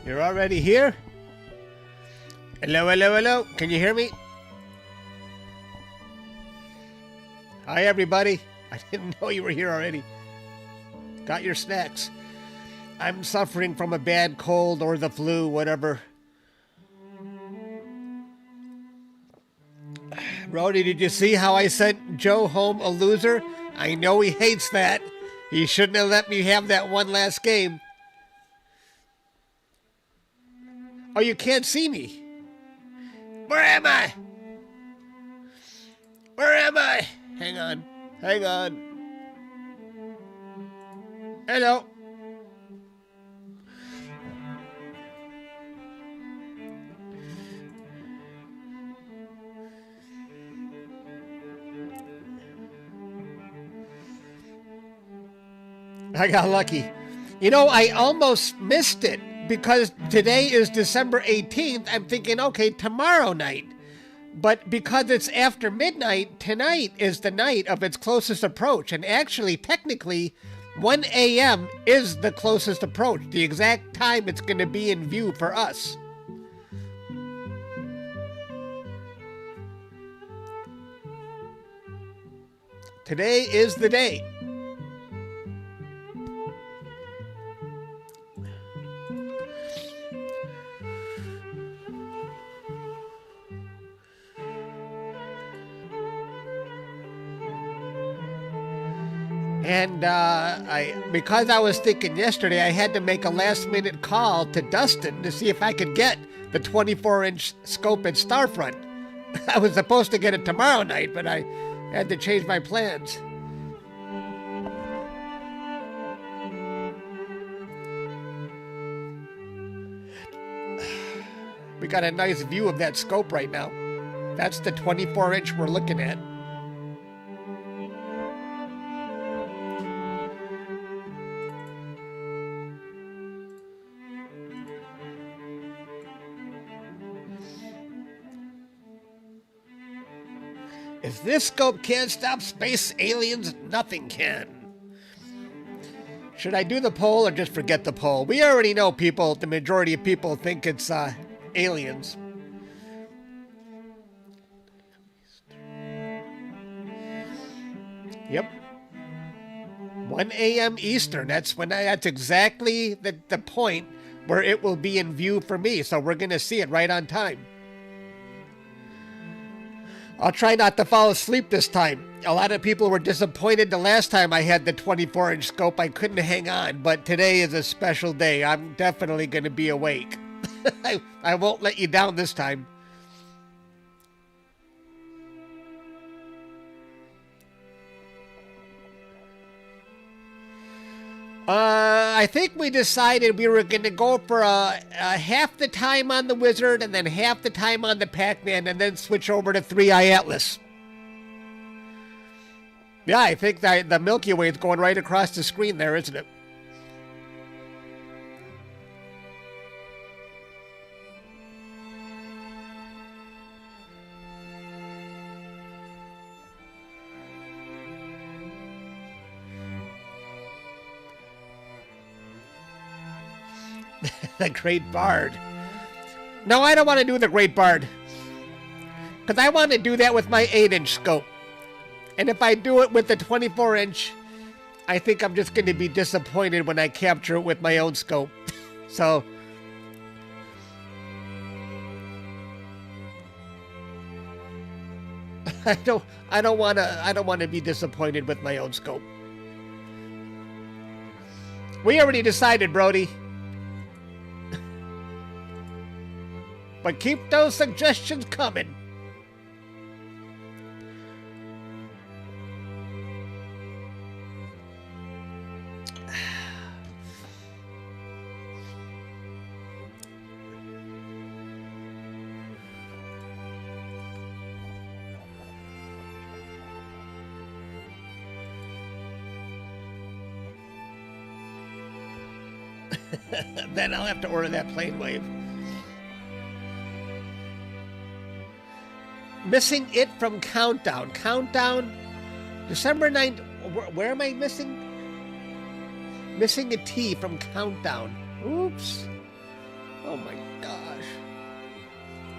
You're already here? Hello, hello, hello. Can you hear me? Hi, everybody. I didn't know you were here already. Got your snacks. I'm suffering from a bad cold or the flu, whatever. Rody, did you see how I sent Joe home a loser? I know he hates that. He shouldn't have let me have that one last game. Oh, you can't see me. Where am I? Where am I? Hang on. Hang on. Hello. I got lucky. You know, I almost missed it. Because today is December 18th, I'm thinking, okay, tomorrow night. But because it's after midnight, tonight is the night of its closest approach. And actually, technically, 1 a.m. is the closest approach, the exact time it's going to be in view for us. Today is the day. And because I was thinking yesterday, I had to make a last-minute call to Dustin to see if I could get the 24-inch scope at Starfront. I was supposed to get it tomorrow night, but I had to change my plans. We got a nice view of that scope right now. That's the 24-inch we're looking at. If this scope can't stop space aliens, nothing can. Should I do the poll or just forget the poll? We already know people, the majority of people think it's aliens. Yep. 1 a.m. Eastern. That's exactly the point where it will be in view for me. So we're going to see it right on time. I'll try not to fall asleep this time. A lot of people were disappointed the last time I had the 24-inch scope. I couldn't hang on, but today is a special day. I'm definitely going to be awake. I won't let you down this time. I think we decided we were going to go for half the time on the Wizard and then half the time on the Pac-Man and then switch over to 3i Atlas. Yeah, I think that the Milky Way is going right across the screen there, isn't it? The Great Bard. No, I don't want to do the Great Bard. Because I want to do that with my 8-inch scope. And if I do it with the 24-inch, I think I'm just going to be disappointed when I capture it with my own scope. So... I don't want to be disappointed with my own scope. We already decided, Brody. But keep those suggestions coming. Then I'll have to order that plane wave. Missing it from Countdown. Countdown, December 9th. Where am I missing? Missing a T from Countdown. Oops. Oh my gosh.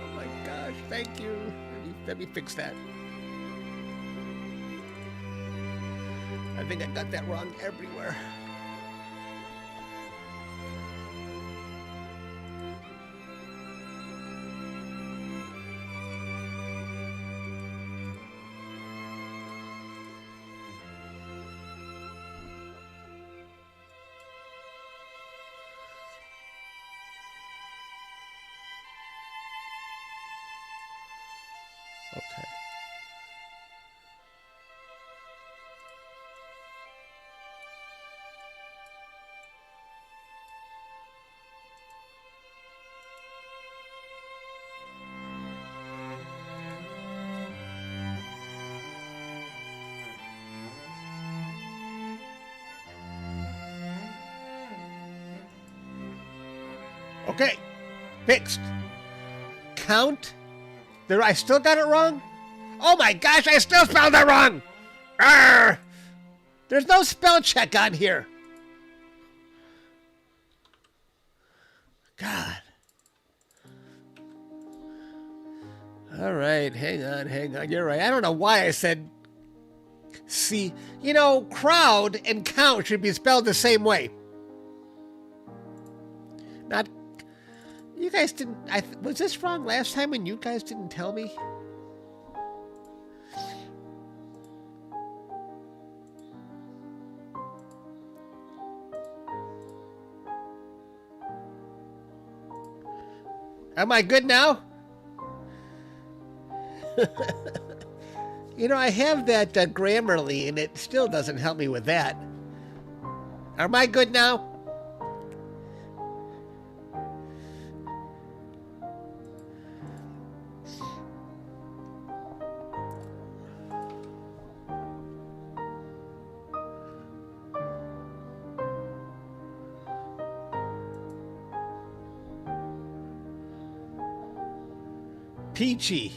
Oh my gosh. Thank you. Let me fix that. I think I got that wrong everywhere. Okay. Okay. Fixed. Count. There, I still got it wrong? Oh my gosh, I still spelled it wrong! Arrgh! There's no spell check on here. God. All right, hang on. You're right. I don't know why I said C. You know, crowd and count should be spelled the same way. Not... You guys didn't... was this wrong last time and you guys didn't tell me? Am I good now? You know, I have that Grammarly and it still doesn't help me with that. Am I good now? Peachy.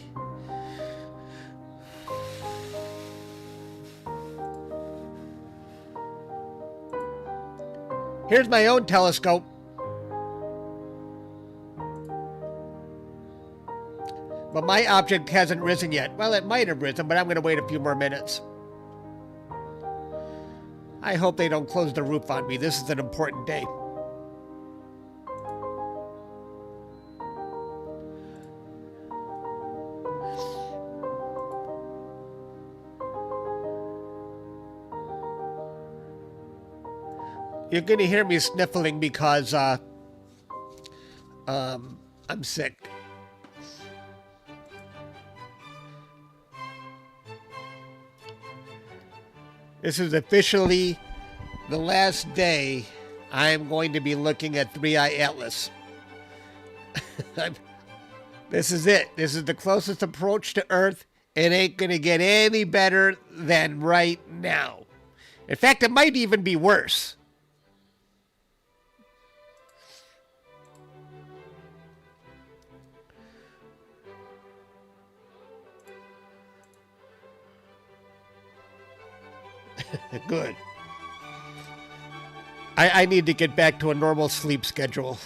Here's my own telescope. But my object hasn't risen yet. Well, it might have risen, but I'm going to wait a few more minutes. I hope they don't close the roof on me. This is an important day. You're going to hear me sniffling because I'm sick. This is officially the last day I'm going to be looking at 3-Eye Atlas. This is it. This is the closest approach to Earth. It ain't going to get any better than right now. In fact, it might even be worse. Good. I need to get back to a normal sleep schedule.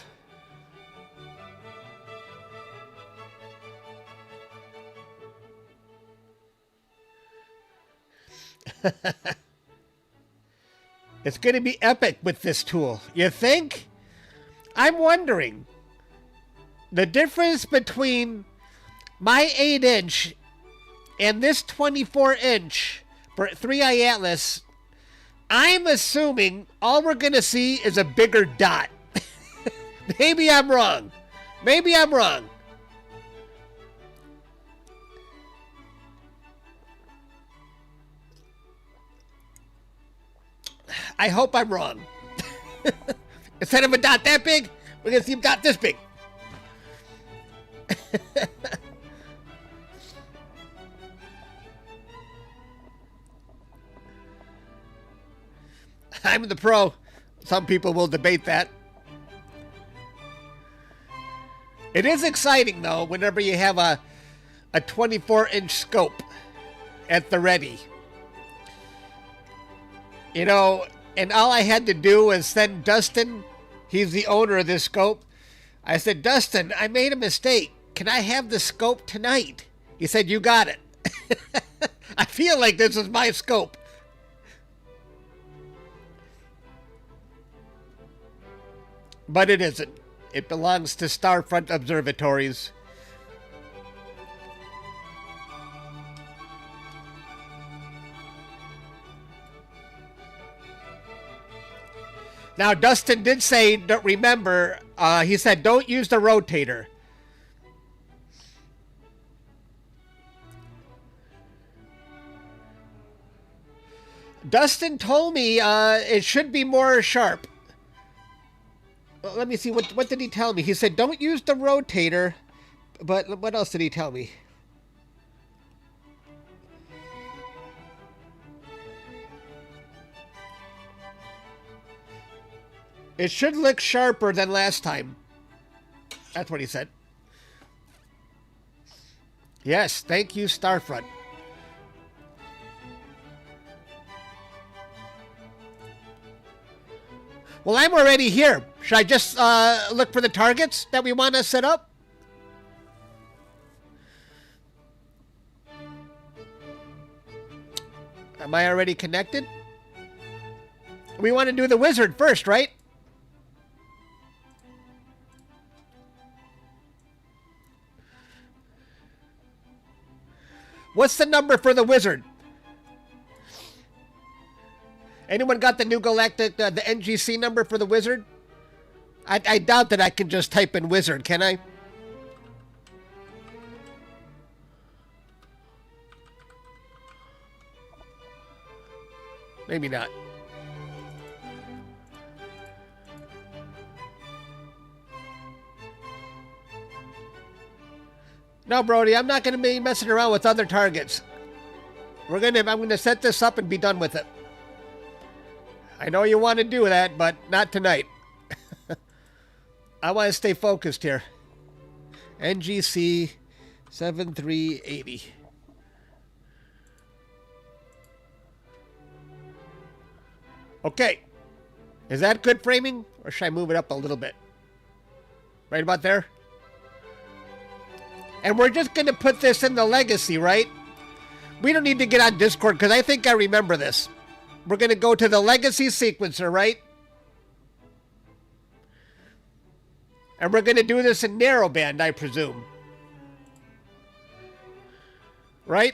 It's going to be epic with this tool. You think? I'm wondering. The difference between my 8-inch and this 24-inch for 3i Atlas, I'm assuming all we're going to see is a bigger dot. Maybe I'm wrong. Maybe I'm wrong. I hope I'm wrong. Instead of a dot that big, we're going to see a dot this big. I'm the pro. Some people will debate that. It is exciting, though, whenever you have a 24-inch scope at the ready. You know, and all I had to do was send Dustin, he's the owner of this scope. I said, Dustin, I made a mistake. Can I have the scope tonight? He said, you got it. I feel like this is my scope. But it isn't. It belongs to Starfront Observatories. Now, Dustin did say, remember, he said, don't use the rotator. Dustin told me it should be more sharp. Well, let me see, what did he tell me? He said, don't use the rotator, but what else did he tell me? It should look sharper than last time. That's what he said. Yes, thank you, Starfront. Well, I'm already here. Should I just look for the targets that we want to set up? Am I already connected? We want to do the wizard first, right? What's the number for the wizard? Anyone got the new galactic, the NGC number for the wizard? I doubt that I can just type in wizard, can I? Maybe not. No, Brody, I'm not going to be messing around with other targets. I'm going to set this up and be done with it. I know you want to do that, but not tonight. I want to stay focused here. NGC 7380. Okay. Is that good framing? Or should I move it up a little bit? Right about there? And we're just going to put this in the legacy, right? We don't need to get on Discord because I think I remember this. We're going to go to the legacy sequencer, right? And we're going to do this in narrowband, I presume. Right?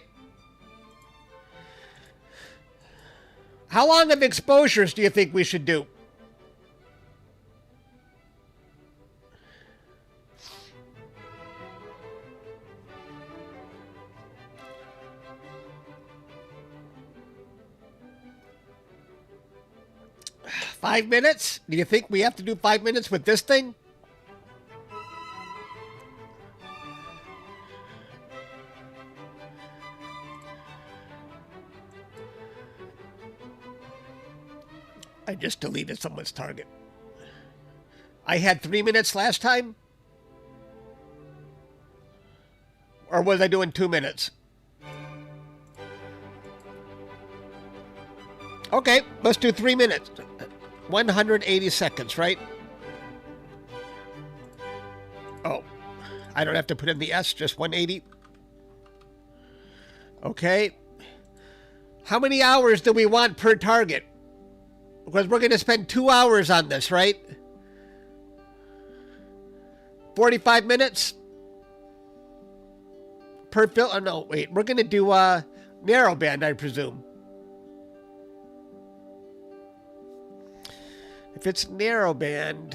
How long of exposures do you think we should do? $5 minutes? Do you think we have to do 5 minutes with this thing? I just deleted someone's target. I had 3 minutes last time? Or was I doing 2 minutes? Okay, let's do 3 minutes. 180 seconds, right? Oh, I don't have to put in the S, just 180. Okay. How many hours do we want per target? Because we're going to spend 2 hours on this, right? 45 minutes per film. Oh, no, wait. We're going to do narrowband, I presume. If it's narrowband,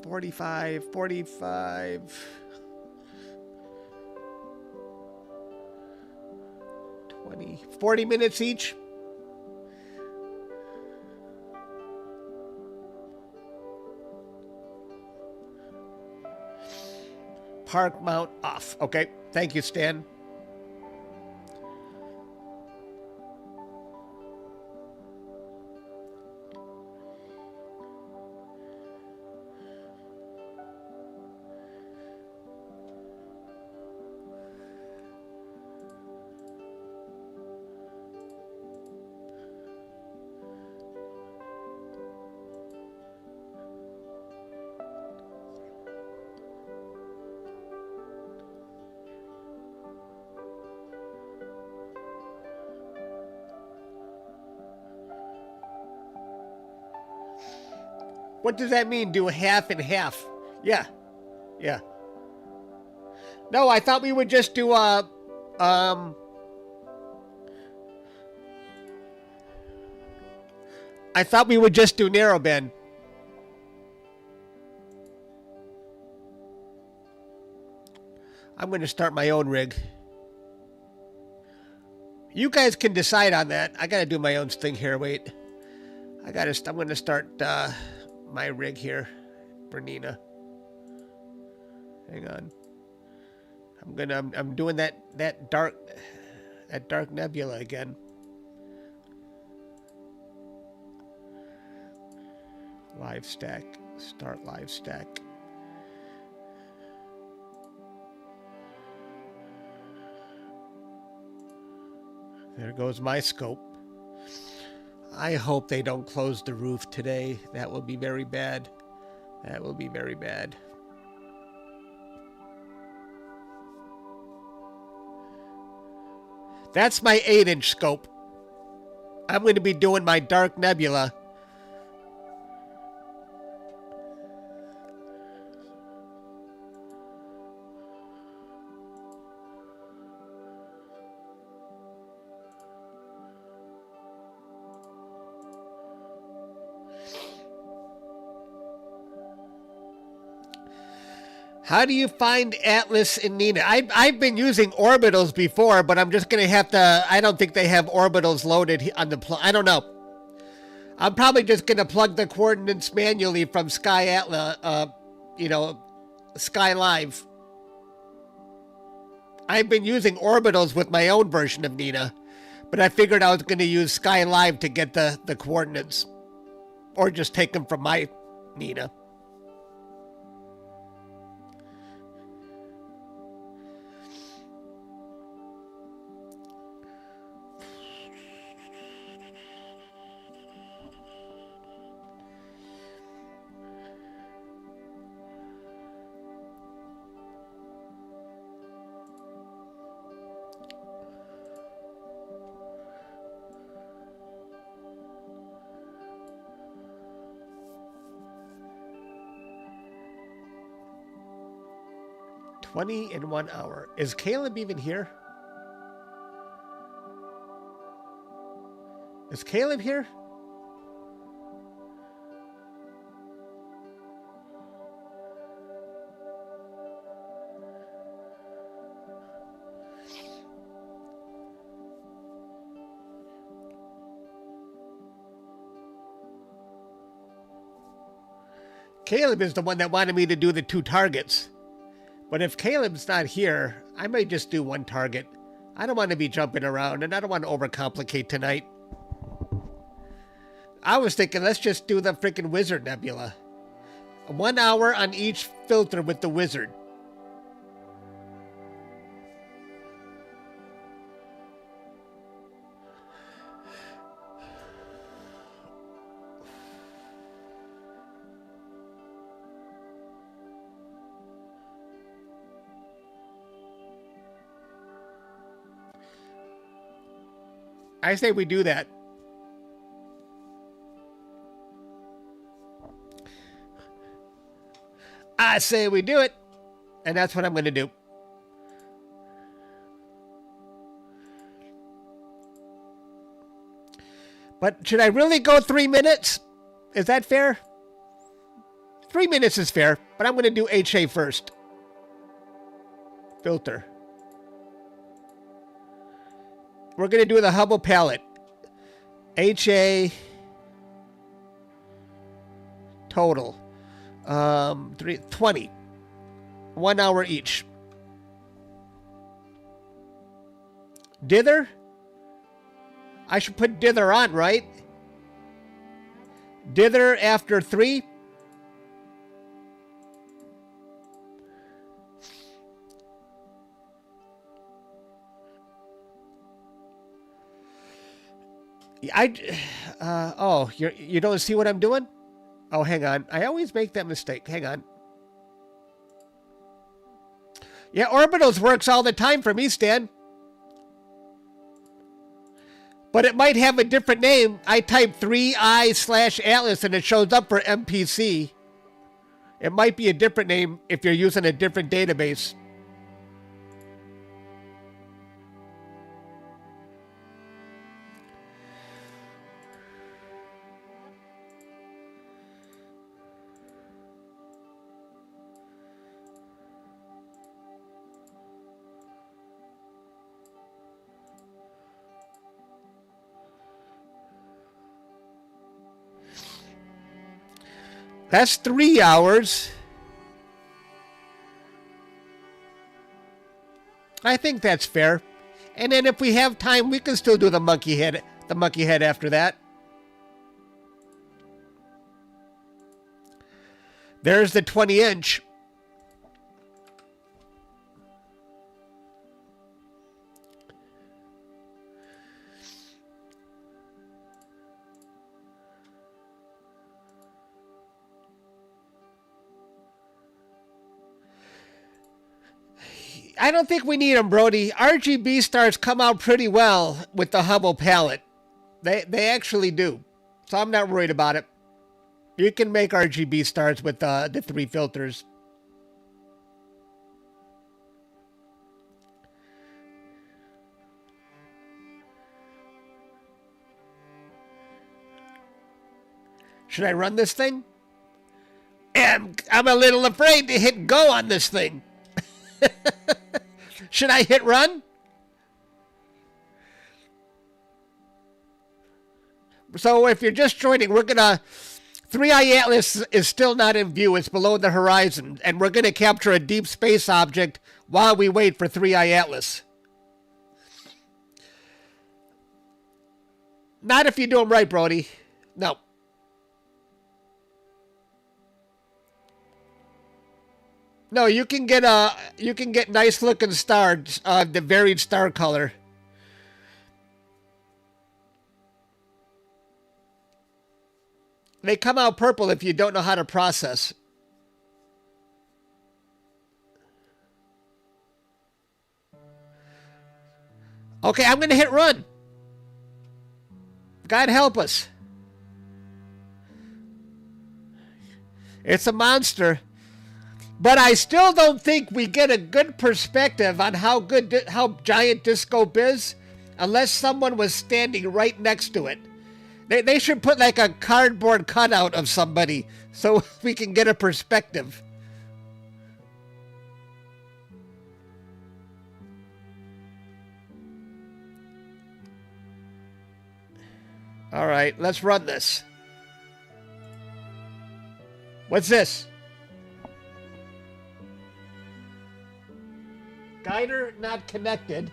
45, 20, 40 minutes each. Park mount off. Okay. Thank you, Stan. What does that mean? Do half and half? Yeah. Yeah. No, I thought we would just do I thought we would just do narrowband. I'm going to start my own rig. You guys can decide on that. I got to do my own thing here. Wait. I'm going to start my rig here for Nina. Hang on. I'm doing that dark nebula again. Live stack. Start live stack. There goes my scope. I hope they don't close the roof today. That will be very bad. That will be very bad. That's my 8-inch scope. I'm going to be doing my dark nebula. How do you find Atlas and Nina? I've been using orbitals before, but I'm just going to have to... I don't think they have orbitals loaded on the... I don't know. I'm probably just going to plug the coordinates manually from Sky Atlas, Sky Live. I've been using orbitals with my own version of Nina, but I figured I was going to use Sky Live to get the coordinates. Or just take them from my Nina. In 1 hour. Is Caleb even here? Is Caleb here? Caleb is the one that wanted me to do the 2 targets. But if Caleb's not here, I may just do 1 target. I don't want to be jumping around, and I don't want to overcomplicate tonight. I was thinking, let's just do the freaking Wizard Nebula. 1 hour on each filter with the Wizard. I say we do that. I say we do it. And that's what I'm going to do. But should I really go 3 minutes? Is that fair? 3 minutes is fair, but I'm going to do HA first. Filter. We're going to do the Hubble palette. HA total. 20. 1 hour each. Dither? I should put dither on, right? Dither after 3. Oh, you don't see what I'm doing? Oh, hang on. I always make that mistake. Hang on. Yeah, orbitals works all the time for me, Stan. But it might have a different name. I type 3i/Atlas and it shows up for MPC. It might be a different name if you're using a different database. That's 3 hours. I think that's fair. And then if we have time, we can still do the monkey head after that. There's the 20-inch. I don't think we need them, Brody. RGB stars come out pretty well with the Hubble palette. They actually do. So I'm not worried about it. You can make RGB stars with the 3 filters. Should I run this thing? I'm a little afraid to hit go on this thing. Should I hit run? So if you're just joining, we're going to... 3i Atlas is still not in view. It's below the horizon. And we're going to capture a deep space object while we wait for 3i Atlas. Not if you do them right, Brody. No. No, you can get nice looking stars, the varied star color. They come out purple if you don't know how to process. Okay, I'm going to hit run. God help us. It's a monster. But I still don't think we get a good perspective on how giant this scope is unless someone was standing right next to it. They should put like a cardboard cutout of somebody so we can get a perspective. All right, let's run this. What's this? Guider not connected.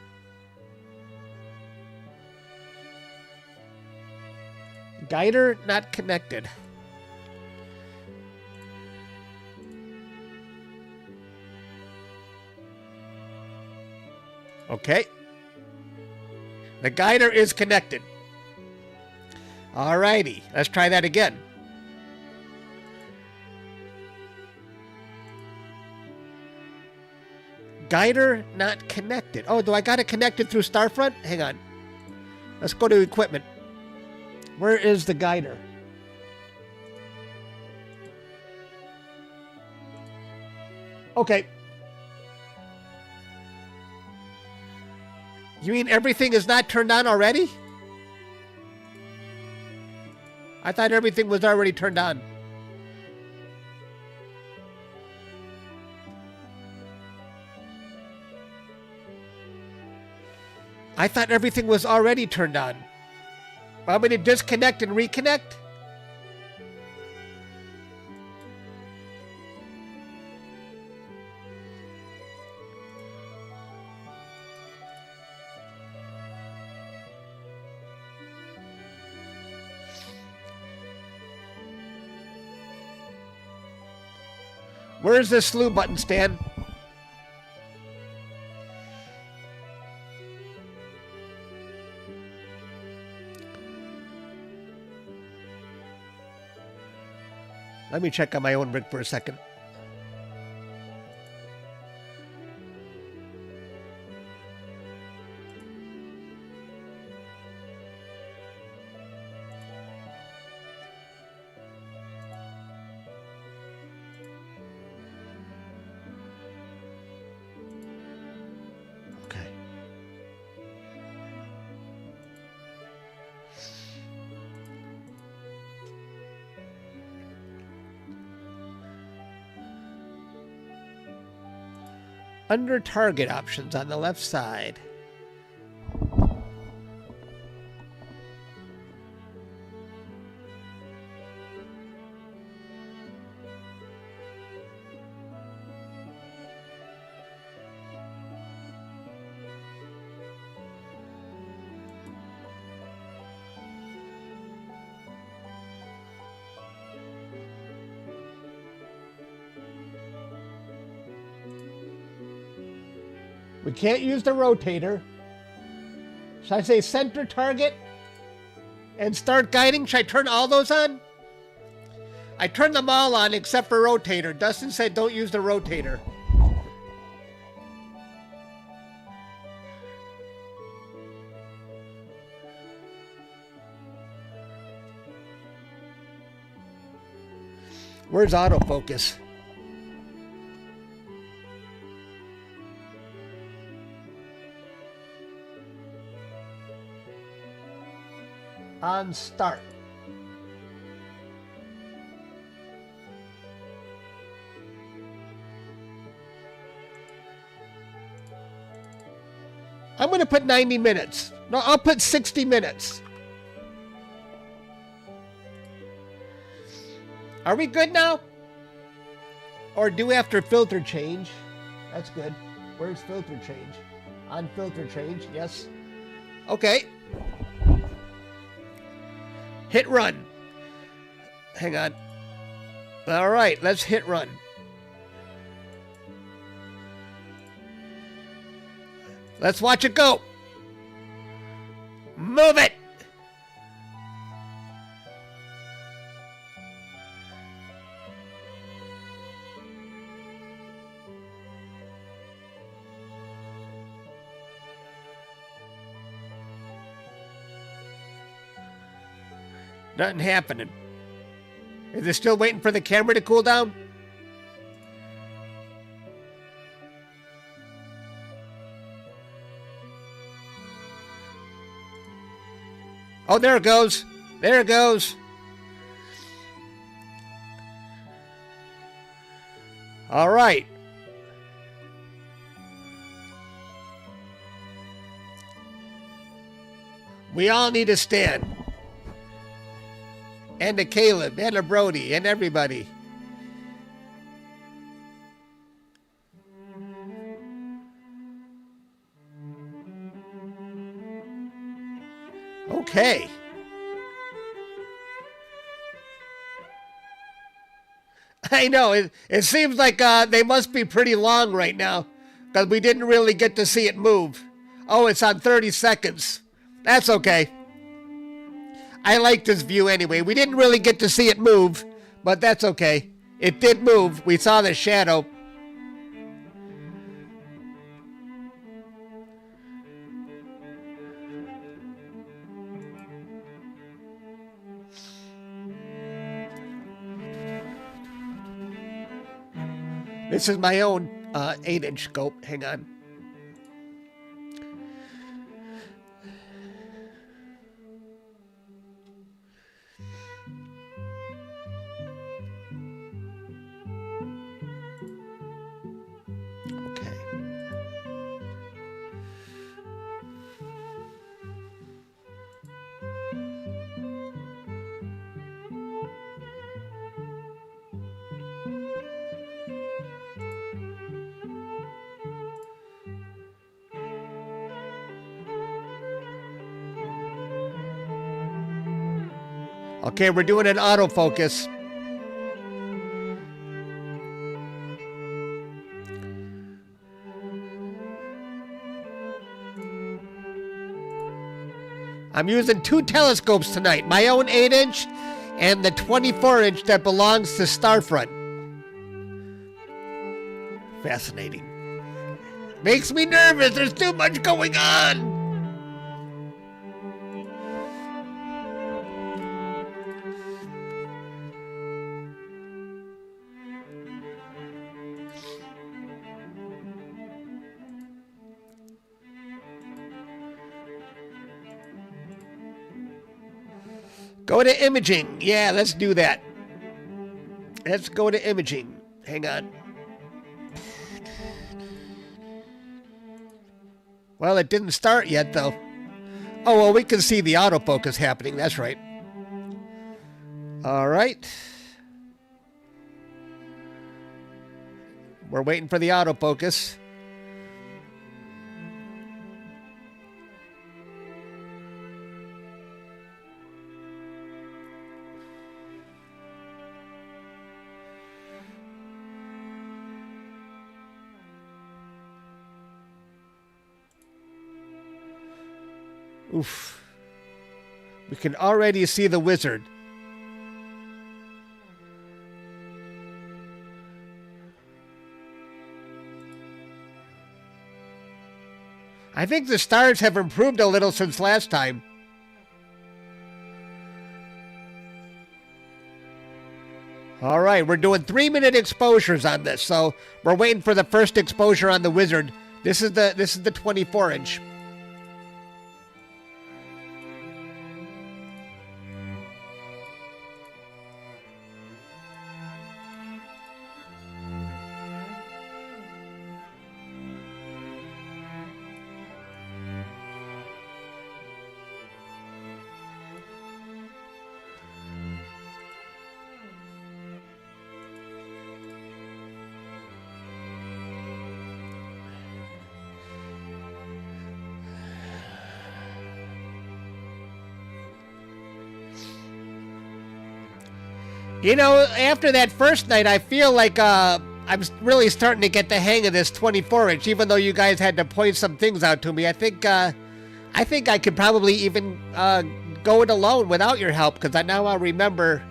Guider not connected. Okay. The guider is connected. Alrighty, let's try that again. Guider not connected. Oh, do I got it connected through Starfront? Hang on. Let's go to equipment. Where is the guider? Okay. You mean everything is not turned on already? I thought everything was already turned on. I thought everything was already turned on. Want me to disconnect and reconnect? Where's this slew button, Stan? Let me check on my own rig for a second. Okay. Under target options on the left side. We can't use the rotator. Should I say center target and start guiding? Should I turn all those on? I turned them all on except for rotator. Dustin said don't use the rotator. Where's autofocus? On start. I'm going to put 90 minutes. No, I'll put 60 minutes. Are we good now? Or do after filter change? That's good. Where's filter change? On filter change, yes. Okay. Hit run. Hang on. All right, let's hit run. Let's watch it go. Move it. Nothing happening. Is it still waiting for the camera to cool down? Oh, there it goes. There it goes. All right. We all need to stand. And to Caleb, and to Brody, and everybody. Okay. I know, it seems like they must be pretty long right now, because we didn't really get to see it move. Oh, it's on 30 seconds. That's okay. I like this view anyway. We didn't really get to see it move, but that's okay. It did move. We saw the shadow. This is my own 8-inch scope. Hang on. Okay, we're doing an autofocus. I'm using 2 telescopes tonight. My own 8-inch and the 24-inch that belongs to Starfront. Fascinating. Makes me nervous. There's too much going on. Go to imaging. Yeah, let's do that. Let's go to imaging. Hang on. Well, it didn't start yet, though. Oh, well, we can see the autofocus happening. That's right. All right. We're waiting for the autofocus. Oof. We can already see the wizard. I think the stars have improved a little since last time. All right, we're doing 3-minute exposures on this, so we're waiting for the first exposure on the wizard. This is the 24-inch. You know, after that first night, I feel like I'm really starting to get the hang of this 24-inch, even though you guys had to point some things out to me. I think I could probably even go it alone without your help, because now I remembered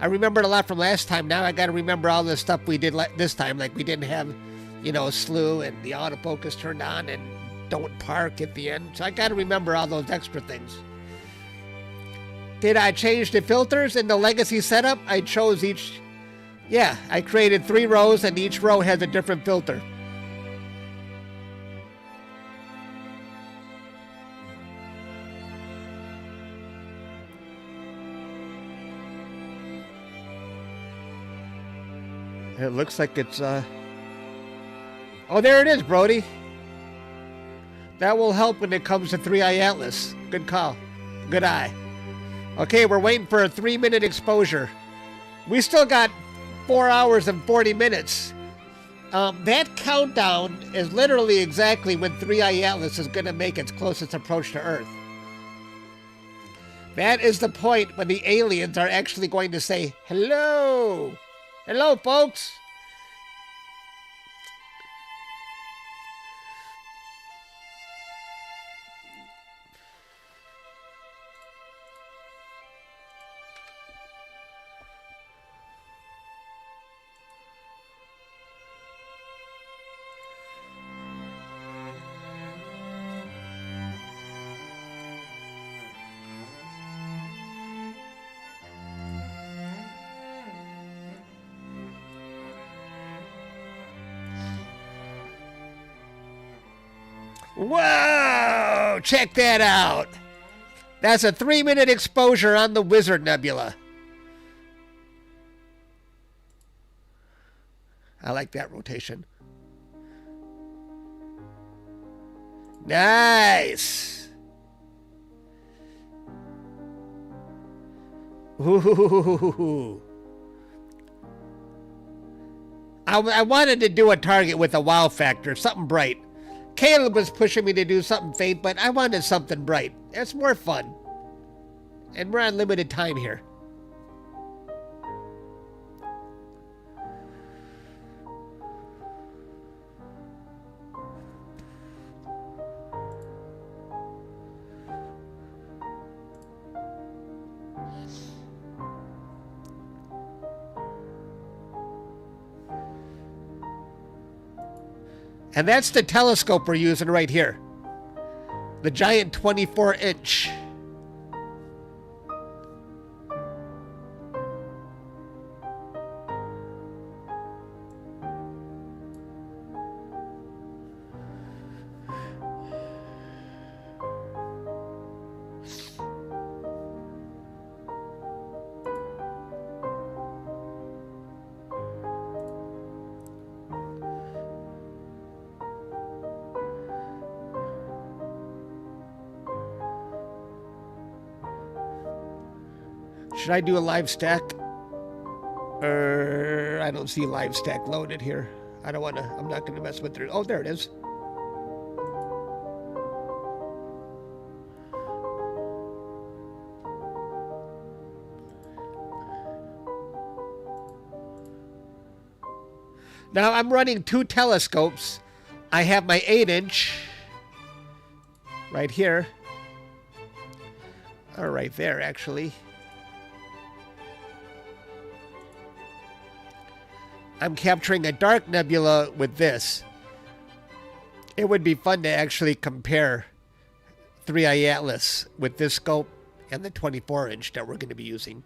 a lot from last time. Now I got to remember all the stuff we did this time, like we didn't have, you know, slew and the autofocus turned on and don't park at the end. So I got to remember all those extra things. Did I change the filters in the legacy setup? I chose each. Yeah, I created 3 rows and each row has a different filter. It looks like it's oh, there it is, Brody. That will help when it comes to 3-eye atlas. Good call. Good eye. Okay, we're waiting for a 3-minute exposure. We still got 4 hours and 40 minutes. That countdown is literally exactly when 3-eye atlas is going to make its closest approach to Earth. That is the point when the aliens are actually going to say, hello. Hello, folks. Whoa! Check that out. That's a 3-minute exposure on the Wizard Nebula. I like that rotation. Nice. Ooh. I wanted to do a target with a wow factor, something bright. Caleb was pushing me to do something faint, but I wanted something bright. It's more fun. And we're on limited time here. And that's the telescope we're using right here. The giant 24-inch. Should I do a live stack? I don't see live stack loaded here. I don't want to, I'm not going to mess with it. Oh, there it is. Now I'm running 2 telescopes. I have my 8-inch right here. Or right there, actually. I'm capturing a dark nebula with this. It would be fun to actually compare 3i Atlas with this scope and the 24-inch that we're going to be using.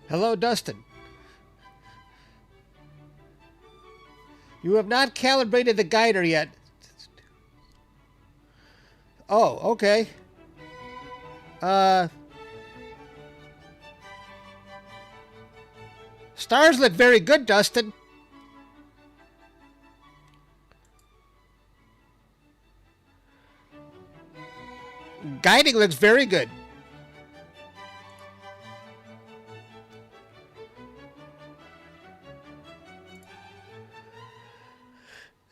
Hello, Dustin. You have not calibrated the guider yet. Oh, okay. Stars look very good, Dustin. Guiding looks very good.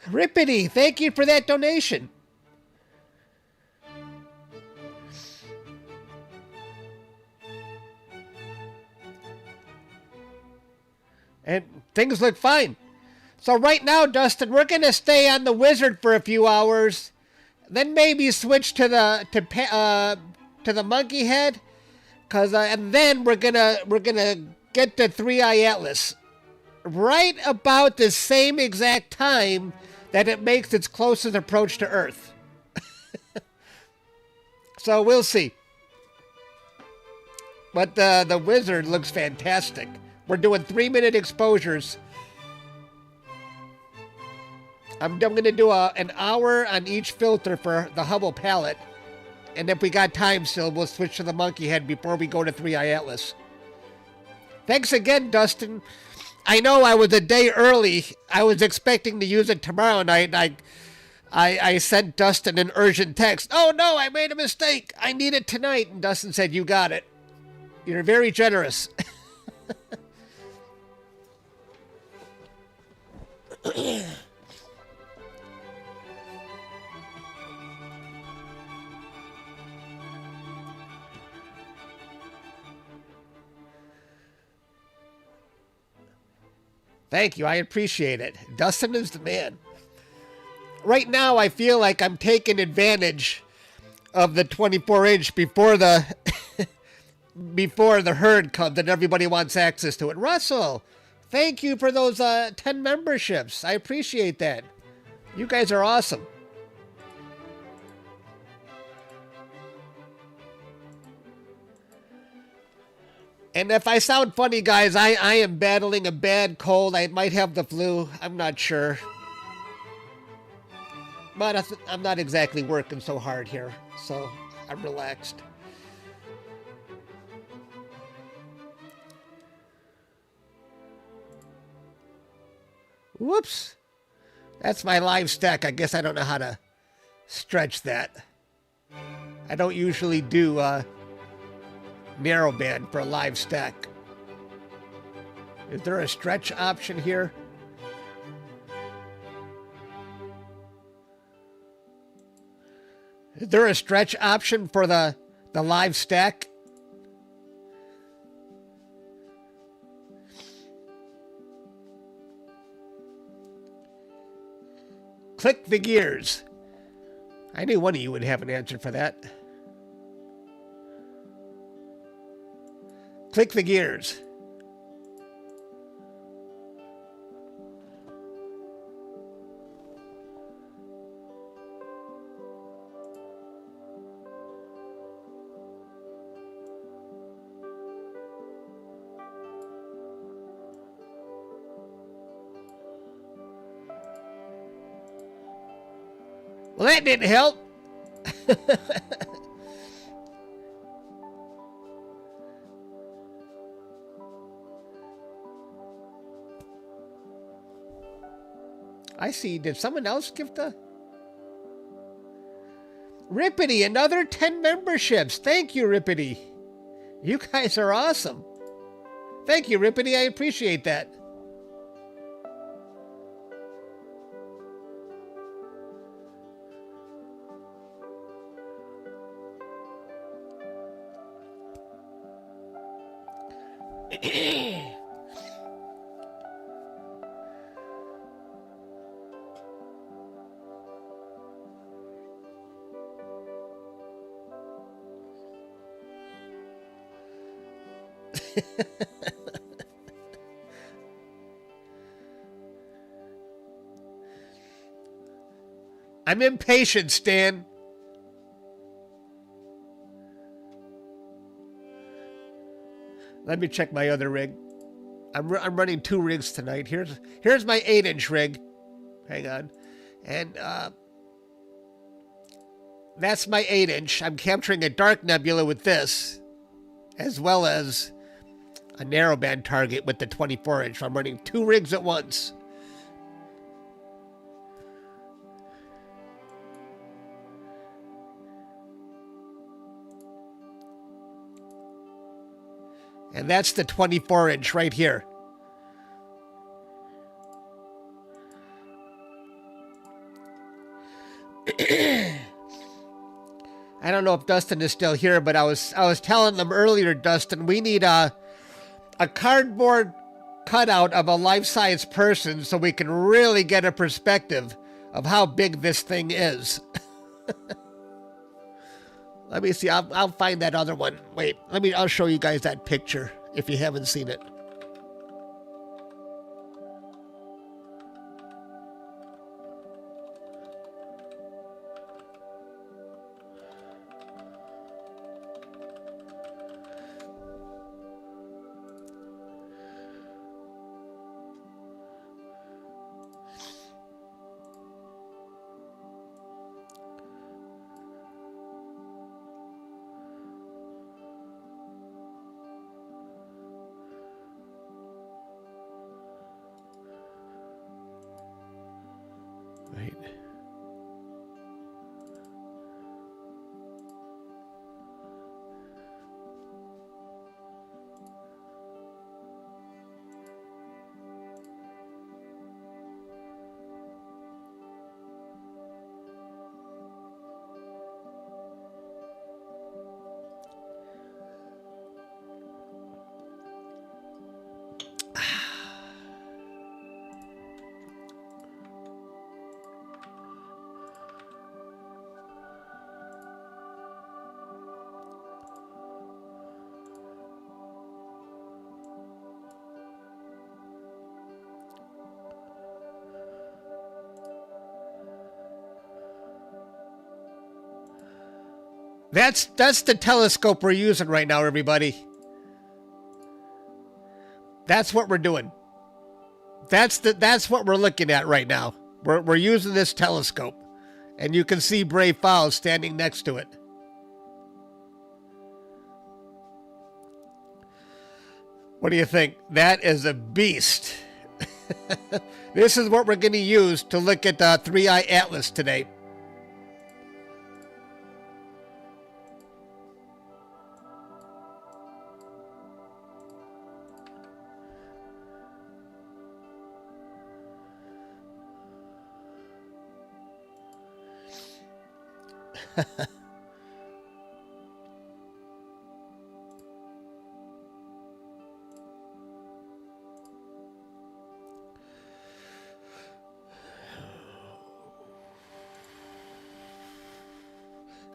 Rippity, thank you for that donation. And things look fine. So right now, Dustin, we're going to stay on the Wizard for a few hours, then maybe switch to the Monkey Head, and then we're gonna get the 3-Eye Atlas right about the same exact time that it makes its closest approach to Earth. So we'll see. But the Wizard looks fantastic. We're doing 3-minute exposures. I'm going to do an hour on each filter for the Hubble palette. And if we got time still, we'll switch to the Monkey Head before we go to 3-Eye Atlas. Thanks again, Dustin. I know I was a day early. I was expecting to use it tomorrow night. I sent Dustin an urgent text. Oh, no, I made a mistake. I need it tonight. And Dustin said, you got it. You're very generous. Thank you. I appreciate it. Dustin is the man. Right now, I feel like I'm taking advantage of the 24-inch before the before the herd comes and everybody wants access to it. Russell, thank you for those 10 memberships. I appreciate that. You guys are awesome. And if I sound funny, guys, I am battling a bad cold. I might have the flu. I'm not sure. But I'm not exactly working so hard here, so I'm relaxed. Whoops. That's my live stack. I guess I don't know how to stretch that. I don't usually do narrowband for a live stack. Is there a stretch option here? Is there a stretch option for the live stack? Click the gears. I knew one of you would have an answer for that. Click the gears. Well, that didn't help. I see. Did someone else give the... Rippity, another 10 memberships. Thank you, Rippity. You guys are awesome. Thank you, Rippity. I appreciate that. I'm impatient, Stan. Let me check my other rig. I'm running 2 rigs tonight. Here's my 8-inch rig. Hang on. And that's my 8-inch. I'm capturing a dark nebula with this, as well as a narrowband target with the 24-inch. I'm running 2 rigs at once. And that's the 24-inch right here. I don't know if Dustin is still here, but I was telling them earlier, Dustin, we need a cardboard cutout of a life-size person so we can really get a perspective of how big this thing is. Let me see. I'll find that other one. Wait, I'll show you guys that picture if you haven't seen it. Right. That's the telescope we're using right now, everybody. That's what we're doing. That's what we're looking at right now. We're using this telescope, and you can see Bray Falls standing next to it. What do you think? That is a beast. This is what we're going to use to look at the 3-eye atlas today.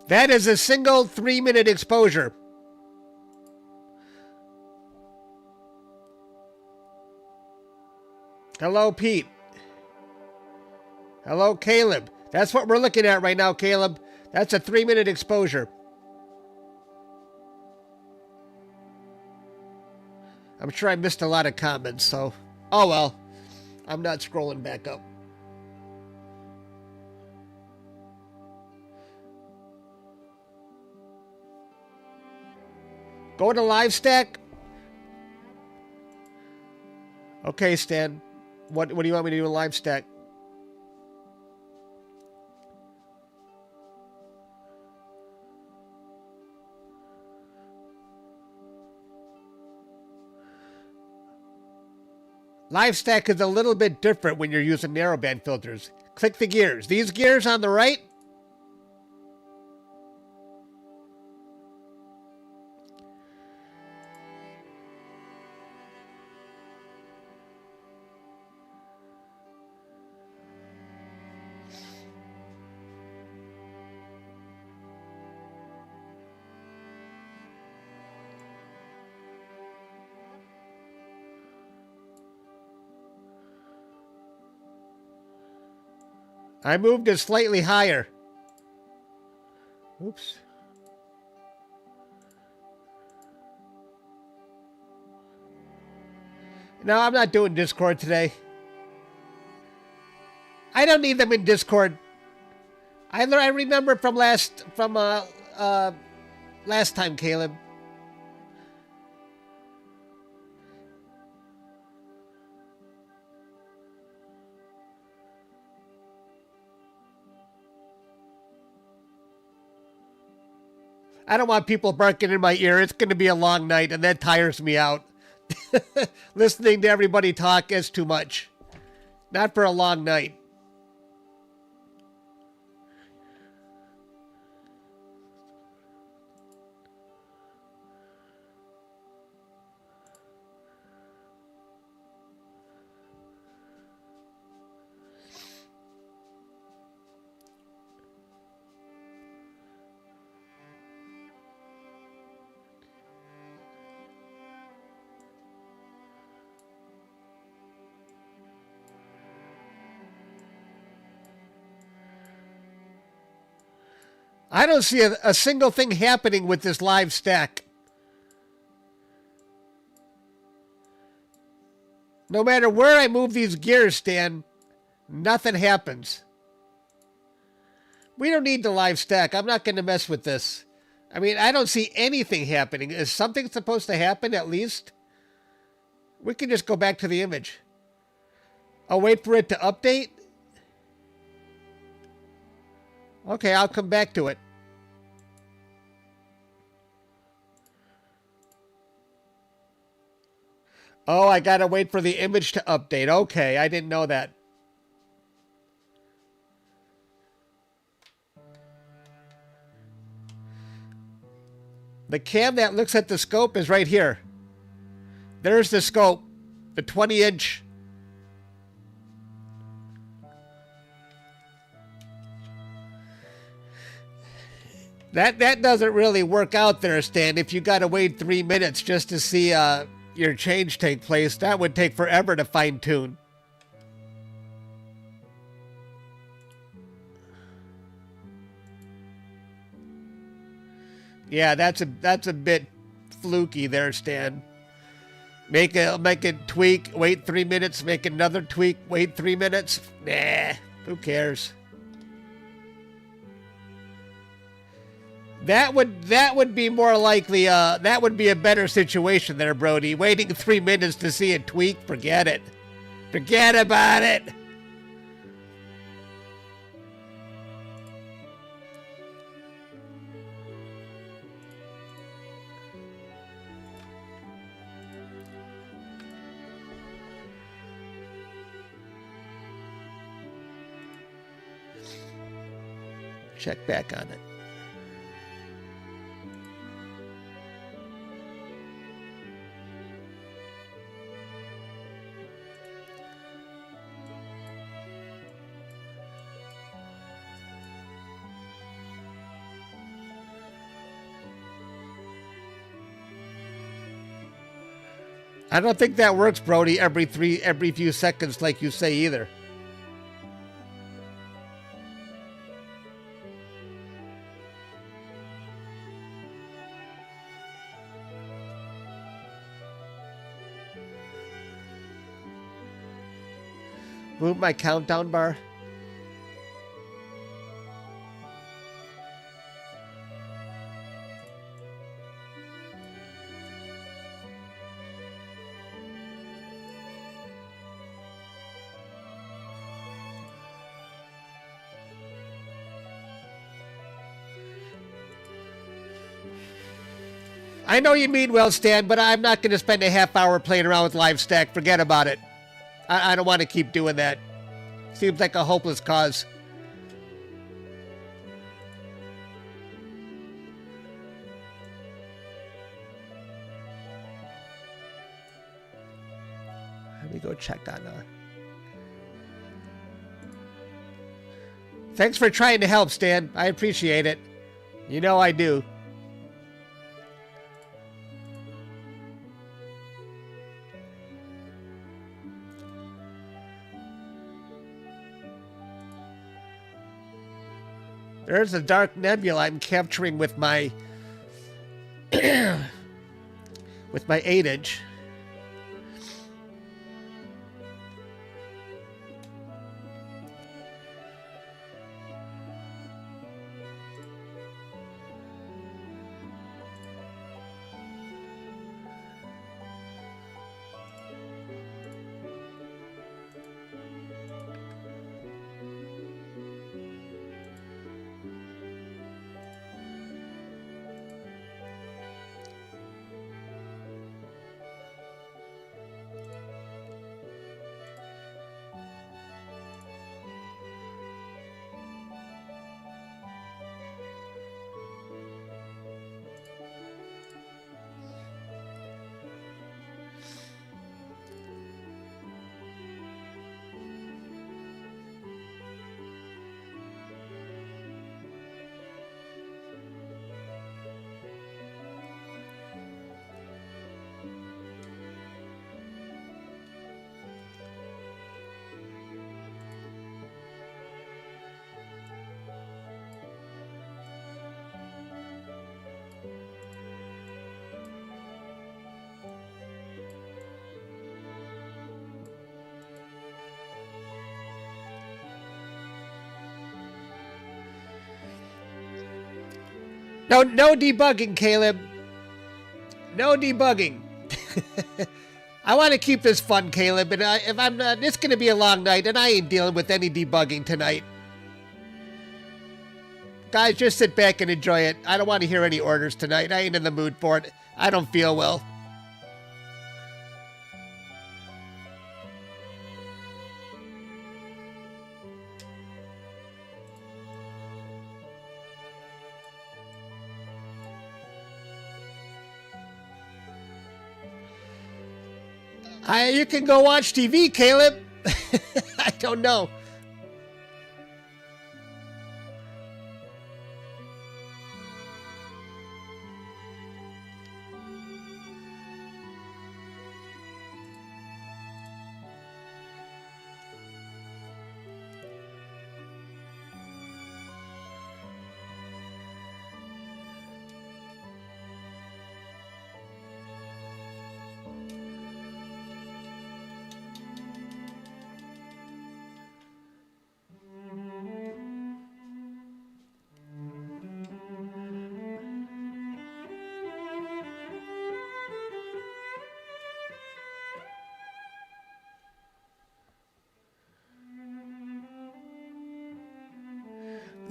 That is a single 3-minute exposure. Hello, Pete. Hello, Caleb. That's what we're looking at right now, Caleb. That's a 3-minute exposure. I'm sure I missed a lot of comments, so... Oh, well. I'm not scrolling back up. Go to live stack. Okay, Stan. What do you want me to do in live stack? Live stack is a little bit different when you're using narrowband filters. Click the gears. These gears on the right. I moved it slightly higher. Oops. No, I'm not doing Discord today. I don't need them in Discord. I remember from last time, Caleb. I don't want people barking in my ear. It's going to be a long night, and that tires me out. Listening to everybody talk is too much. Not for a long night. I don't see a single thing happening with this live stack. No matter where I move these gears, Stan, nothing happens. We don't need the live stack. I'm not going to mess with this. I mean, I don't see anything happening. Is something supposed to happen at least? We can just go back to the image. I'll wait for it to update. Okay, I'll come back to it. Oh, I gotta wait for the image to update. Okay, I didn't know that. The cam that looks at the scope is right here. There's the scope, the 20-inch. That doesn't really work out there, Stan. If you gotta wait 3 minutes just to see your change take place, that would take forever to fine tune. Yeah, that's a bit fluky there, Stan. Make it tweak, wait 3 minutes, make another tweak, wait 3 minutes. Nah, who cares? That would be more likely, that would be a better situation there, Brody. Waiting 3 minutes to see it tweak, forget it. Forget about it. Check back on it. I don't think that works, Brody, every few seconds like you say either. Move my countdown bar. I know you mean well, Stan, but I'm not going to spend a half hour playing around with live stack. Forget about it. I don't want to keep doing that. Seems like a hopeless cause. Let me go check on that. Thanks for trying to help, Stan. I appreciate it. You know I do. There's a dark nebula I'm capturing with my with my 8-inch. No debugging, Caleb. No debugging. I want to keep this fun, Caleb, and if I'm not, it's going to be a long night, and I ain't dealing with any debugging tonight. Guys, just sit back and enjoy it. I don't want to hear any orders tonight. I ain't in the mood for it. I don't feel well. You can go watch TV, Caleb. I don't know.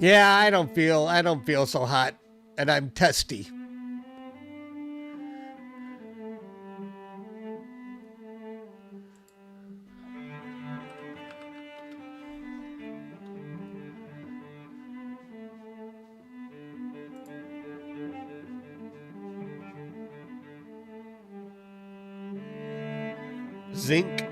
Yeah, I don't feel so hot, and I'm testy. Zinc.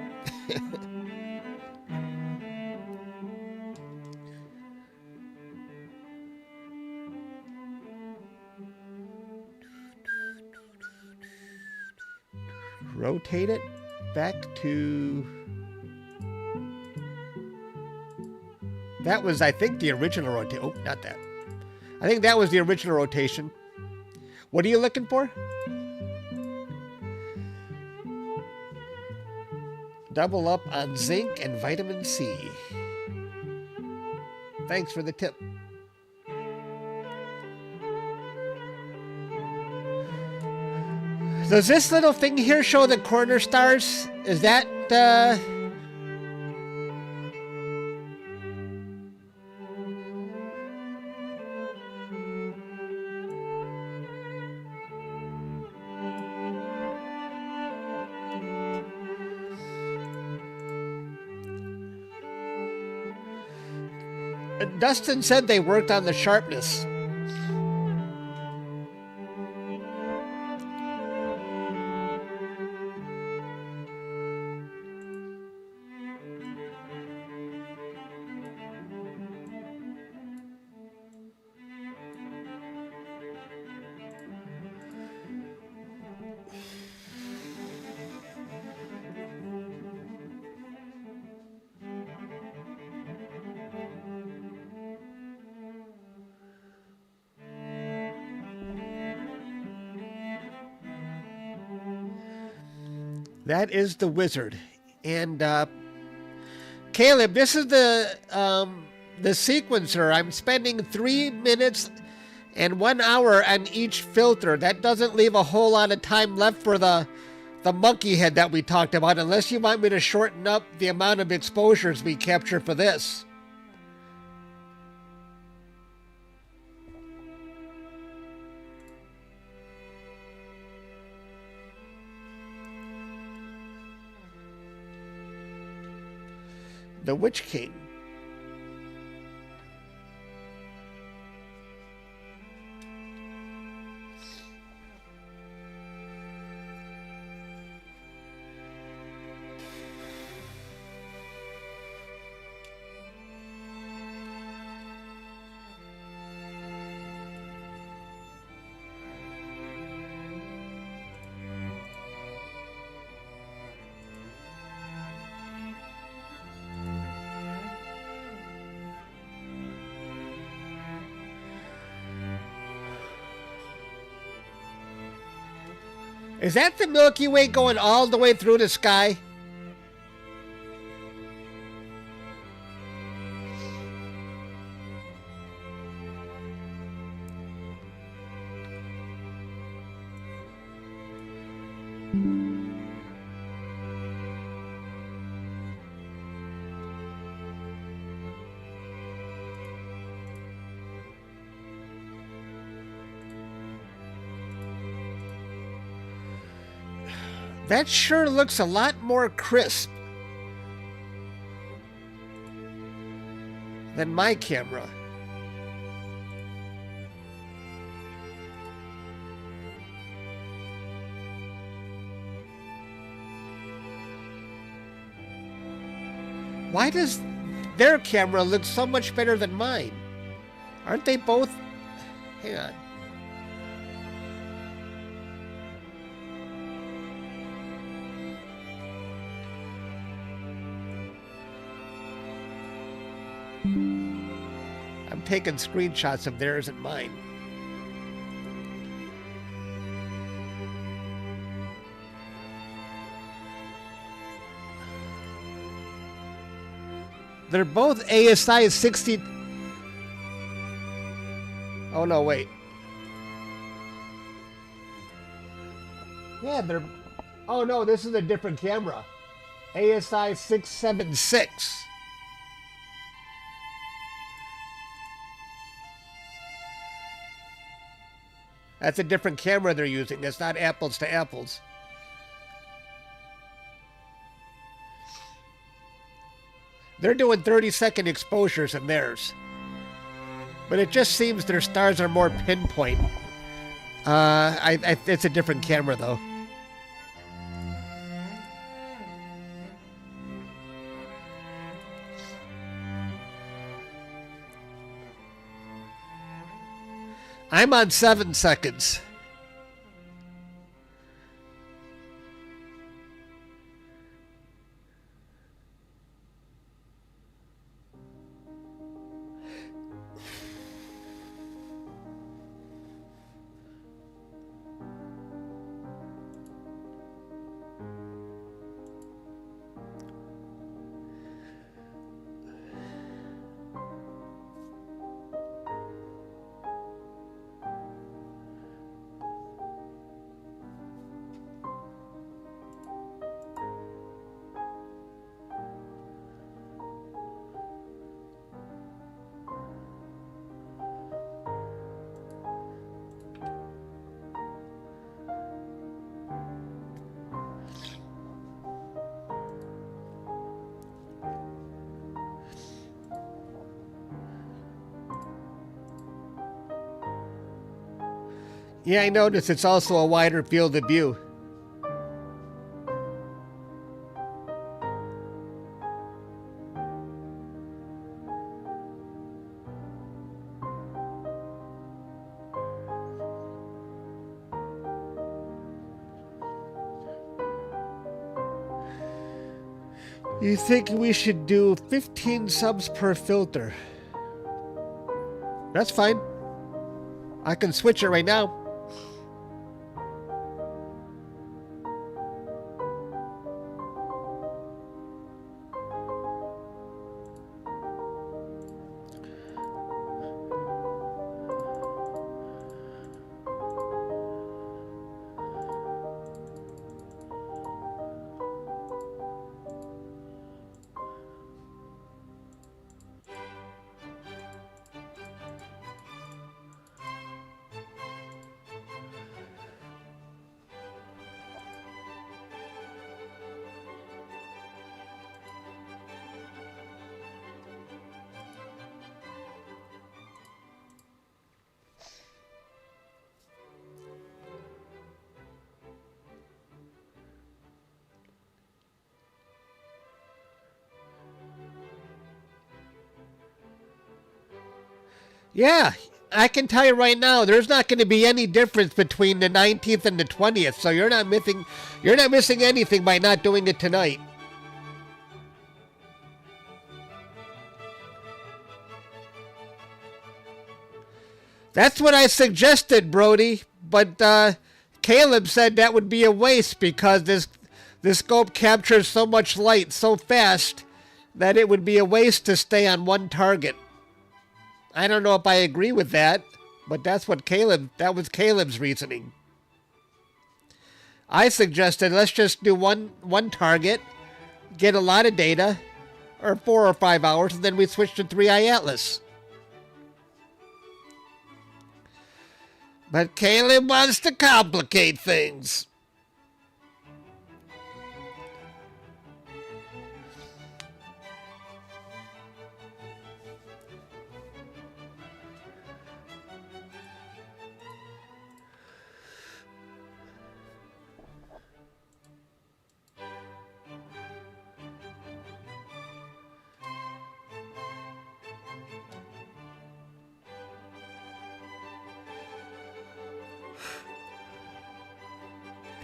Rotate it back to... That was, I think, the original rotation. Oh, not that. I think that was the original rotation. What are you looking for? Double up on zinc and vitamin C. Thanks for the tip. Does this little thing here show the corner stars? Is that, Dustin said they worked on the sharpness. That is the wizard. And Caleb, this is the sequencer. I'm spending 3 minutes and 1 hour on each filter. That doesn't leave a whole lot of time left for the monkey head that we talked about, unless you want me to shorten up the amount of exposures we capture for this. The Witch King. Is that the Milky Way going all the way through the sky? That sure looks a lot more crisp than my camera. Why does their camera look so much better than mine? Aren't they both? Hang on. I'm taking screenshots of theirs and mine. They're both ASI 60. Oh no, wait. Yeah, they're. Oh no, this is a different camera. ASI 676. That's a different camera they're using. It's not apples to apples. They're doing 30-second exposures in theirs. But it just seems their stars are more pinpoint. It's a different camera, though. I'm on 7 seconds. Yeah, I noticed it's also a wider field of view. You think we should do 15 subs per filter? That's fine. I can switch it right now. Yeah, I can tell you right now, there's not going to be any difference between the 19th and the 20th, so you're not missing anything by not doing it tonight. That's what I suggested, Brody, but Caleb said that would be a waste because this scope captures so much light so fast that it would be a waste to stay on one target. I don't know if I agree with that, but that was Caleb's reasoning. I suggested let's just do one target, get a lot of data, or 4 or 5 hours, and then we switch to 3i Atlas. But Caleb wants to complicate things.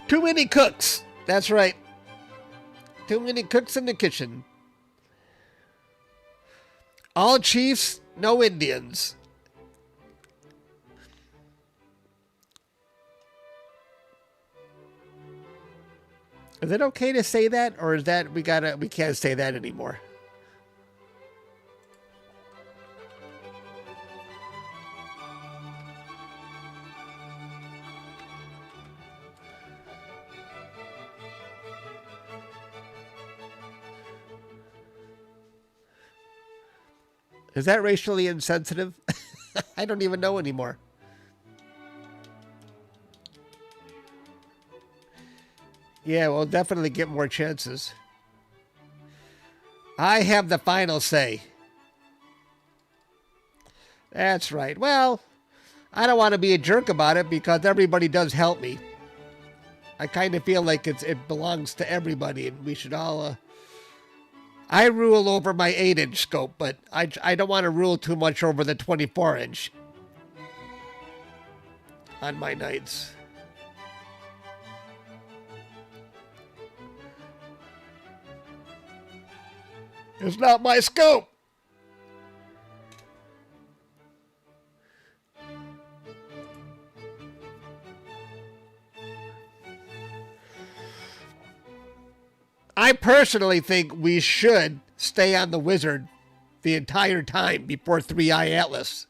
Too many cooks. That's right. Too many cooks in the kitchen. All chiefs, no Indians. Is it okay to say that, or is that we can't say that anymore? Is that racially insensitive? I don't even know anymore. Yeah, we'll definitely get more chances. I have the final say. That's right. Well, I don't want to be a jerk about it because everybody does help me. I kind of feel like it belongs to everybody, and we should all... I rule over my 8-inch scope, but I don't want to rule too much over the 24-inch on my nights. It's not my scope. I personally think we should stay on the Wizard the entire time before 3i Atlas.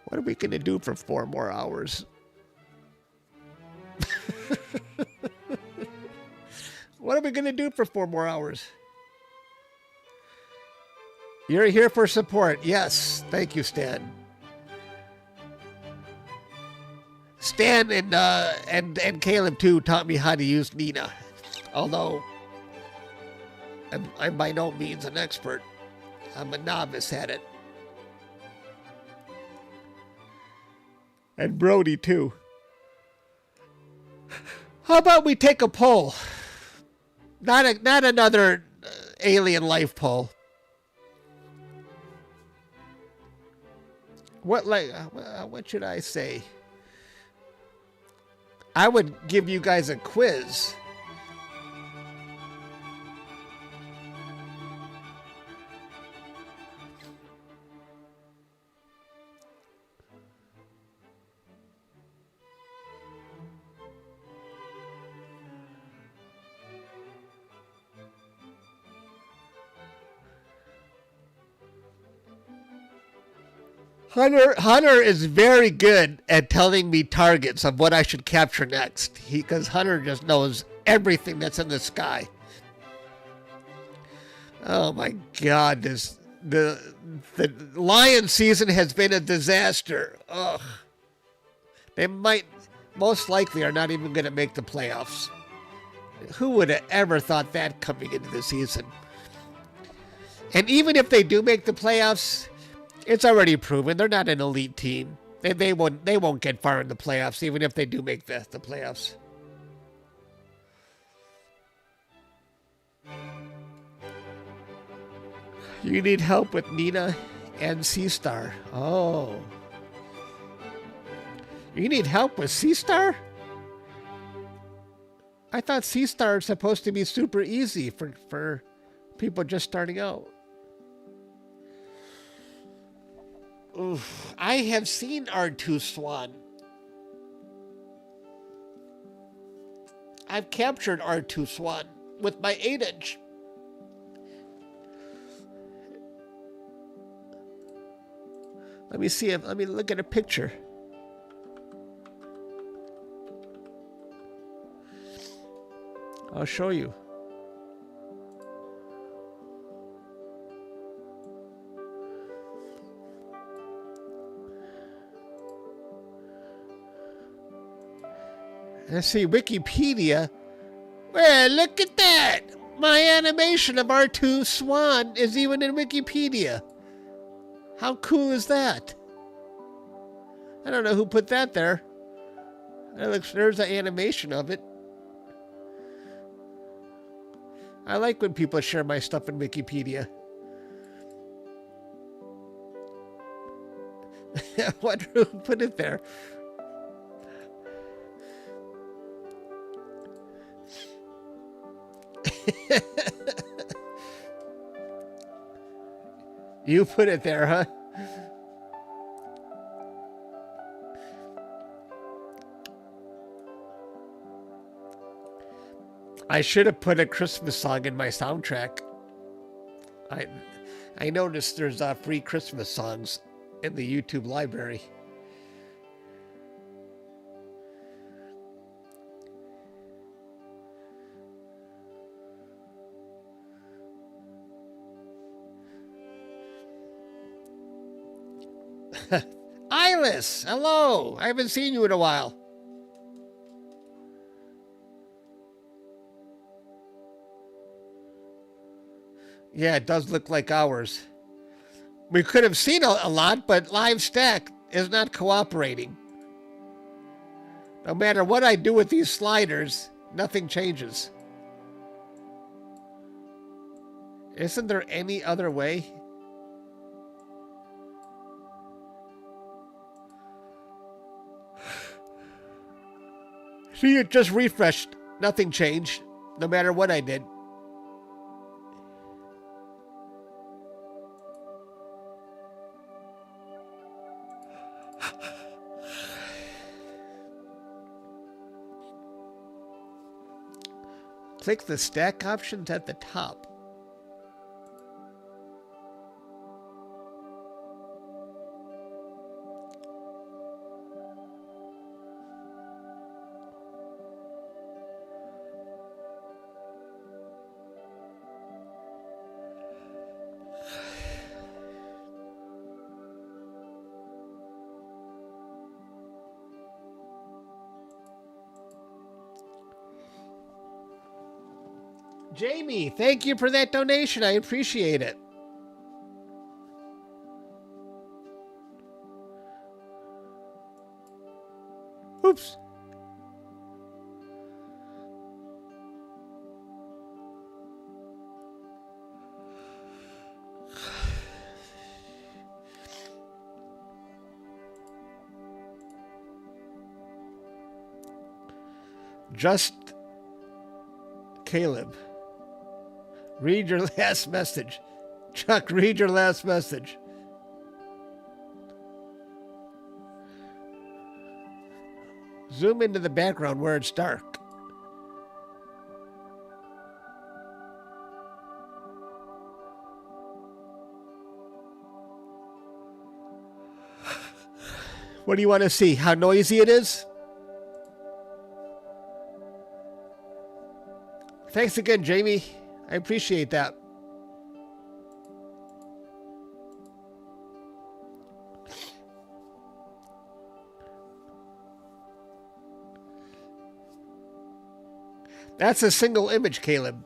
What are we going to do for 4 more hours? What are we going to do for 4 more hours? You're here for support. Yes. Thank you, Stan. Stan and Caleb too taught me how to use Nina, although I'm by no means an expert. I'm a novice at it. And Brody too. How about we take a poll? Not another alien life poll. What should I say? I would give you guys a quiz. Hunter is very good at telling me targets of what I should capture next. Because Hunter just knows everything that's in the sky. Oh my God, the Lion season has been a disaster. Ugh. They most likely are not even going to make the playoffs. Who would have ever thought that coming into the season? And even if they do make the playoffs, it's already proven they're not an elite team. They won't get far in the playoffs, even if they do make the playoffs. You need help with Nina and Seastar. Oh. You need help with Seastar? I thought Seastar is supposed to be super easy for people just starting out. Oof. I have seen R2 Swan. I've captured R2 Swan with my 8-inch. Let me look at a picture. I'll show you. Let's see, Wikipedia. Well, look at that. My animation of R2 Swan is even in Wikipedia. How cool is that? I don't know who put that there. There's an animation of it. I like when people share my stuff in Wikipedia. What room put it there? You put it there, huh? I should have put a Christmas song in my soundtrack. I noticed there's free Christmas songs in the YouTube library. Iris, hello. I haven't seen you in a while. Yeah, it does look like ours. We could have seen a lot, but Live Stack is not cooperating. No matter what I do with these sliders, nothing changes. Isn't there any other way? See, it just refreshed. Nothing changed, no matter what I did. Click the stack options at the top. Jamie, thank you for that donation. I appreciate it. Oops. Just Caleb. Read your last message. Chuck, read your last message. Zoom into the background where it's dark. What do you want to see? How noisy it is? Thanks again, Jamie. I appreciate that. That's a single image, Caleb.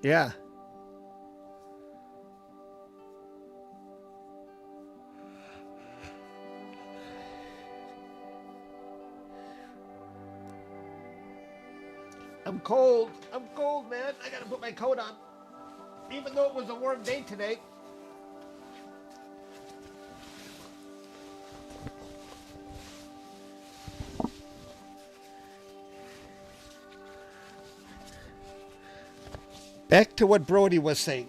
Yeah. I'm cold. I'm cold, man. I gotta put my coat on. Even though it was a warm day today. Back to what Brody was saying.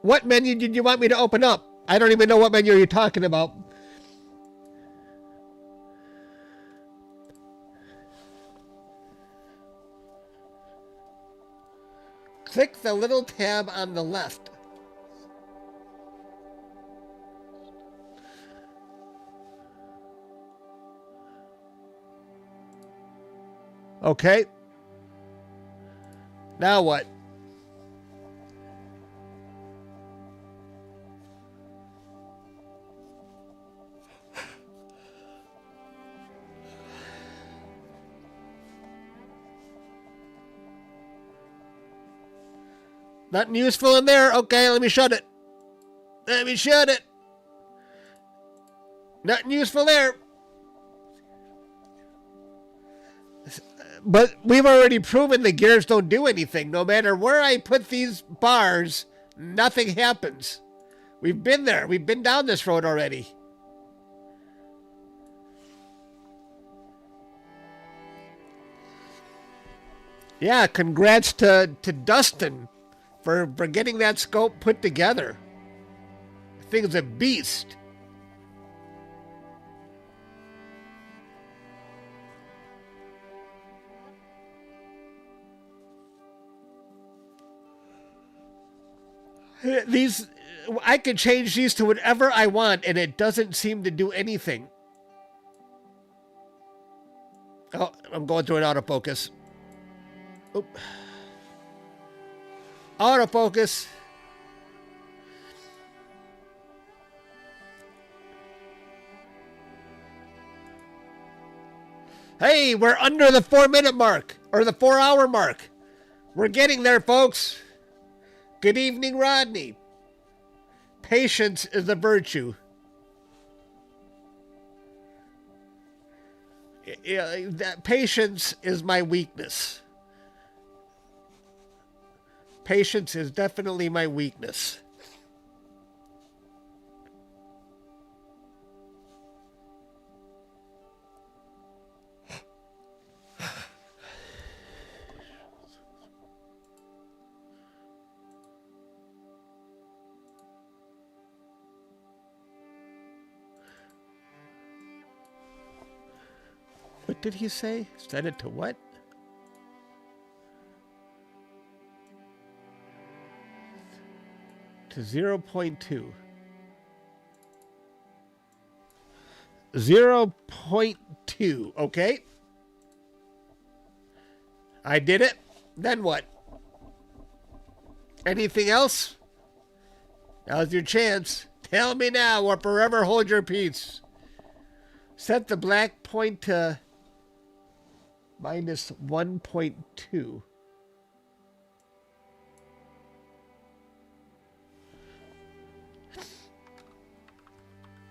What menu did you want me to open up? I don't even know what menu you're talking about. Click the little tab on the left. Okay. Now what? Nothing useful in there? Okay, let me shut it. Let me shut it. Nothing useful there. But we've already proven the gears don't do anything. No matter where I put these bars, nothing happens. We've been there. We've been down this road already. Yeah, congrats to Dustin for getting that scope put together. The thing's a beast. These, I can change these to whatever I want, and it doesn't seem to do anything. Oh, I'm going through an autofocus. Oop. Autofocus. Hey, we're under the 4-minute mark, or the 4-hour mark. We're getting there, folks. Good evening, Rodney. Patience is a virtue. Yeah, that patience is my weakness. Patience is definitely my weakness. What did he say? Set it to what? To 0.2. 0.2. Okay. I did it. Then what? Anything else? Now's your chance. Tell me now or forever hold your peace. Set the black point to minus 1.2.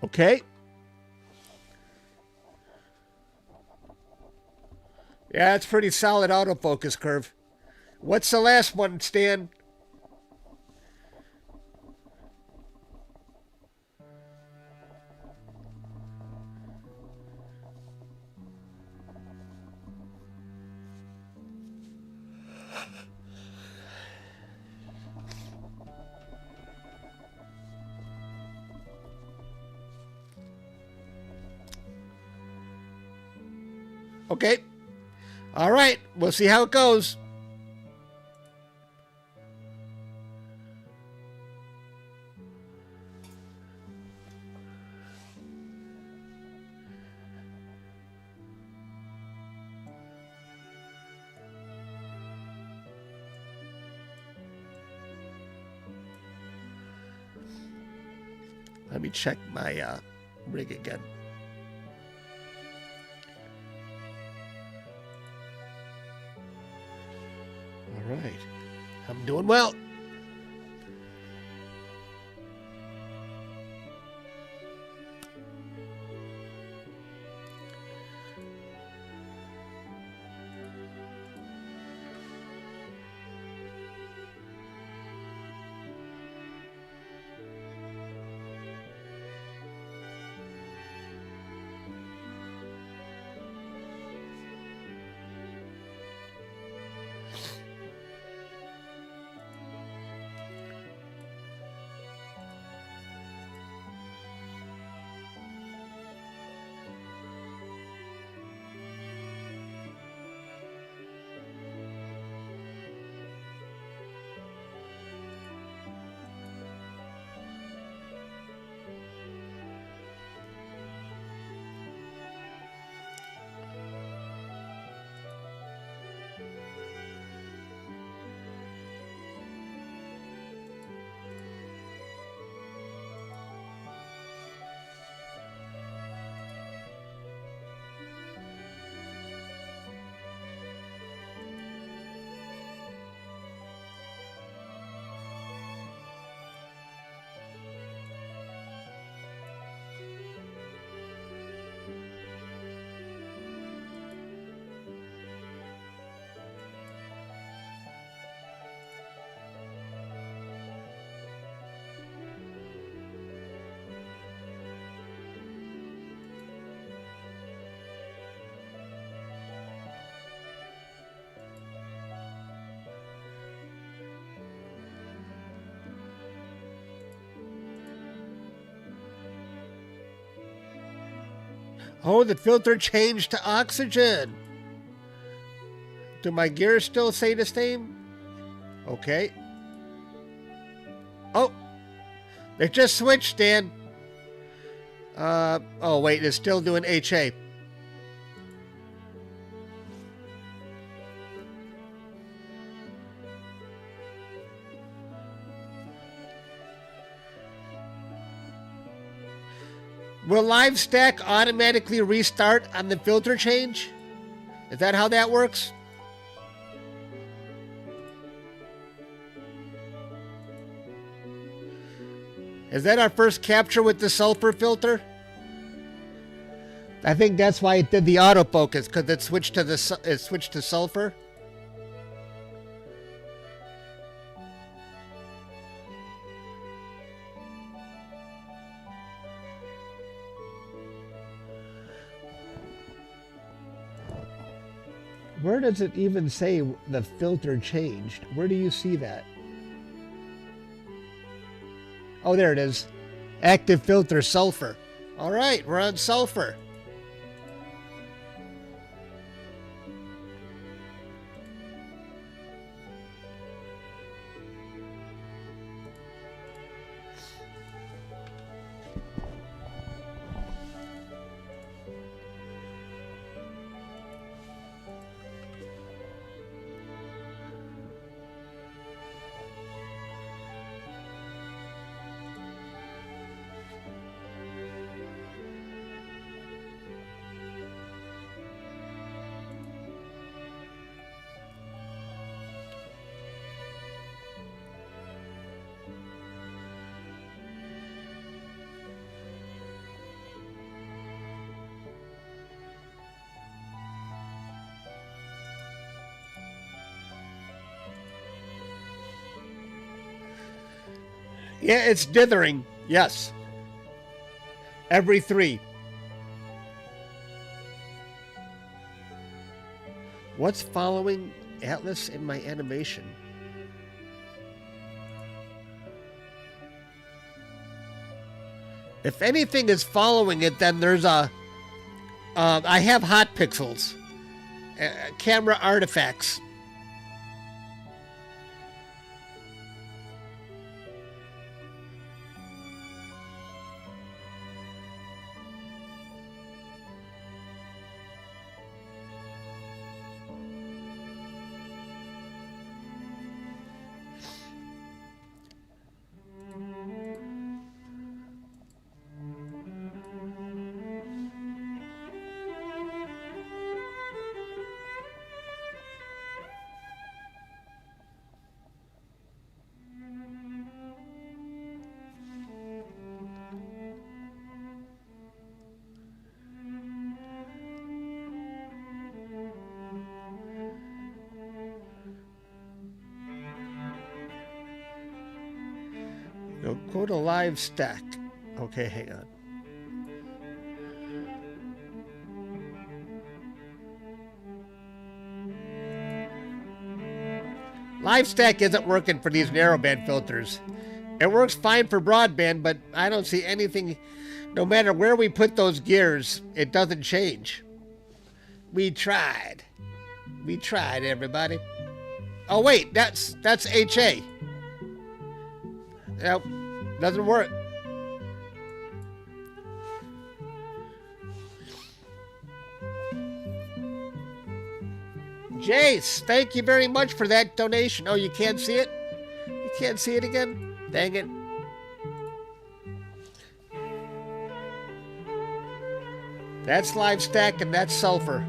Okay. Yeah, it's pretty solid autofocus curve. What's the last one, Stan? Okay. All right. We'll see how it goes. Let me check my rig again. All right. I'm doing well. Oh, the filter changed to oxygen. Do my gears still say the same? Okay. Oh, they just switched, Dan. Oh, wait, it's still doing HA. Will live stack automatically restart on the filter change? Is that how that works? Is that our first capture with the sulfur filter? I think that's why it did the autofocus, because it switched to sulfur. Where does it even say the filter changed? Where do you see that? Oh, there it is. Active filter sulfur. All right, we're on sulfur. Yeah, it's dithering. Yes. Every 3. What's following Atlas in my animation? If anything is following it, then there's a... I have hot pixels. Camera artifacts. Go to live stack. Okay, hang on. Live stack isn't working for these narrowband filters. It works fine for broadband, but I don't see anything. No matter where we put those gears, it doesn't change. We tried. We tried, everybody. Oh wait, that's HA. Nope, doesn't work. Jace, thank you very much for that donation. Oh, you can't see it? You can't see it again? Dang it. That's live stack and that's sulfur.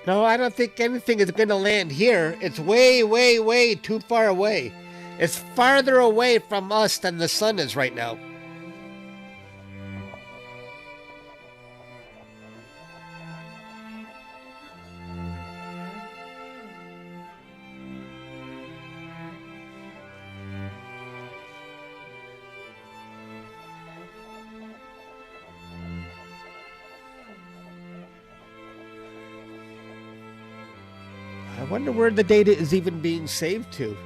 No, I don't think anything is going to land here. It's way, way, way too far away. It's farther away from us than the sun is right now. I wonder where the data is even being saved to.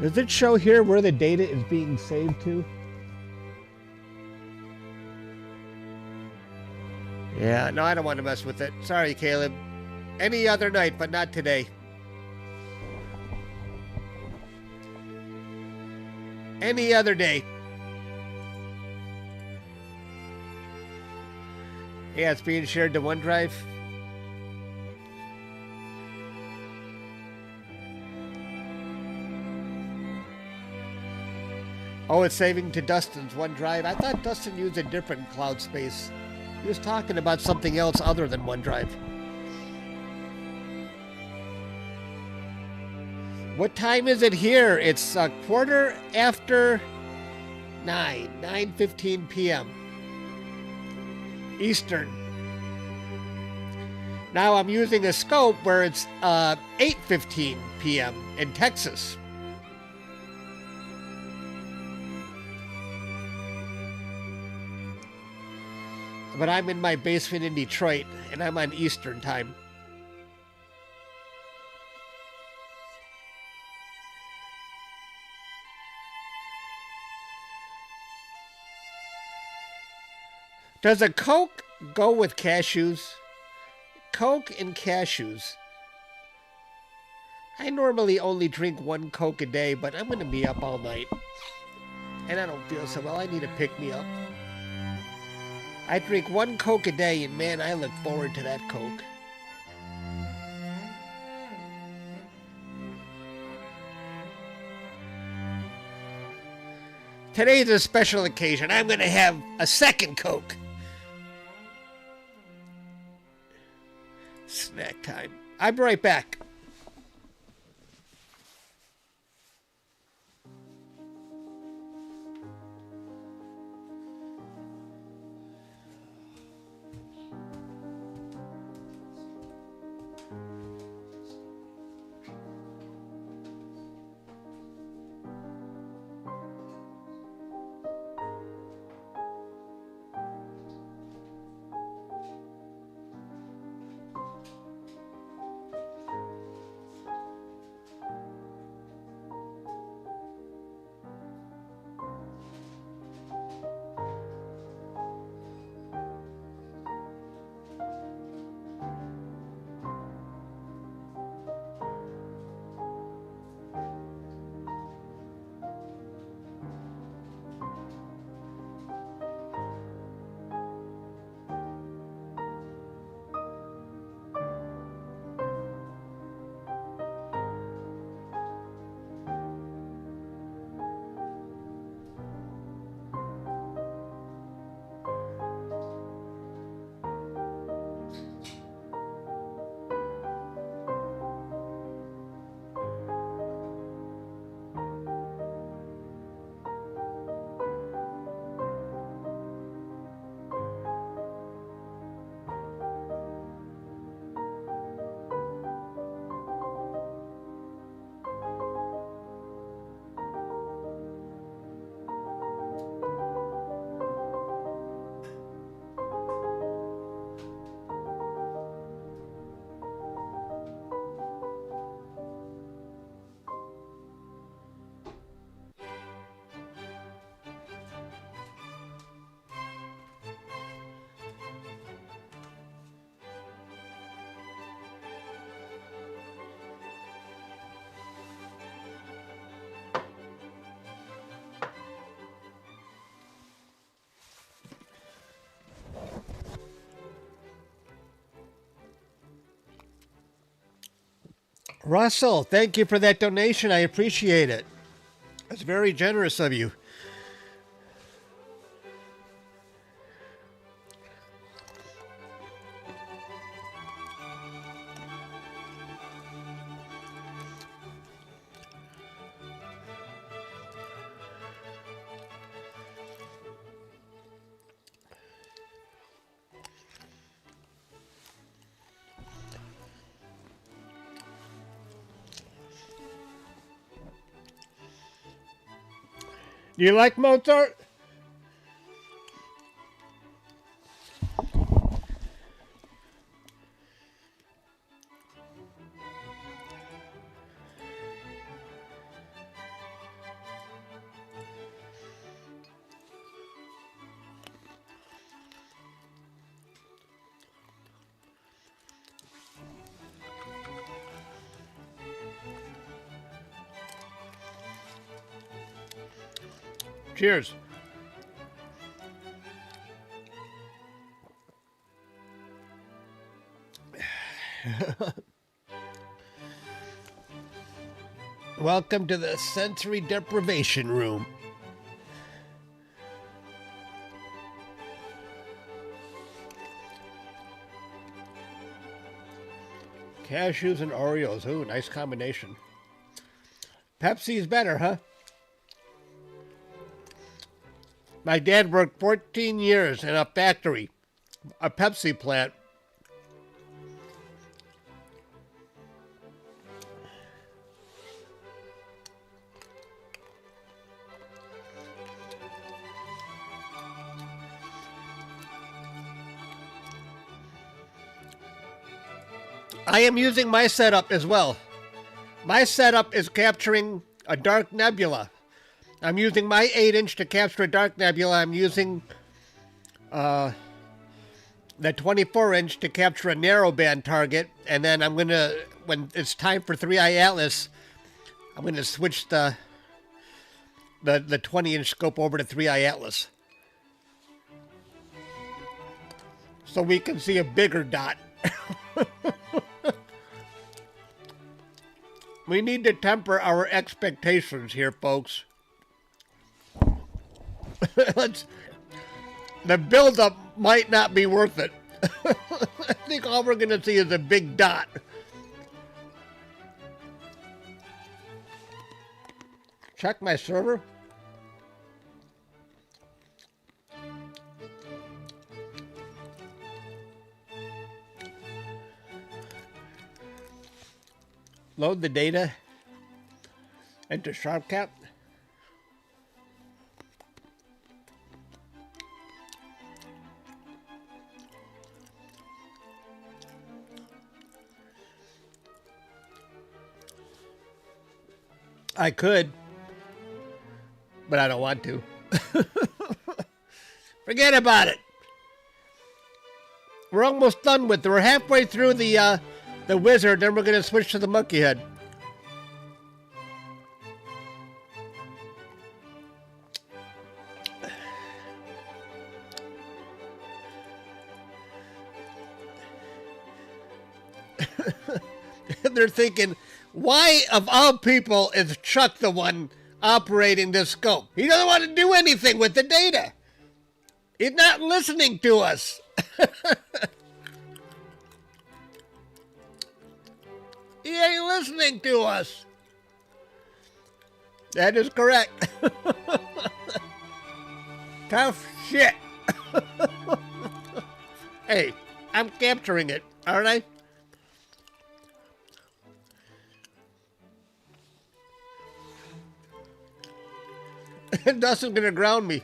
Does it show here where the data is being saved to? Yeah, no, I don't want to mess with it. Sorry, Caleb. Any other night, but not today. Any other day. Yeah, it's being shared to OneDrive. Oh, it's saving to Dustin's OneDrive. I thought Dustin used a different cloud space. He was talking about something else other than OneDrive. What time is it here? It's a quarter after 9:15 p.m. Eastern. Now I'm using a scope where it's 8:15 p.m. in Texas. But I'm in my basement in Detroit, and I'm on Eastern time. Does a Coke go with cashews? Coke and cashews. I normally only drink one Coke a day, but I'm going to be up all night. And I don't feel so well. I need a pick-me-up. I drink one Coke a day, and man, I look forward to that Coke. Today's a special occasion. I'm going to have a second Coke. Snack time. I'll be right back. Russell, thank you for that donation. I appreciate it. It's very generous of you. Do you like Mozart? Cheers. Welcome to the sensory deprivation room. Cashews and Oreos. Ooh, nice combination. Pepsi's better, huh? My dad worked 14 years in a factory, a Pepsi plant. I am using my setup as well. My setup is capturing a dark nebula. I'm using my 8-inch to capture a dark nebula. I'm using the 24-inch to capture a narrowband target. And then I'm going to, when it's time for 3i Atlas, I'm going to switch the 20-inch scope over to 3i Atlas. So we can see a bigger dot. We need to temper our expectations here, folks. The buildup might not be worth it. I think all we're going to see is a big dot. Check my server. Load the data into SharpCap. I could, but I don't want to. Forget about it. We're almost done with it. We're halfway through the wizard, then we're going to switch to the monkey head. They're thinking, why of all people is Chuck the one operating this scope? He doesn't want to do anything with the data. He's not listening to us. He ain't listening to us. That is correct. Tough shit. Hey, I'm capturing it, aren't I? Dustin's gonna ground me.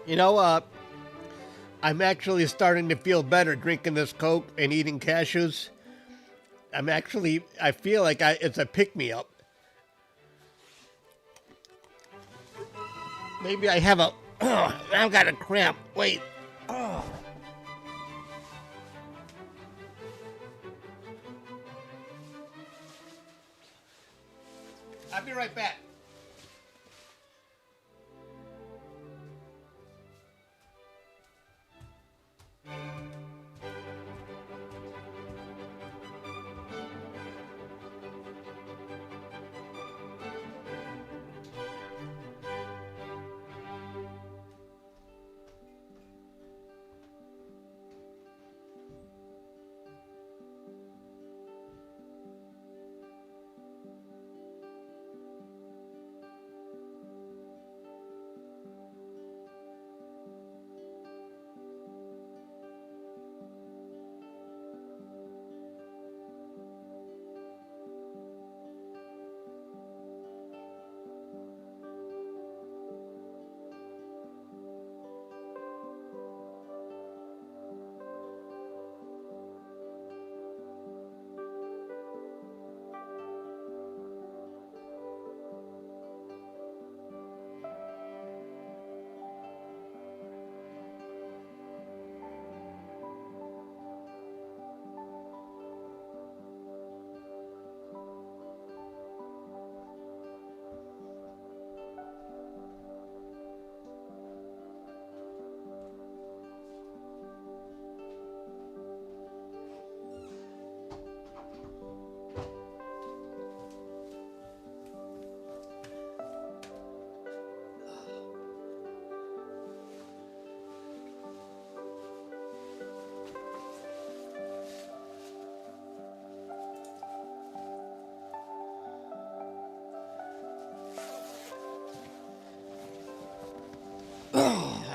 You know, I'm actually starting to feel better drinking this Coke and eating cashews. I feel like it's a pick-me-up. Maybe I have I've got a cramp. Wait. Oh. I'll be right back.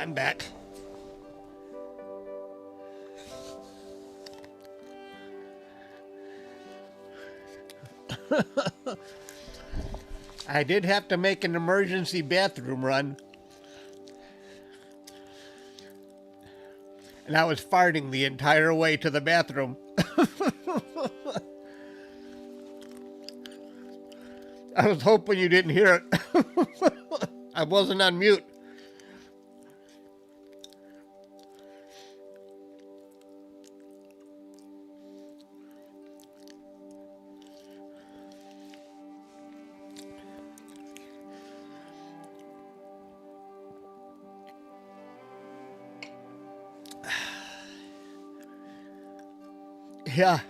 I'm back. I did have to make an emergency bathroom run. And I was farting the entire way to the bathroom. I was hoping you didn't hear it. I wasn't on mute. Yeah.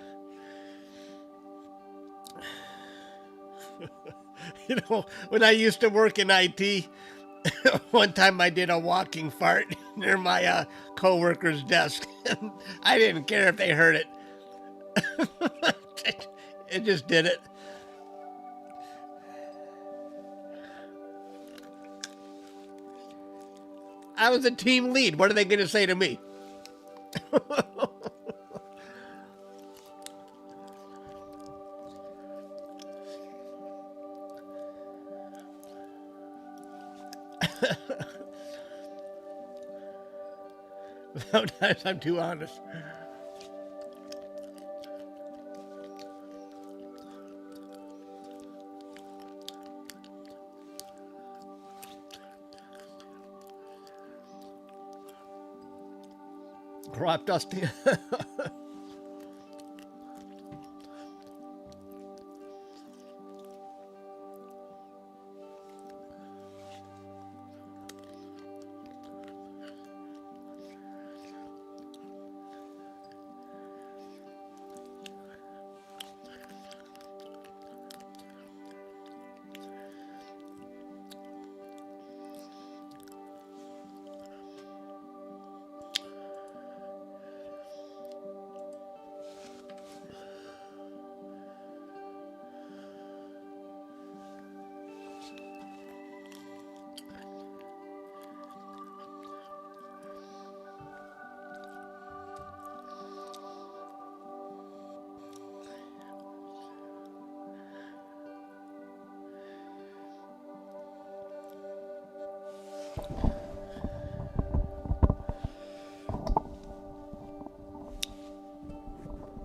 You know, when I used to work in IT, one time I did a walking fart near my coworker's desk. I didn't care if they heard it. It just did it. I was a team lead. What are they going to say to me? Sometimes I'm too honest. Crop dusting.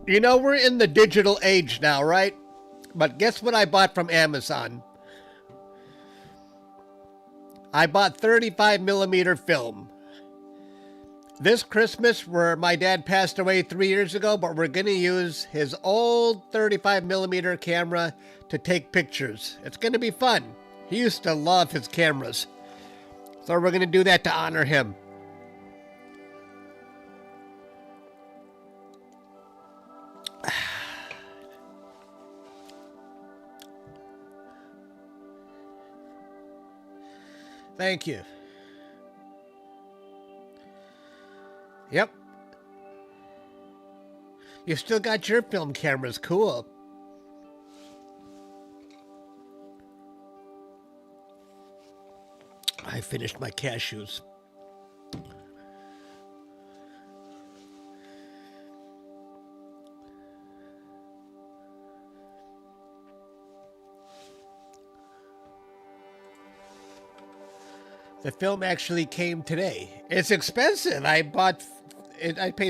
You know, we're in the digital age now, right? But guess what I bought from Amazon? I bought 35 millimeter film. This Christmas, where my dad passed away 3 years ago, but we're going to use his old 35 millimeter camera to take pictures. It's going to be fun. He used to love his cameras. So we're going to do that to honor him. Thank you. Yep. You still got your film cameras. Cool. I finished my cashews. The film actually came today. It's expensive. I paid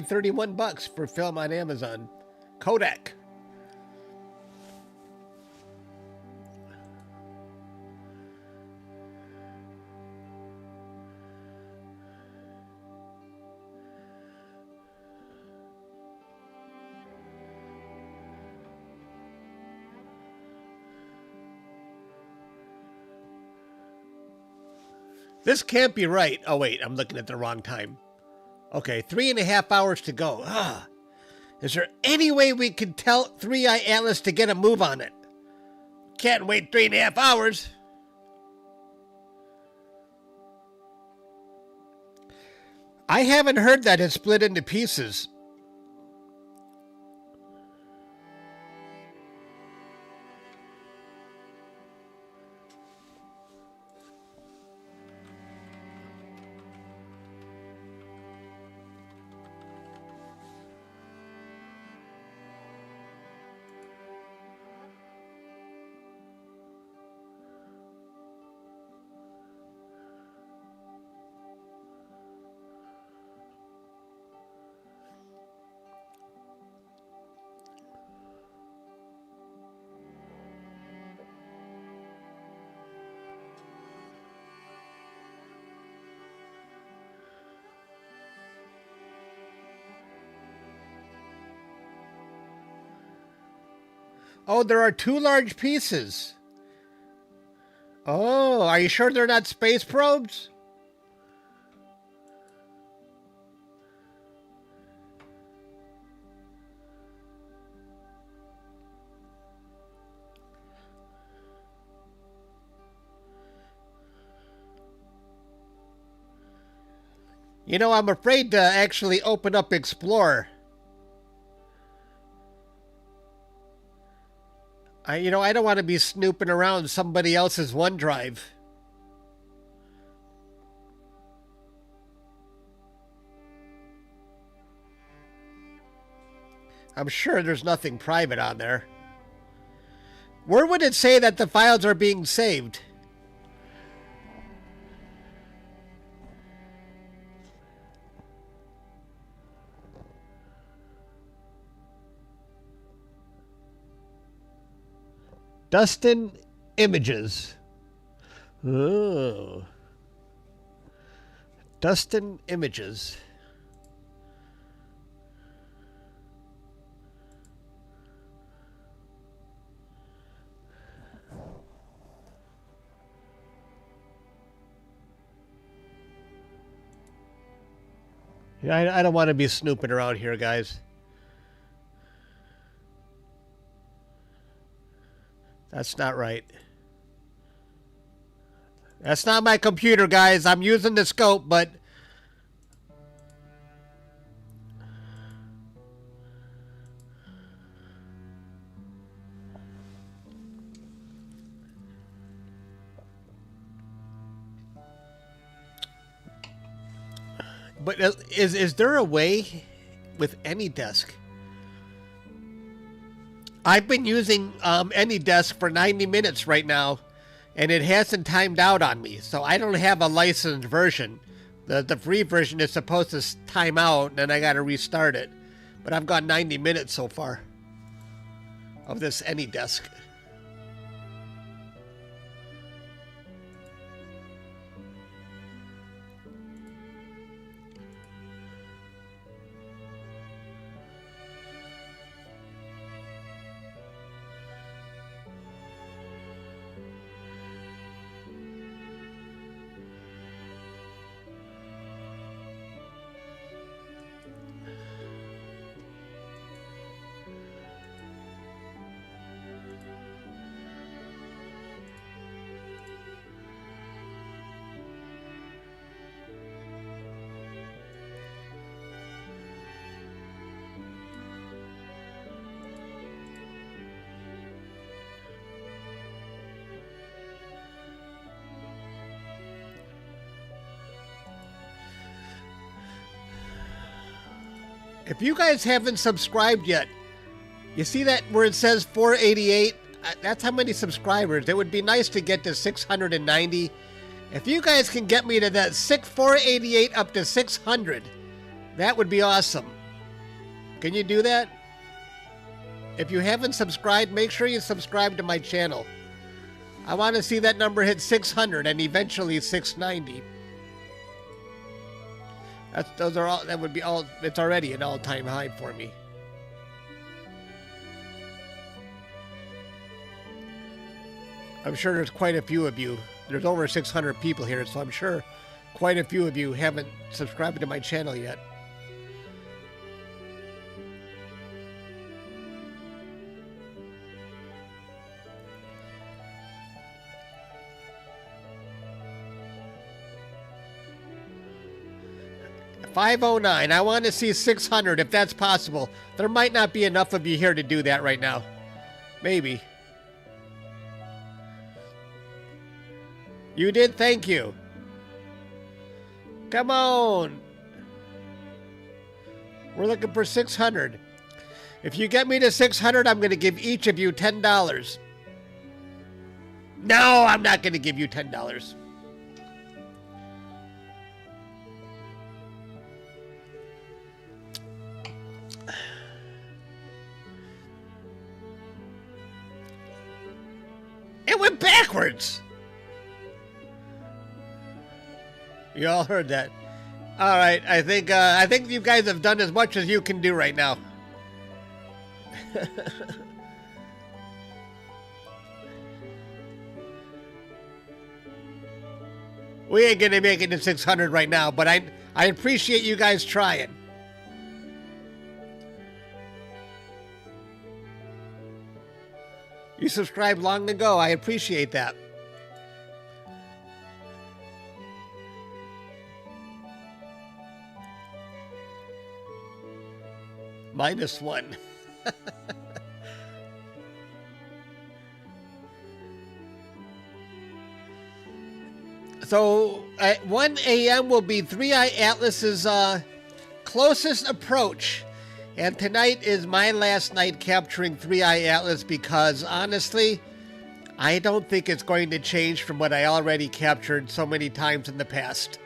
$31 for film on Amazon. Kodak. This can't be right. Oh, wait, I'm looking at the wrong time. Okay, 3.5 hours to go. Is there any way we could tell 3-Eye Atlas to get a move on it? Can't wait 3.5 hours. I haven't heard that it's split into pieces. Oh, there are 2 large pieces. Oh, are you sure they're not space probes? You know, I'm afraid to actually open up Explorer. I don't want to be snooping around somebody else's OneDrive. I'm sure there's nothing private on there. Where would it say that the files are being saved? Dustin Images. Oh. Dustin Images. Yeah, I don't want to be snooping around here, guys. That's not right. That's not my computer, guys. I'm using the scope, but... But is there a way with AnyDesk? I've been using AnyDesk for 90 minutes right now, and it hasn't timed out on me, so I don't have a licensed version. The free version is supposed to time out, and then I got to restart it. But I've got 90 minutes so far of this AnyDesk. If you guys haven't subscribed yet, you see that where it says 488? That's how many subscribers. It would be nice to get to 690. If you guys can get me to that 488 up to 600, that would be awesome. Can you do that? If you haven't subscribed, make sure you subscribe to my channel. I want to see that number hit 600 and eventually 690. That would be all. It's already an all-time high for me. I'm sure there's quite a few of you. There's over 600 people here, so I'm sure quite a few of you haven't subscribed to my channel yet. $509. I want to see 600 if that's possible. There might not be enough of you here to do that right now. Maybe. You did, thank you. Come on. We're looking for 600. If you get me to 600, I'm going to give each of you $10. No, I'm not going to give you $10. It went backwards. You all heard that. All right, I think you guys have done as much as you can do right now. We ain't gonna make it to 600 right now, but I appreciate you guys trying. You subscribed long ago. I appreciate that. -1. So at 1 a.m. will be 3i Atlas's closest approach. And tonight is my last night capturing 3i Atlas because, honestly, I don't think it's going to change from what I already captured so many times in the past.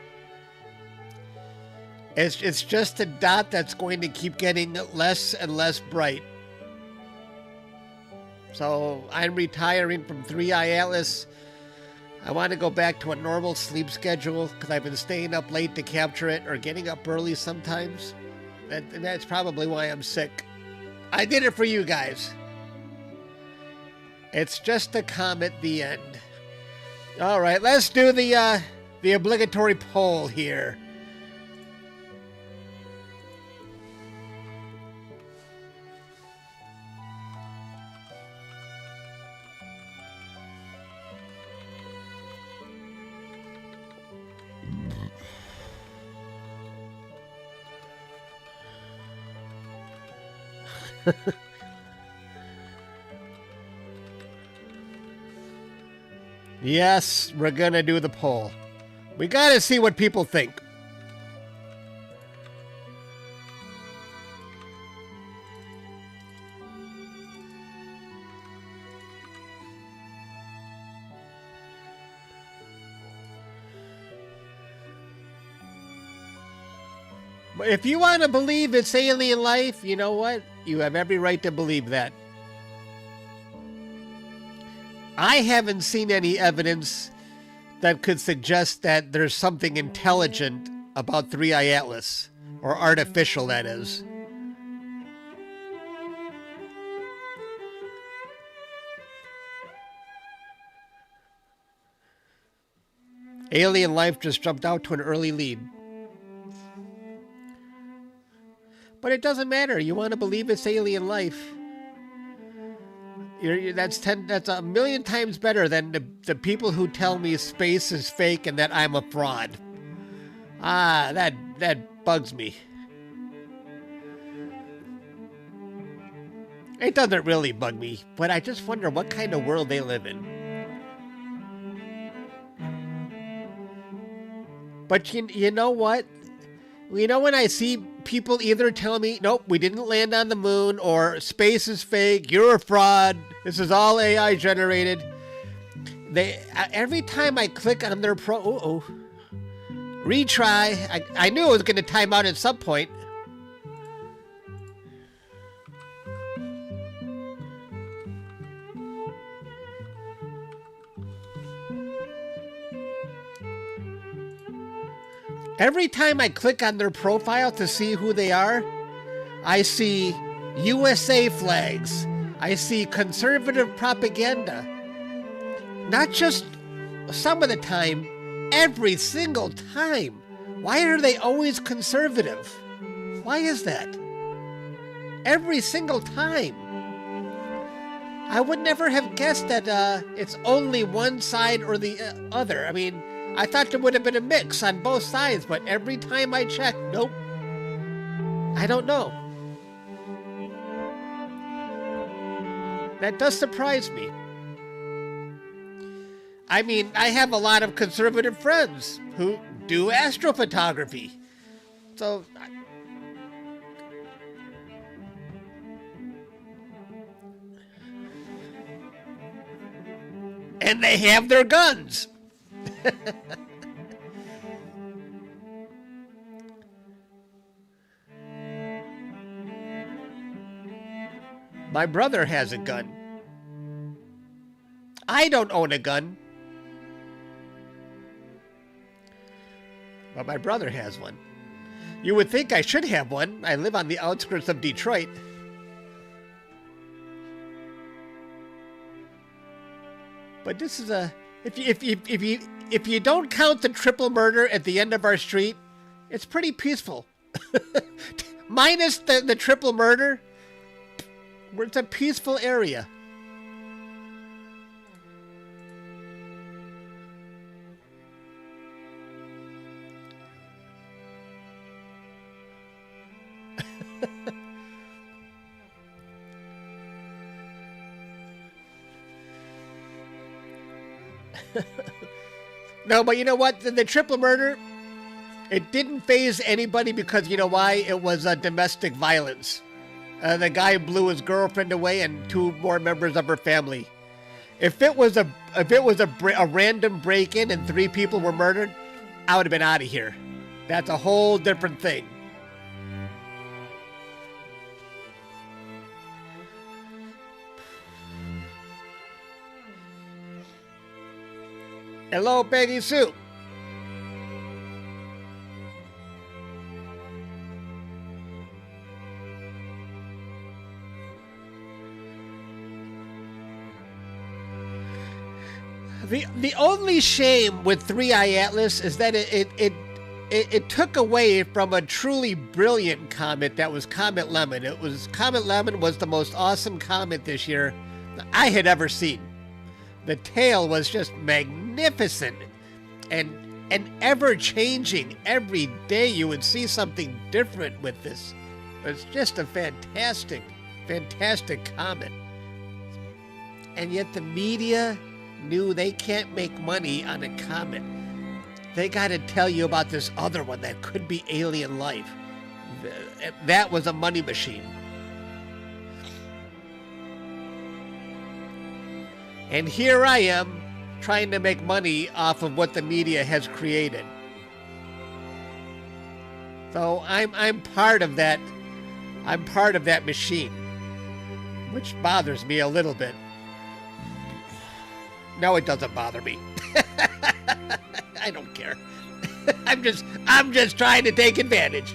It's just a dot that's going to keep getting less and less bright. So I'm retiring from 3i Atlas. I want to go back to a normal sleep schedule because I've been staying up late to capture it or getting up early sometimes. And that's probably why I'm sick. I did it for you guys. It's just a comet, the end. All right, let's do the obligatory poll here. Yes, we're gonna do the poll. We gotta see what people think. But if you want to believe it's alien life, you know what? You have every right to believe that. I haven't seen any evidence that could suggest that there's something intelligent about 3i Atlas, or artificial, that is. Alien life just jumped out to an early lead. But it doesn't matter. You want to believe it's alien life. That's a million times better than the people who tell me space is fake and that I'm a fraud. Ah, that bugs me. It doesn't really bug me, but I just wonder what kind of world they live in. But you know what? You know when I see people either tell me, nope, we didn't land on the moon, or space is fake, you're a fraud, this is all AI generated. Every time I click on their retry, I knew it was going to time out at some point. Every time I click on their profile to see who they are, I see USA flags. I see conservative propaganda. Not just some of the time, every single time. Why are they always conservative? Why is that? Every single time. I would never have guessed that it's only one side or the other. I mean, I thought there would have been a mix on both sides, but every time I check, nope. I don't know. That does surprise me. I mean, I have a lot of conservative friends who do astrophotography. So, and they have their guns. My brother has a gun. I don't own a gun. But my brother has one. You would think I should have one. I live on the outskirts of Detroit. But this is a... if you don't count the triple murder at the end of our street, it's pretty peaceful. Minus the triple murder, it's a peaceful area. No, but you know what? The triple murder, it didn't faze anybody because you know why? It was domestic violence. The guy blew his girlfriend away and 2 more members of her family. If it was a random break-in and 3 people were murdered, I would have been out of here. That's a whole different thing. Hello, Peggy Sue. The only shame with 3i Atlas is that it took away from a truly brilliant comet that was Comet Lemon. Comet Lemon was the most awesome comet this year I had ever seen. The tail was just magnificent and ever-changing. Every day you would see something different with this. It's just a fantastic, fantastic comet. And yet the media knew they can't make money on a comet. They got to tell you about this other one that could be alien life. That was a money machine. And here I am trying to make money off of what the media has created. So I'm part of that. I'm part of that machine, which bothers me a little bit. No, it doesn't bother me. I don't care. I'm just trying to take advantage.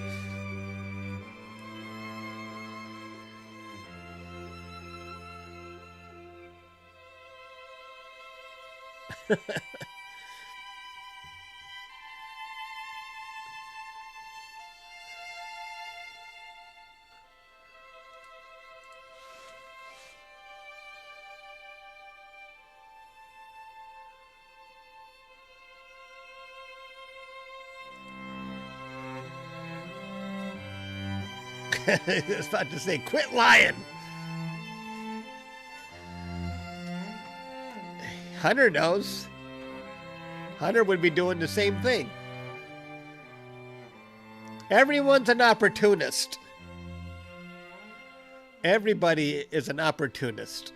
I was about to say, quit lying. Hunter knows. Hunter would be doing the same thing. Everyone's an opportunist. Everybody is an opportunist.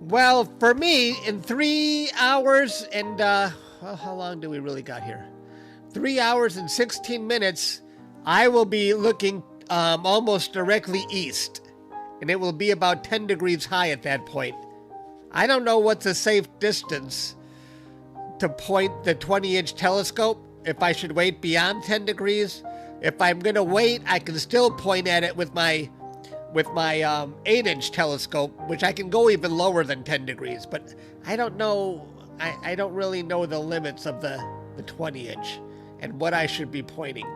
Well, for me, in 3 hours and, well, how long do we really got here? 3 hours and 16 minutes, I will be looking almost directly east. And it will be about 10 degrees high at that point. I don't know what's a safe distance to point the 20-inch telescope, if I should wait beyond 10 degrees. If I'm going to wait, I can still point at it with my 8-inch telescope, which I can go even lower than 10 degrees, but I don't know, I don't really know the limits of the 20-inch and what I should be pointing.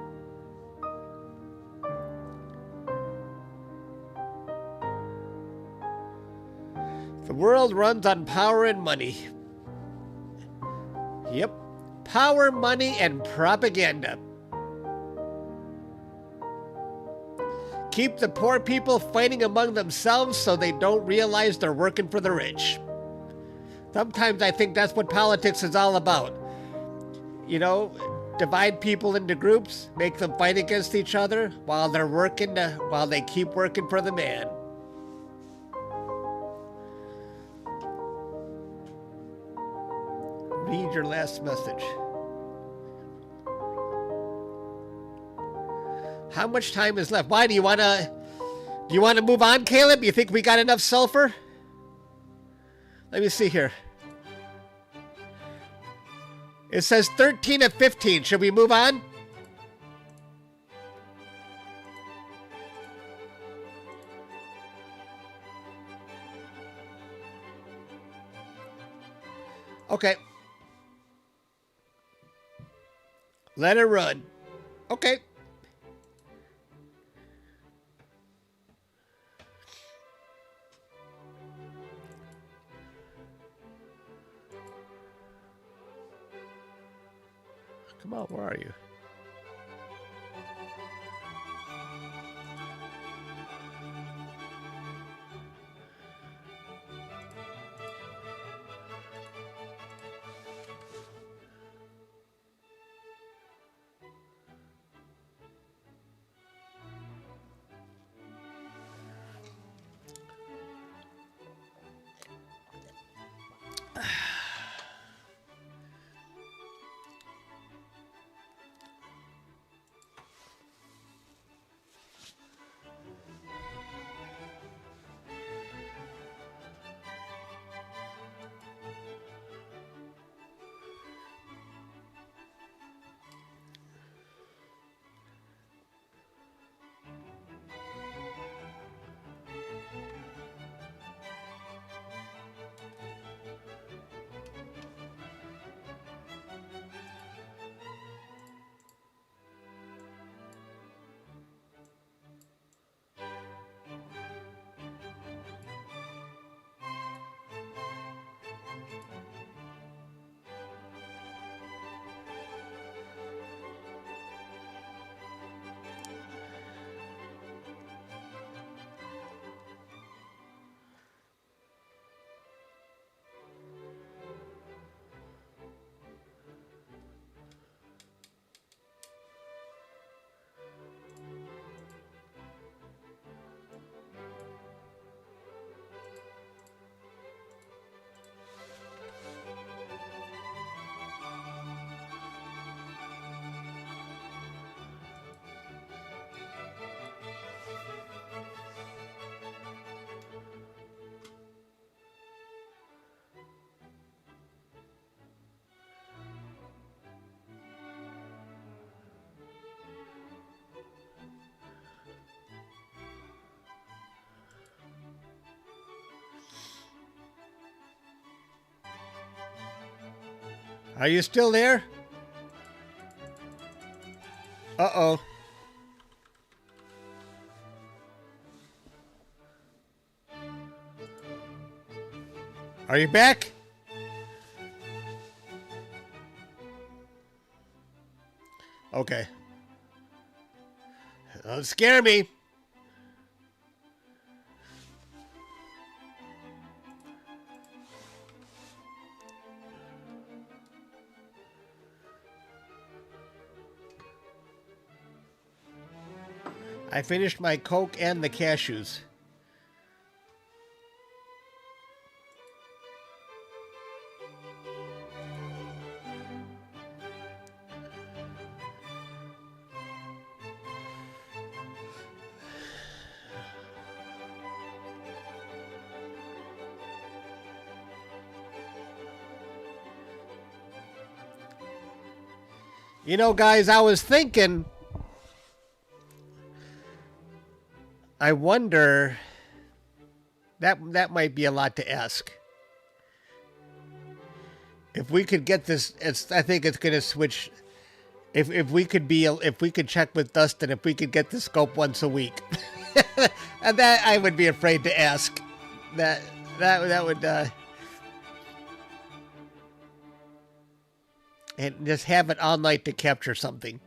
The world runs on power and money. Yep, power, money, and propaganda. Keep the poor people fighting among themselves so they don't realize they're working for the rich. Sometimes I think that's what politics is all about. You know, divide people into groups, make them fight against each other while they keep working for the man. Read your last message. How much time is left? Why do you want to move on, Caleb? You think we got enough sulfur? Let me see here. It says 13 of 15. Should we move on? Okay. Let it run. Okay. Come on, where are you? Are you still there? Uh-oh. Are you back? Okay. Don't scare me. I finished my Coke and the cashews. You know, guys, I was thinking, I wonder, that might be a lot to ask. If we could get this, I think it's going to switch. If we could check with Dustin, if we could get the scope once a week, and that I would be afraid to ask. That would, and just have it all night to capture something.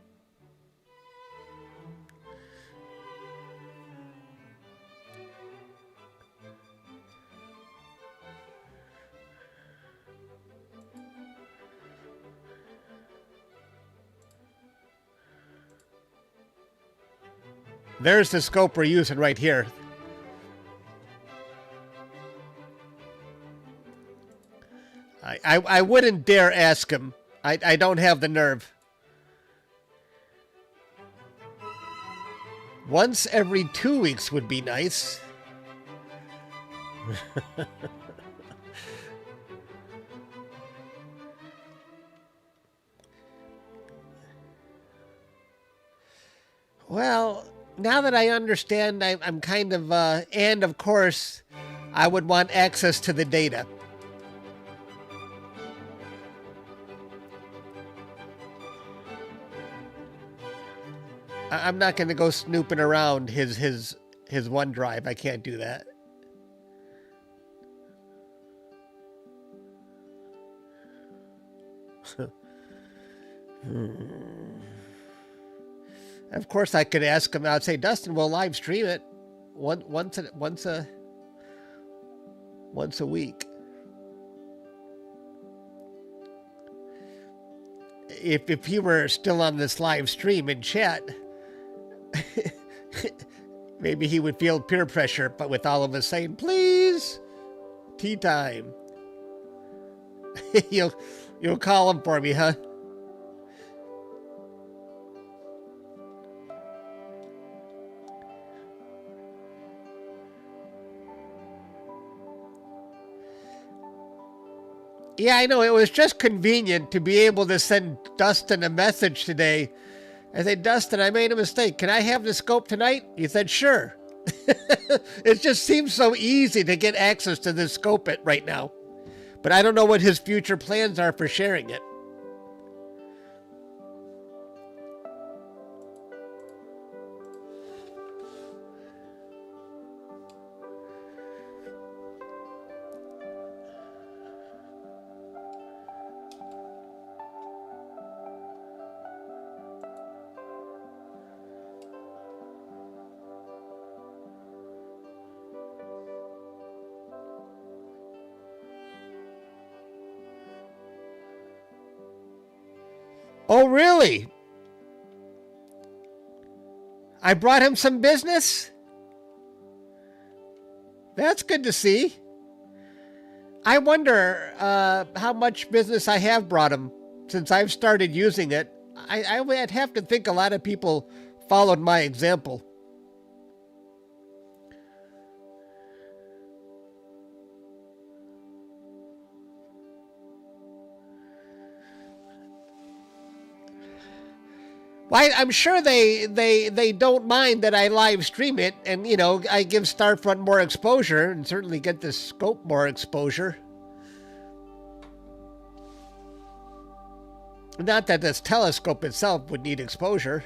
There's the scope we're using right here. I wouldn't dare ask him. I don't have the nerve. Once every 2 weeks would be nice. Well, now that I understand, I'm kind of, and of course, I would want access to the data. I'm not going to go snooping around his OneDrive. I can't do that. Of course, I could ask him. I'd say, Dustin, we'll live stream it once a week. If he were still on this live stream in chat, maybe he would feel peer pressure. But with all of us saying, "Please, tea time," you'll call him for me, huh? Yeah, I know. It was just convenient to be able to send Dustin a message today. I said, Dustin, I made a mistake. Can I have the scope tonight? He said, sure. It just seems so easy to get access to the scope right now. But I don't know what his future plans are for sharing it. Oh, really? I brought him some business? That's good to see. I wonder how much business I have brought him since I've started using it. I'd have to think a lot of people followed my example. Well, I'm sure they don't mind that I live stream it, and I give Starfront more exposure, and certainly get the scope more exposure. Not that this telescope itself would need exposure.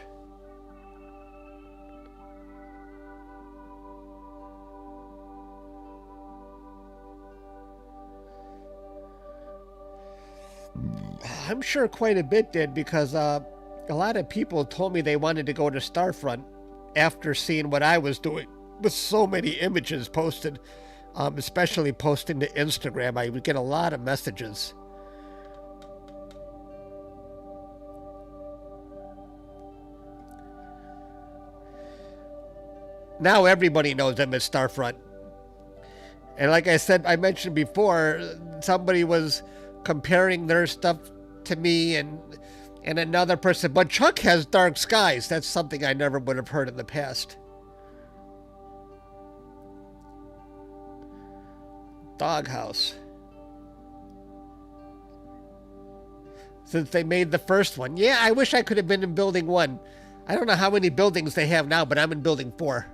I'm sure quite a bit did, because a lot of people told me they wanted to go to Starfront after seeing what I was doing with so many images posted, especially posting to Instagram. I would get a lot of messages. Now everybody knows I'm at Starfront. And like I mentioned before, somebody was comparing their stuff to me, and another person, but Chuck has dark skies. That's something I never would have heard in the past. Doghouse. Since they made the first one. Yeah, I wish I could have been in building 1. I don't know how many buildings they have now, but I'm in building 4.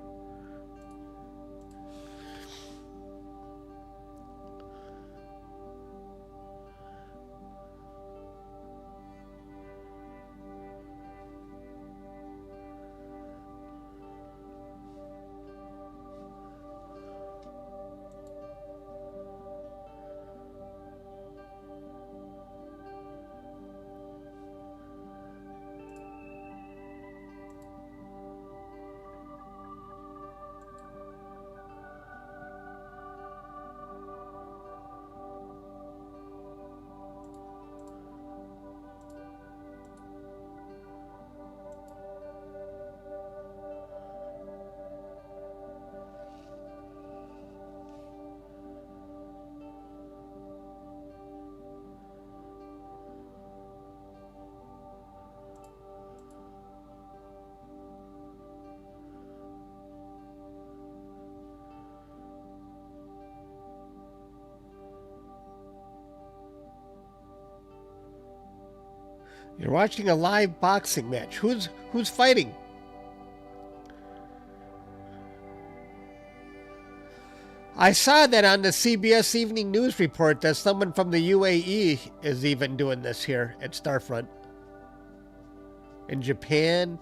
You're watching a live boxing match. Who's fighting? I saw that on the CBS Evening News report that someone from the UAE is even doing this here at Starfront. In Japan.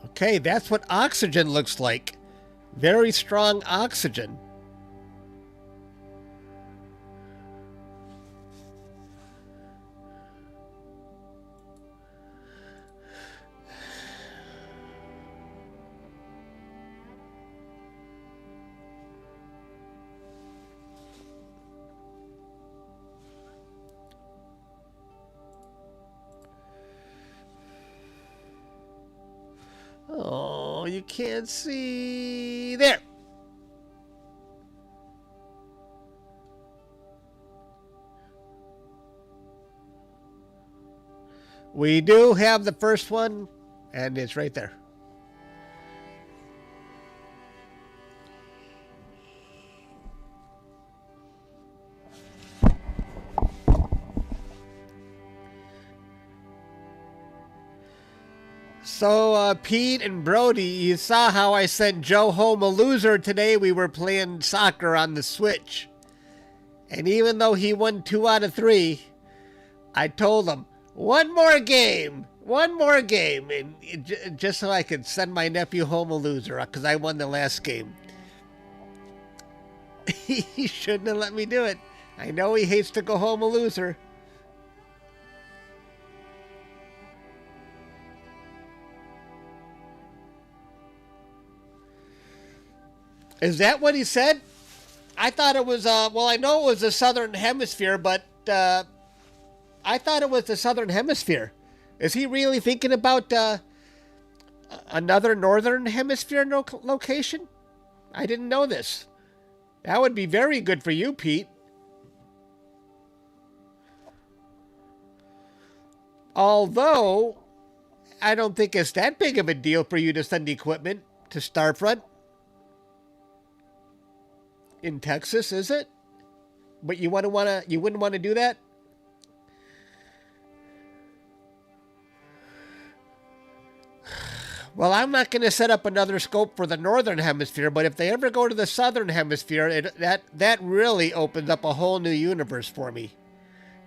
Okay, that's what oxygen looks like. Very strong oxygen. Oh, you can't see. There. We do have the first one, and it's right there. So, Pete and Brody, you saw how I sent Joe home a loser today. We were playing soccer on the Switch. And even though he won 2 out of 3, I told him, one more game. And just so I could send my nephew home a loser, because I won the last game. He shouldn't have let me do it. I know he hates to go home a loser. Is that what he said? I thought it was, well, I know it was the Southern Hemisphere, but I thought it was the Southern Hemisphere. Is he really thinking about another Northern Hemisphere location? I didn't know this. That would be very good for you, Pete. Although, I don't think it's that big of a deal for you to send equipment to Starfront. In Texas, is it? But you wouldn't want to do that? Well, I'm not going to set up another scope for the Northern Hemisphere, but if they ever go to the Southern Hemisphere, that really opens up a whole new universe for me.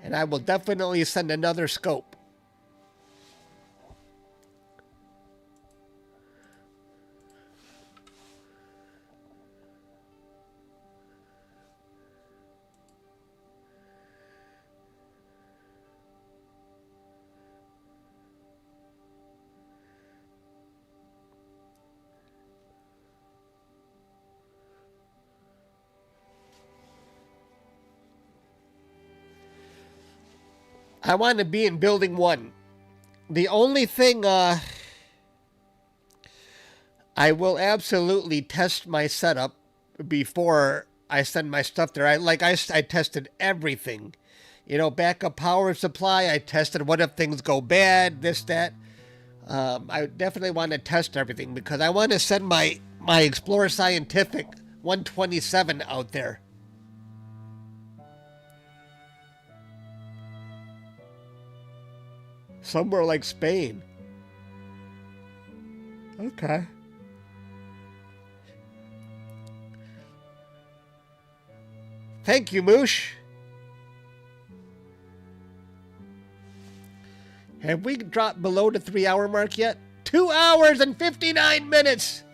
And I will definitely send another scope. I want to be in Building 1. The only thing I will absolutely test my setup before I send my stuff there. I tested everything. You know, backup power supply. I tested what if things go bad, this, that. I definitely want to test everything because I want to send my Explorer Scientific 127 out there. Somewhere like Spain. Okay. Thank you, Moosh. Have we dropped below the 3-hour mark yet? 2 hours and 59 minutes.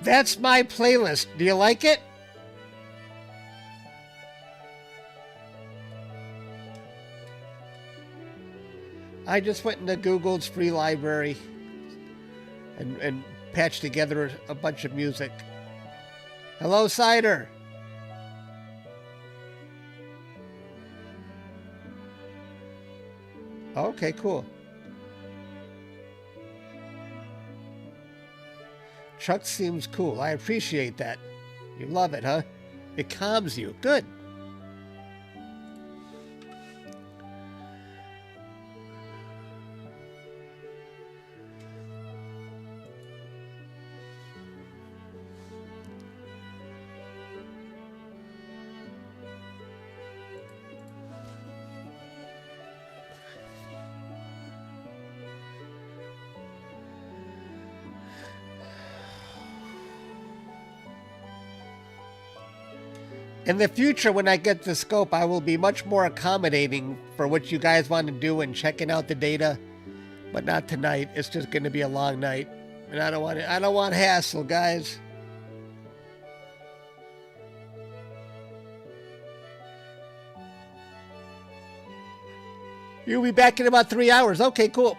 That's my playlist. Do you like it? I just went into Google's free library and patched together a bunch of music. Hello, Cider. Okay, cool. Chuck seems cool. I appreciate that. You love it, huh? It calms you. Good. In the future, when I get the scope, I will be much more accommodating for what you guys want to do and checking out the data, but not tonight. It's just going to be a long night, and I don't want hassle, guys. You'll be back in about 3 hours. Okay, cool.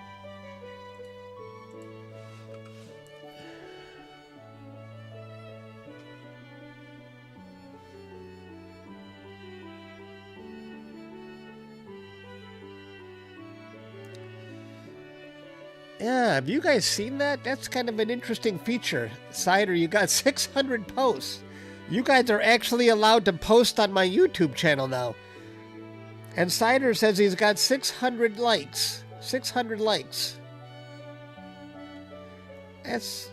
Yeah, have you guys seen that? That's kind of an interesting feature. Cider, you got 600 posts. You guys are actually allowed to post on my YouTube channel now. And Cider says he's got 600 likes. 600 likes. That's...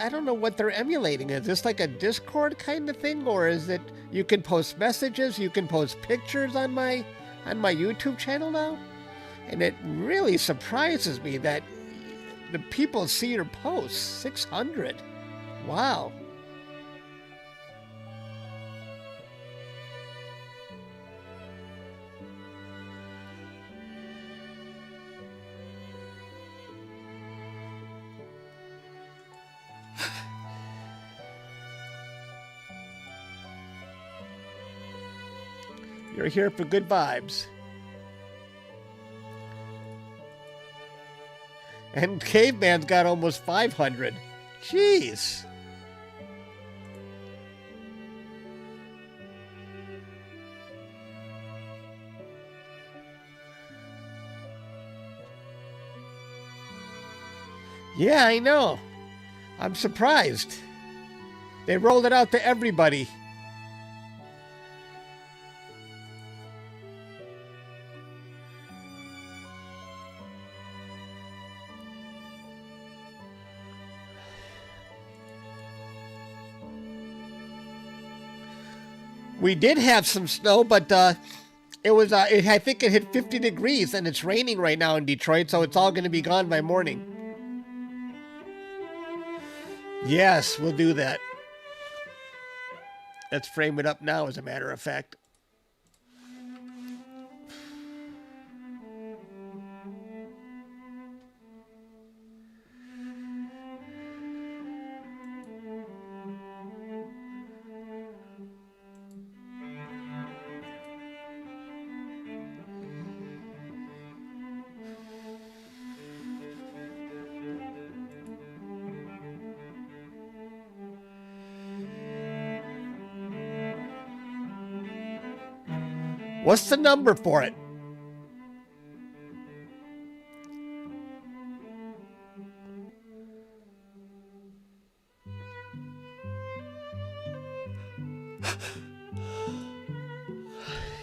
I don't know what they're emulating. Is this like a Discord kind of thing? Or is it you can post messages, you can post pictures on my YouTube channel now? And it really surprises me that the people see your posts. 600. Wow. You're here for good vibes. And Caveman's got almost 500. Jeez. Yeah, I know. I'm surprised. They rolled it out to everybody. We did have some snow, but it was, I think it hit 50 degrees, and it's raining right now in Detroit, so it's all going to be gone by morning. Yes, we'll do that. Let's frame it up now, as a matter of fact. What's the number for it?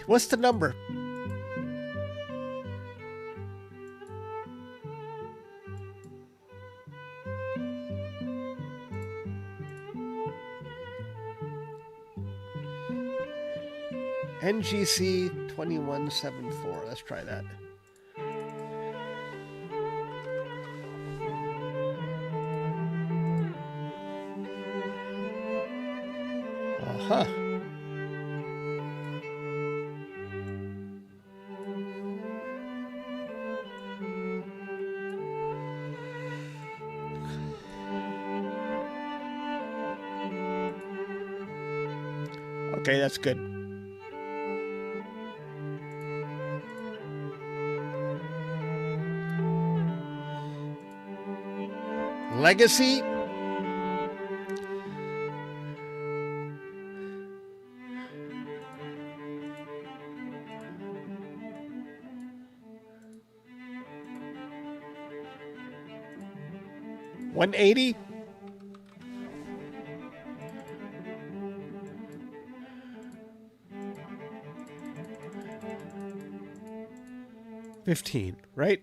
What's the number? NGC 2174. Let's try that. Uh-huh. Okay, that's good. Legacy. $180. $15, right?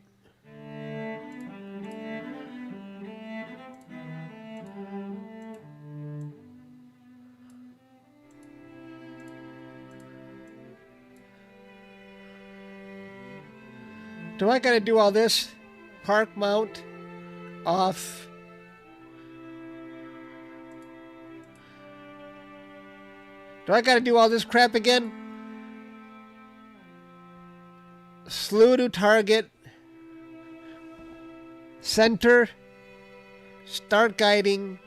Do I gotta do all this? Park mount off. Do I gotta do all this crap again? Slew to target. Center. Start guiding.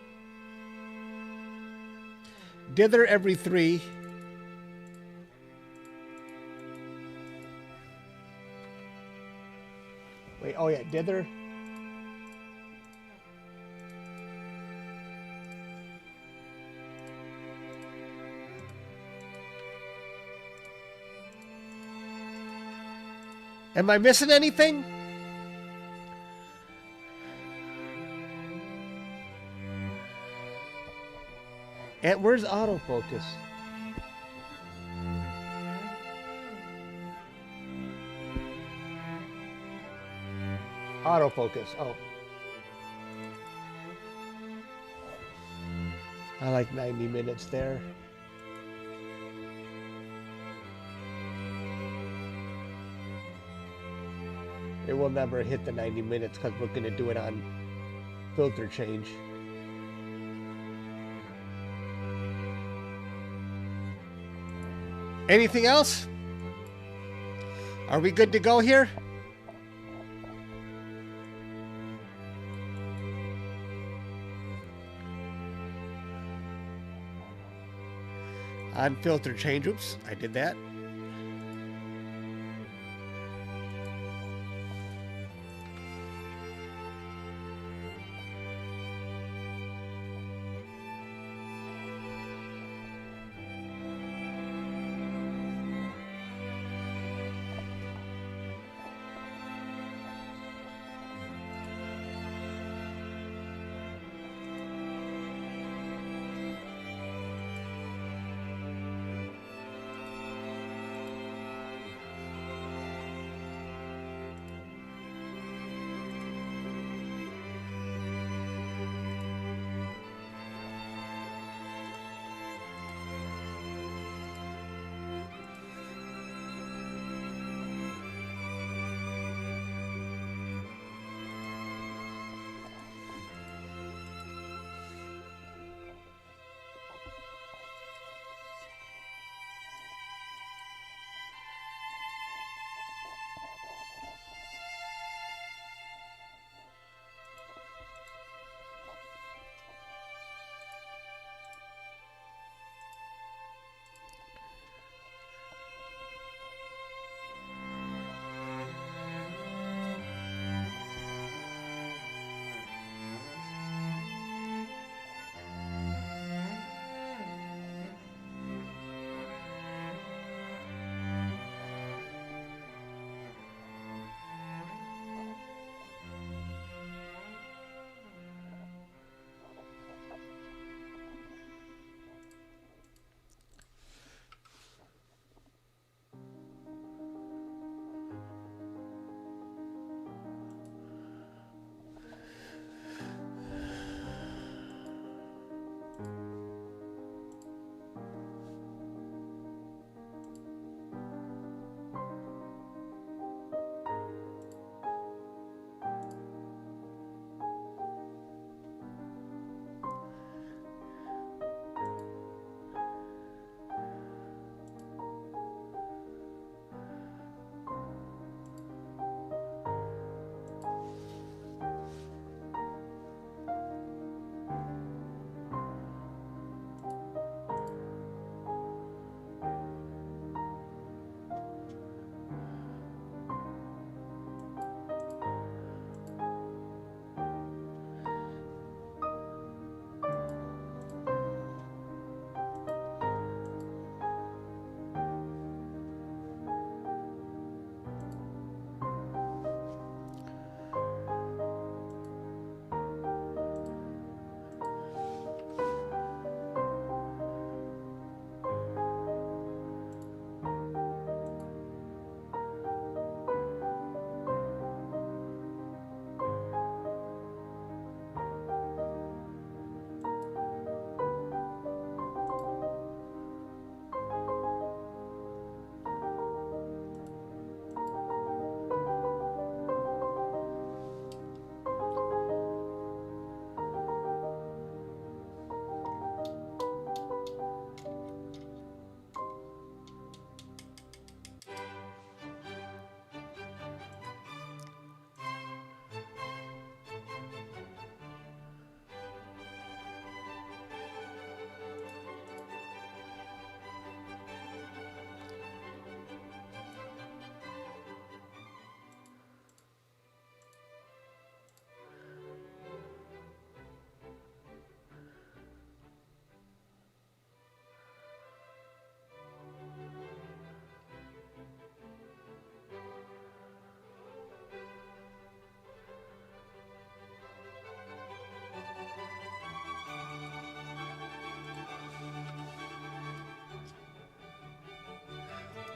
Dither every 3. Wait, oh yeah, dither. Am I missing anything? And where's autofocus? Autofocus. Oh. I like 90 minutes there. It will never hit the 90 minutes because we're going to do it on filter change. Anything else? Are we good to go here? On filter change. Oops, I did that.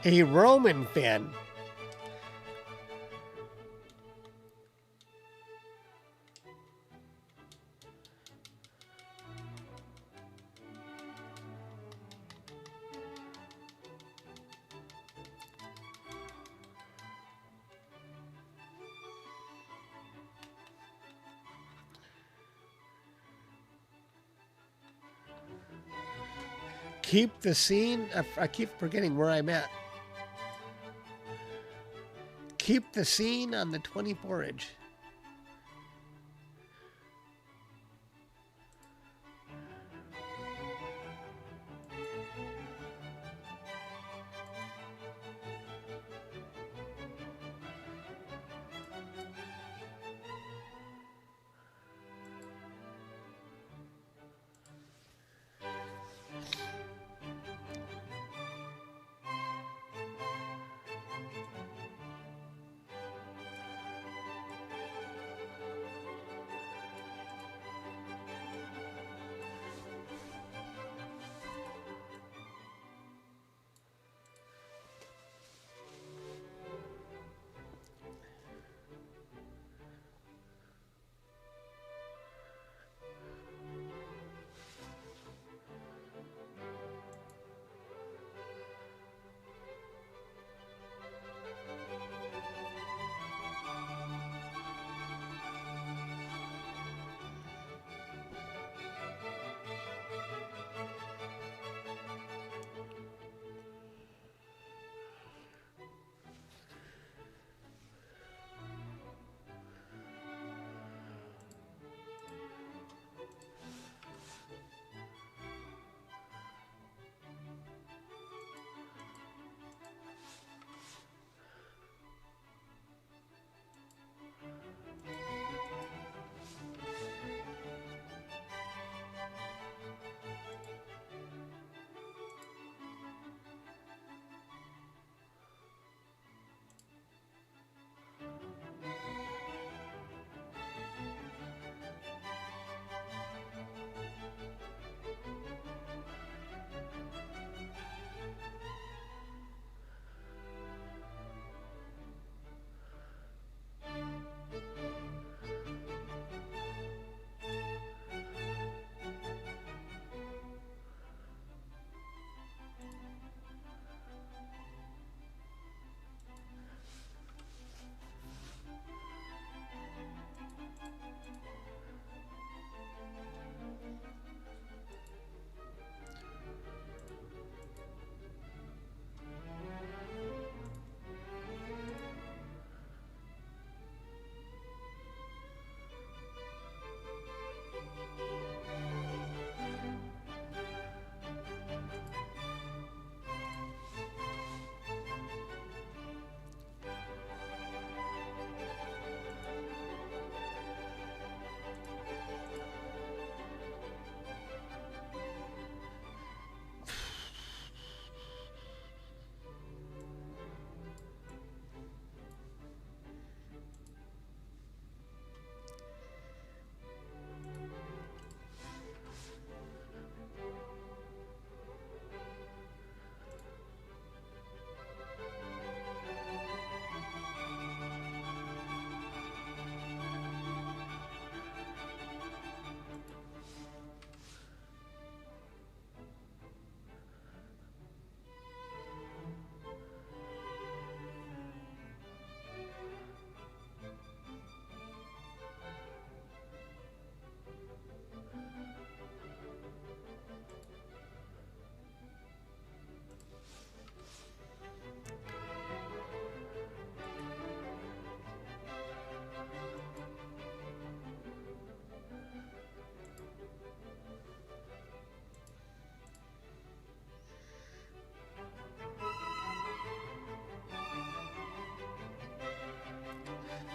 A Roman fan. Keep the scene. I keep forgetting where I'm at. Keep the scene on the 24-inch.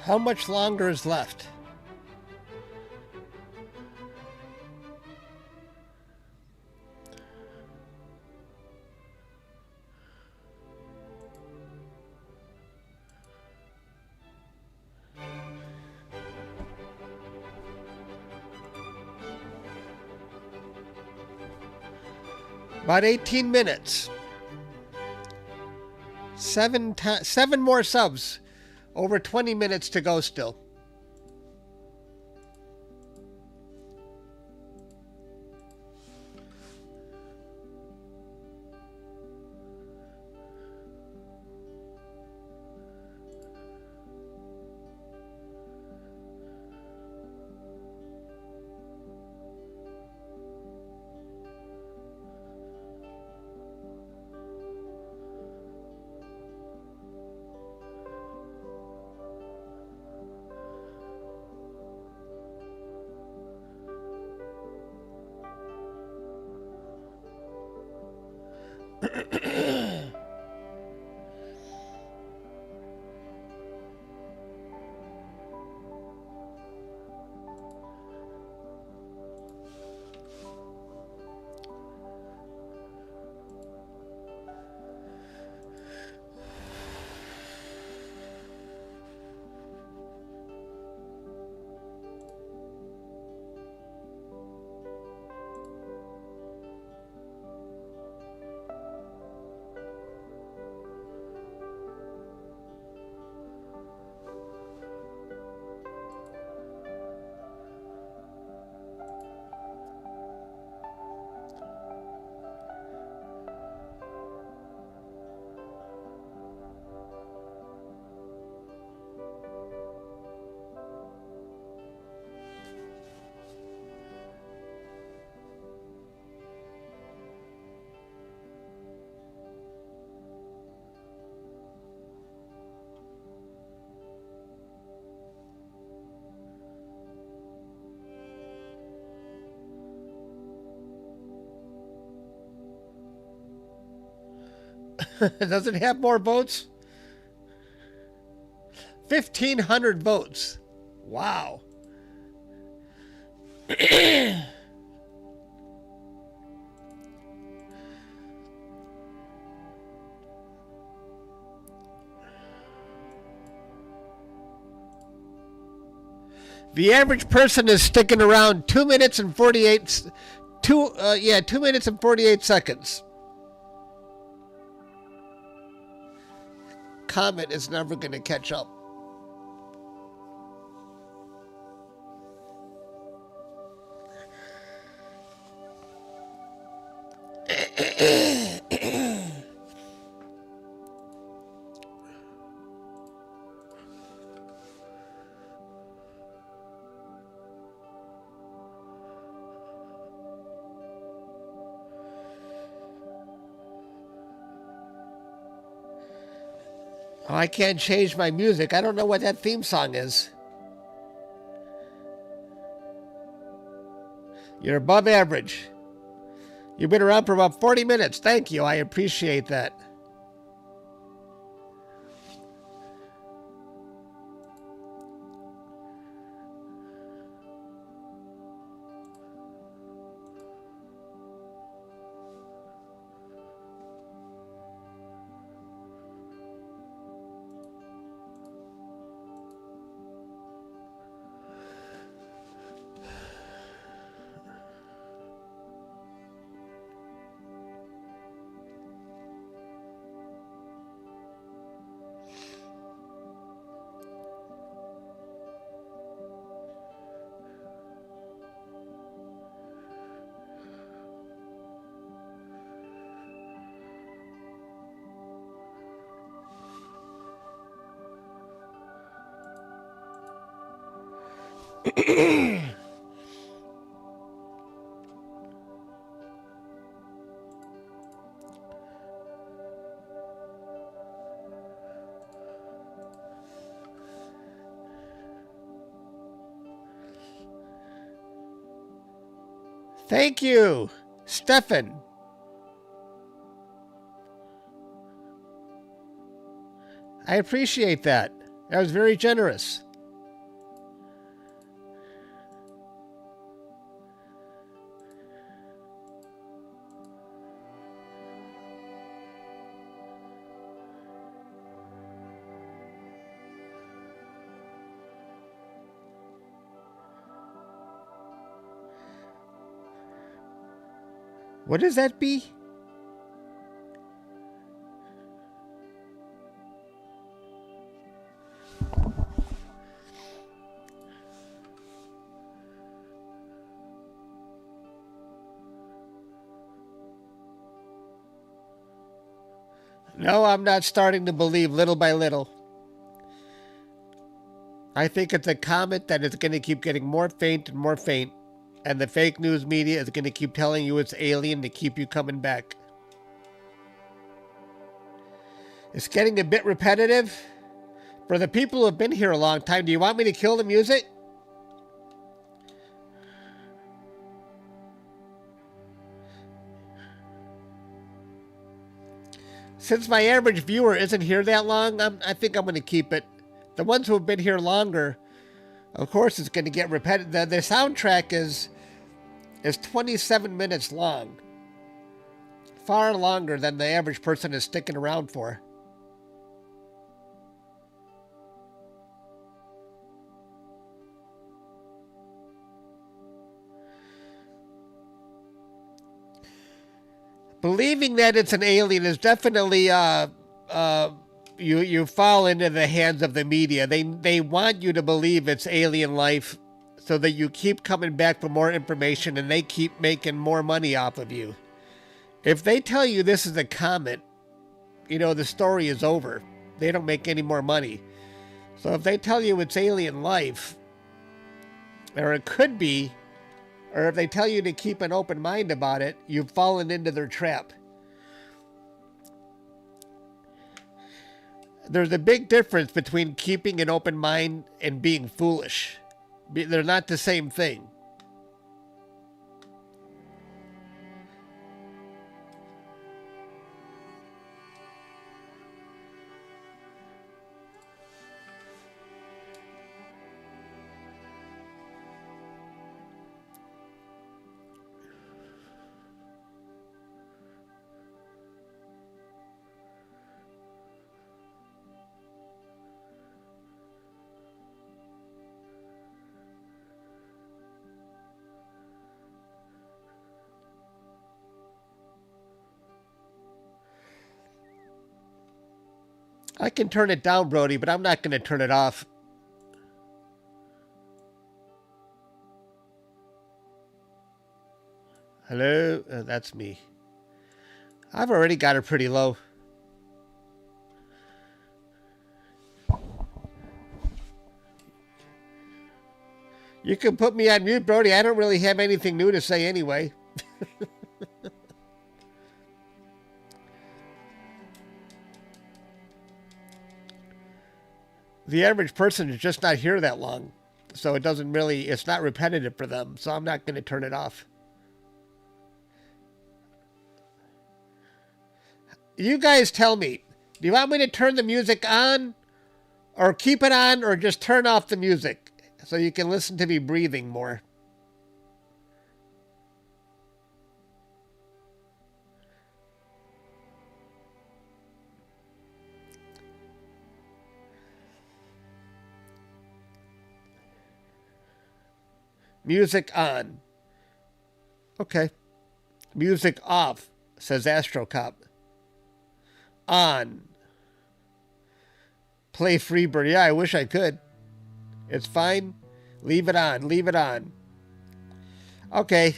How much longer is left? About 18 minutes. Seven more subs. Over 20 minutes to go still. Does it have more votes? 1,500 votes. Wow. The average person is sticking around 2 minutes and 48 2 minutes and 48 seconds. Comet is never going to catch up. Oh, I can't change my music. I don't know what that theme song is. You're above average. You've been around for about 40 minutes. Thank you. I appreciate that. Thank you, Stefan. I appreciate that. That was very generous. What does that be? No, I'm not starting to believe little by little. I think it's a comet that is going to keep getting more faint and more faint. And the fake news media is going to keep telling you it's alien to keep you coming back. It's getting a bit repetitive. For the people who have been here a long time, do you want me to kill the music? Since my average viewer isn't here that long, I think I'm going to keep it. The ones who have been here longer, of course, it's going to get repetitive. The soundtrack is 27 minutes long. Far longer than the average person is sticking around for. Believing that it's an alien is definitely you fall into the hands of the media. They want you to believe it's alien life so that you keep coming back for more information and they keep making more money off of you. If they tell you this is a comet, the story is over. They don't make any more money. So if they tell you it's alien life, or it could be, or if they tell you to keep an open mind about it, you've fallen into their trap. There's a big difference between keeping an open mind and being foolish. They're not the same thing. I can turn it down, Brody, but I'm not going to turn it off. Hello? That's me. I've already got her pretty low. You can put me on mute, Brody. I don't really have anything new to say anyway. The average person is just not here that long. So it's not repetitive for them. So I'm not going to turn it off. You guys tell me, do you want me to turn the music on or keep it on or just turn off the music so you can listen to me breathing more? Music on. Okay. Music off, says AstroCop. On. Play Freebird. Yeah, I wish I could. It's fine. Leave it on. Leave it on. Okay.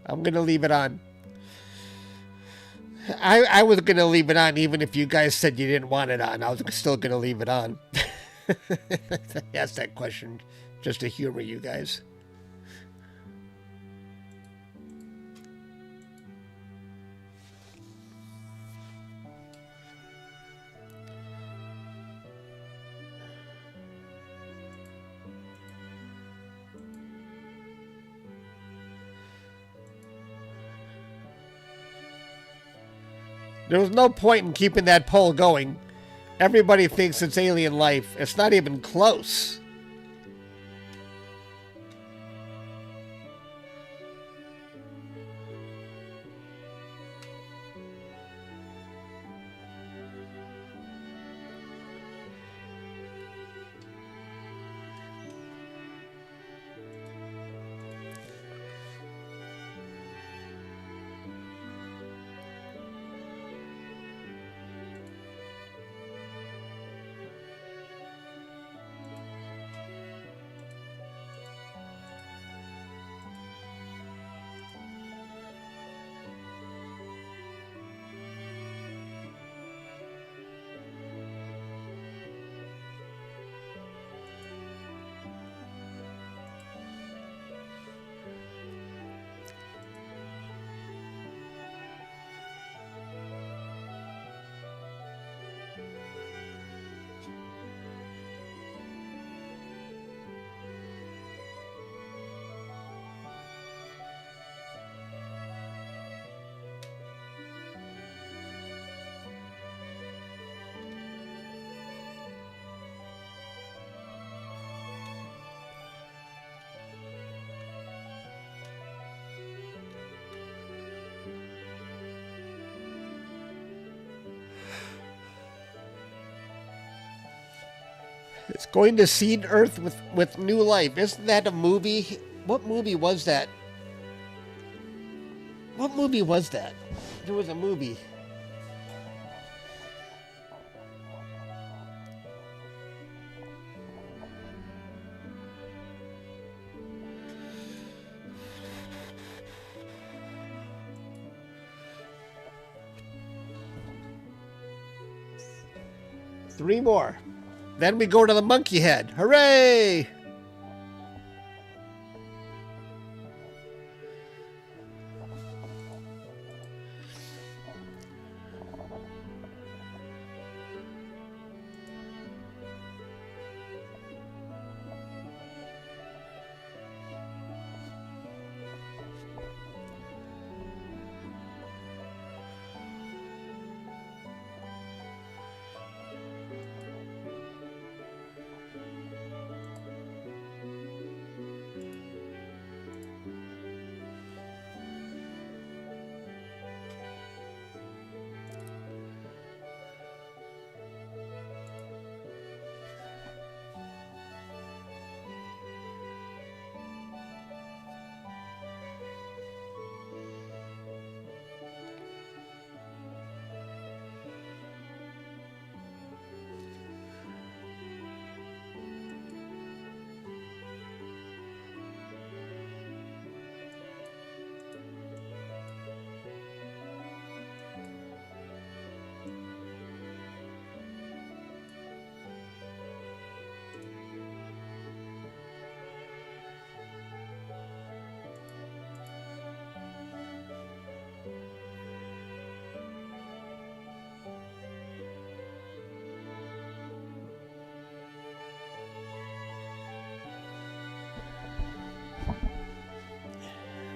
I'm going to leave it on. I was going to leave it on even if you guys said you didn't want it on. I was still going to leave it on. I asked that question just to humor you guys. There was no point in keeping that poll going. Everybody thinks it's alien life. It's not even close. It's going to seed Earth with new life. Isn't that a movie? What movie was that? What movie was that? There was a movie. Three more. Then we go to the monkey head. Hooray!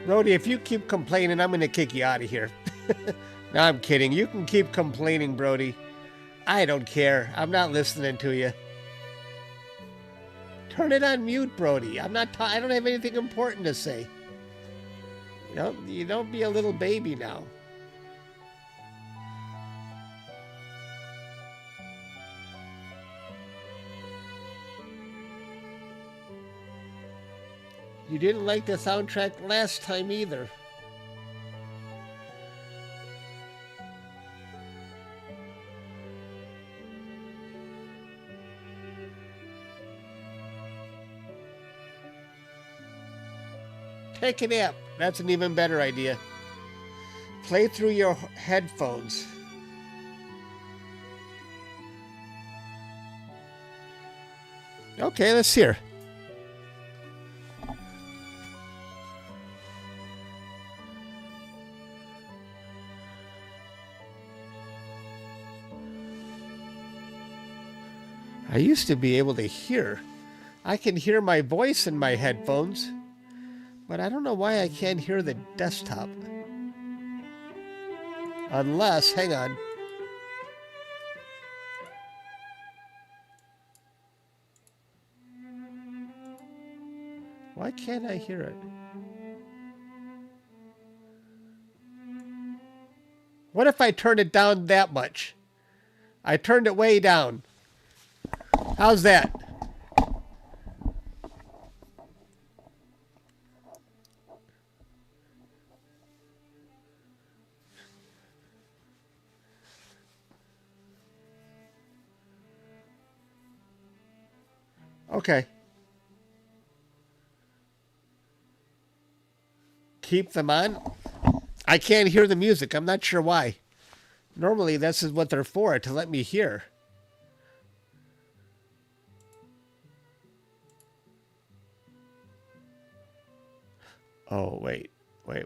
Brody, if you keep complaining, I'm going to kick you out of here. No, I'm kidding. You can keep complaining, Brody. I don't care. I'm not listening to you. Turn it on mute, Brody. I don't have anything important to say. You don't be a little baby now. You didn't like the soundtrack last time either. Take a nap. That's an even better idea. Play through your headphones. Okay, let's hear. I used to be able to hear. I can hear my voice in my headphones, but I don't know why I can't hear the desktop. Unless, hang on. Why can't I hear it? What if I turn it down that much? I turned it way down. How's that? Okay. Keep them on. I can't hear the music. I'm not sure why. Normally, this is what they're for, to let me hear. Oh, wait. Wait.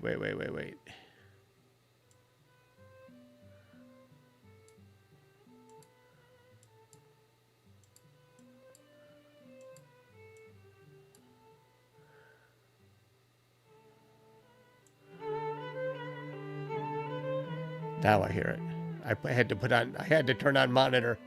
Now I hear it. I had to turn on monitor.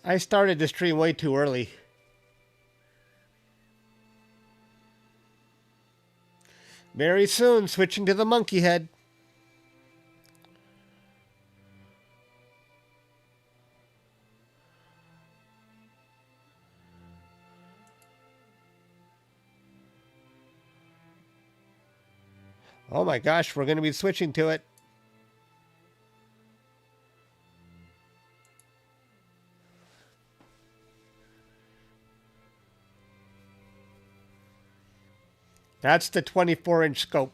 I started the stream way too early. Very soon, switching to the monkey head. Oh my gosh, we're going to be switching to it. That's the 24-inch scope.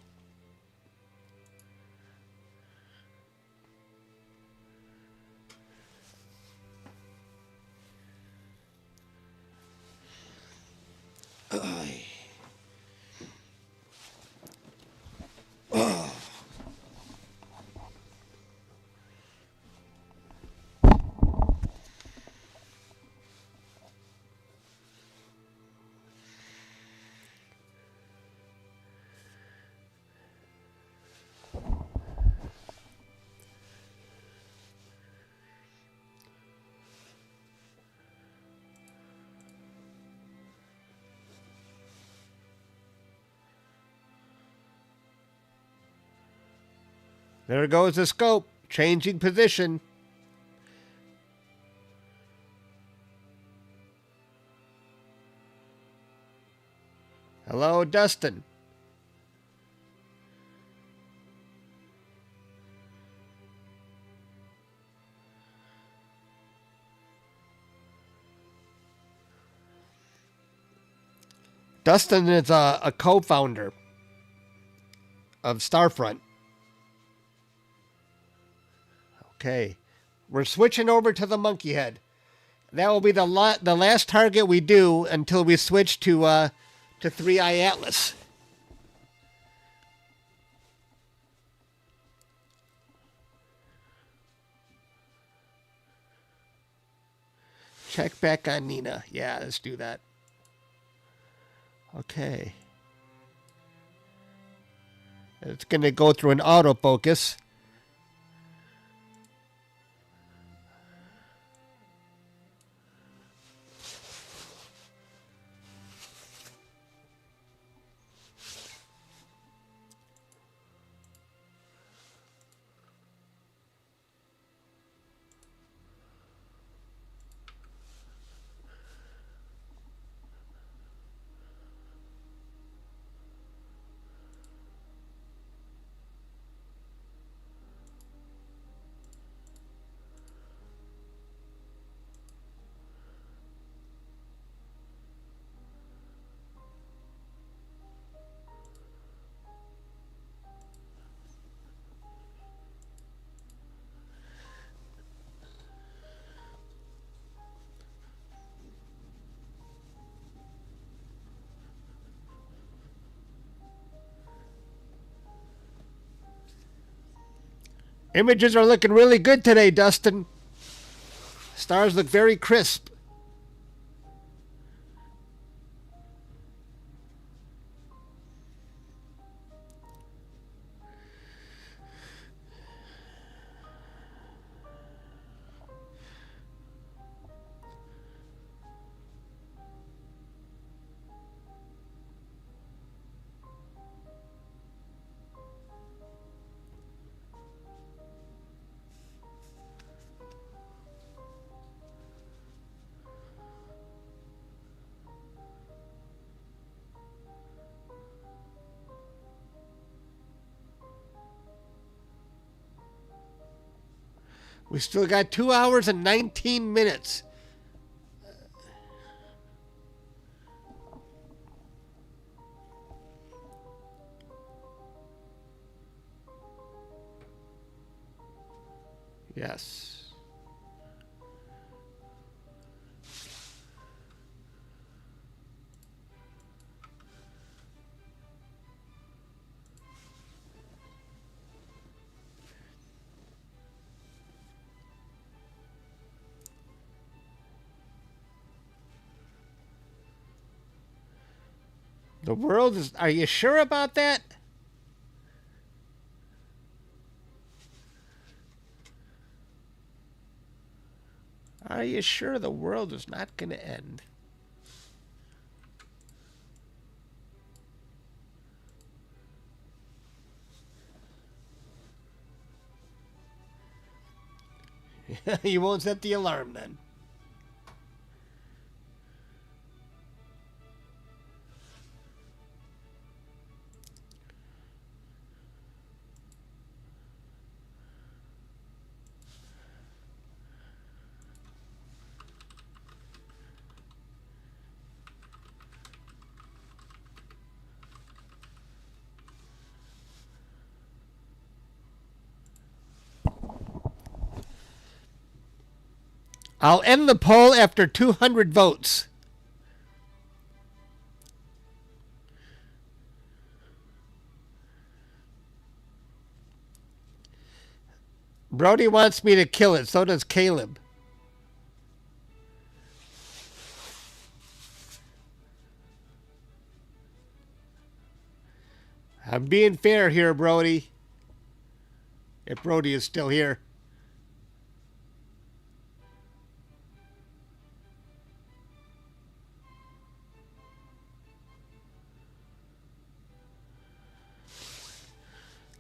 There goes the scope, changing position. Hello, Dustin. Dustin is a co-founder of Starfront. Okay, we're switching over to the monkey head. That will be the last target we do until we switch to 3i Atlas. Check back on Nina. Yeah, let's do that. Okay. It's going to go through an autofocus. Images are looking really good today, Dustin. Stars look very crisp. We still got 2 hours and 19 minutes. Yes. The world is... Are you sure about that? Are you sure the world is not going to end? You won't set the alarm then. I'll end the poll after 200 votes. Brody wants me to kill it. So does Caleb. I'm being fair here, Brody. If Brody is still here.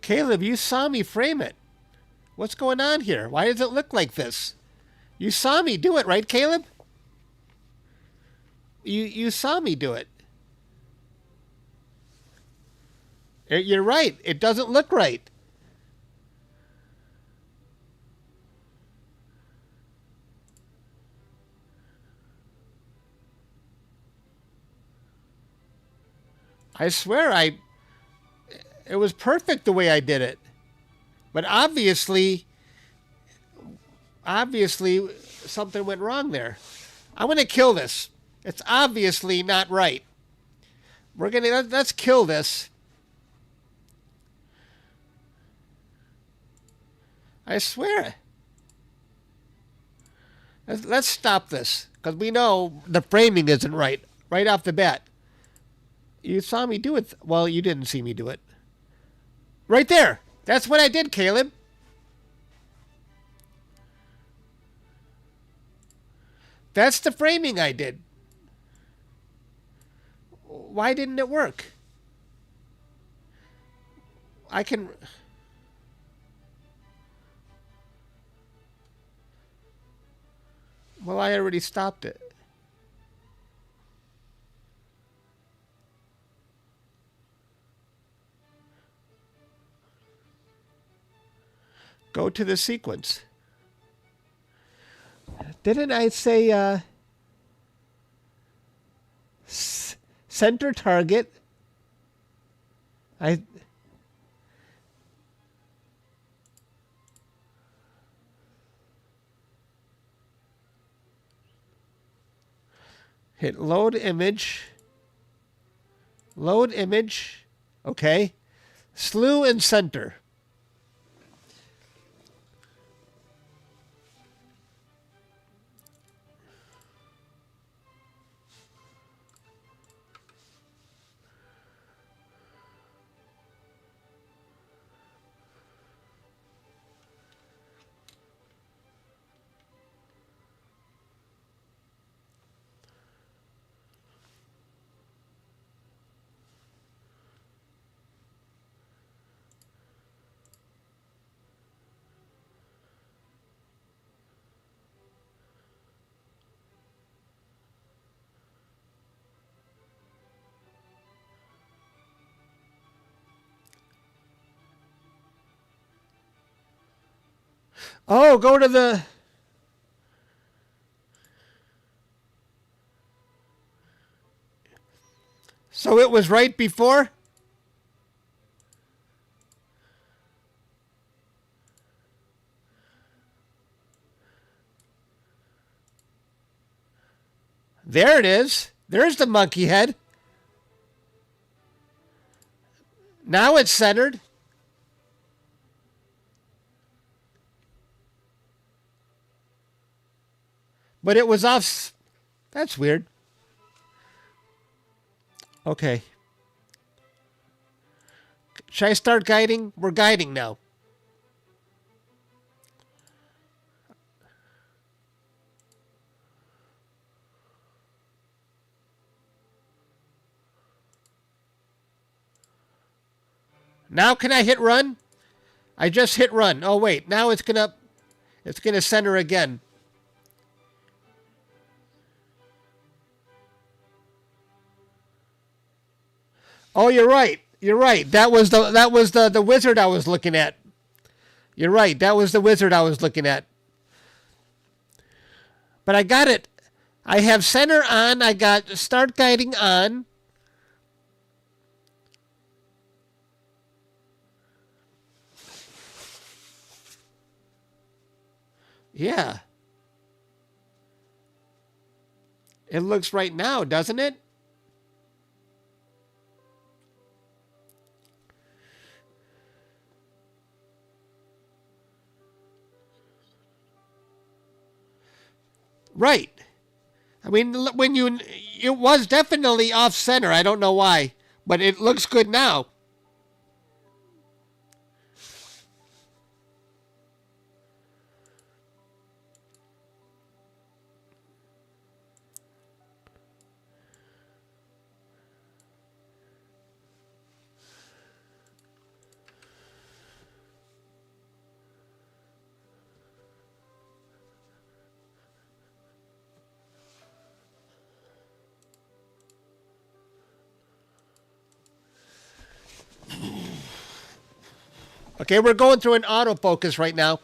Caleb, you saw me frame it. What's going on here? Why does it look like this? You saw me do it, right, Caleb? You saw me do it. You're right. It doesn't look right. I swear it was perfect the way I did it. But obviously something went wrong there. I'm going to kill this. It's obviously not right. Let's kill this. I swear. Let's stop this, because we know the framing isn't right off the bat. You saw me do it. Well, you didn't see me do it. Right there. That's what I did, Caleb. That's the framing I did. Why didn't it work? I can... Well, I already stopped it. Go to the sequence. Didn't I say center target? I hit load image. Load image. Okay. Slew and center. Oh, go to the... So it was right before? There it is. There's the monkey head. Now it's centered. But it was off. That's weird. Okay. Should I start guiding? We're guiding now. Now can I hit run? I just hit run. Oh wait, now it's gonna center again. Oh, you're right. You're right. That was the wizard I was looking at. You're right. That was the wizard I was looking at. But I got it. I have center on. I got start guiding on. Yeah. It looks right now, doesn't it? Right. I mean, when it was definitely off center. I don't know why, but it looks good now. Okay, we're going through an autofocus right now.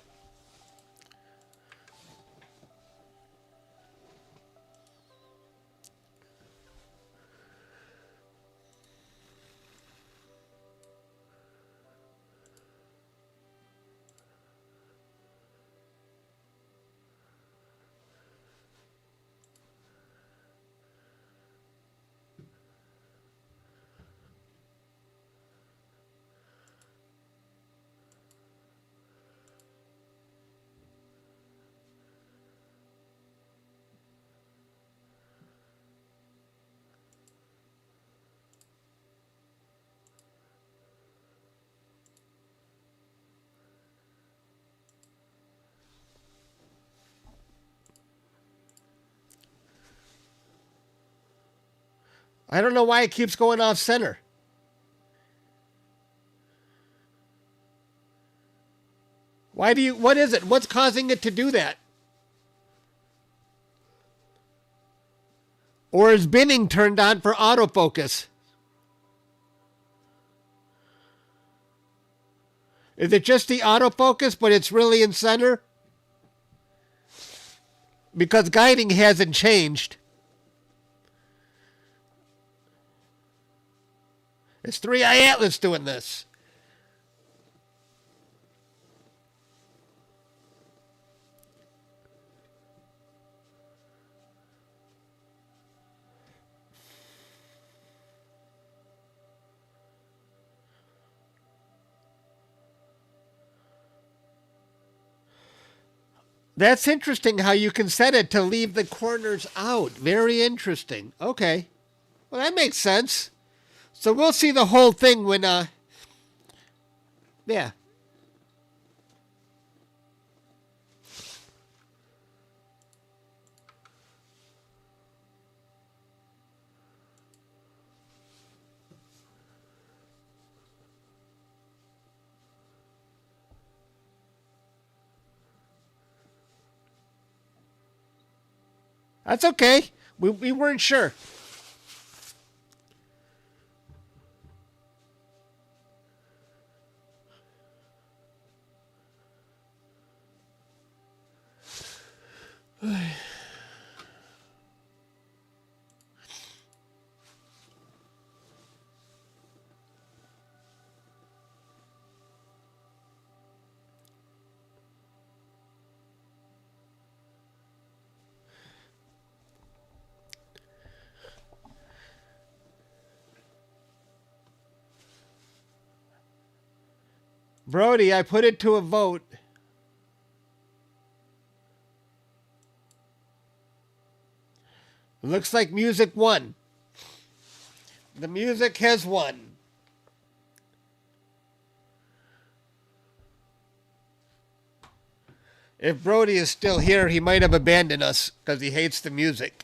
I don't know why it keeps going off center. What is it? What's causing it to do that? Or is binning turned on for autofocus? Is it just the autofocus, but it's really in center? Because guiding hasn't changed. It's 3i Atlas doing this. That's interesting how you can set it to leave the corners out. Very interesting. Okay. Well, that makes sense. So we'll see the whole thing when, yeah. That's okay. We weren't sure. Brody, I put it to a vote. Looks like music won. The music has won. If Brody is still here, he might have abandoned us because he hates the music.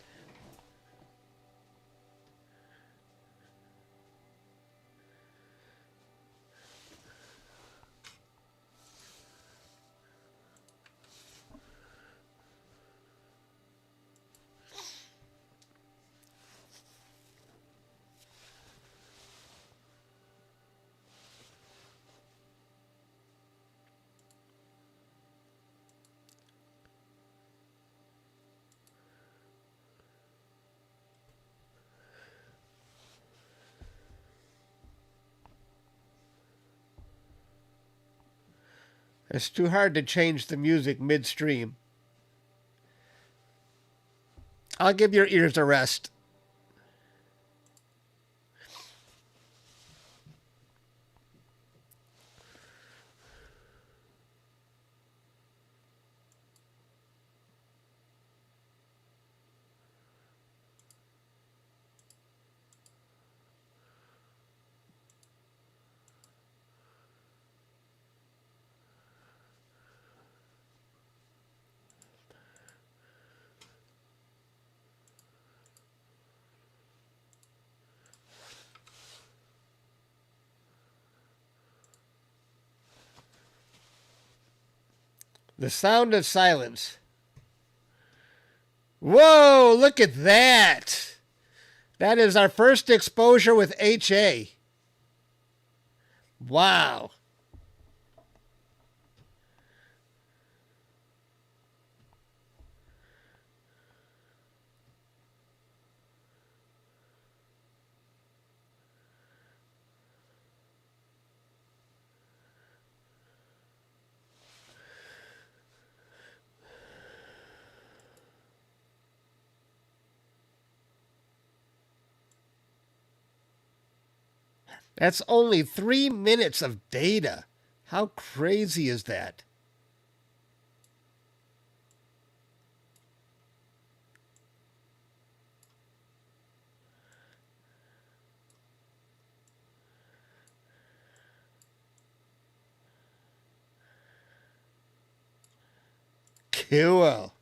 It's too hard to change the music midstream. I'll give your ears a rest. The sound of silence. Whoa, look at that. That is our first exposure with HA. Wow. That's only 3 minutes of data. How crazy is that? Cool.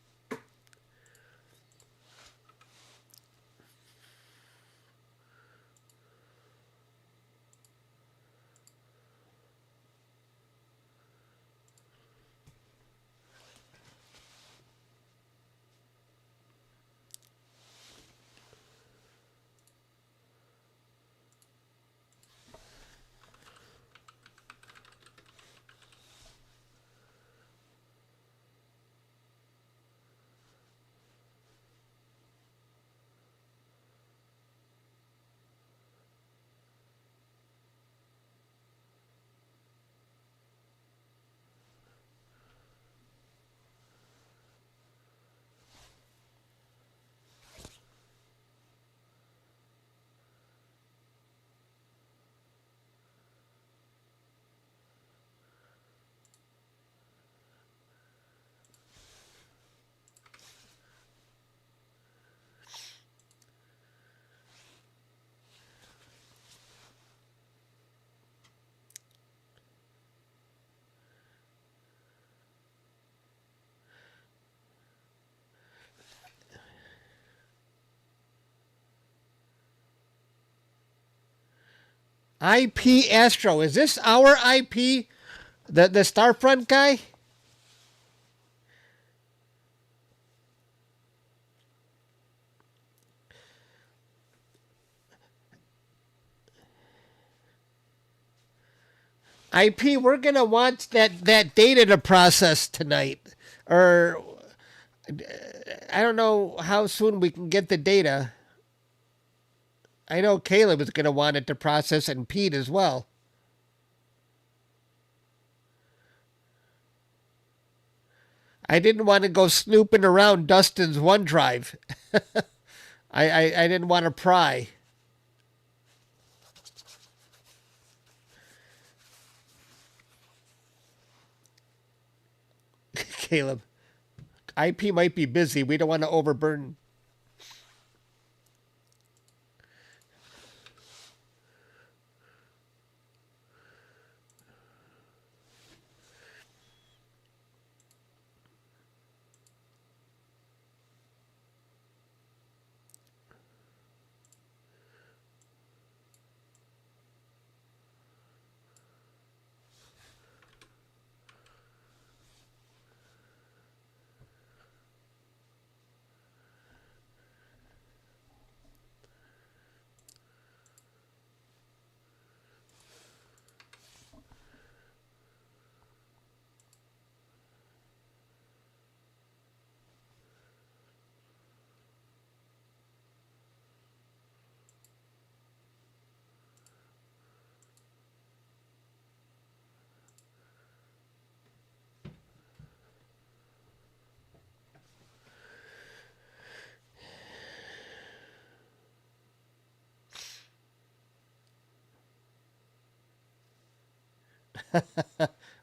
IP Astro. Is this our IP? The Starfront guy? IP, we're going to want that data to process tonight. Or I don't know how soon we can get the data. I know Caleb is going to want it to process, and Pete as well. I didn't want to go snooping around Dustin's OneDrive. I didn't want to pry. Caleb, IP might be busy. We don't want to overburden.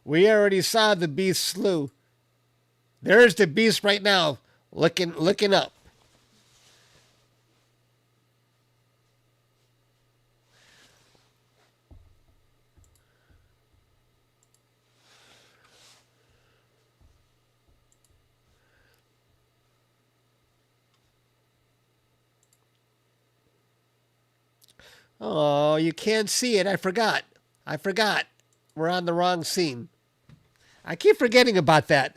We already saw the beast slew. There's the beast right now, looking up. Oh, you can't see it. I forgot. I forgot. We're on the wrong scene. I keep forgetting about that.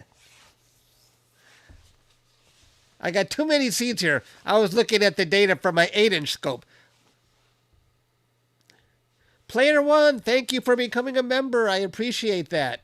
I got too many scenes here. I was looking at the data from my 8-inch scope. Player One, thank you for becoming a member. I appreciate that.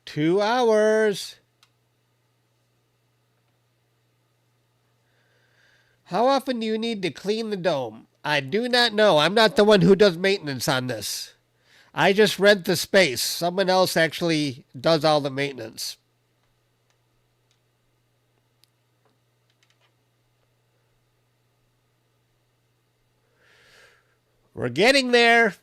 Two hours. How often do you need to clean the dome? I do not know. I'm not the one who does maintenance on this. I just rent the space. Someone else actually does all the maintenance. We're getting there.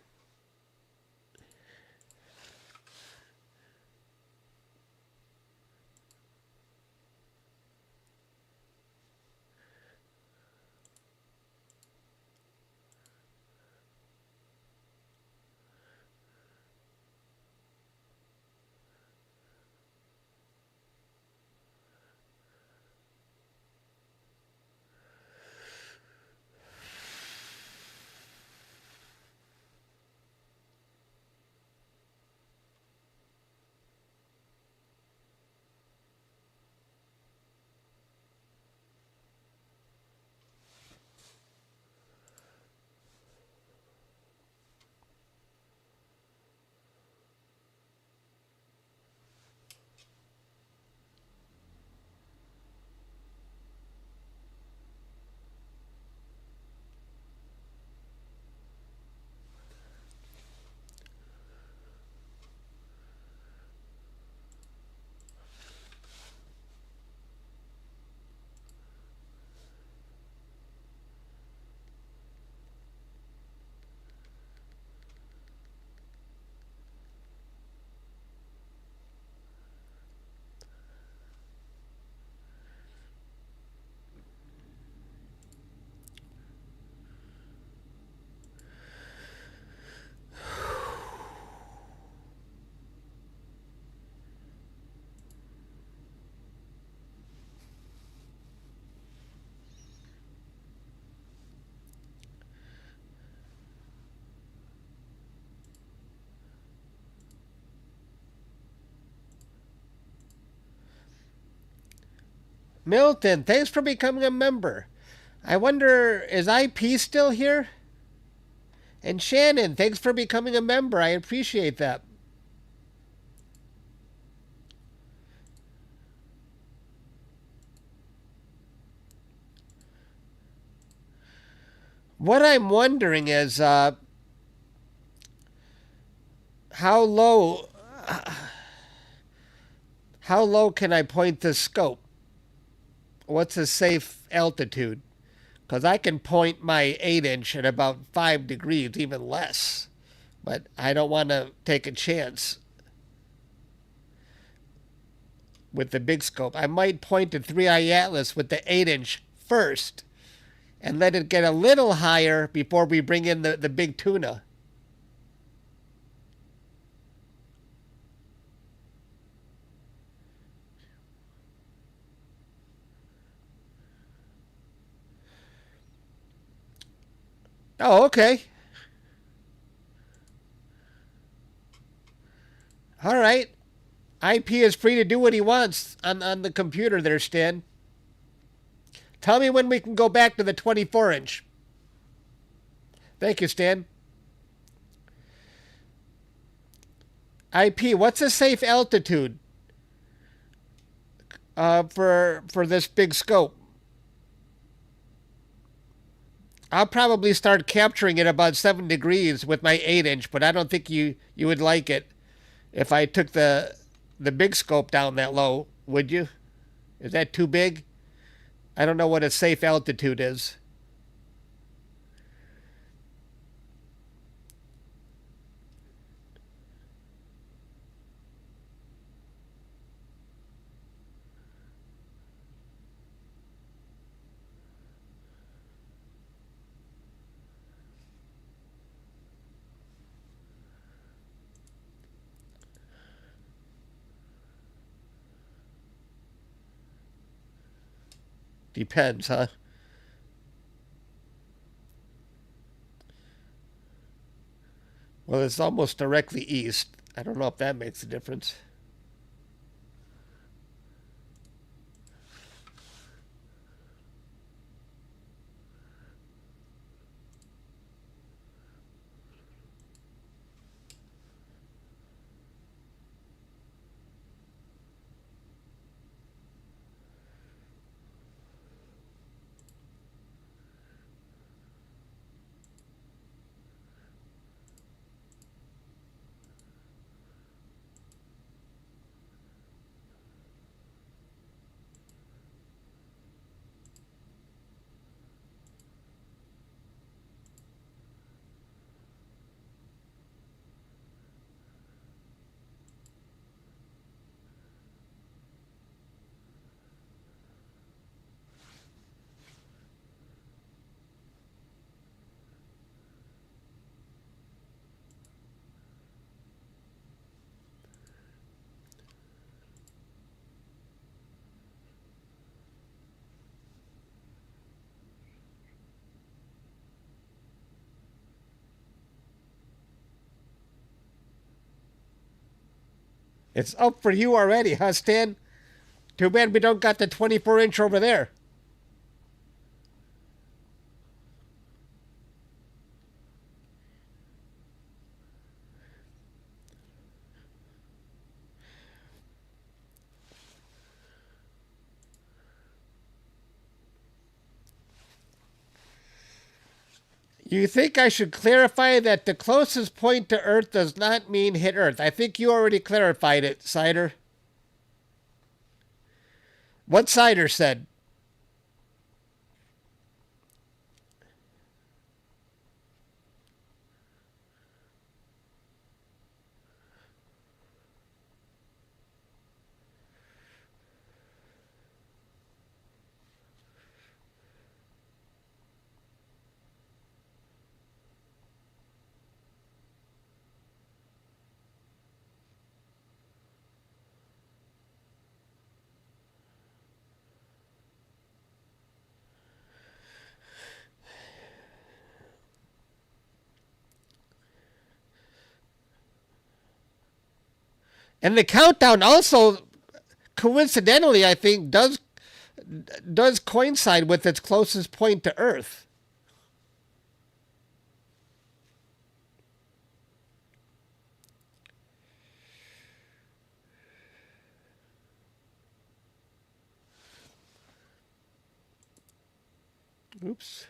Milton, thanks for becoming a member. I wonder, is IP still here? And Shannon, thanks for becoming a member. I appreciate that. What I'm wondering is how low how low can I point the scope? What's a safe altitude? Because I can point my 8-inch at about 5 degrees, even less. But I don't want to take a chance with the big scope. I might point the 3i Atlas with the 8-inch first and let it get a little higher before we bring in the big tuna. Oh, okay. All right. IP is free to do what he wants on the computer there, Stan. Tell me when we can go back to the 24-inch. Thank you, Stan. IP, what's a safe altitude for this big scope? I'll probably start capturing it about 7 degrees with my 8-inch, but I don't think you would like it if I took the big scope down that low, would you? Is that too big? I don't know what a safe altitude is. Depends, huh? Well, it's almost directly east. I don't know if that makes a difference. It's up for you already, huh, Stan? Too bad we don't got the 24-inch over there. You think I should clarify that the closest point to Earth does not mean hit Earth? I think you already clarified it, Cider. What Cider said? And the countdown also, coincidentally, I think, does coincide with its closest point to Earth. Oops.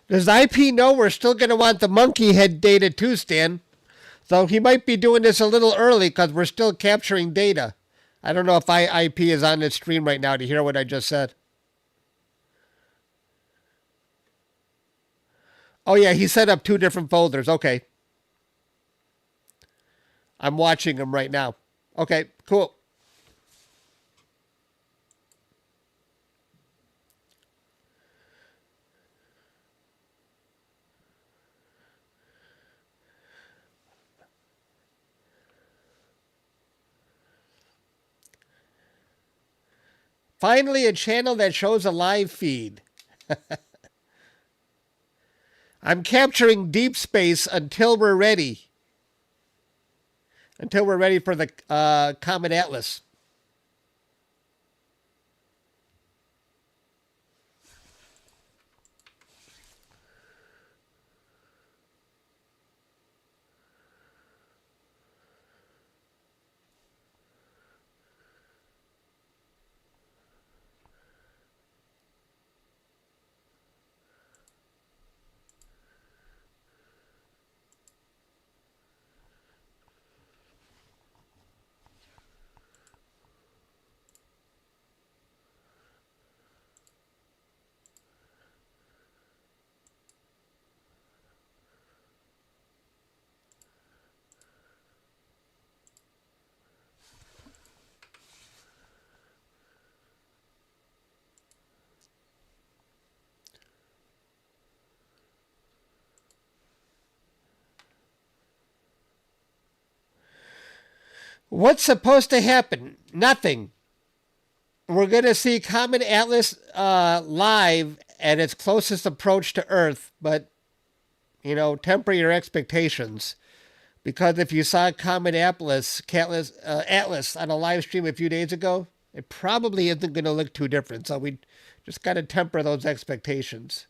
Does IP know we're still going to want the monkey head data too, Stan? So he might be doing this a little early because we're still capturing data. I don't know if IP is on its stream right now to hear what I just said. Oh, yeah, he set up 2 different folders. Okay. I'm watching him right now. Okay, cool. Finally, a channel that shows a live feed. I'm capturing deep space until we're ready. Until we're ready for the Comet Atlas. What's supposed to happen? Nothing. We're going to see Comet Atlas live at its closest approach to Earth, but, temper your expectations. Because if you saw Comet Atlas on a live stream a few days ago, it probably isn't going to look too different. So we just got to temper those expectations.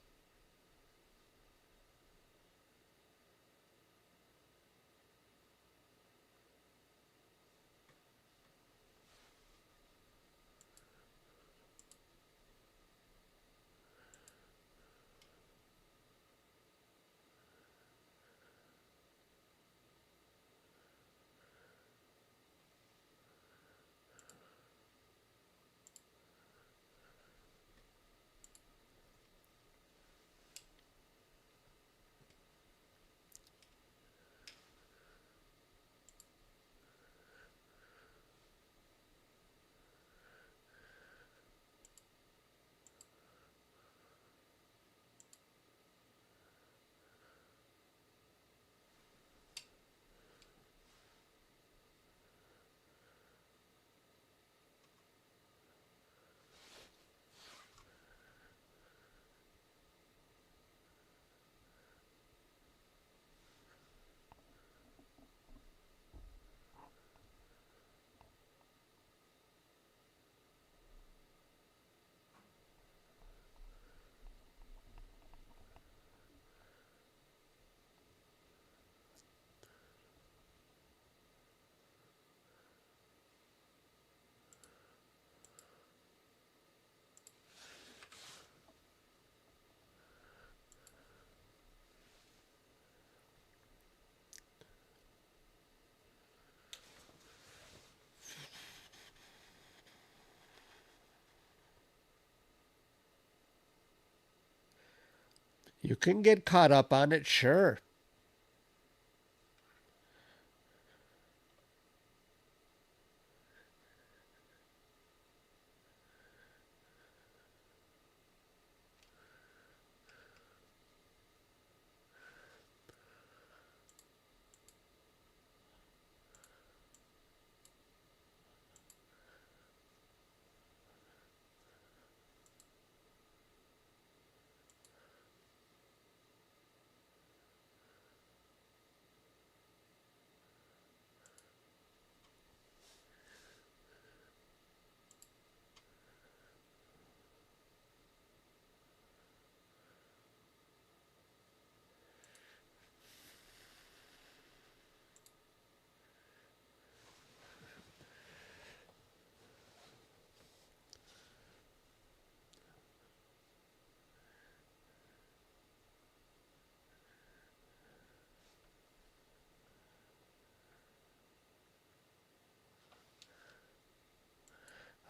You can get caught up on it, sure.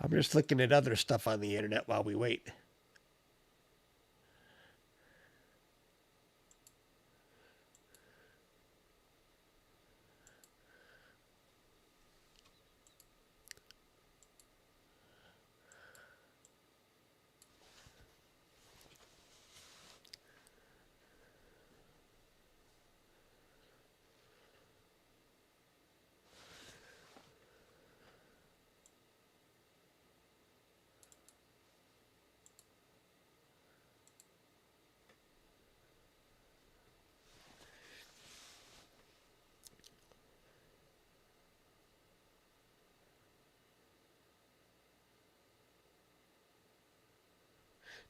I'm just looking at other stuff on the internet while we wait.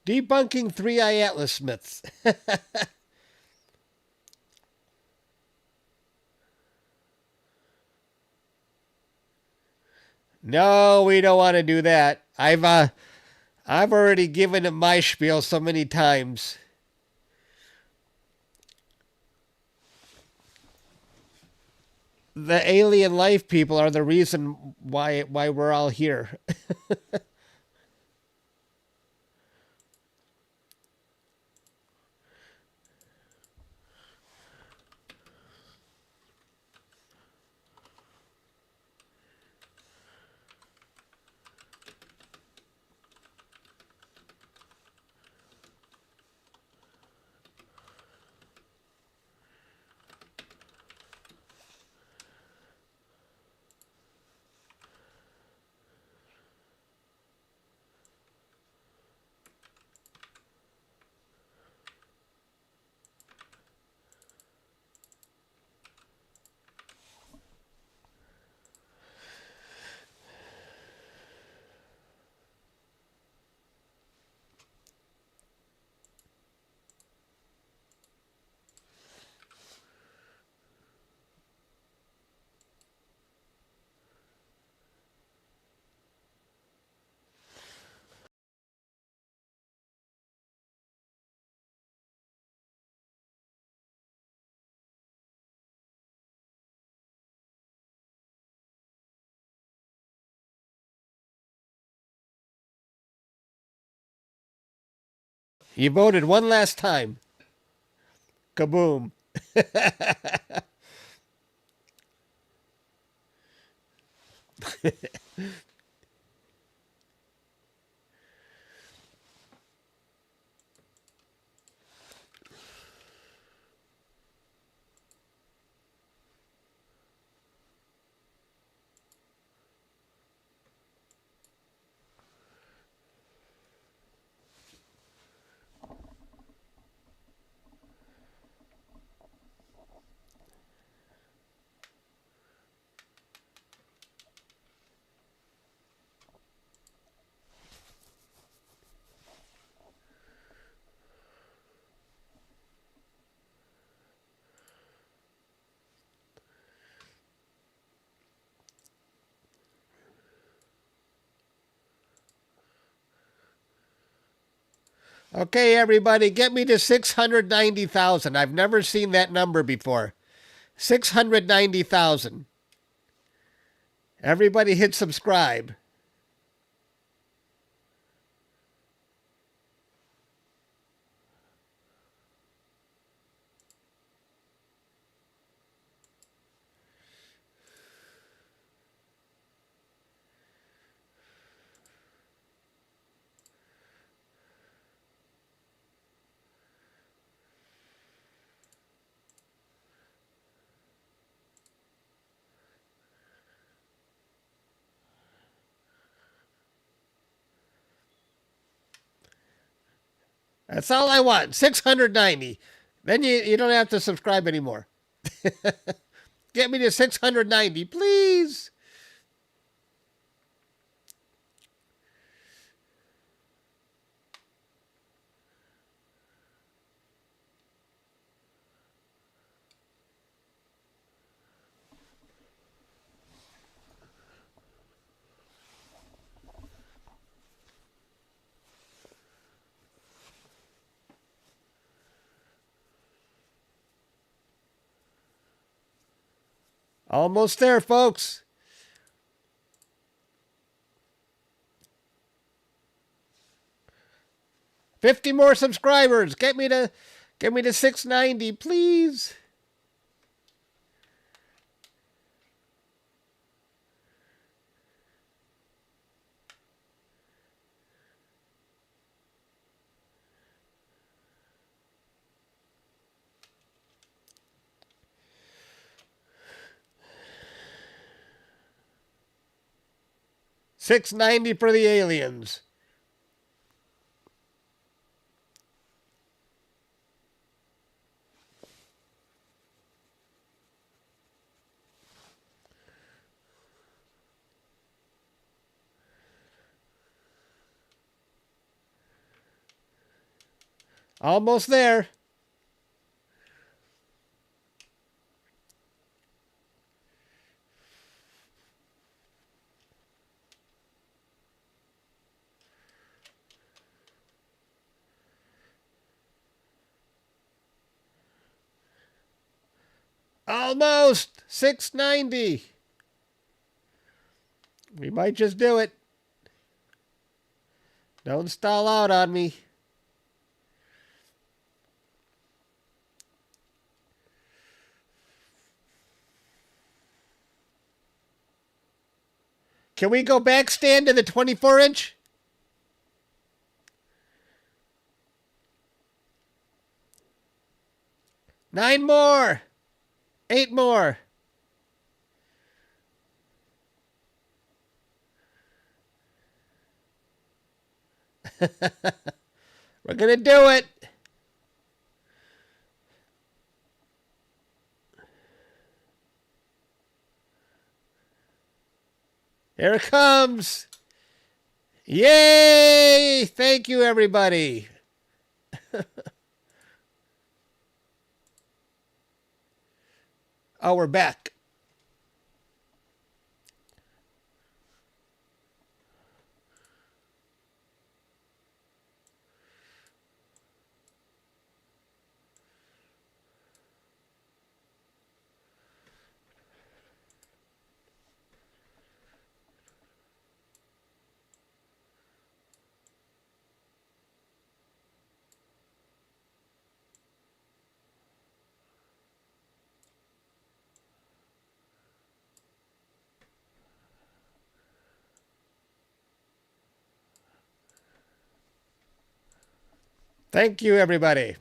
Debunking three-eye Atlas myths. No, we don't want to do that. I've already given it my spiel so many times. The alien life people are the reason why we're all here. You voted one last time. Kaboom. Okay, everybody, get me to 690,000. I've never seen that number before. 690,000. Everybody hit subscribe. That's all I want. 690. Then you don't have to subscribe anymore. Get me to 690, please. Almost there, folks. $50 more subscribers. Get me to 690, please. $690 for the aliens. Almost there. Almost 690. We might just do it. Don't stall out on me. Can we go back stand to the 24-inch? Nine more. 8 more. We're going to do it. Here it comes. Yay! Thank you, everybody. Oh, we're back. Thank you, everybody.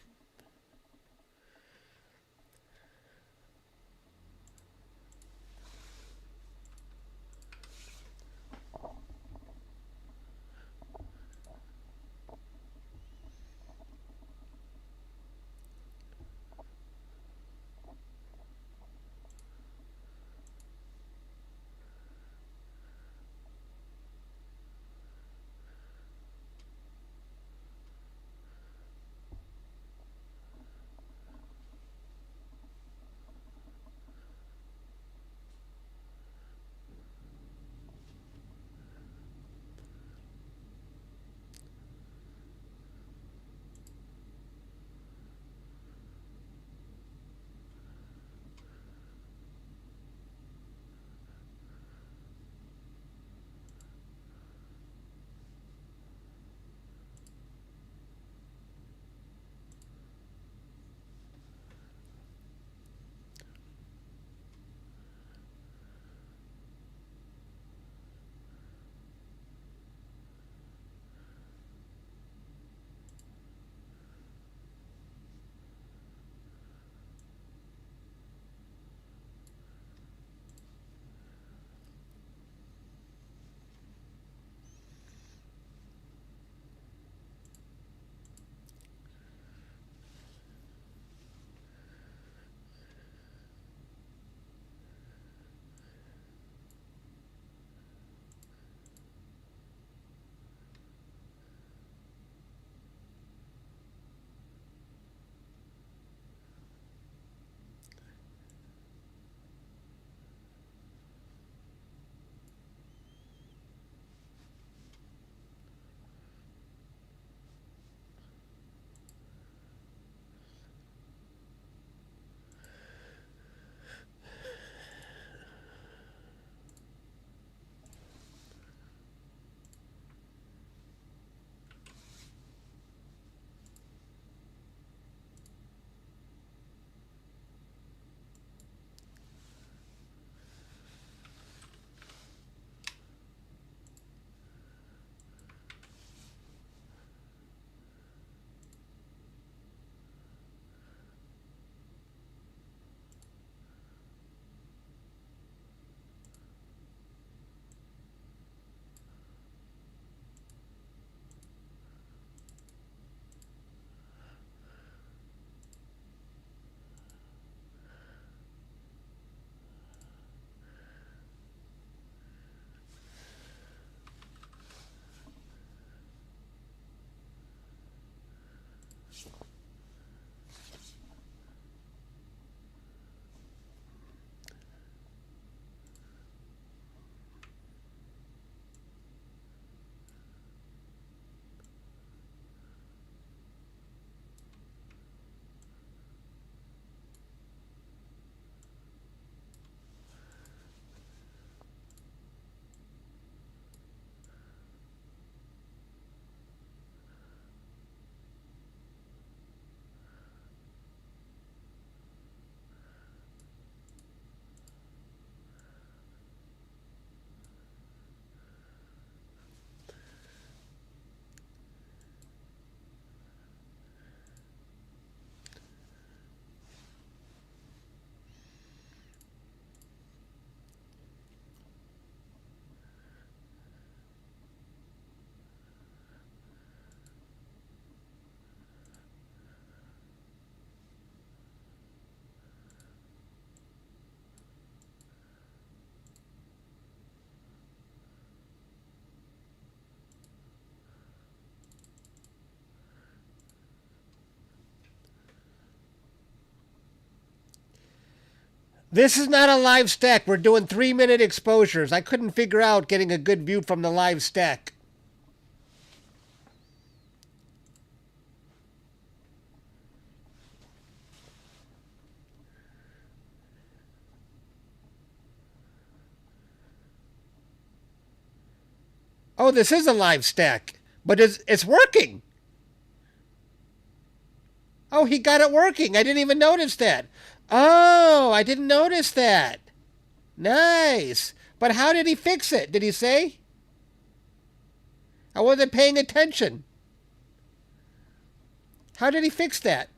This is not a live stack. We're doing 3-minute exposures. I couldn't figure out getting a good view from the live stack. Oh, this is a live stack, but it's working. Oh, he got it working. I didn't even notice that. Oh, I didn't notice that. Nice. But how did he fix it? Did he say? I wasn't paying attention. How did he fix that?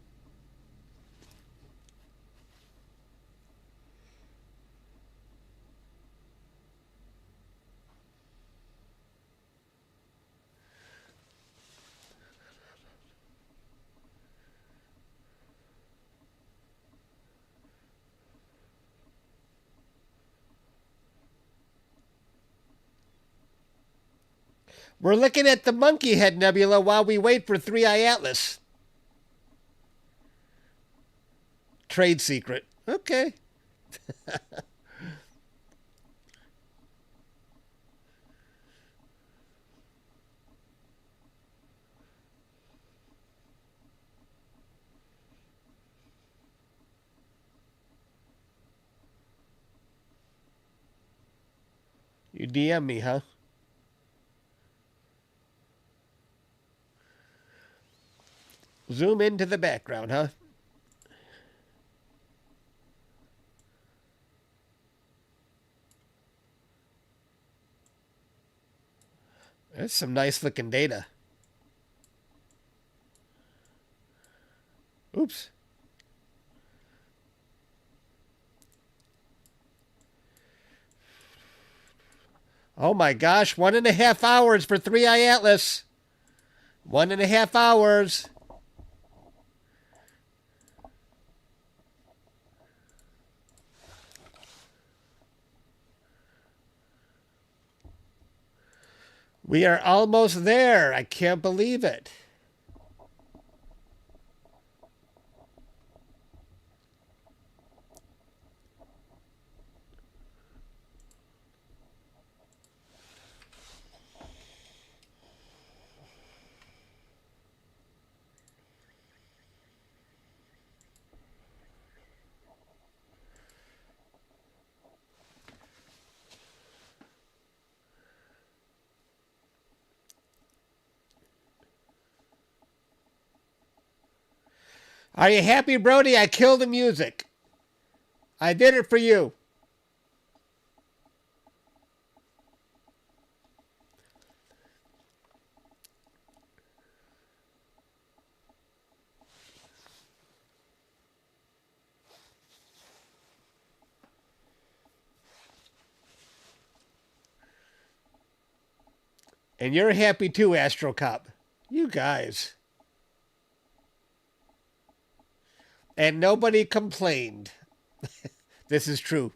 We're looking at the Monkey Head Nebula while we wait for 3i Atlas. Trade secret. Okay. You DM me, huh? Zoom into the background, huh? That's some nice looking data. Oops. Oh my gosh, 1.5 hours for 3i Atlas. 1.5 hours. We are almost there. I can't believe it. Are you happy, Brody? I killed the music. I did it for you. And you're happy too, Astro Cop. You guys. And nobody complained. This is true.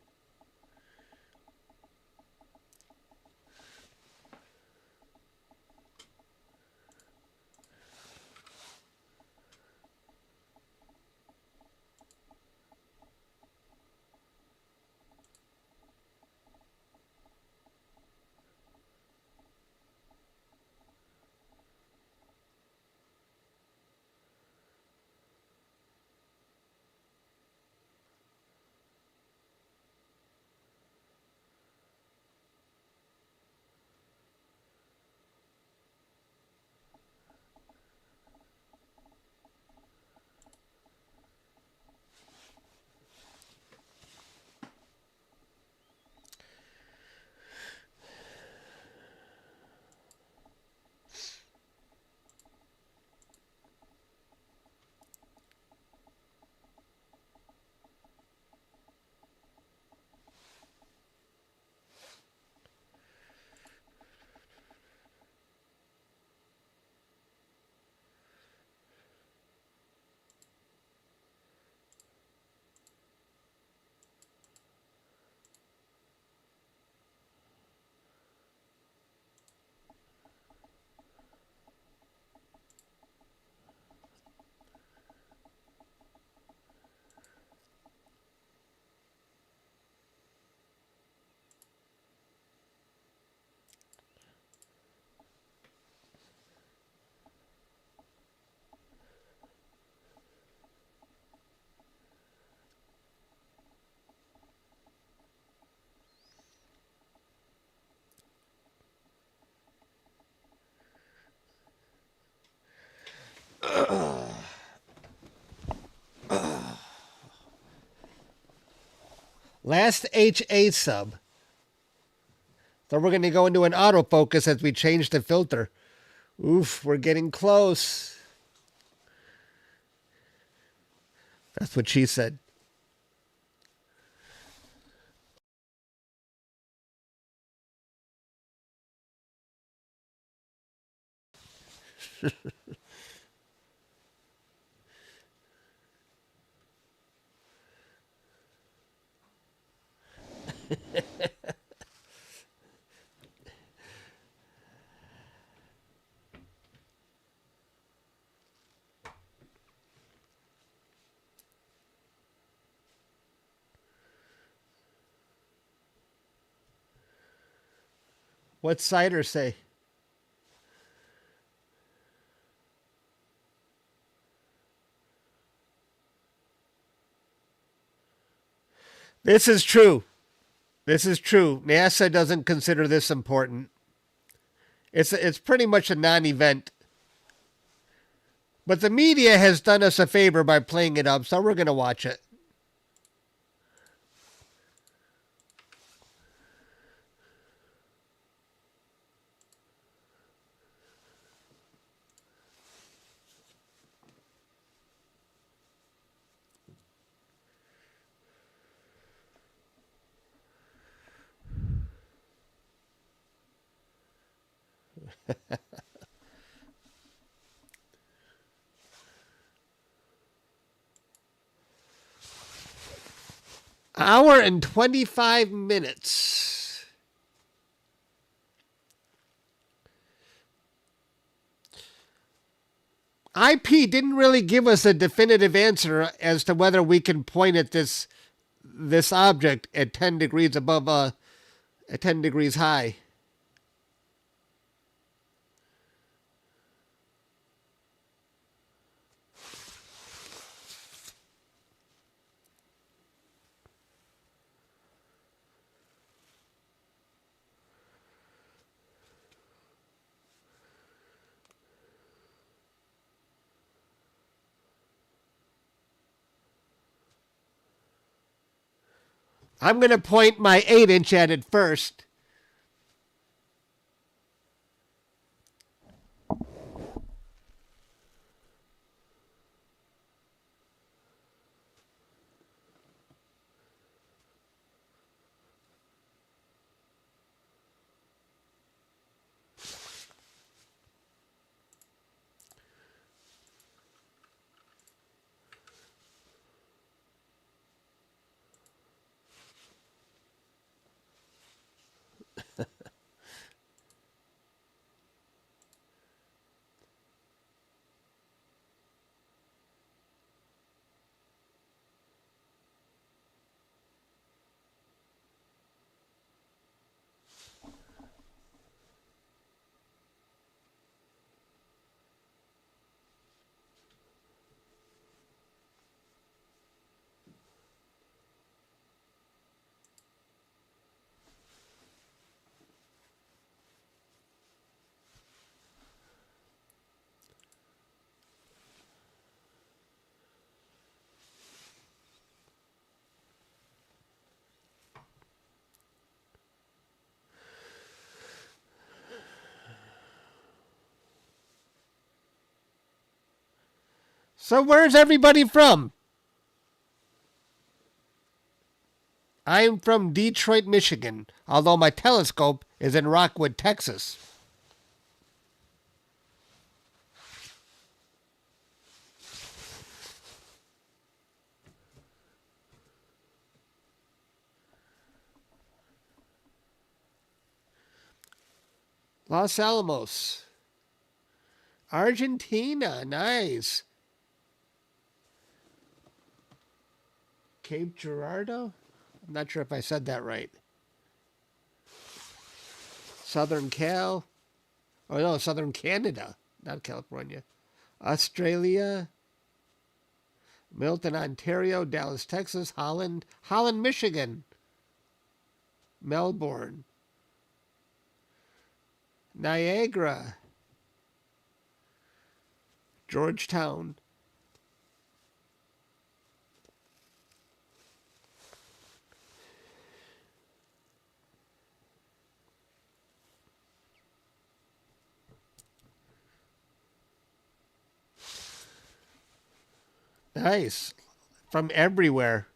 Last HA sub. So we're going to go into an autofocus as we change the filter. Oof, we're getting close. That's what she said. What's Cider say? This is true. This is true. NASA doesn't consider this important. It's pretty much a non-event. But the media has done us a favor by playing it up, so we're going to watch it. Hour and 25 minutes. IP didn't really give us a definitive answer as to whether we can point at this object at 10 degrees above at 10 degrees high. I'm going to point my 8-inch at it first. So where's everybody from? I'm from Detroit, Michigan, although my telescope is in Rockwood, Texas. Los Alamos. Argentina, nice. Cape Girardeau? I'm not sure if I said that right. Southern Cal. Oh no, Southern Canada, not California. Australia. Milton, Ontario. Dallas, Texas. Holland. Holland, Michigan. Melbourne. Niagara. Georgetown. Nice. From everywhere.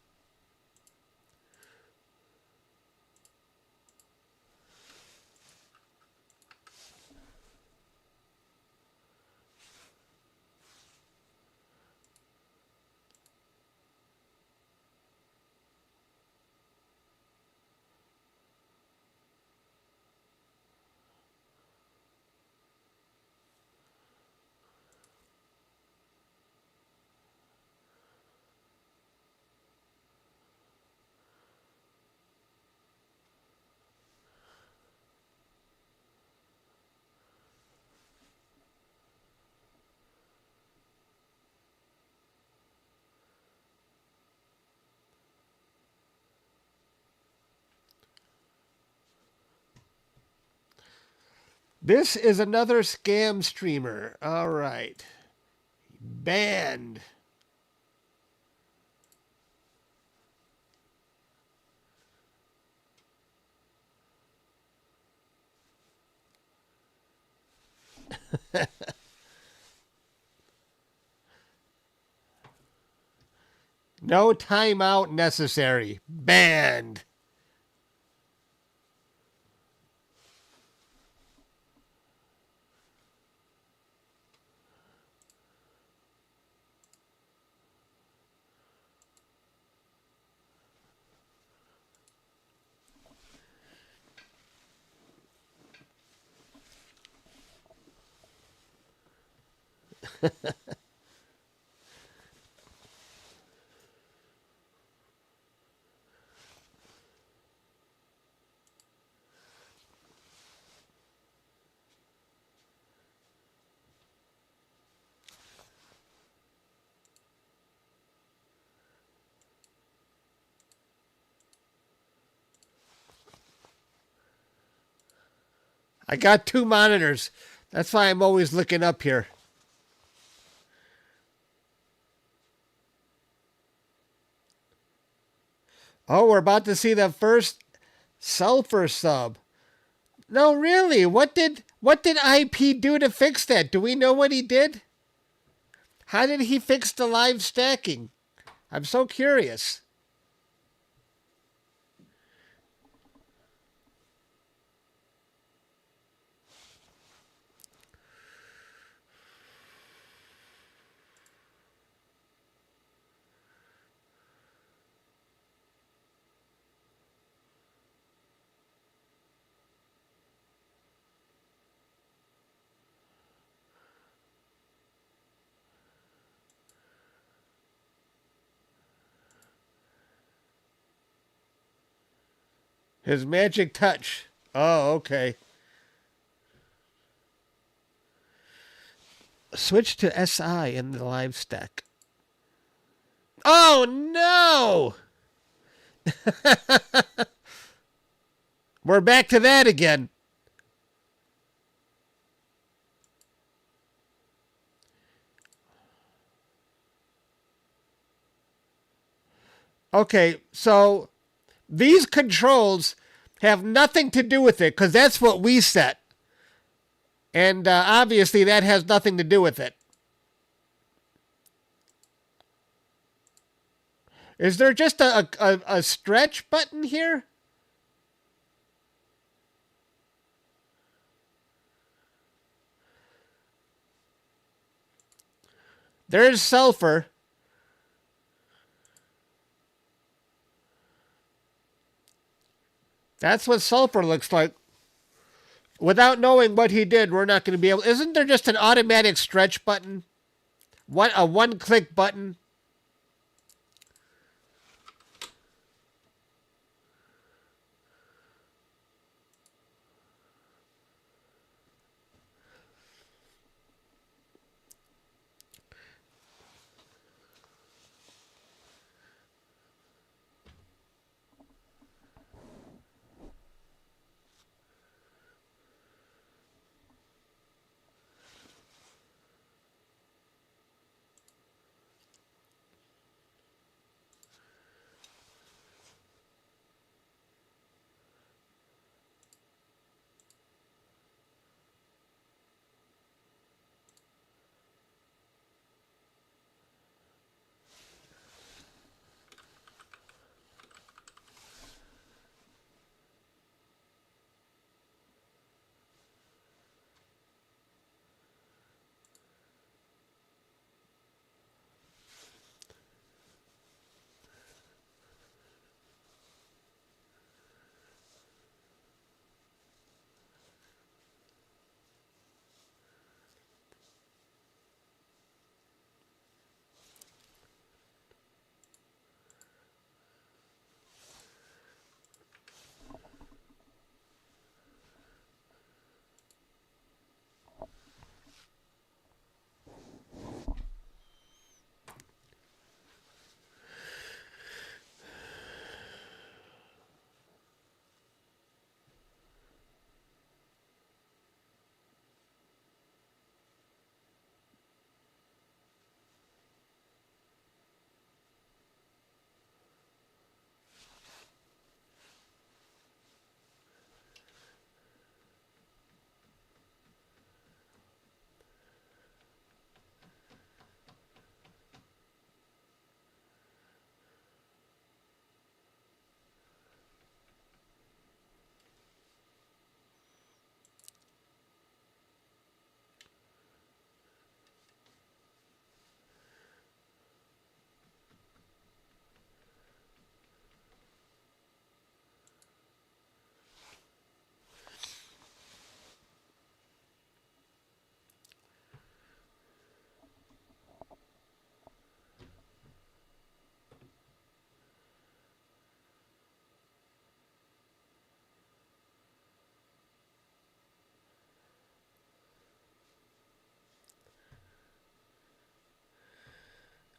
This is another scam streamer. All right. Banned. No timeout necessary. Banned. I got two monitors. That's why I'm always looking up here. Oh, we're about to see the first sulfur sub. No, really. What did IP do to fix that? Do we know what he did? How did he fix the live stacking? I'm so curious. His magic touch. Oh, okay. Switch to SI in the live stack. Oh, no! We're back to that again. Okay, so these controls have nothing to do with it because that's what we set. And obviously that has nothing to do with it. Is there just a stretch button here? There's sulfur. That's what sulfur looks like. Without knowing what he did, we're not going to be able... Isn't there just an automatic stretch button? A one-click button?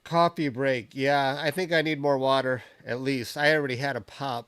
Coffee break. Yeah, I think I need more water, at least. I already had a pop.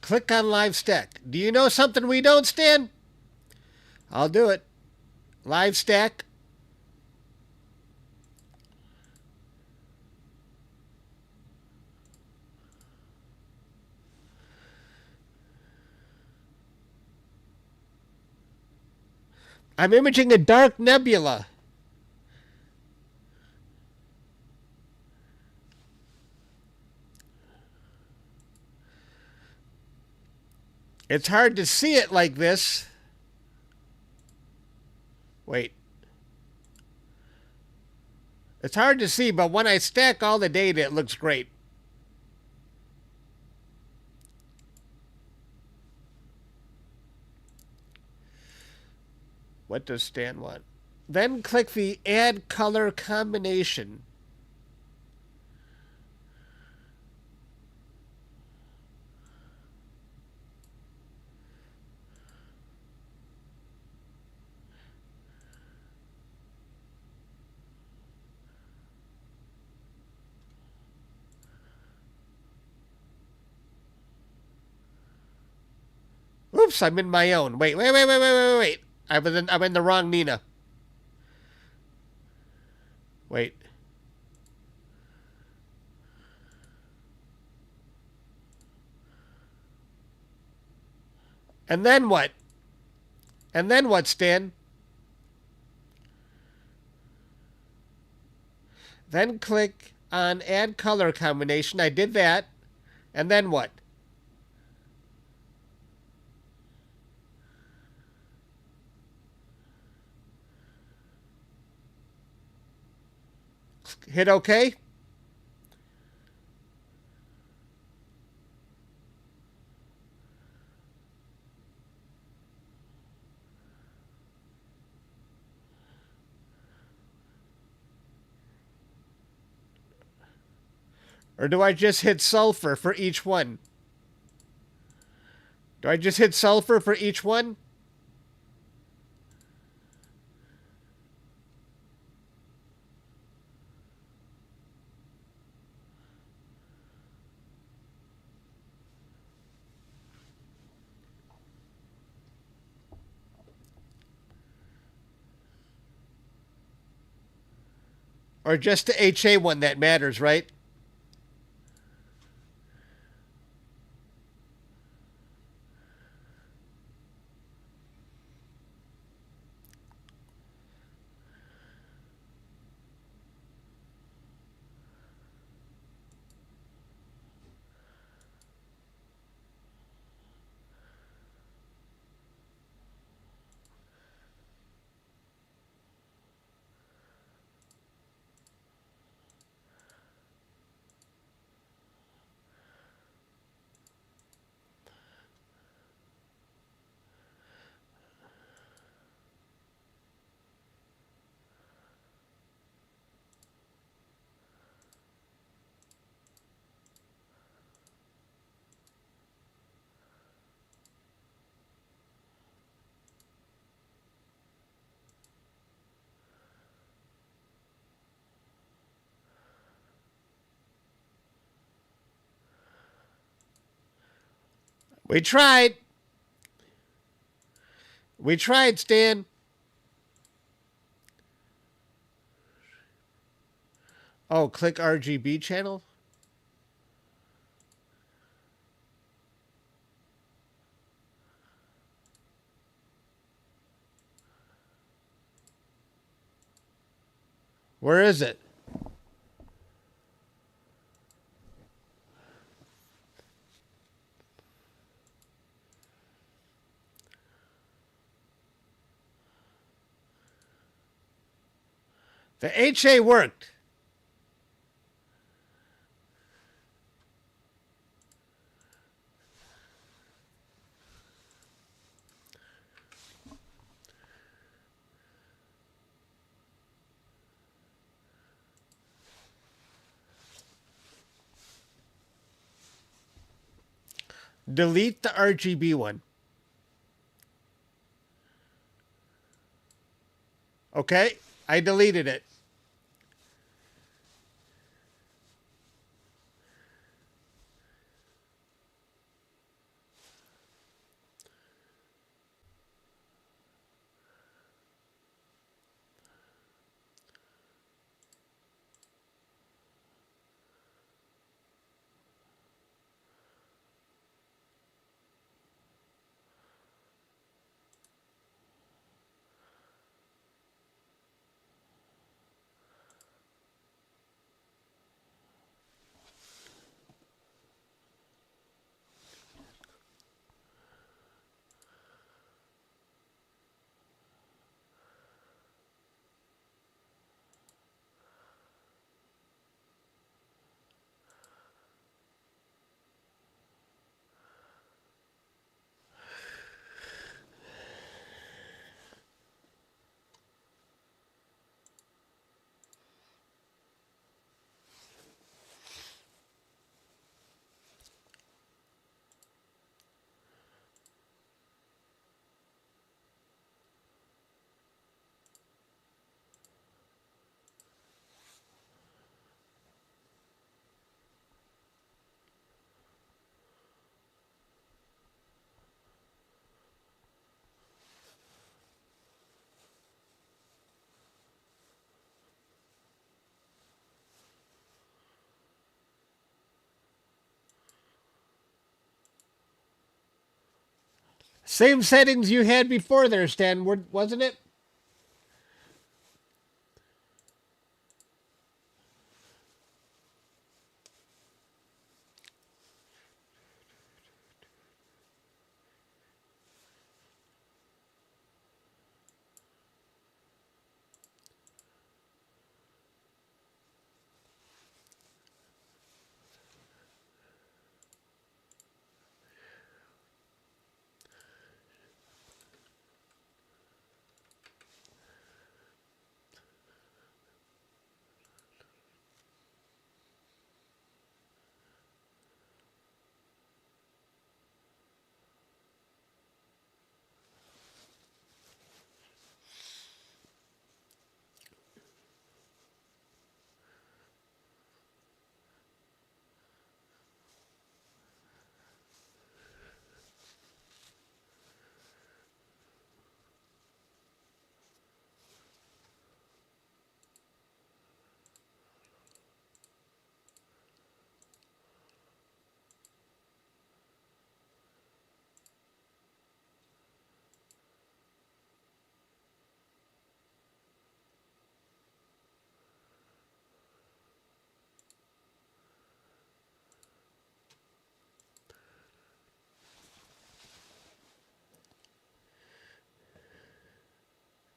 Click on live stack. Do you know something we don't, Stan? I'll do it. Live stack. I'm imaging a dark nebula. It's hard to see it like this. Wait. It's hard to see, but when I stack all the data, it looks great. What does Stan want? Then click the Add Color Combination. Oops, I'm in my own. Wait. I'm in the wrong Nina. Wait. And then what? And then what, Stan? Then click on Add Color Combination. I did that. And then what? Hit OK. Or do I just hit sulfur for each one? Do I just hit sulfur for each one? Or just the HA one that matters, right? We tried. We tried, Stan. Oh, click RGB channel. Where is it? The HA worked. Delete the RGB one. Okay, I deleted it. Same settings you had before there, Stan, wasn't it?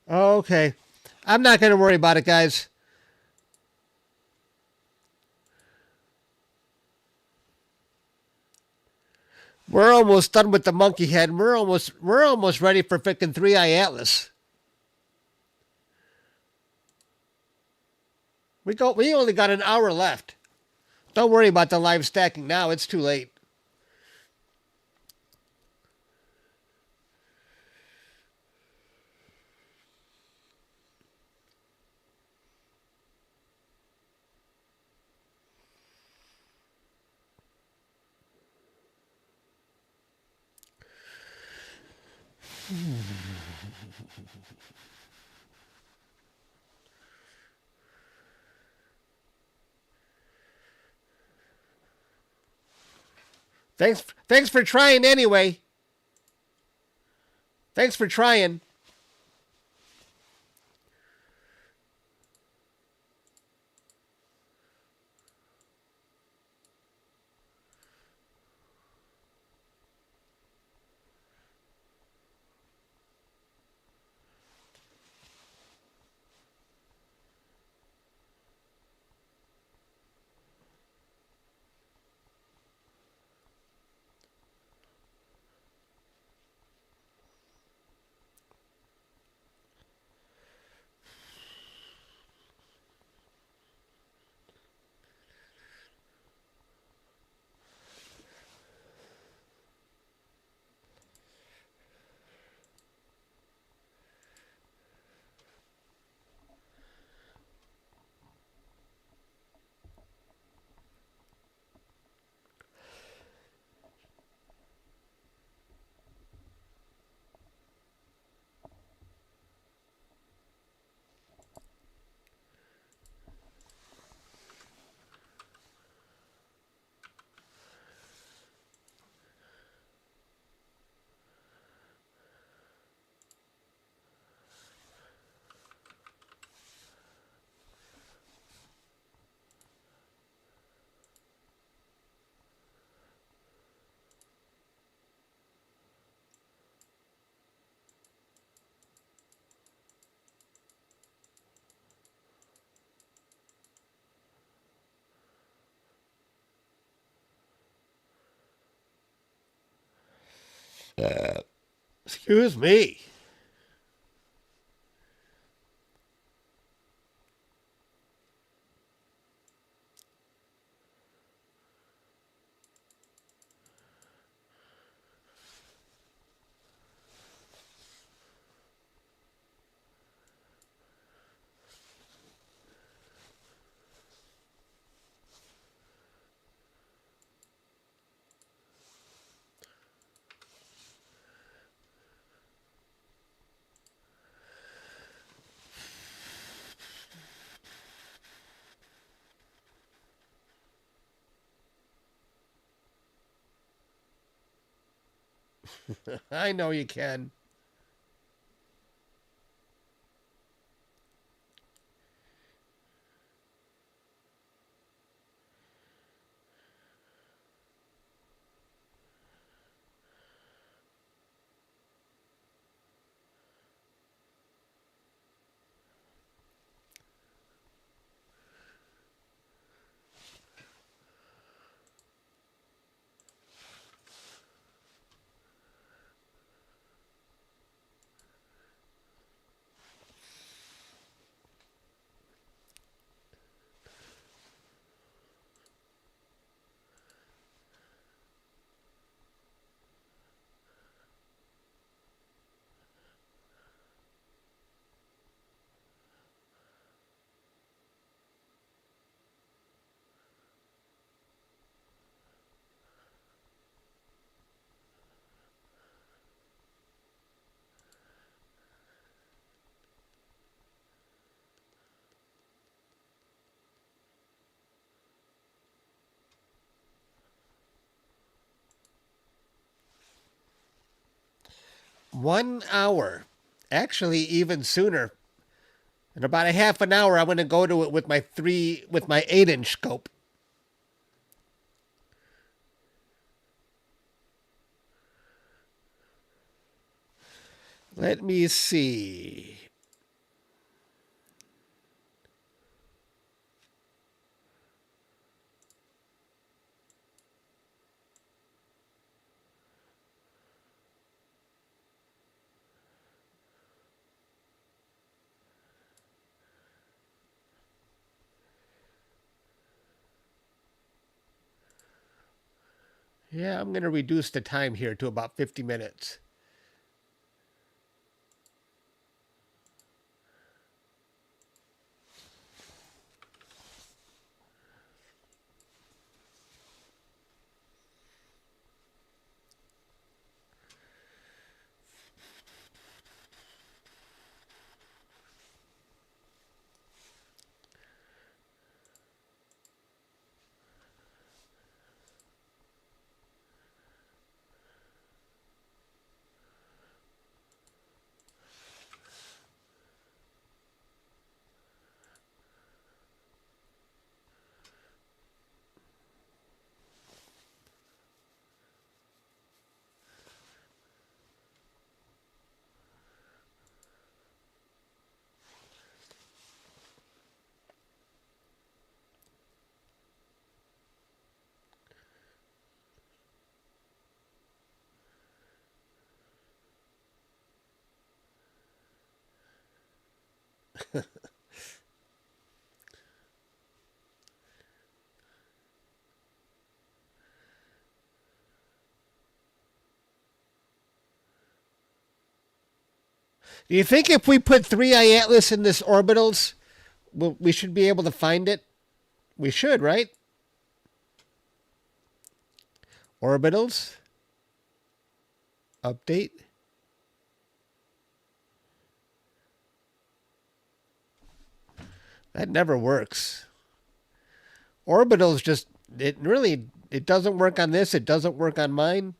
Oh, okay. I'm not going to worry about it, guys. We're almost done with the monkey head. We're almost ready for frickin' 3-eye Atlas. We only got an hour left. Don't worry about the live stacking now. It's too late. Thanks for trying anyway. Thanks for trying. Excuse me. I know you can. One hour. Actually, even sooner. In about a half an hour, I'm going to go to it with my 8-inch scope. Let me see. Yeah, I'm going to reduce the time here to about 50 minutes. Do you think if we put 3i Atlas in this orbitals, we should be able to find it? We should, right? Orbitals. Update. That never works. Orbitals just, it doesn't work on this. It doesn't work on mine.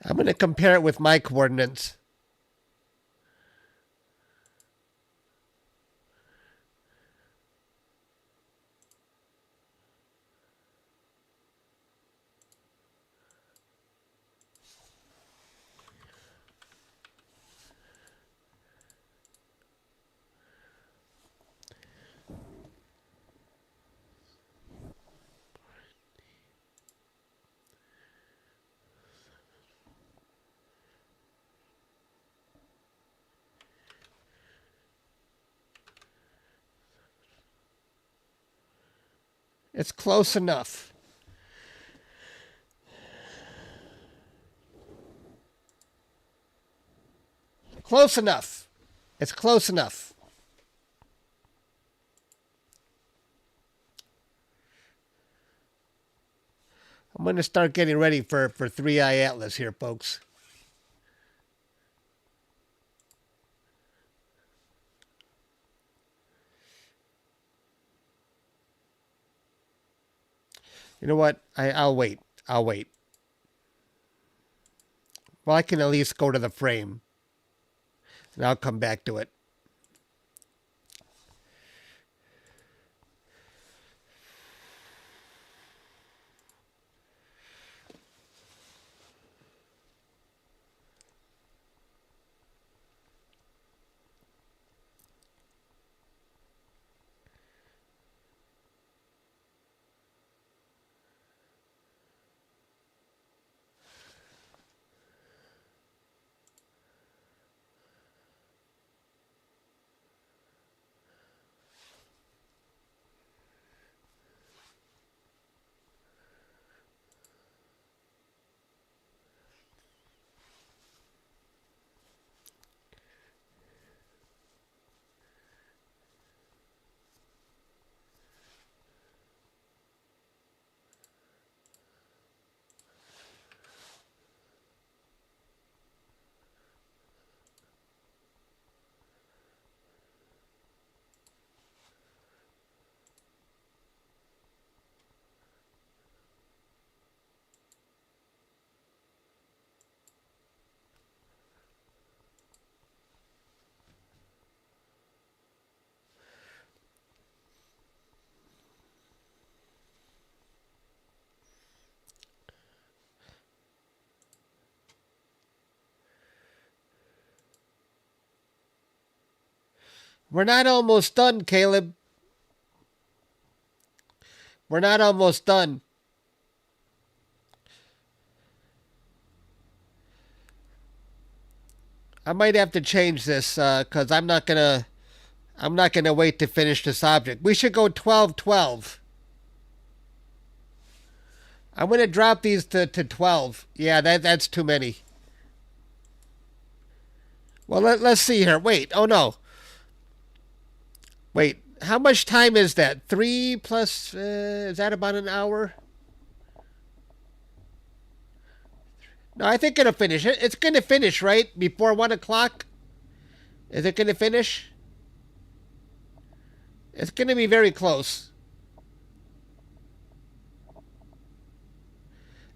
I'm going to compare it with my coordinates. It's close enough. Close enough. It's close enough. I'm going to start getting ready for 3i Atlas here, folks. You know what? I'll wait. I'll wait. Well, I can at least go to the frame. And I'll come back to it. We're not almost done, Caleb. We're not almost done. I might have to change this because I'm not gonna wait to finish this object. We should go 12-12. I'm gonna drop these to 12. Yeah, that's too many. Well, let's see here. Wait. Oh no. Wait. How much time is that? 3 plus. Is that about an hour? No, I think it'll finish. It's gonna finish right before 1 o'clock. Is it gonna finish? It's gonna be very close.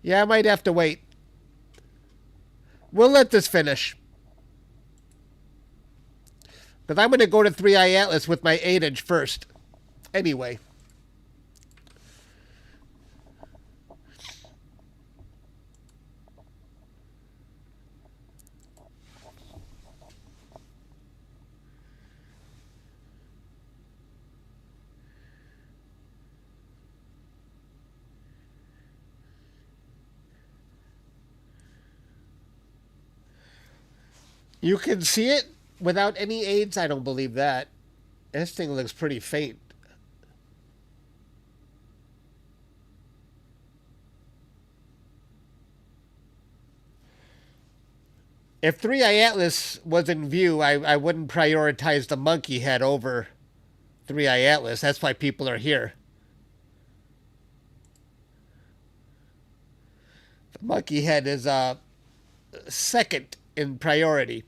Yeah, I might have to wait. We'll let this finish. Because I'm going to go to 3i Atlas with my 8-inch first. Anyway. You can see it without any aids? I don't believe that. This thing looks pretty faint. If 3i Atlas was in view, I wouldn't prioritize the monkey head over 3i Atlas. That's why people are here. The monkey head is second in priority.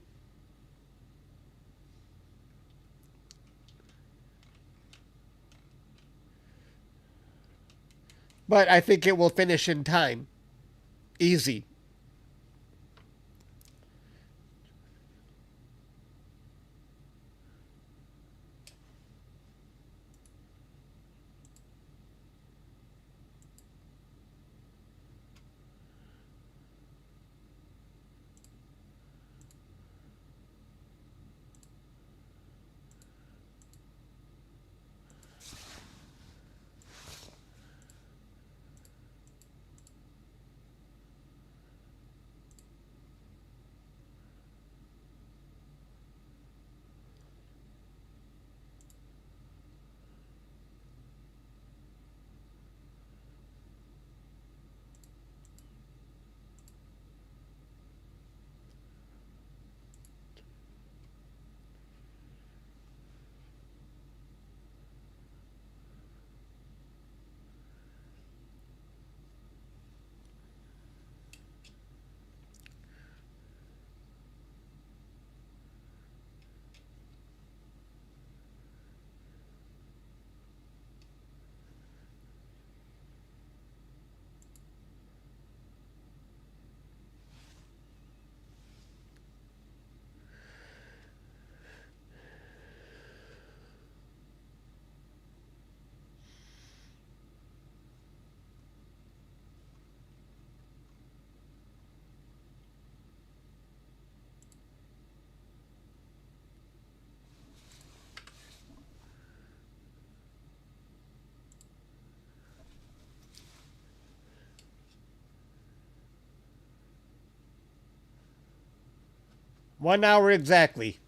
But I think it will finish in time. Easy. One hour exactly.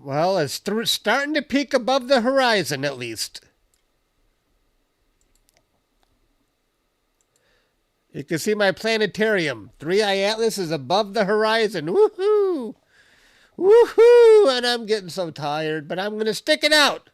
Well, it's starting to peak above the horizon at least. You can see my planetarium. 3i Atlas is above the horizon. Woohoo! Woohoo! And I'm getting so tired, but I'm going to stick it out.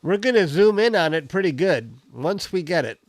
We're going to zoom in on it pretty good once we get it.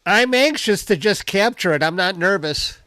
I'm anxious to just capture it. I'm not nervous.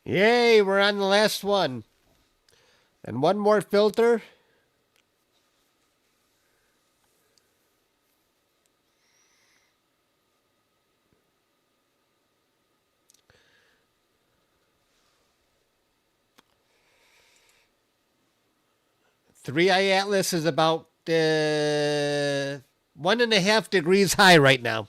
Yay, we're on the last one. And one more filter. Three Eye Atlas is about 1.5 degrees high right now.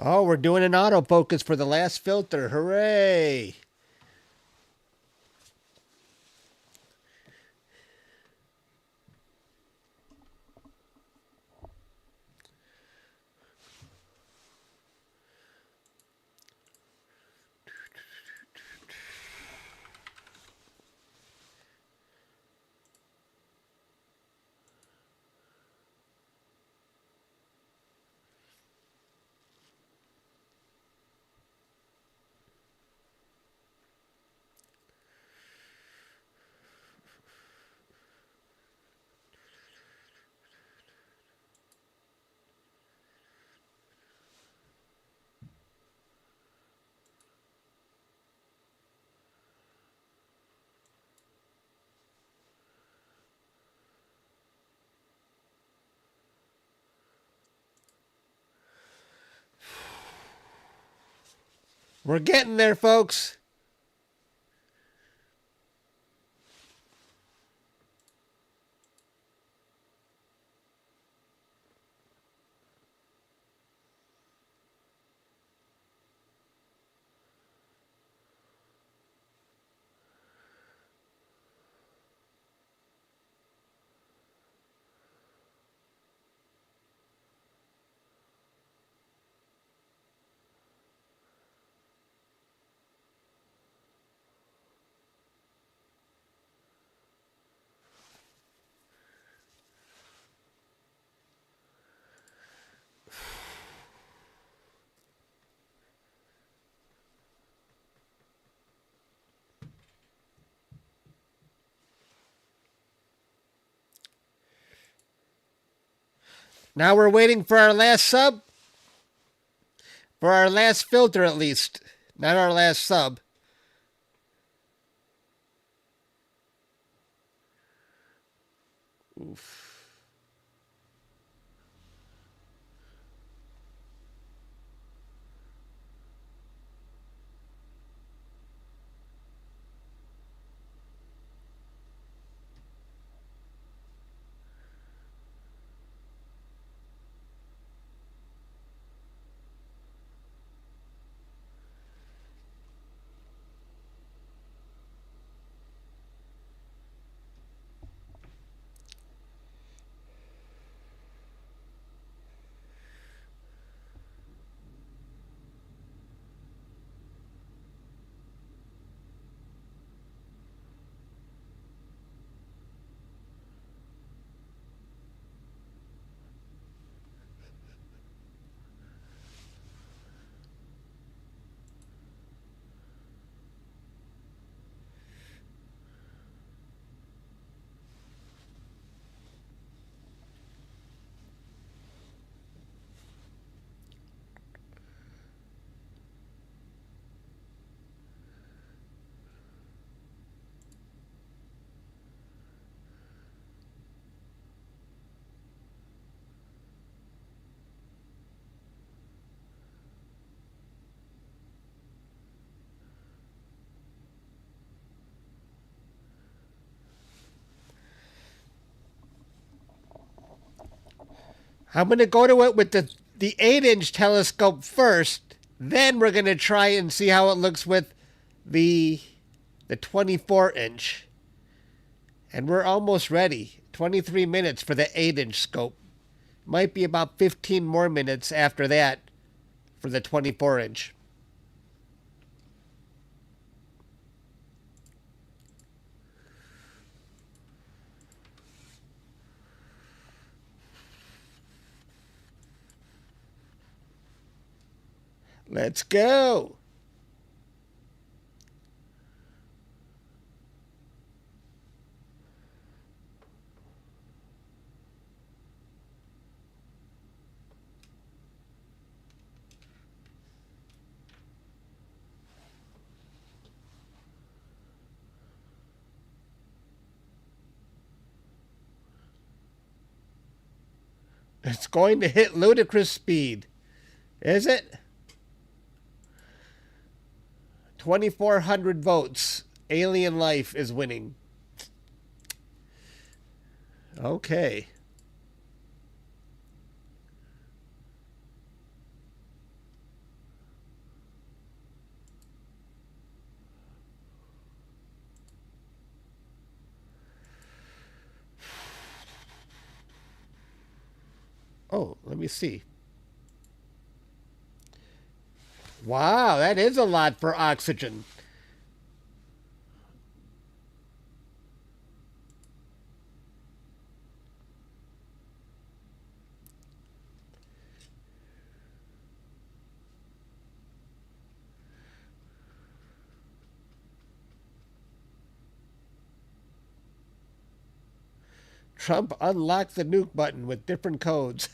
Oh, we're doing an autofocus for the last filter. Hooray! We're getting there, folks. Now we're waiting for our last sub. For our last filter, at least. Not our last sub. Oof. I'm going to go to it with the 8-inch telescope first. Then we're going to try and see how it looks with the 24-inch. And we're almost ready. 23 minutes for the 8-inch scope. Might be about 15 more minutes after that for the 24-inch. Let's go. It's going to hit ludicrous speed. Is it? 2,400 votes. Alien life is winning. Okay. Oh, let me see. Wow, that is a lot for oxygen. Trump unlocked the nuke button with different codes.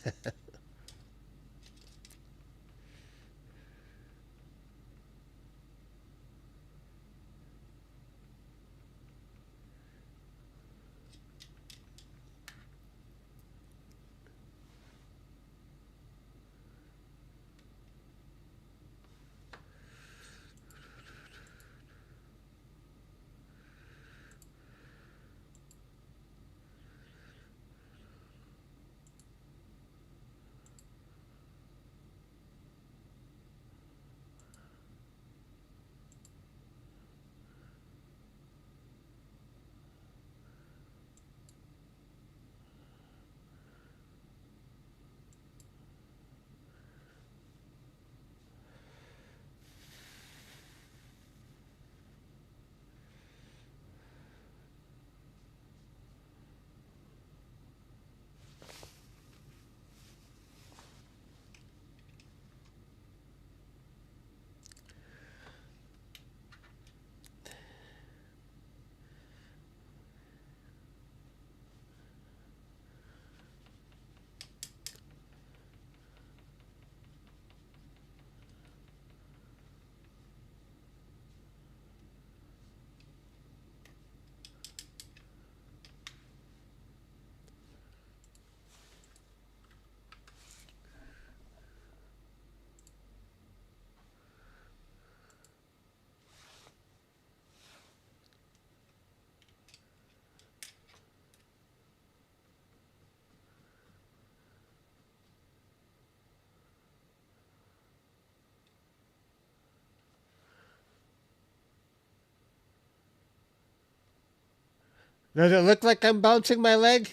Does it look like I'm bouncing my leg?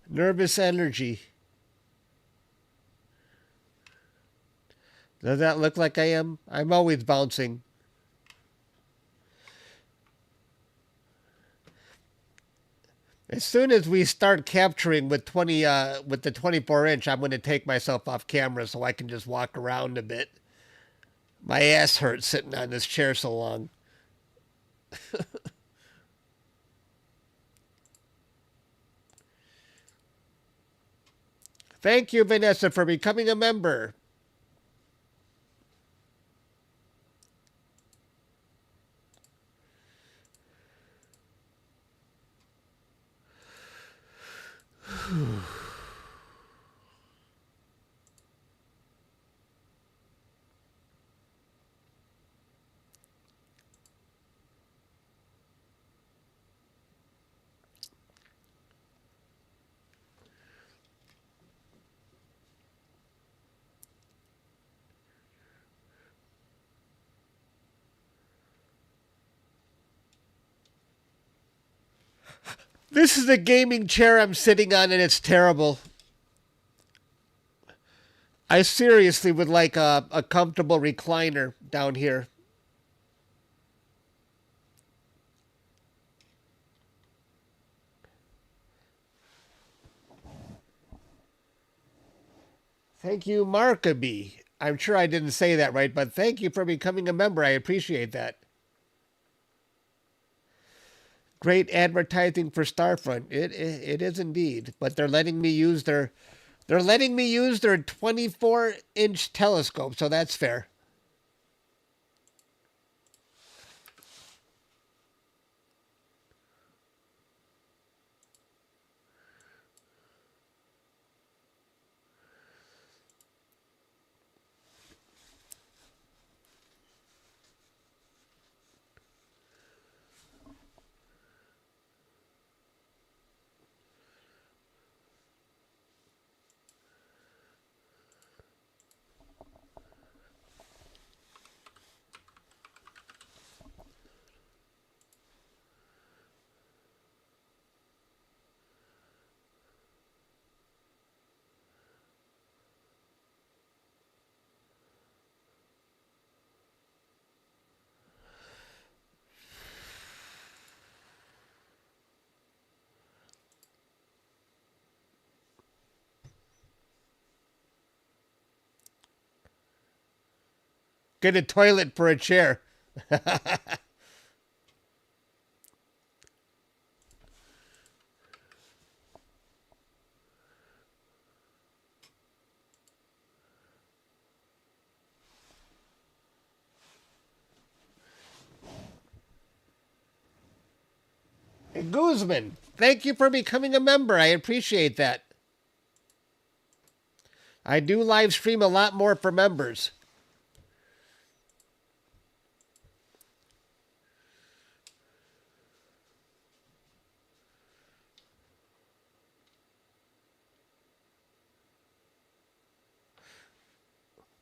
Nervous energy. Does that look like I am? I'm always bouncing. As soon as we start capturing with with the 24-inch, I'm going to take myself off camera so I can just walk around a bit. My ass hurts sitting on this chair so long. Thank you, Vanessa, for becoming a member. This is the gaming chair I'm sitting on, and it's terrible. I seriously would like a comfortable recliner down here. Thank you, Markaby. I'm sure I didn't say that right, but thank you for becoming a member. I appreciate that. Great advertising for Starfront. It is indeed. But they're letting me use their 24-inch telescope, so that's fair. Get a toilet for a chair. Guzman, thank you for becoming a member. I appreciate that. I do live stream a lot more for members.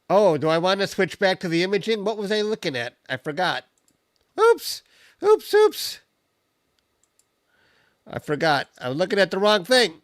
Oh, do I want to switch back to the imaging? What was I looking at? I forgot. Oops. Oops, oops. I forgot. I was looking at the wrong thing.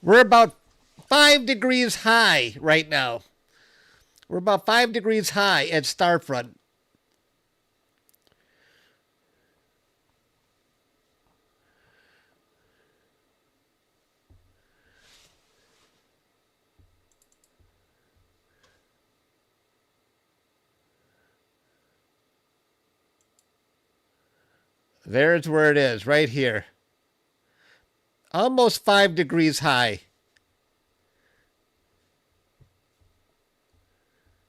We're about 5 degrees high right now. We're about 5 degrees high at Starfront. There's where it is, right here. Almost 5 degrees high.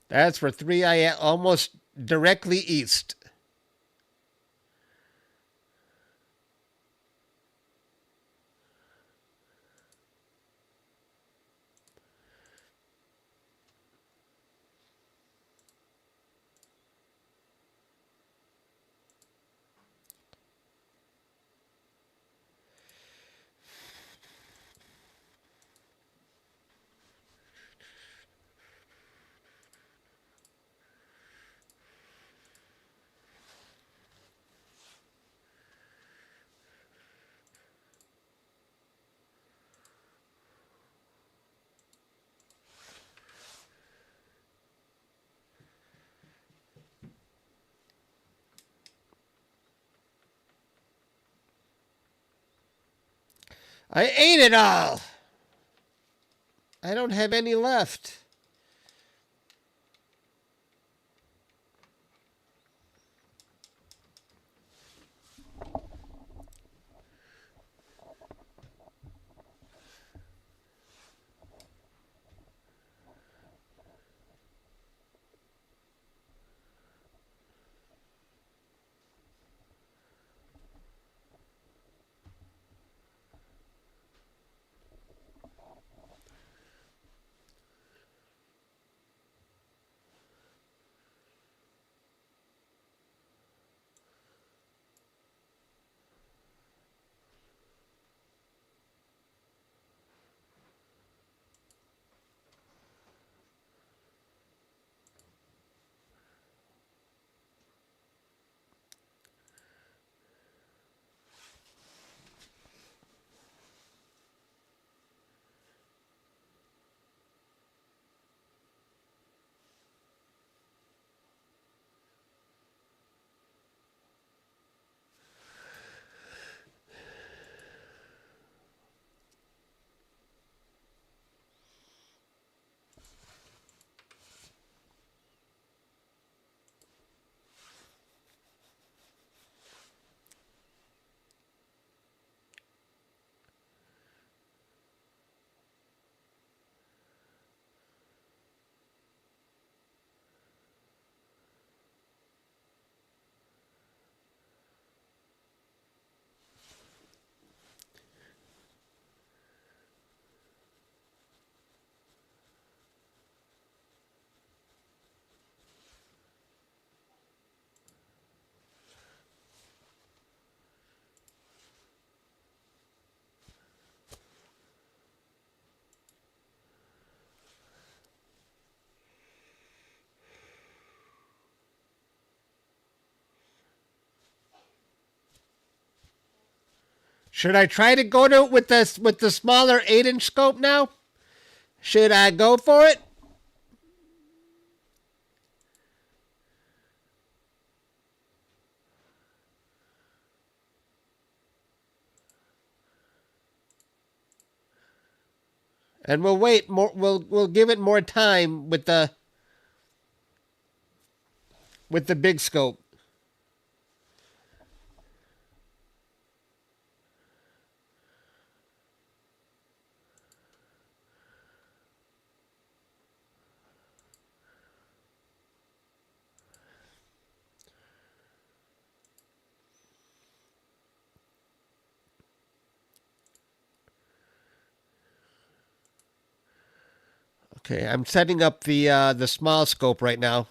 That's for 3 a.m. Almost directly east. I ate it all. I don't have any left. Should I try to go to it with the smaller 8-inch scope now? Should I go for it? And we'll wait more. We'll give it more time with the big scope. Okay, I'm setting up the small scope right now.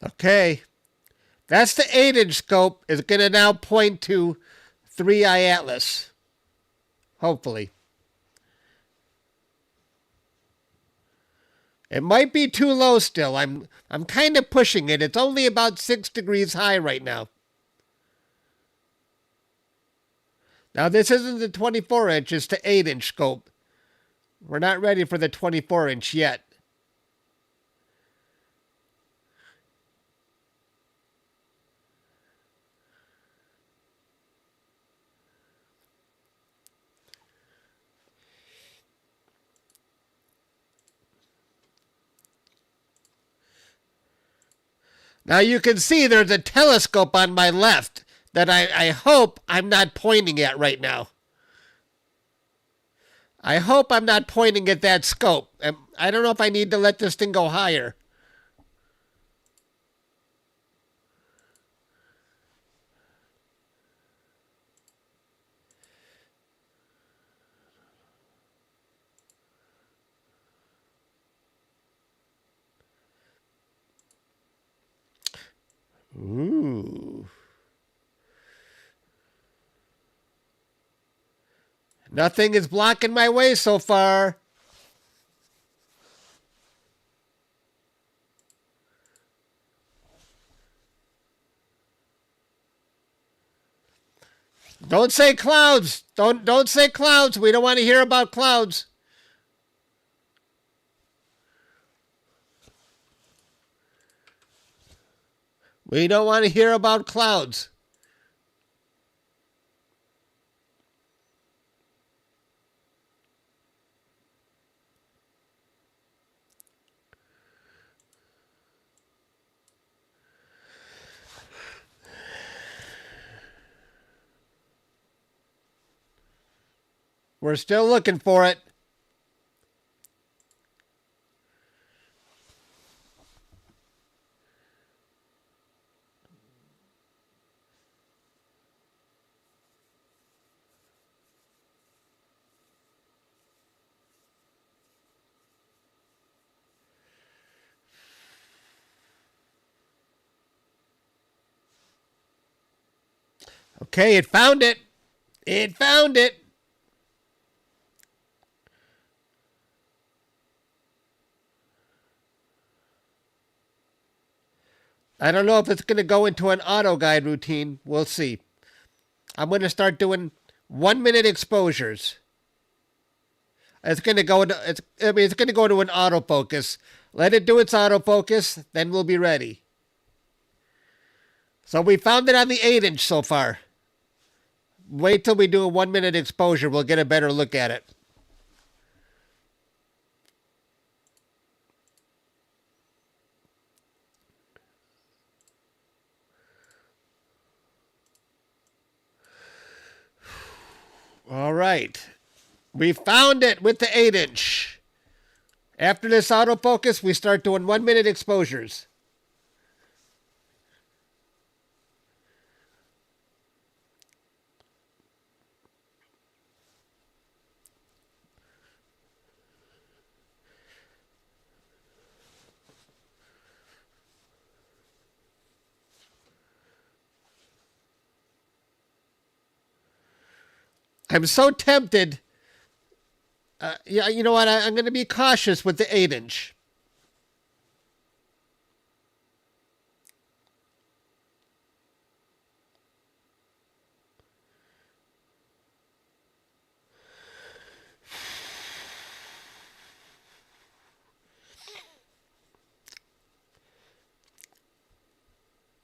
Okay. That's the 8-inch scope. It's going to now point to 3i Atlas. Hopefully. It might be too low still. I'm kind of pushing it. It's only about 6 degrees high right now. Now this isn't the 24-inch, it's the 8-inch scope. We're not ready for the 24-inch yet. Now you can see there's a telescope on my left that I hope I'm not pointing at right now. I hope I'm not pointing at that scope. I don't know if I need to let this thing go higher. Ooh. Nothing is blocking my way so far. Don't say clouds. Don't say clouds. We don't want to hear about clouds. We don't want to hear about clouds. We're still looking for it. Okay, it found it. It found it. I don't know if it's going to go into an auto guide routine. We'll see. I'm going to start doing 1-minute exposures. It's going to go into it's going to go into an autofocus. Let it do its autofocus, then we'll be ready. So we found it on the 8-inch so far. Wait till we do a 1-minute exposure. We'll get a better look at it. All right. We found it with the 8-inch. After this autofocus, we start doing 1-minute exposures. I'm so tempted. Yeah, you know what? I'm going to be cautious with the 8-inch.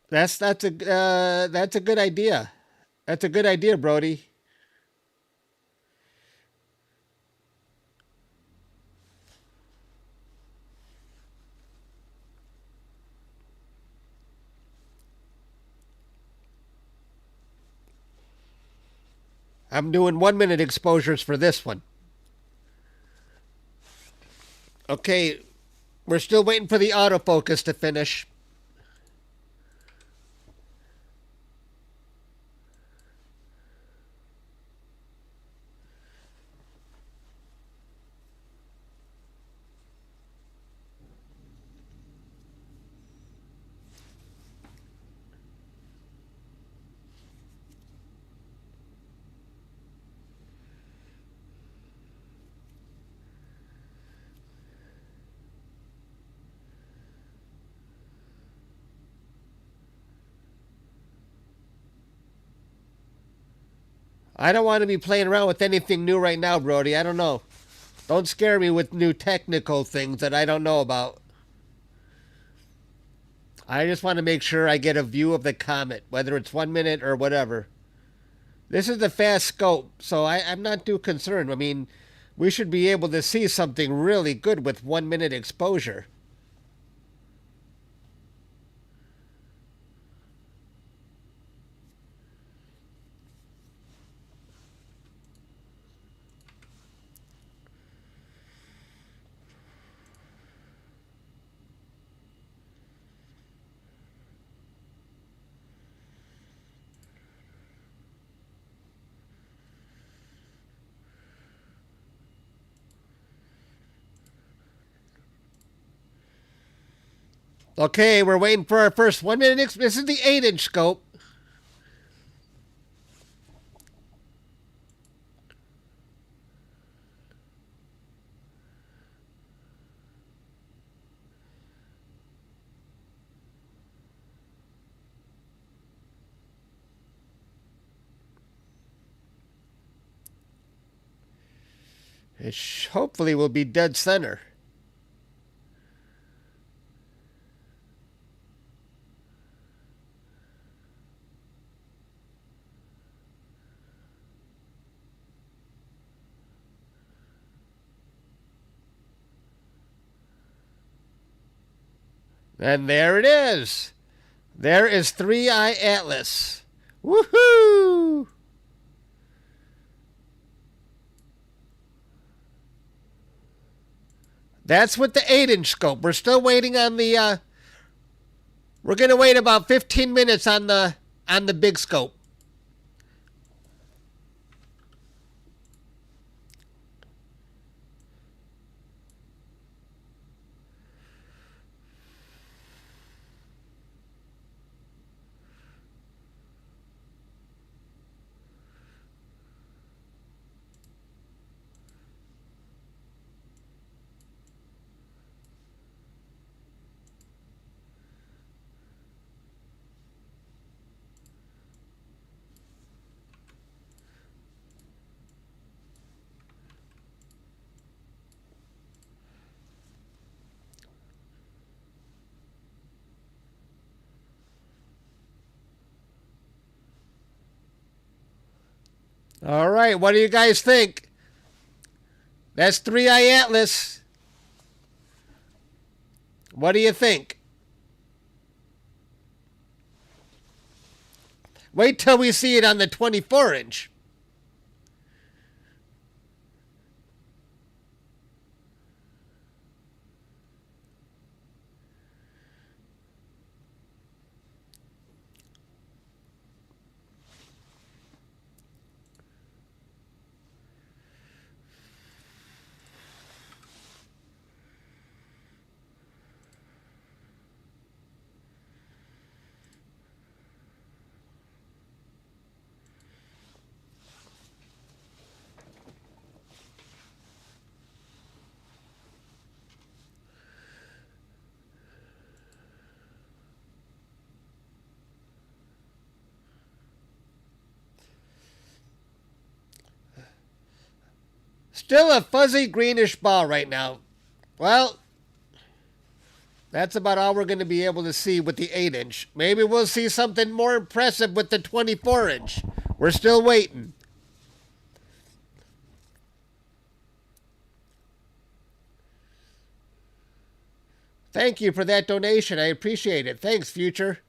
That's a good idea. That's a good idea, Brody. I'm doing 1-minute exposures for this one. Okay, we're still waiting for the autofocus to finish. I don't want to be playing around with anything new right now, Brody. I don't know. Don't scare me with new technical things that I don't know about. I just want to make sure I get a view of the comet, whether it's 1 minute or whatever. This is a fast scope, so I'm not too concerned. I mean, we should be able to see something really good with 1 minute exposure. Okay, we're waiting for our first 1 minute. This is the 8-inch scope. It hopefully will be dead center. And there it is. There is 3i Atlas. Woohoo! That's with the 8-inch scope. We're still waiting on the we're going to wait about 15 minutes on the big scope. All right, what do you guys think? That's 3i Atlas. What do you think? Wait till we see it on the 24-inch. Still a fuzzy greenish ball right now. Well, that's about all we're going to be able to see with the 8-inch. Maybe we'll see something more impressive with the 24-inch. We're still waiting. Thank you for that donation. I appreciate it. Thanks, Future.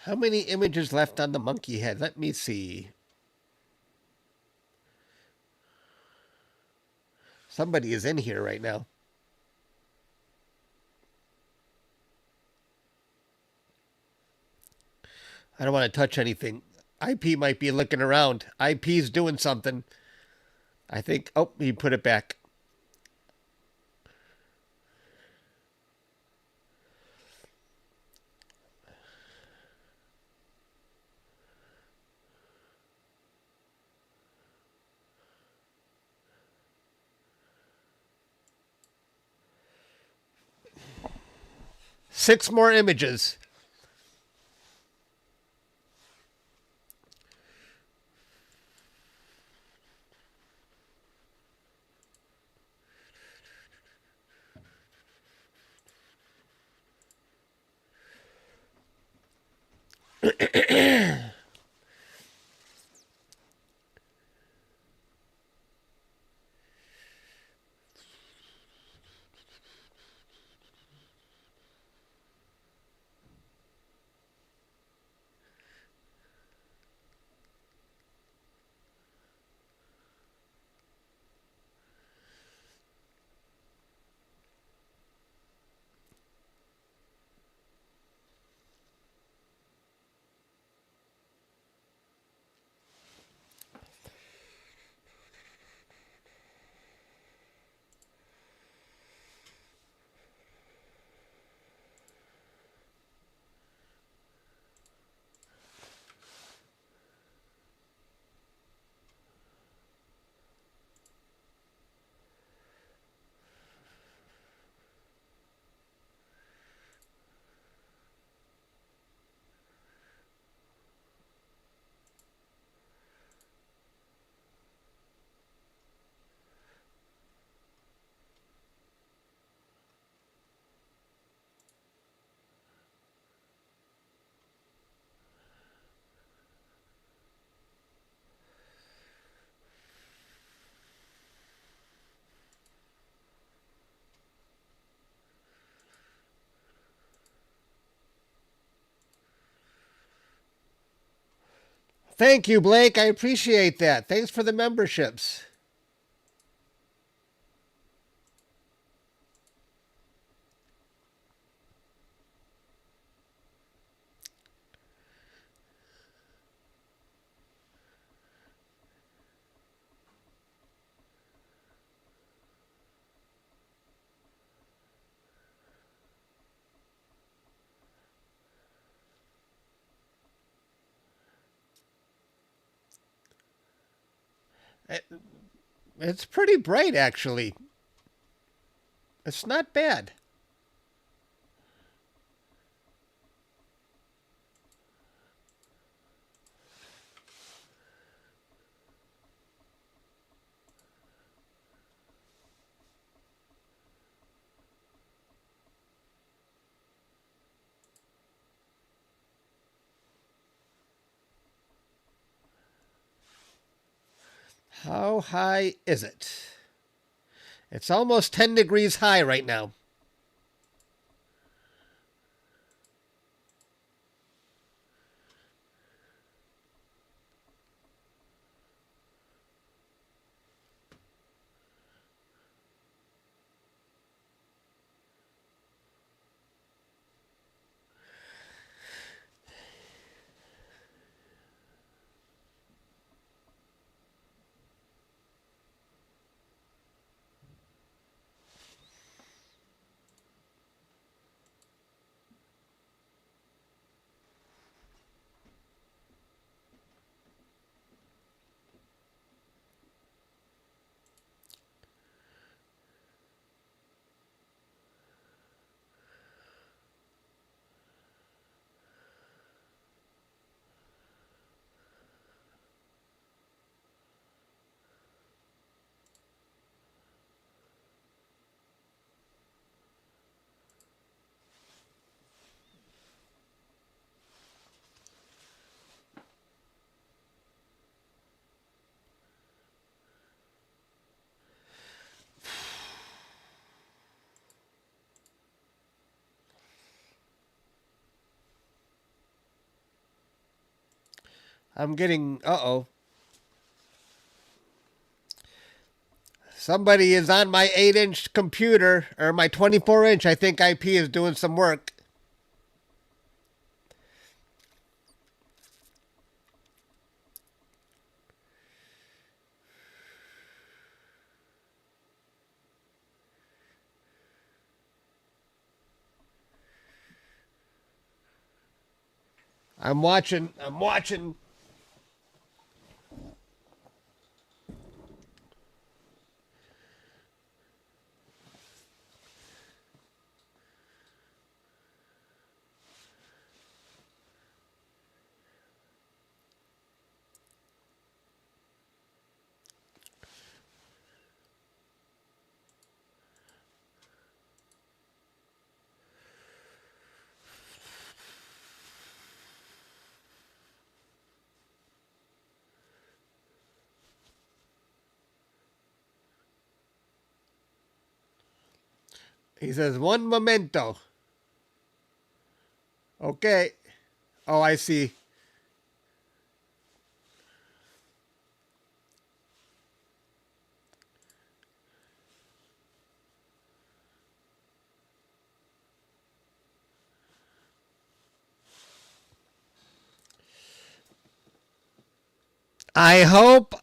How many images left on the monkey head? Let me see. Somebody is in here right now. I don't want to touch anything. IP might be looking around. IP's doing something. I think. Oh, he put it back. Six more images. Thank you, Blake. I appreciate that. Thanks for the memberships. It's pretty bright, actually. It's not bad. How high is it? It's almost 10 degrees high right now. I'm getting, uh-oh. Somebody is on my 8-inch computer, or my 24-inch. I think IP is doing some work. I'm watching. He says, one memento. Okay. Oh, I see. I hope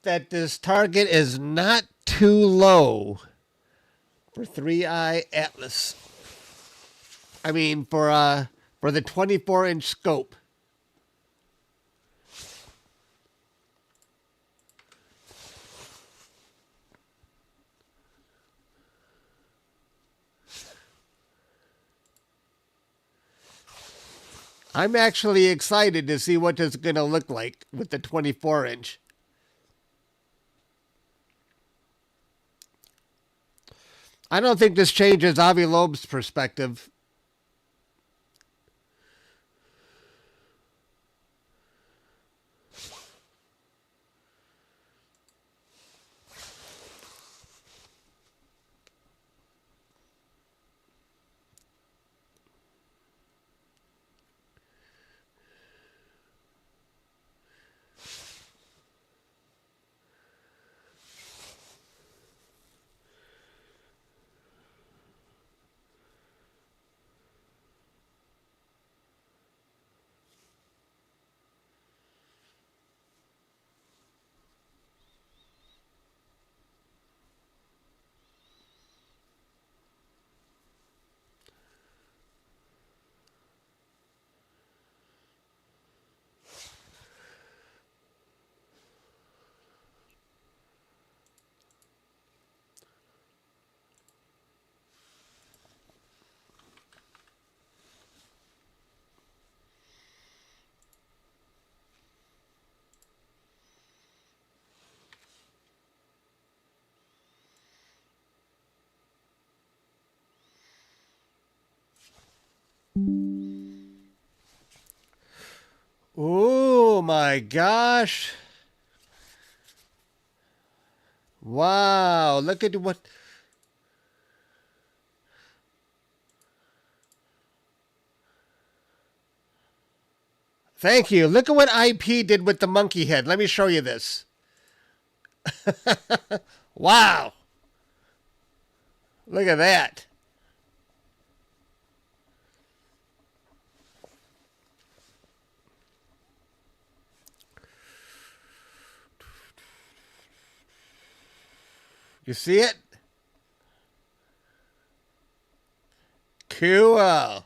that this target is not too low for 3i Atlas. I mean for the 24-inch scope. I'm actually excited to see what it's going to look like with the 24-inch. I don't think this changes Avi Loeb's perspective. Oh my gosh. Wow, look at what. Thank you. Look at what IP did with the monkey head. Let me show you this. Wow. Look at that. You see it? Cool.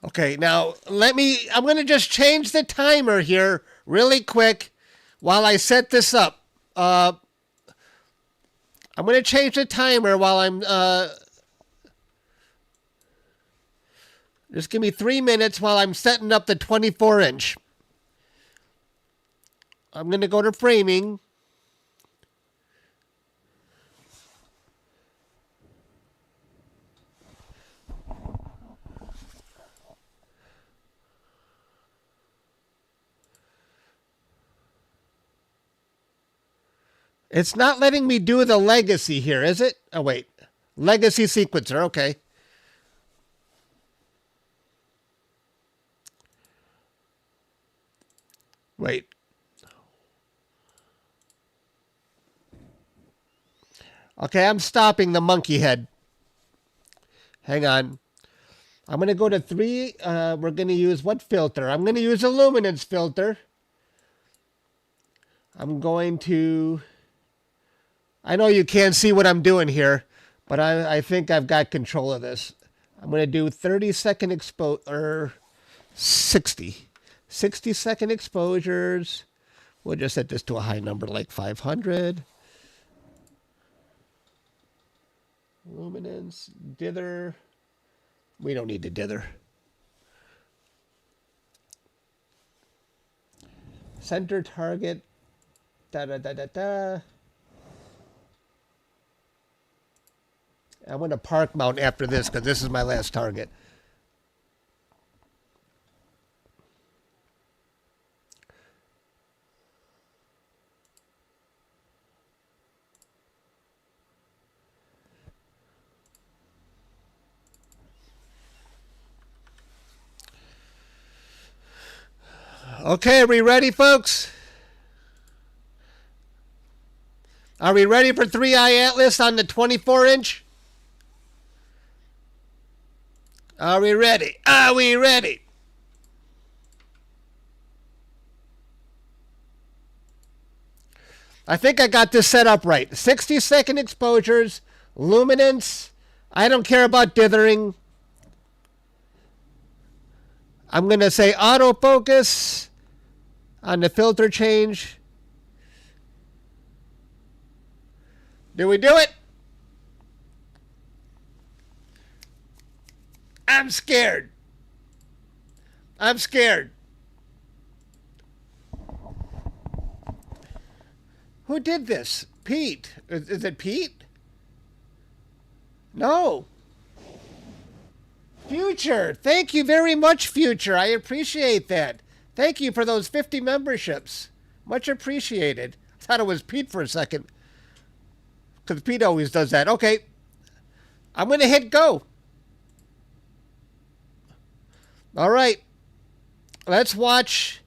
Okay, now I'm going to just change the timer here really quick while I set this up. I'm going to change the timer while just give me 3 minutes while I'm setting up the 24-inch. I'm going to go to framing. It's not letting me do the legacy here, is it? Oh, wait. Legacy sequencer, okay. Wait. Okay, I'm stopping the monkey head. Hang on. I'm going to go to 3. We're going to use what filter? I'm going to use a luminance filter. I'm going to... I know you can't see what I'm doing here, but I think I've got control of this. I'm going to do 30-second exposure, or 60. 60-second exposures. We'll just set this to a high number like 500. Luminance, dither. We don't need to dither. Center target. Da da da da da. I'm going to park mount after this because this is my last target. Okay, are we ready, folks? Are we ready for 3-eye Atlas on the 24-inch? Are we ready? Are we ready? I think I got this set up right. 60-second exposures, luminance. I don't care about dithering. I'm going to say autofocus on the filter change. Do we do it? I'm scared. I'm scared. Who did this? Pete. Is it Pete? No. Future. Thank you very much, Future. I appreciate that. Thank you for those 50 memberships. Much appreciated. I thought it was Pete for a second. Because Pete always does that. Okay. I'm going to hit go. All right. Let's watch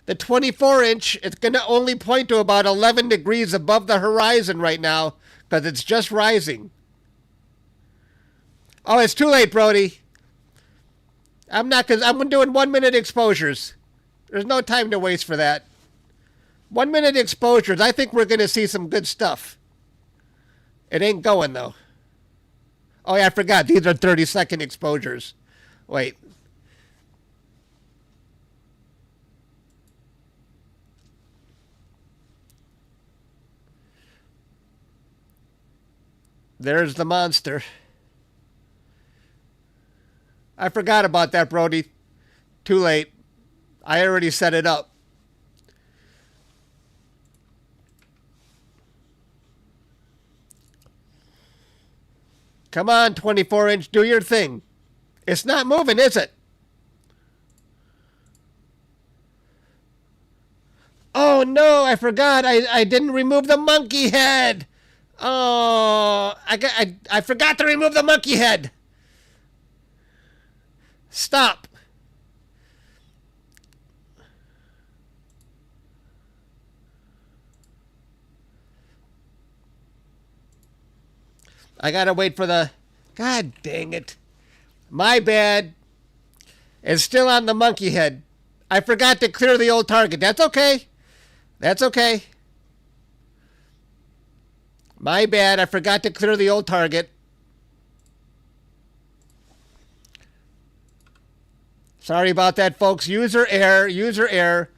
the 24-inch. It's going to only point to about 11 degrees above the horizon right now because it's just rising. Oh, it's too late, Brody. I'm doing 1 minute exposures. There's no time to waste for that. 1 minute exposures. I think we're going to see some good stuff. It ain't going, though. Oh, yeah, I forgot. These are 30-second exposures. Wait. There's the monster. I forgot about that, Brody. Too late. I already set it up. Come on, 24-inch, do your thing. It's not moving, is it? Oh, no, I forgot. I didn't remove the monkey head. Oh, I forgot to remove the monkey head. Stop. I gotta wait for the... God dang it. My bad. It's still on the monkey head. I forgot to clear the old target. That's okay. That's okay. My bad. I forgot to clear the old target. Sorry about that, folks. User error. User error.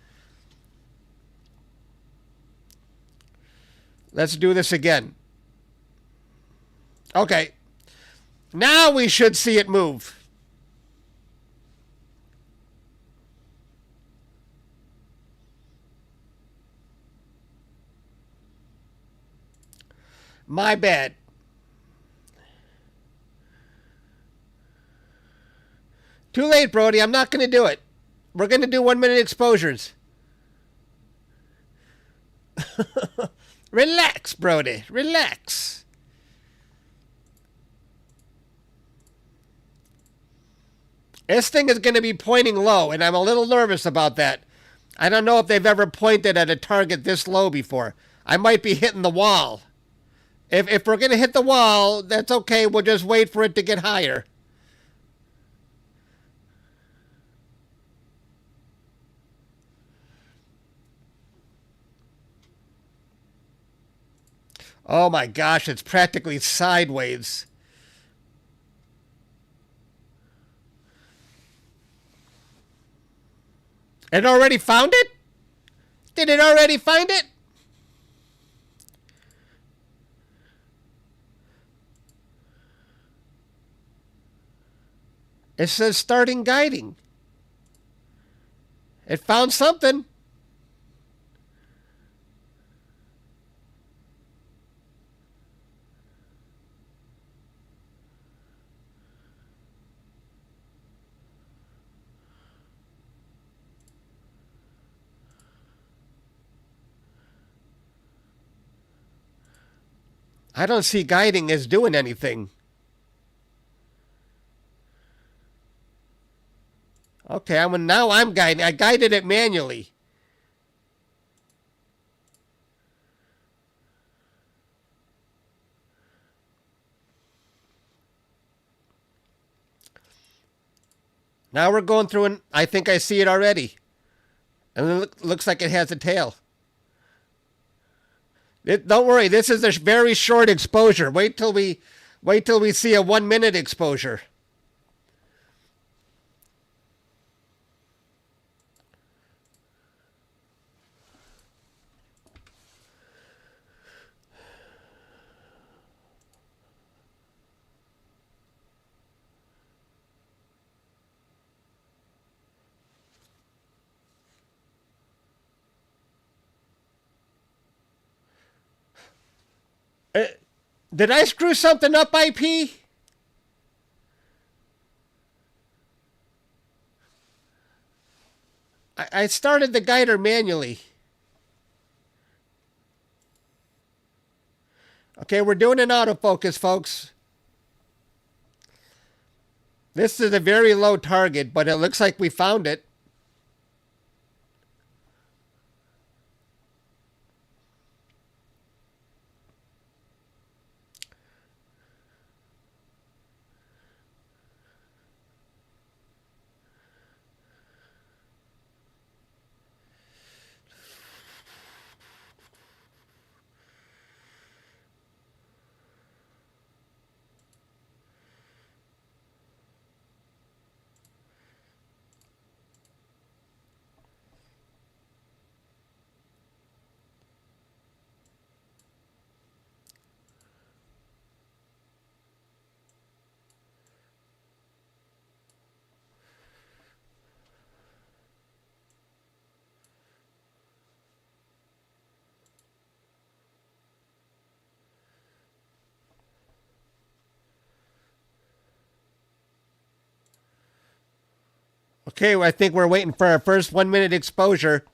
Let's do this again. Okay. Now we should see it move. My bad. Too late, Brody. I'm not going to do it. We're going to do 1 minute exposures. Relax, Brody. Relax. This thing is going to be pointing low, and I'm a little nervous about that. I don't know if they've ever pointed at a target this low before. I might be hitting the wall. If we're going to hit the wall, that's okay. We'll just wait for it to get higher. Oh my gosh, it's practically sideways. It already found it? Did it already find it? It says starting guiding. It found something. I don't see guiding as doing anything. Okay, now I'm guiding. I guided it manually. Now we're going through, and I think I see it already. And it looks like it has a tail. Don't worry, this is a very short exposure. Wait till we see a 1 minute exposure. Did I screw something up, IP? I started the guider manually. Okay, we're doing an autofocus, folks. This is a very low target, but it looks like we found it. Okay, well, I think we're waiting for our first 1 minute exposure.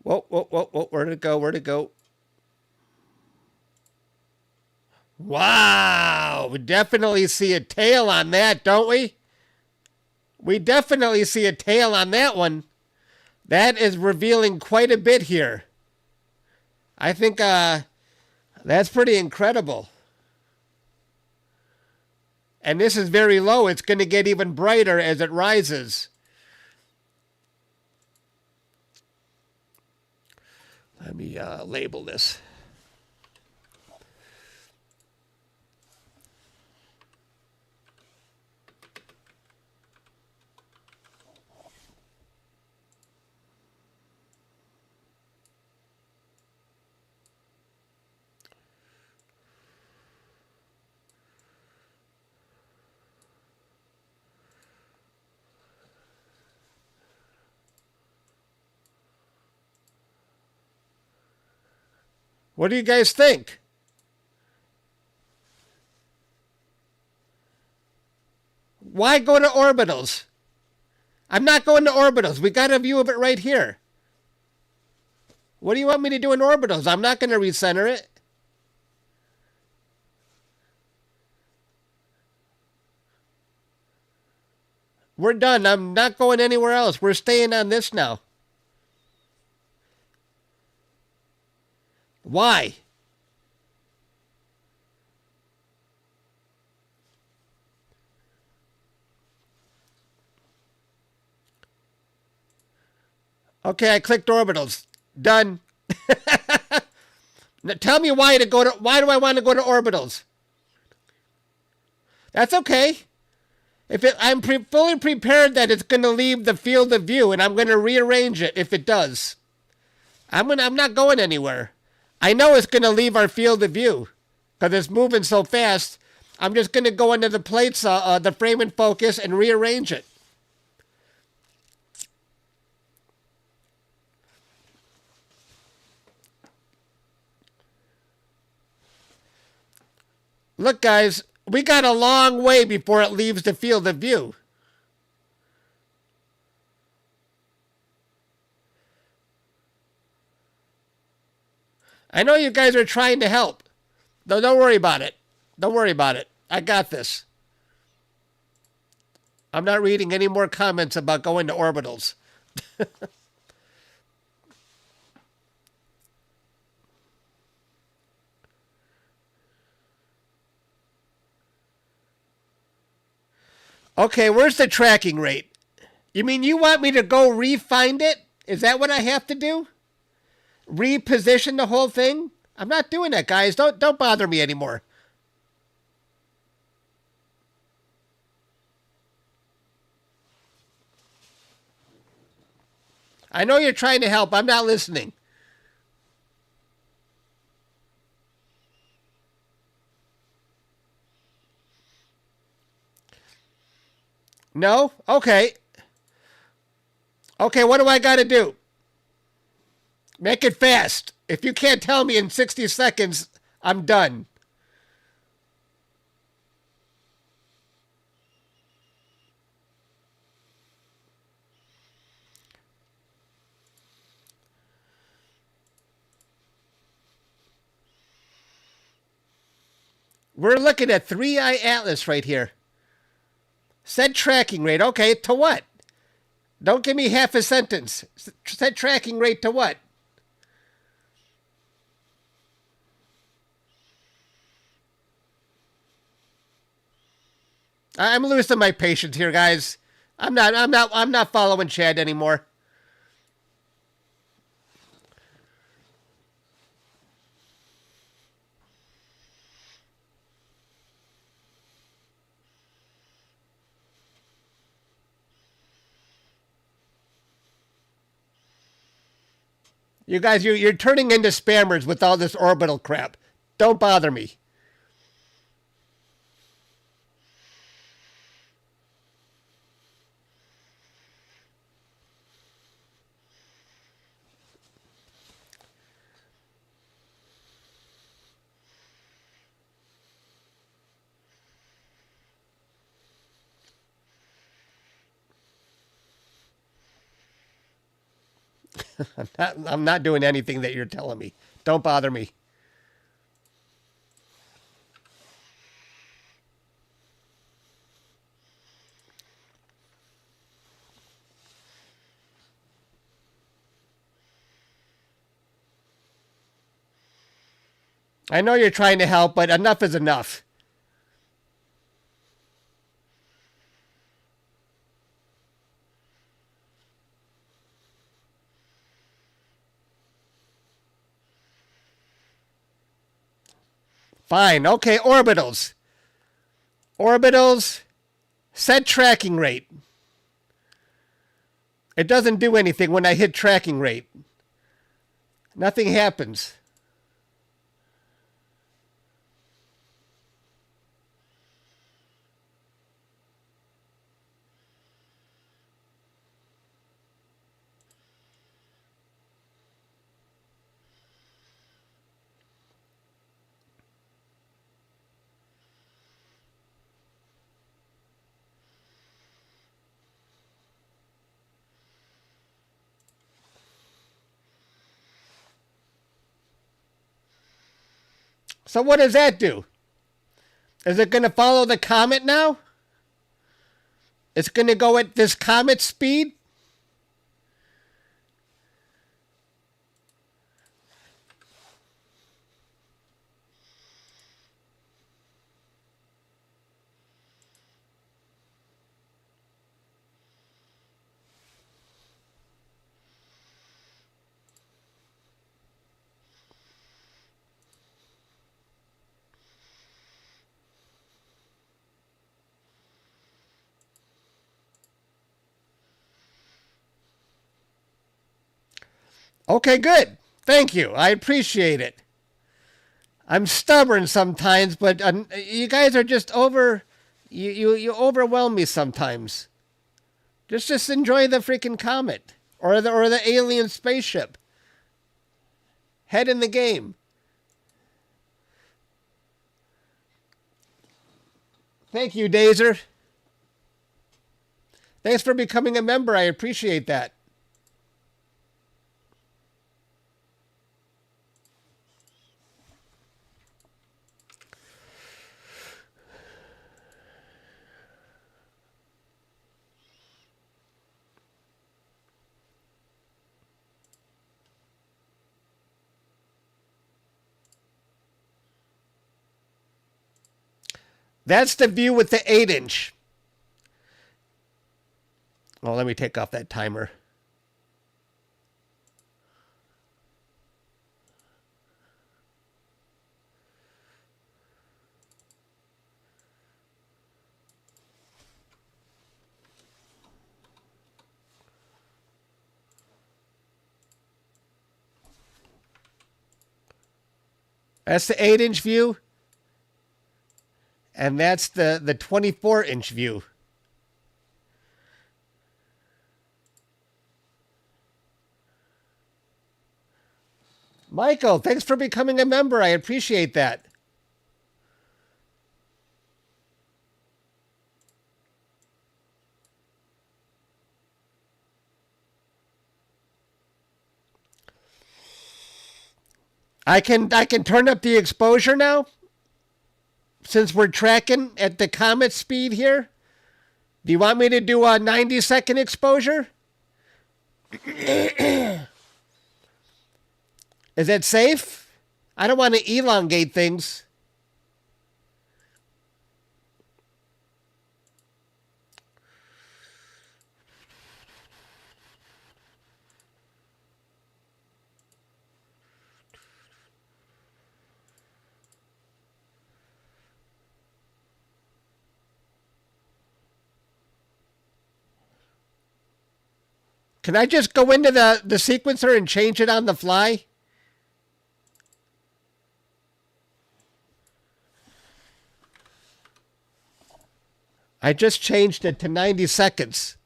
Whoa, whoa, whoa, whoa, where'd it go? Where'd it go? Wow, we definitely see a tail on that, don't we? We definitely see a tail on that one. That is revealing quite a bit here. I think that's pretty incredible. And this is very low. It's going to get even brighter as it rises. Let me label this. What do you guys think? Why go to orbitals? I'm not going to orbitals. We got a view of it right here. What do you want me to do in orbitals? I'm not going to recenter it. We're done. I'm not going anywhere else. We're staying on this now. Why? Okay, I clicked orbitals. Done. Now tell me why do I want to go to orbitals? That's okay. I'm fully prepared that it's going to leave the field of view, and I'm going to rearrange it if it does. I'm not going anywhere. I know it's going to leave our field of view because it's moving so fast. I'm just going to go into the plates, the frame and focus, and rearrange it. Look, guys, we got a long way before it leaves the field of view. I know you guys are trying to help. No, don't worry about it. Don't worry about it. I got this. I'm not reading any more comments about going to orbitals. Okay, where's the tracking rate? You mean you want me to go re-find it? Is that what I have to do? Reposition the whole thing? I'm not doing that, guys. Don't bother me anymore. I know you're trying to help. I'm not listening. No? Okay. Okay, what do I got to do? Make it fast. If you can't tell me in 60 seconds, I'm done. We're looking at 3i Atlas right here. Set tracking rate. Okay, to what? Don't give me half a sentence. Set tracking rate to what? I'm losing my patience here, guys. I'm not following Chad anymore. You guys, you're turning into spammers with all this orbital crap. Don't bother me. I'm not doing anything that you're telling me. Don't bother me. I know you're trying to help, but enough is enough. Fine. Okay, orbitals. Orbitals, set tracking rate. It doesn't do anything when I hit tracking rate. Nothing happens. So what does that do? Is it going to follow the comet now? It's going to go at this comet speed? Okay, good. Thank you. I appreciate it. I'm stubborn sometimes, but you guys are just you overwhelm me sometimes. Just enjoy the freaking comet or the alien spaceship. Head in the game. Thank you, Dazer. Thanks for becoming a member. I appreciate that. That's the view with the 8-inch. Well, let me take off that timer. That's the 8-inch view. And that's the 24-inch view. Michael, thanks for becoming a member. I appreciate that. I can turn up the exposure now. Since we're tracking at the comet speed here. Do you want me to do a 90-second exposure? Is that safe? I don't want to elongate things. Can I just go into the sequencer and change it on the fly? I just changed it to 90 seconds.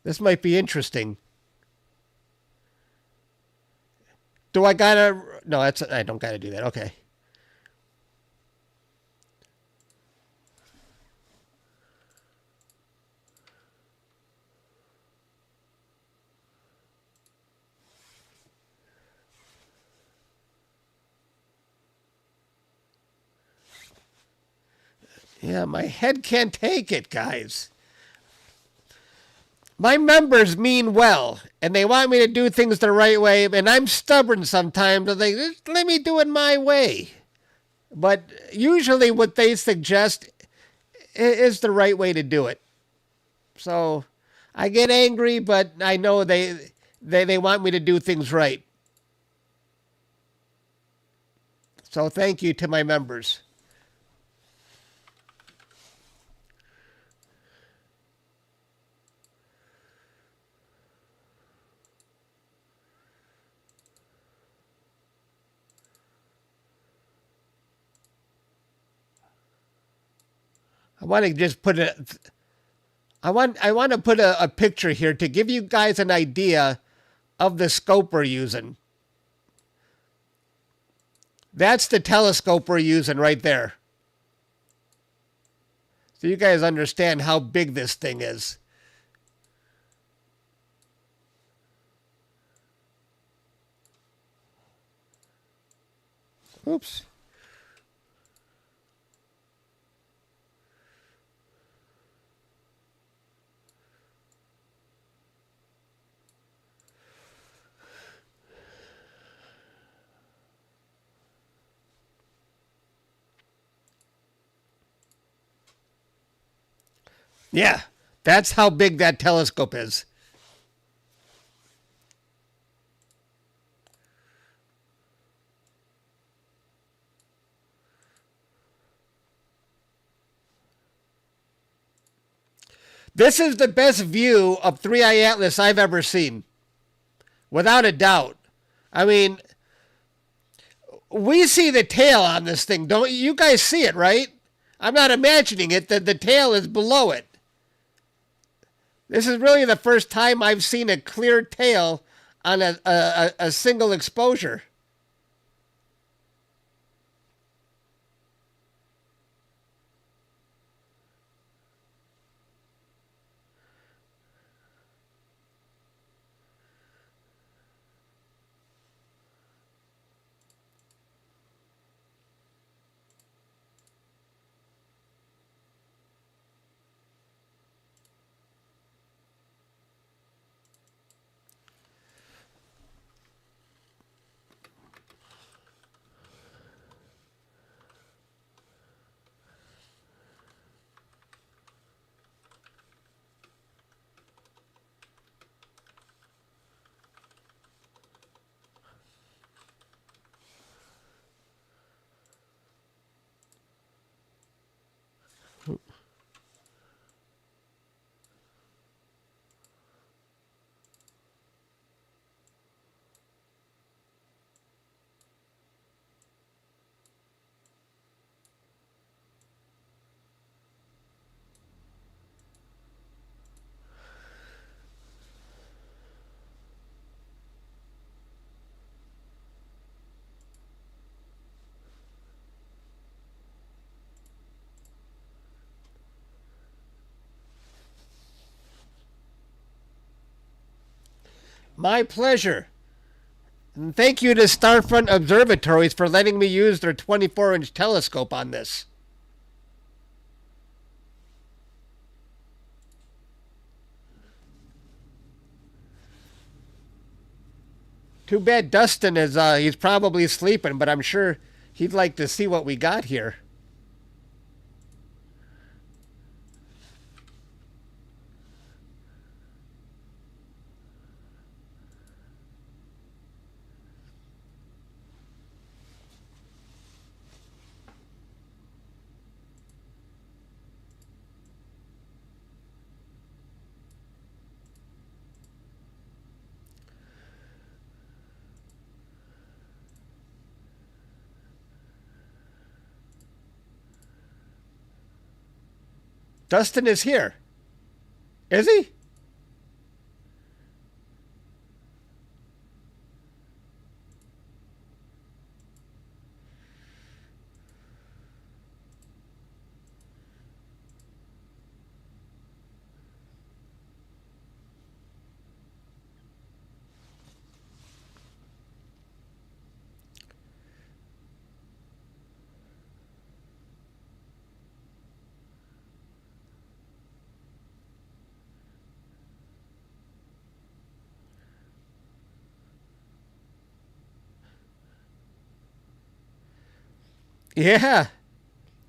This might be interesting. Do I gotta... No, I don't gotta do that. Okay. Yeah, my head can't take it, guys. My members mean well, and they want me to do things the right way, and I'm stubborn sometimes. They just let me do it my way. But usually what they suggest is the right way to do it. So I get angry, but I know they want me to do things right. So thank you to my members. I want to just put I want to put a picture here to give you guys an idea of the scope we're using. That's the telescope we're using right there. So you guys understand how big this thing is. Oops. Yeah, that's how big that telescope is. This is the best view of 3i Atlas I've ever seen, without a doubt. I mean, we see the tail on this thing, don't you guys see it, right? I'm not imagining it, that the tail is below it. This is really the first time I've seen a clear tail on a single exposure. My pleasure. And thank you to Starfront Observatories for letting me use their 24-inch telescope on this. Too bad Dustin is he's probably sleeping, but I'm sure he'd like to see what we got here. Dustin is here. Is he? Yeah.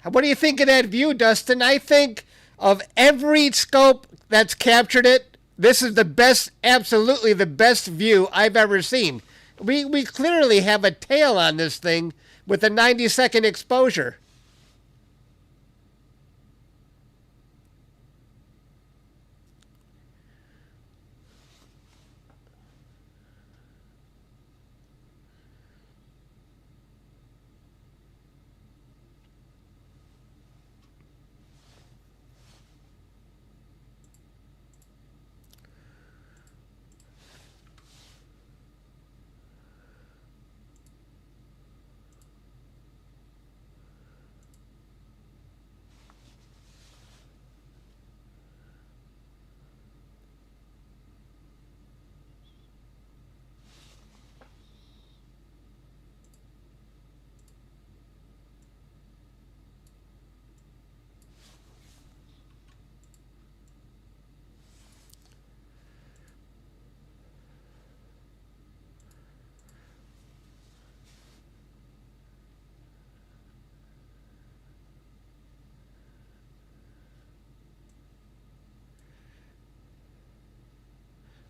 What do you think of that view, Dustin? I think of every scope that's captured it, this is the best, absolutely the best view I've ever seen. We clearly have a tail on this thing with a 90-second exposure.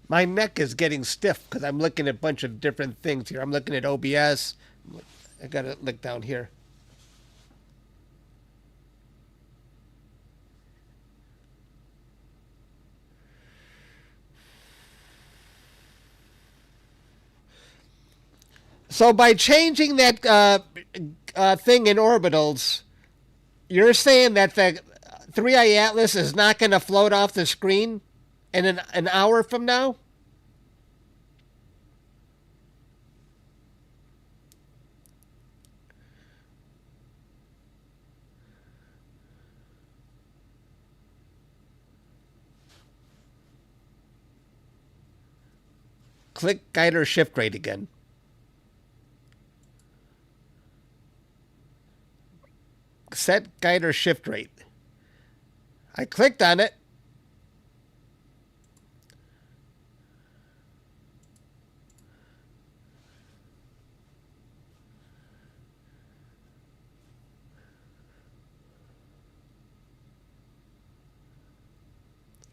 My neck is getting stiff because I'm looking at a bunch of different things here. I'm looking at OBS. I gotta look down here. So by changing that thing in orbitals, you're saying that the 3i Atlas is not going to float off the screen in an hour from now? Click guide or shift rate again. Set guide or shift rate. I clicked on it.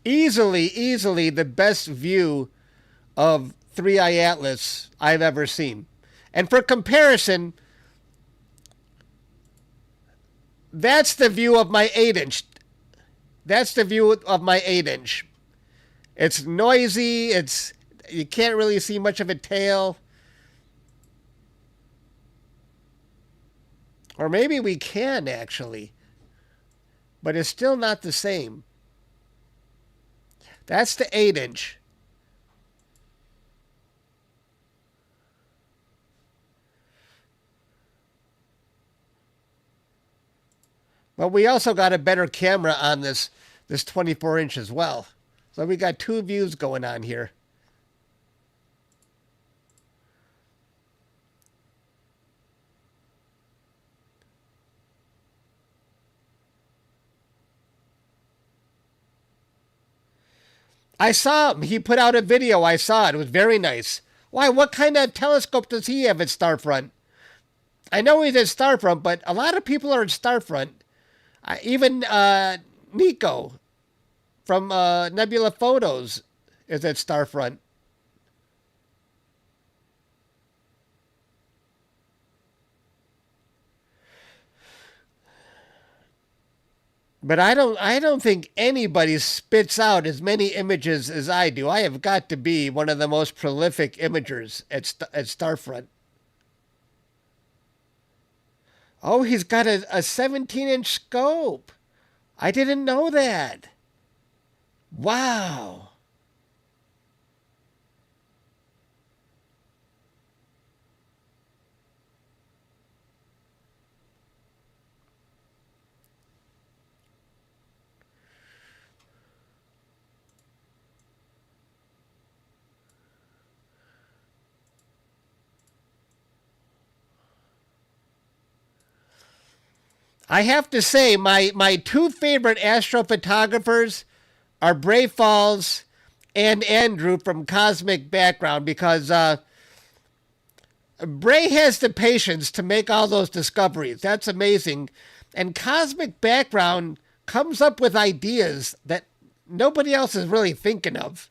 Easily the best view of 3i Atlas I've ever seen. And for comparison, that's the view of my 8-inch. That's the view of my 8-inch. It's noisy. You can't really see much of a tail. Or maybe we can actually. But it's still not the same. That's the 8-inch. But we also got a better camera on this 24-inch as well. So we got two views going on here. I saw him. He put out a video. I saw it. It was very nice. Why? What kind of telescope does he have at Starfront? I know he's at Starfront, but a lot of people are at Starfront. Even Nico from Nebula Photos is at Starfront. But I don't think anybody spits out as many images as I do. I have got to be one of the most prolific imagers at Starfront. Oh, he's got a 17-inch scope. I didn't know that. Wow. I have to say, my two favorite astrophotographers are Bray Falls and Andrew from Cosmic Background because Bray has the patience to make all those discoveries. That's amazing. And Cosmic Background comes up with ideas that nobody else is really thinking of.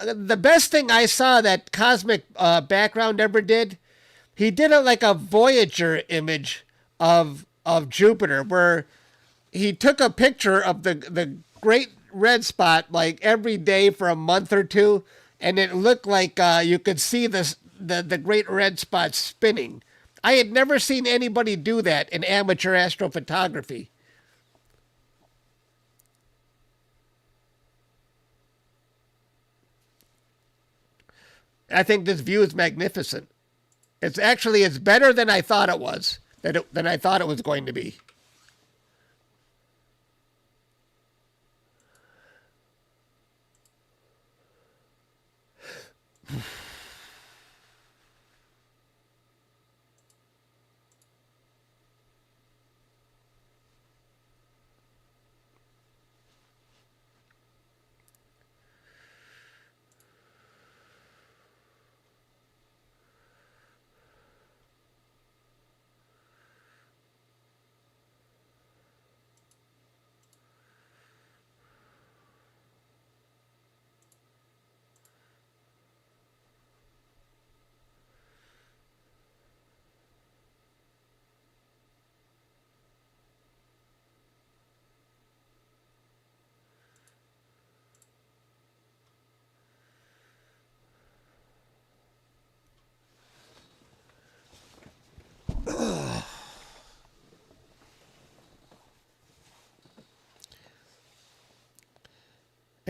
The best thing I saw that Cosmic Background ever did, he did it like a Voyager image of Jupiter, where he took a picture of the great red spot like every day for a month or two, and it looked like you could see the great red spot spinning. I had never seen anybody do that in amateur astrophotography. I think this view is magnificent. It's better than I thought it was. Than I thought it was going to be.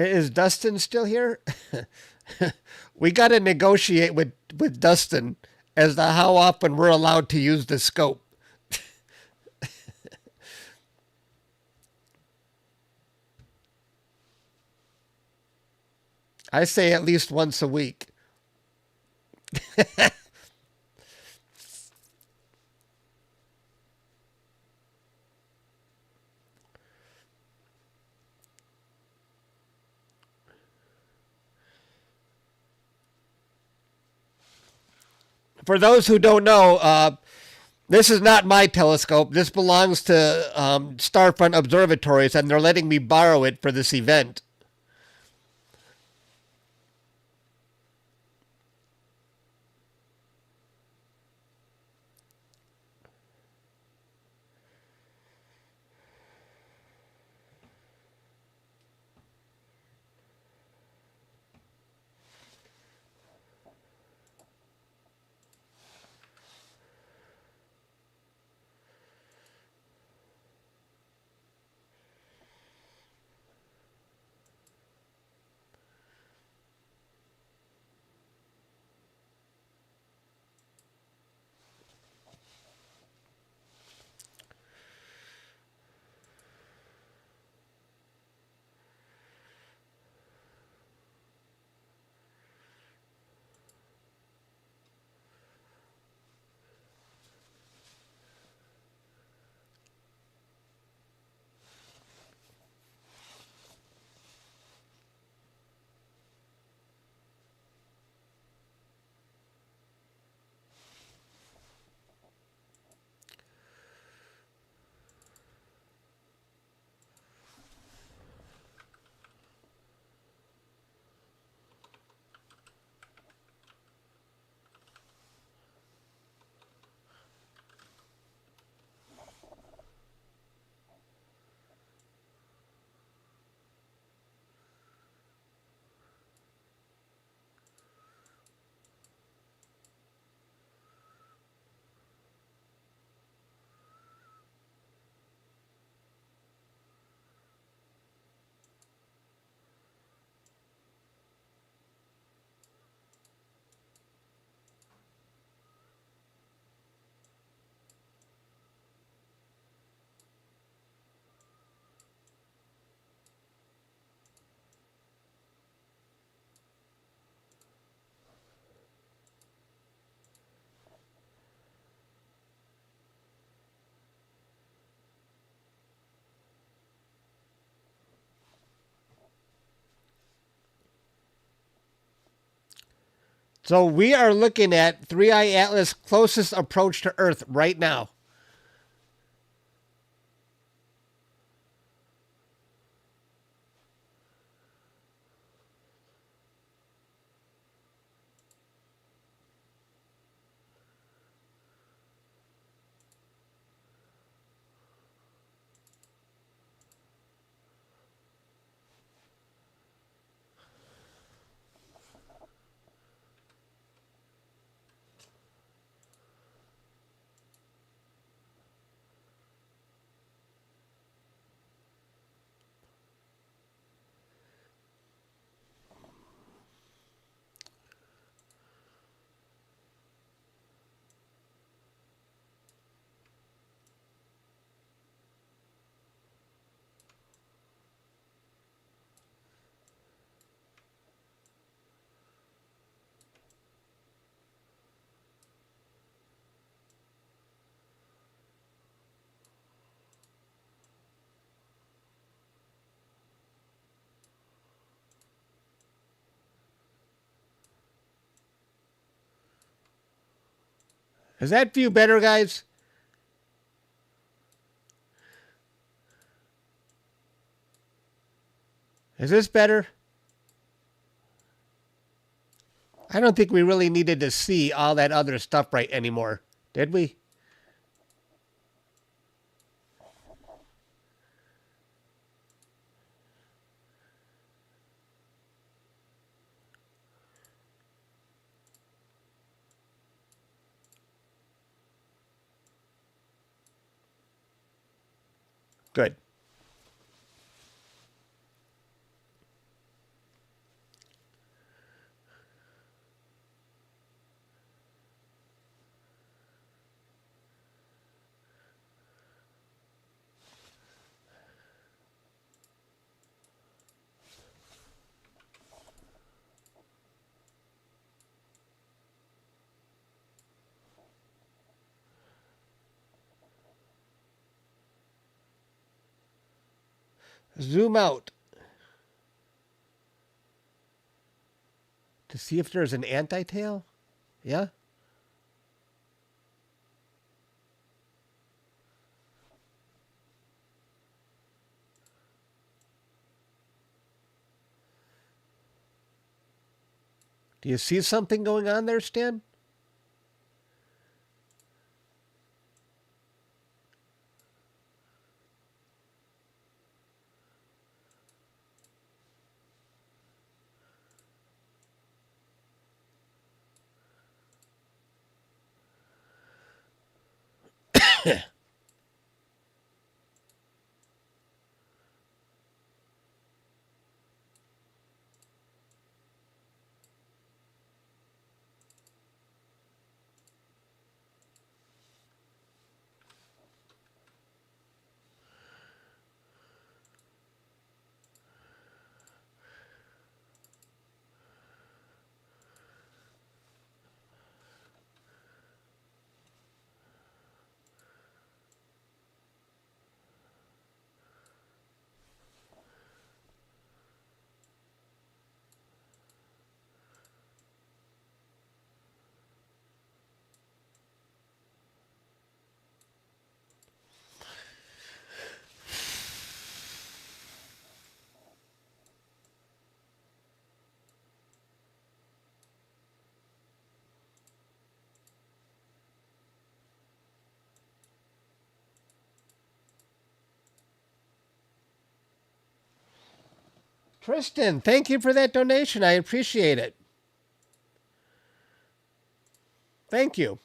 Is Dustin still here? We got to negotiate with Dustin as to how often we're allowed to use the scope. I say at least once a week. For those who don't know, this is not my telescope. This belongs to Starfront Observatories, and they're letting me borrow it for this event. So we are looking at 3i Atlas' closest approach to Earth right now. Is that view better, guys? Is this better? I don't think we really needed to see all that other stuff right anymore, did we? Good. Zoom out to see if there's an anti-tail. Yeah? Do you see something going on there, Stan? Tristan, thank you for that donation. I appreciate it. Thank you.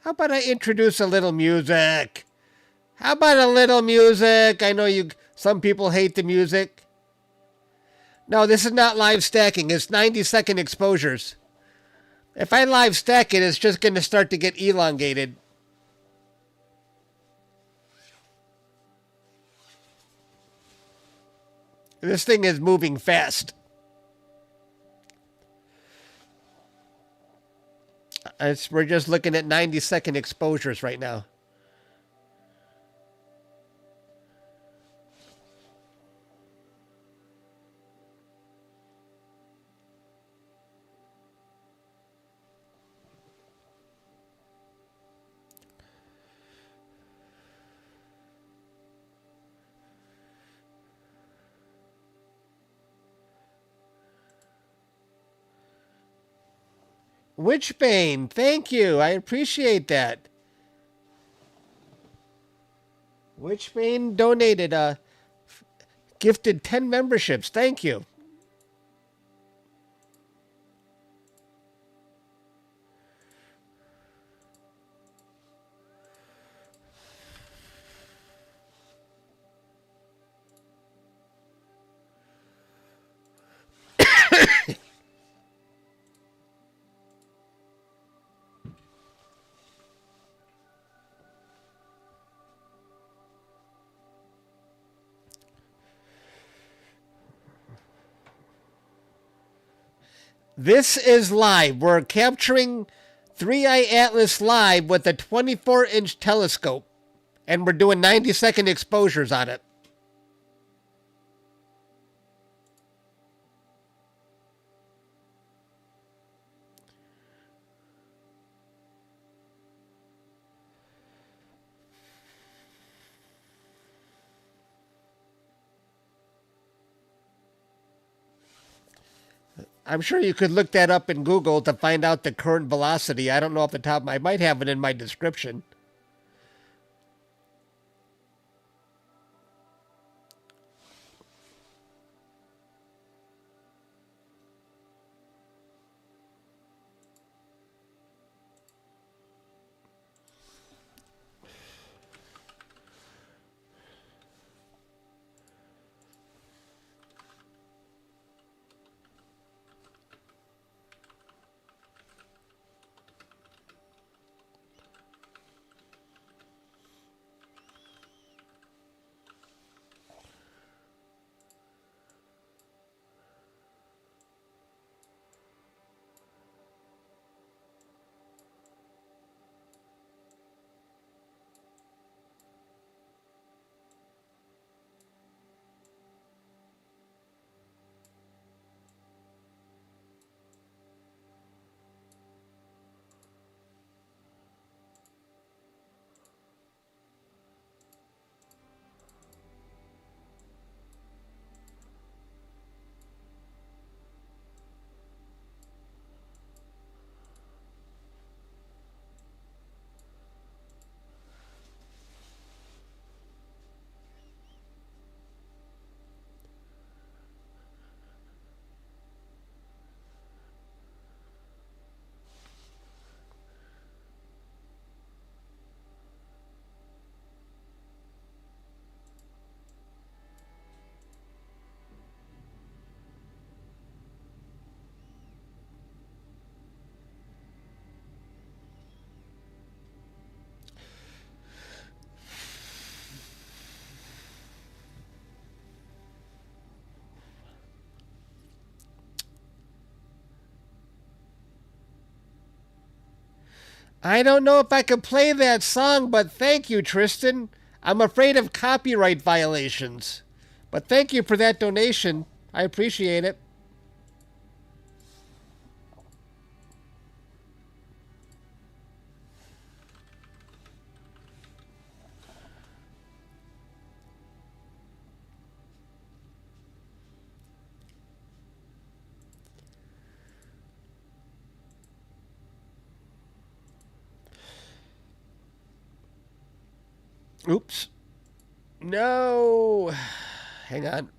How about I introduce a little music? How about a little music? I know some people hate the music. No, this is not live stacking. It's 90-second exposures. If I live stack it, it's just going to start to get elongated. This thing is moving fast. We're just looking at 90-second exposures right now. Witchbane, thank you. I appreciate that. Witchbane donated, gifted 10 memberships. Thank you. This is live. We're capturing 3-Eye Atlas live with a 24-inch telescope. And we're doing 90-second exposures on it. I'm sure you could look that up in Google to find out the current velocity. I don't know off the top. I might have it in my description. I don't know if I can play that song, but thank you, Tristan. I'm afraid of copyright violations. But thank you for that donation. I appreciate it. Oops. No. Hang on.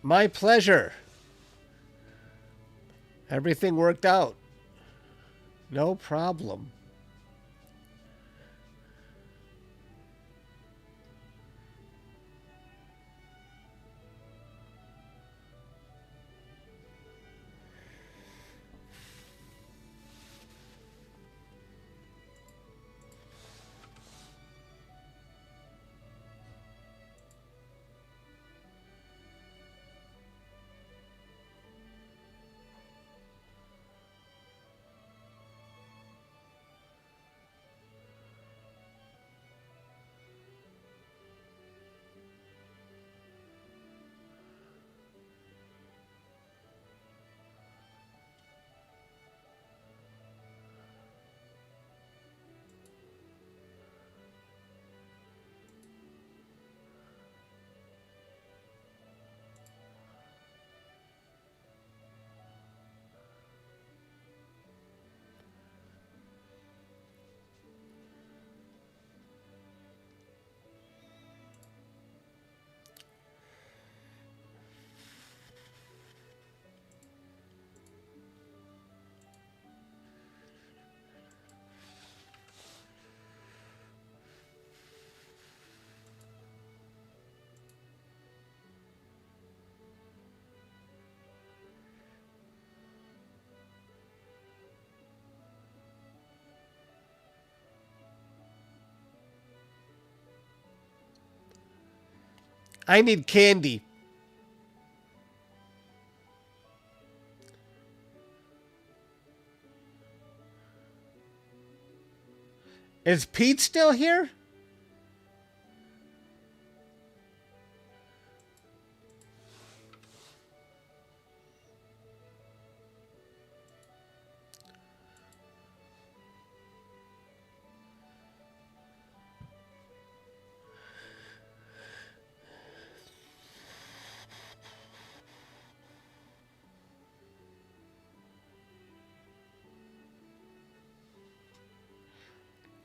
My pleasure. Everything worked out. No problem. I need candy. Is Pete still here?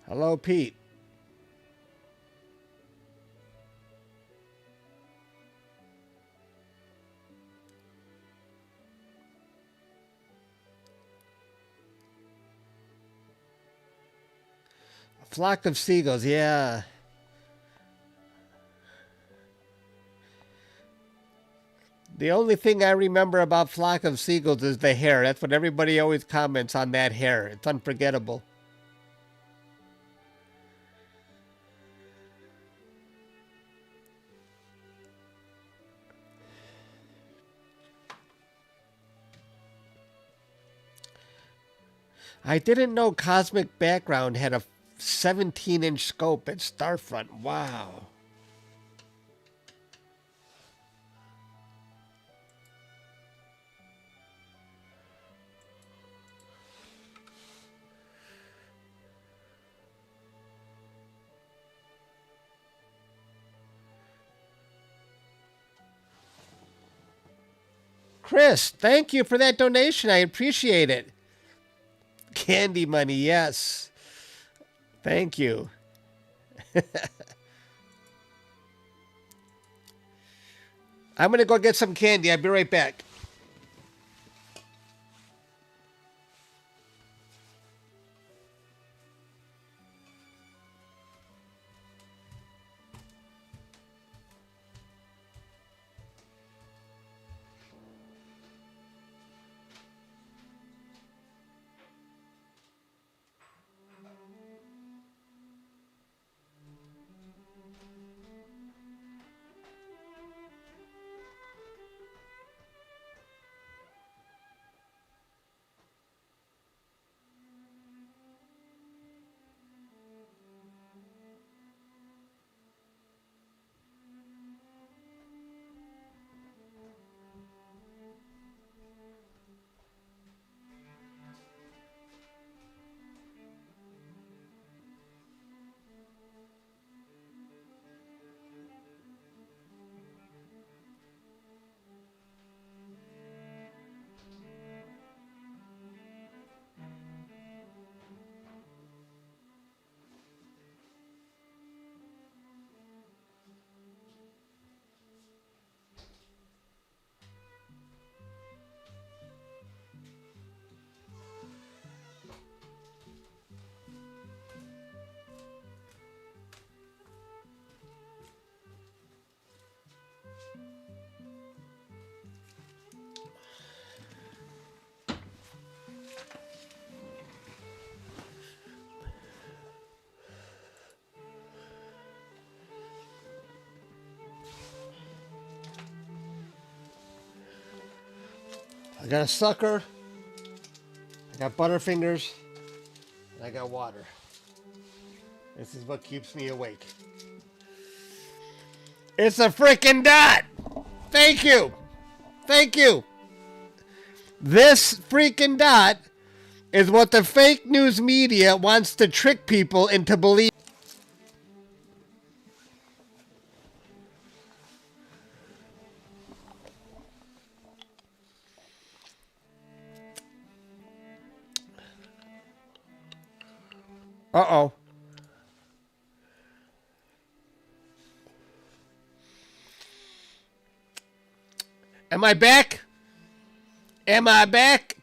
Hello, Pete. A flock of seagulls, yeah. The only thing I remember about flock of seagulls is the hair. That's what everybody always comments on, that hair. It's unforgettable. I didn't know Cosmic Background had a 17-inch scope at Starfront. Wow. Chris, thank you for that donation. I appreciate it. Candy money, yes. Thank you. I'm going to go get some candy. I'll be right back. I got a sucker, I got Butterfingers, and I got water. This is what keeps me awake. It's a freaking dot! Thank you! Thank you! This freaking dot is what the fake news media wants to trick people into believing. Uh-oh. Am I back? Am I back?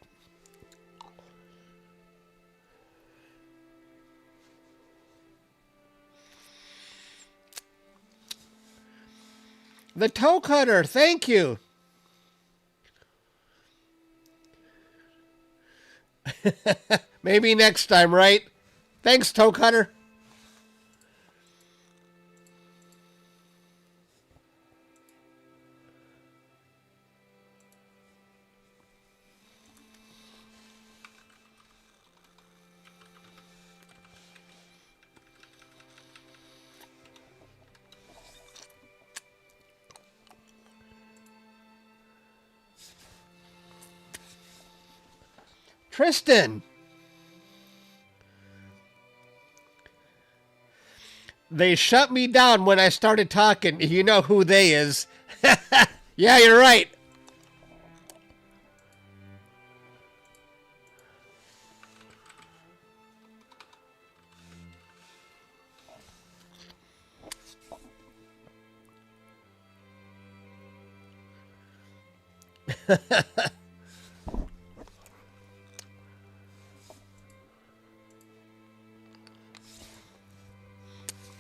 The toe cutter, thank you. Maybe next time, right? Thanks, toe cutter. Tristan. They shut me down when I started talking. You know who they is. Yeah, you're right.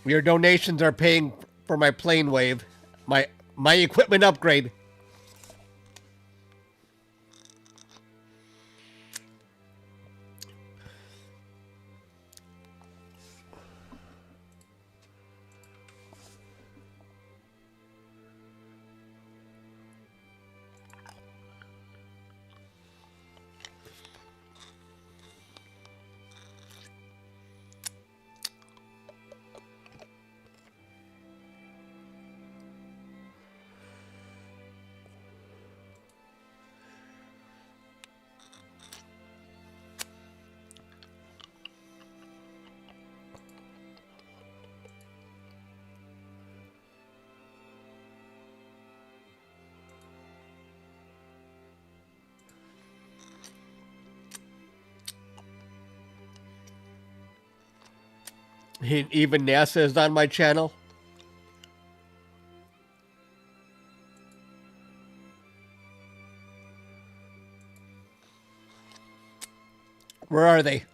Your donations are paying for my plane wave, my equipment upgrade. Even NASA is on my channel. Where are they?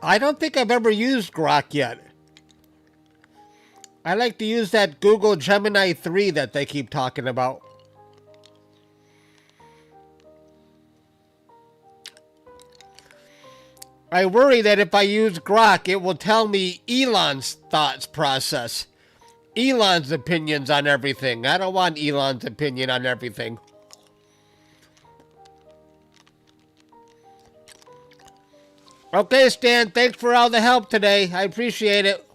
I don't think I've ever used Grok yet. I like to use that Google Gemini 3 that they keep talking about. I worry that if I use Grok, it will tell me Elon's thoughts process. Elon's opinions on everything. I don't want Elon's opinion on everything. Okay, Stan, thanks for all the help today. I appreciate it.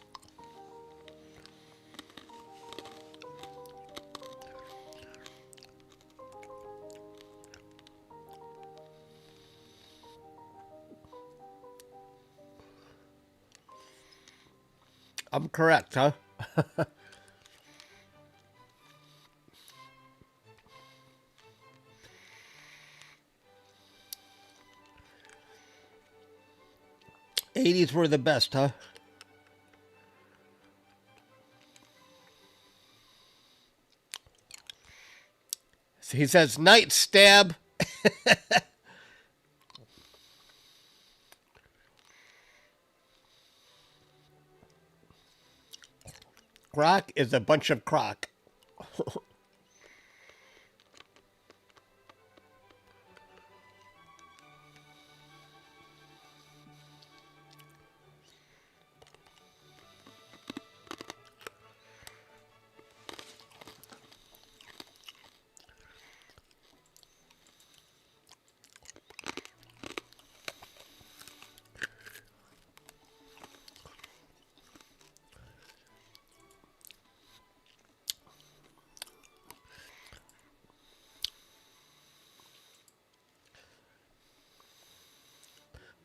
I'm correct, huh? 80s were the best, huh? He says, night stab. Grok is a bunch of crock.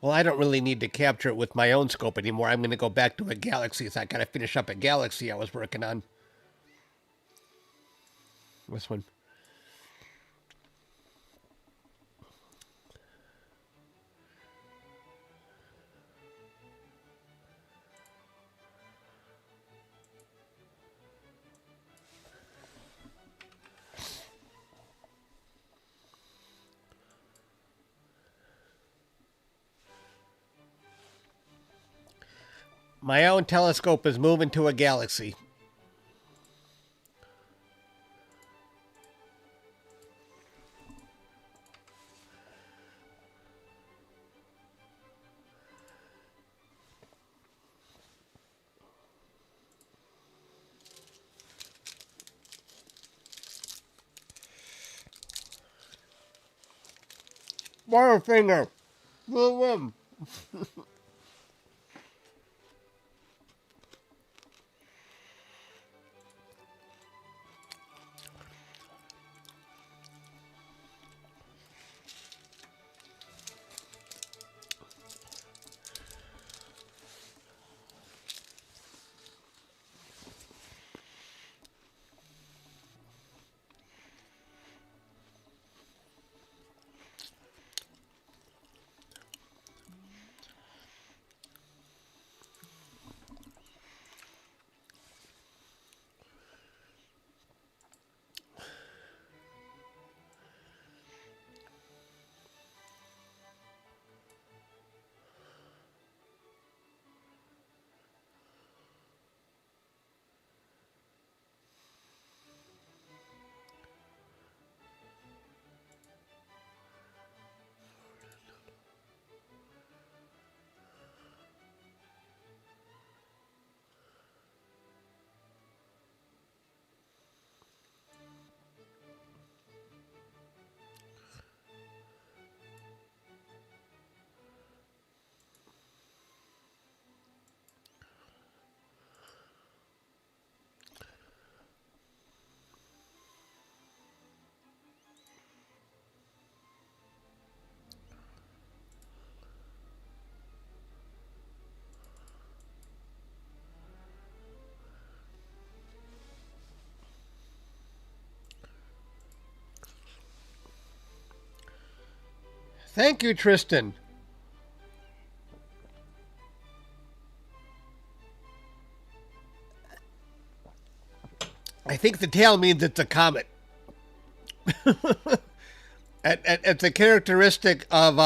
Well, I don't really need to capture it with my own scope anymore. I'm going to go back to a galaxy, so I got to finish up a galaxy I was working on. This one. My own telescope is moving to a galaxy. Butterfinger. Blue rim. Thank you, Tristan. I think the tail means it's a comet. It's a characteristic of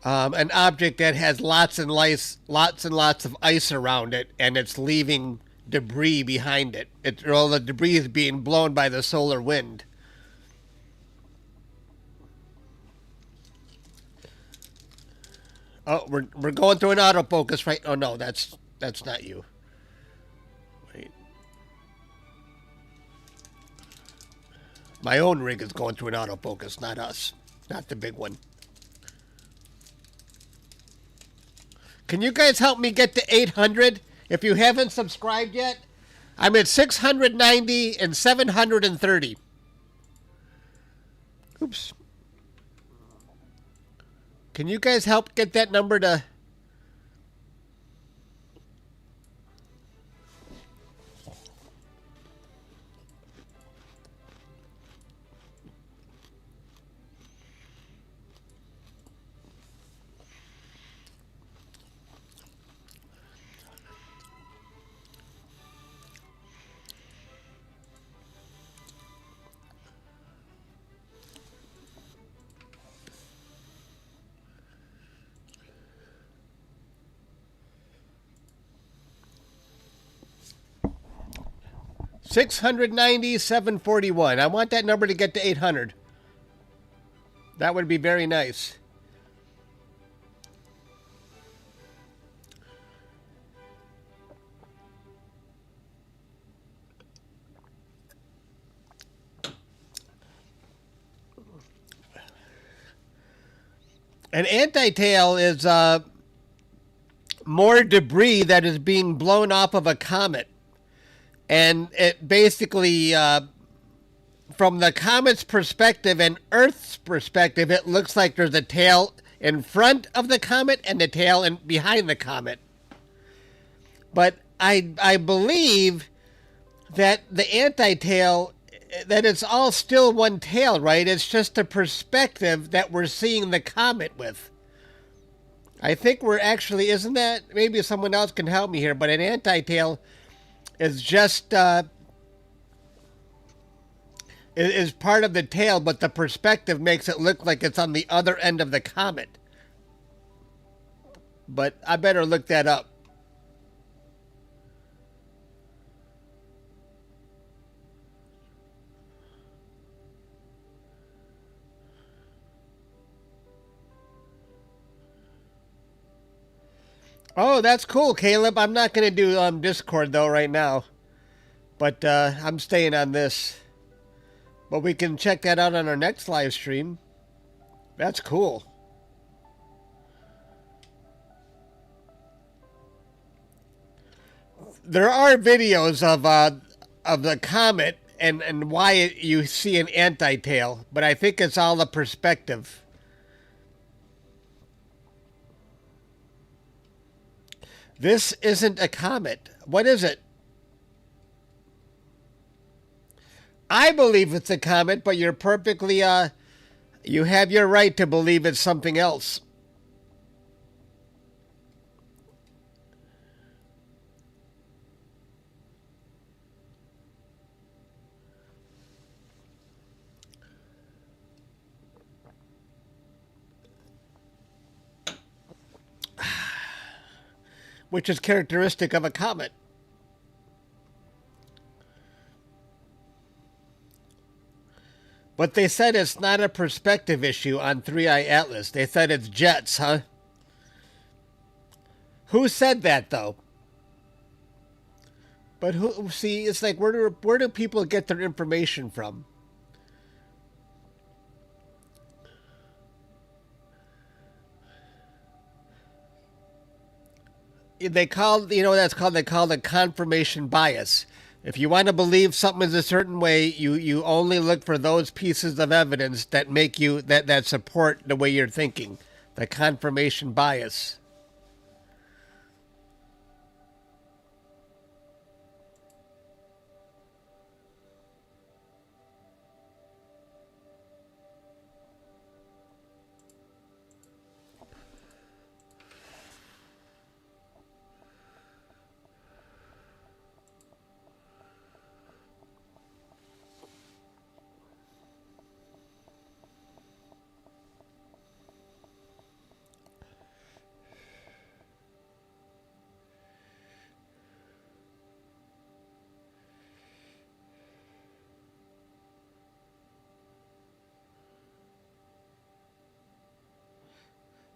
an object that has lots and lots of ice around it, and it's leaving debris behind it. All the debris is being blown by the solar wind. Oh, we're going through an autofocus right. Oh no, that's not you. Wait. My own rig is going through an autofocus, not us. Not the big one. Can you guys help me get to 800? If you haven't subscribed yet, I'm at 690 and 730. Oops. Can you guys help get that number to... $690,741. I want that number to get to 800. That would be very nice. An anti-tail is more debris that is being blown off of a comet. And it basically, from the comet's perspective and Earth's perspective, it looks like there's a tail. in front of the comet and the tail and behind the comet. But I believe that the anti-tail, that it's all still one tail, right? It's just a perspective that we're seeing the comet with. I think we're actually, isn't that, maybe someone else can help me here, but an anti-tail is just is part of the tail, but the perspective makes it look like it's on the other end of the comet. But I better look that up. Oh, that's cool, Caleb. I'm not going to do Discord, though, right now. But I'm staying on this. But we can check that out on our next live stream. That's cool. There are videos of the comet and why you see an anti-tail, but I think it's all a perspective. This isn't a comet. What is it? I believe it's a comet, but you're perfectly, you have your right to believe it's something else. Which is characteristic of a comet. But they said it's not a perspective issue on 3i Atlas. They said it's jets, huh? Who said that, though? But who? See, it's like, where do people get their information from? They call, that's called, they call it confirmation bias. If you want to believe something is a certain way, you only look for those pieces of evidence that make you, that support the way you're thinking. The confirmation bias.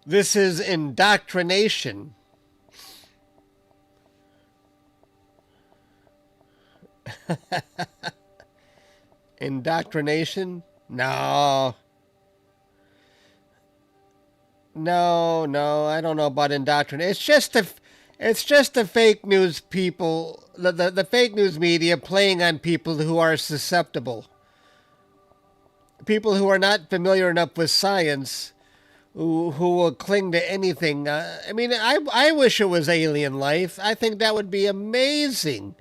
This is indoctrination. Indoctrination? No. No, I don't know about indoctrination. It's just the fake news people, the fake news media playing on people who are susceptible. People who are not familiar enough with science, who will cling to anything. I mean, I wish it was alien life. I think that would be amazing.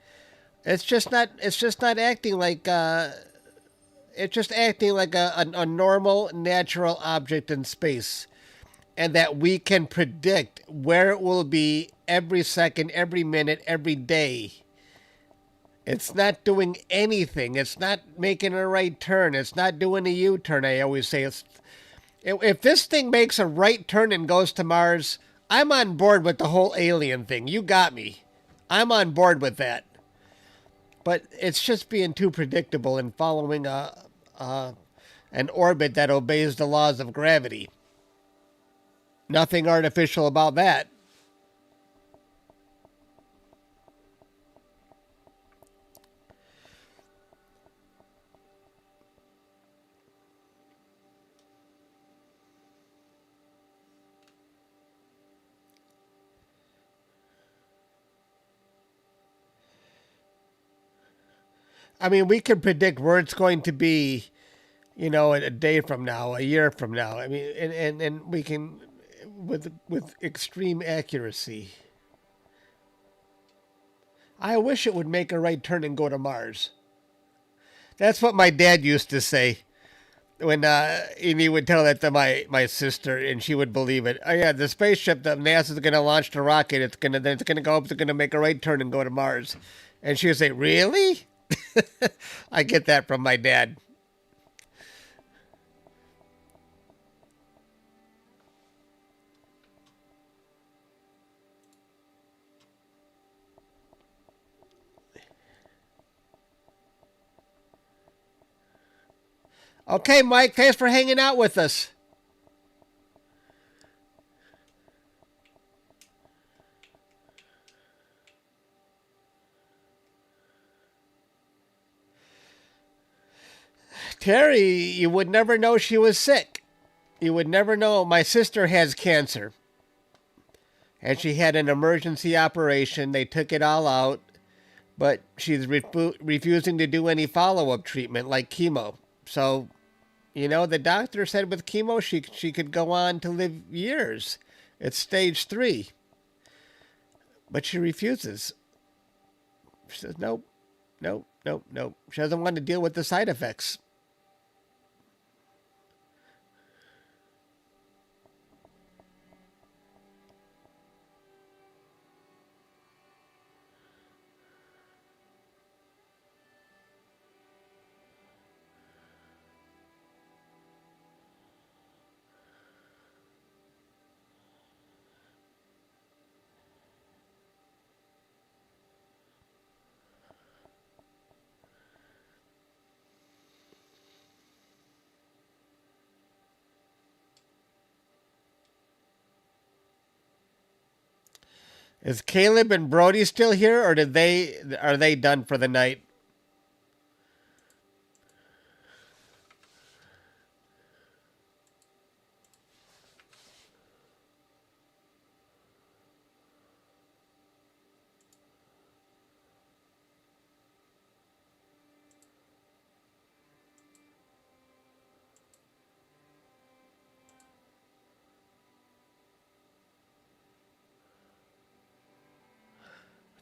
It's just not. It's just not acting like. It's just acting like a normal, natural object in space, and that we can predict where it will be every second, every minute, every day. It's not doing anything. It's not making a right turn. It's not doing a U-turn. I always say, if this thing makes a right turn and goes to Mars, I'm on board with the whole alien thing. You got me. I'm on board with that. But it's just being too predictable and following an orbit that obeys the laws of gravity. Nothing artificial about that. I mean, we can predict where it's going to be, a day from now, a year from now. I mean, and we can, with extreme accuracy. I wish it would make a right turn and go to Mars. That's what my dad used to say when and he would tell that to my sister, and she would believe it. Oh yeah, the spaceship that NASA's going to launch the rocket, it's gonna go up, it's gonna make a right turn and go to Mars, and she would say, "Really?" I get that from my dad. Okay, Mike, thanks for hanging out with us. Terry, you would never know she was sick. You would never know. My sister has cancer, and she had an emergency operation. They took it all out, but she's refusing to do any follow-up treatment like chemo. So, the doctor said with chemo she could go on to live years. It's stage 3. But she refuses. She says, nope, nope, nope, nope. She doesn't want to deal with the side effects. Is Caleb and Brody still here, or are they done for the night?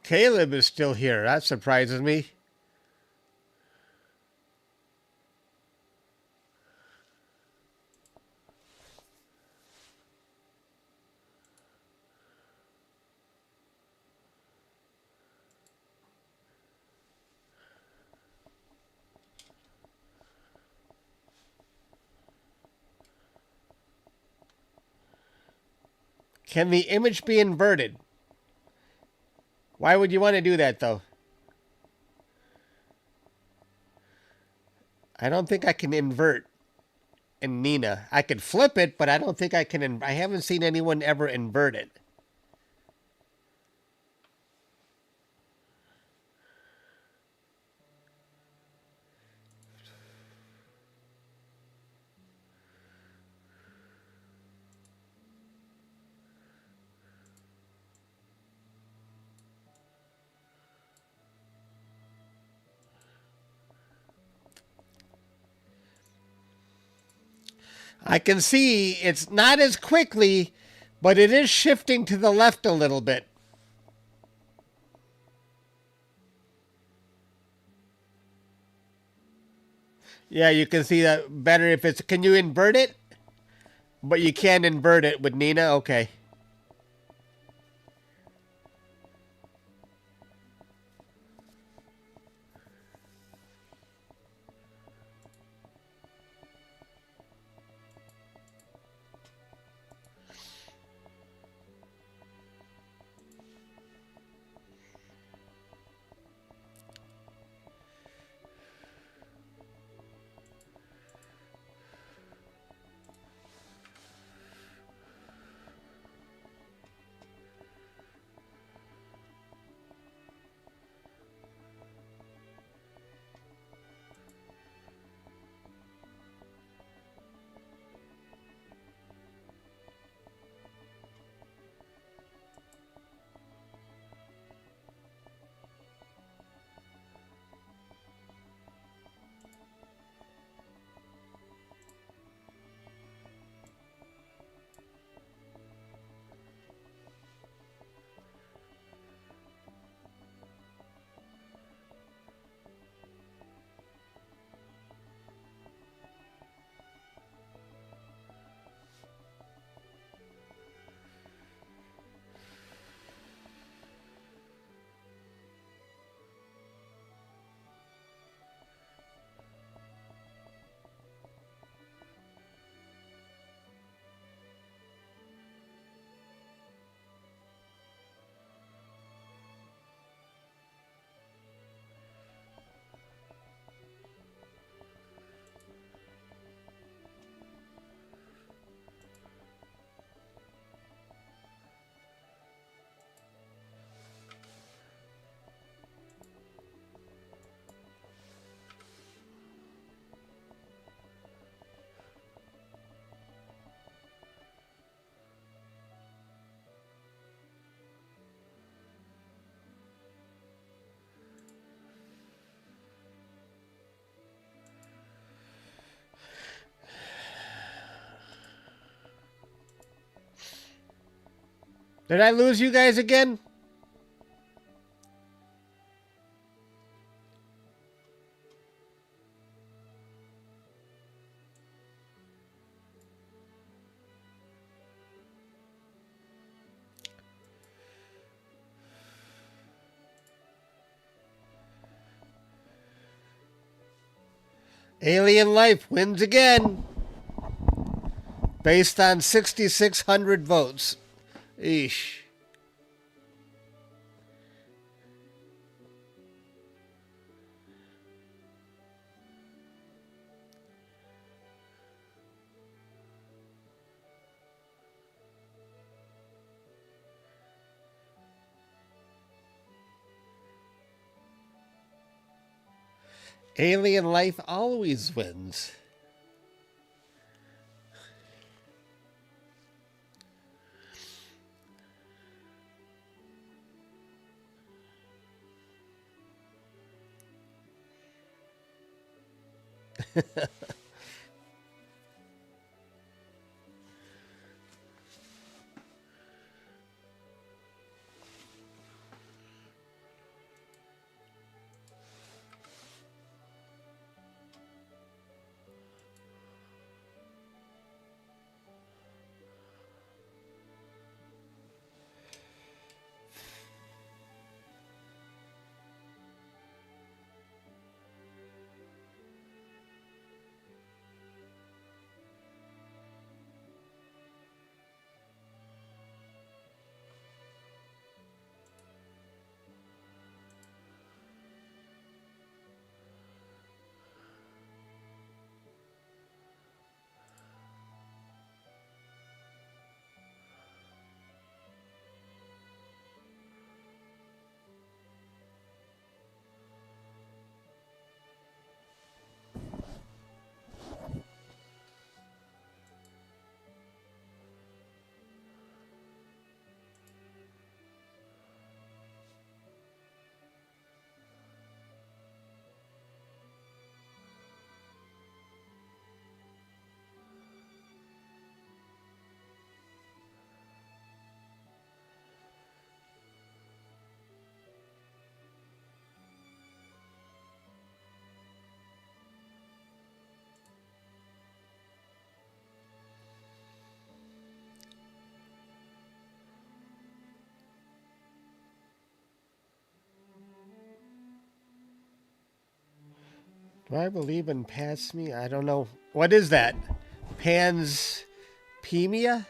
Caleb is still here. That surprises me. Can the image be inverted? Why would you want to do that, though? I don't think I can invert in Nina. I could flip it, but I don't think I can. I haven't seen anyone ever invert it. I can see it's not as quickly, but it is shifting to the left a little bit. Yeah, you can see that better if it's. Can you invert it? But you can't invert it with Nina? Okay. Did I lose you guys again? Alien life wins again. Based on 6,600 votes. Eesh. Alien life always wins. Do I believe in past me? I don't know. What is that? Panspermia?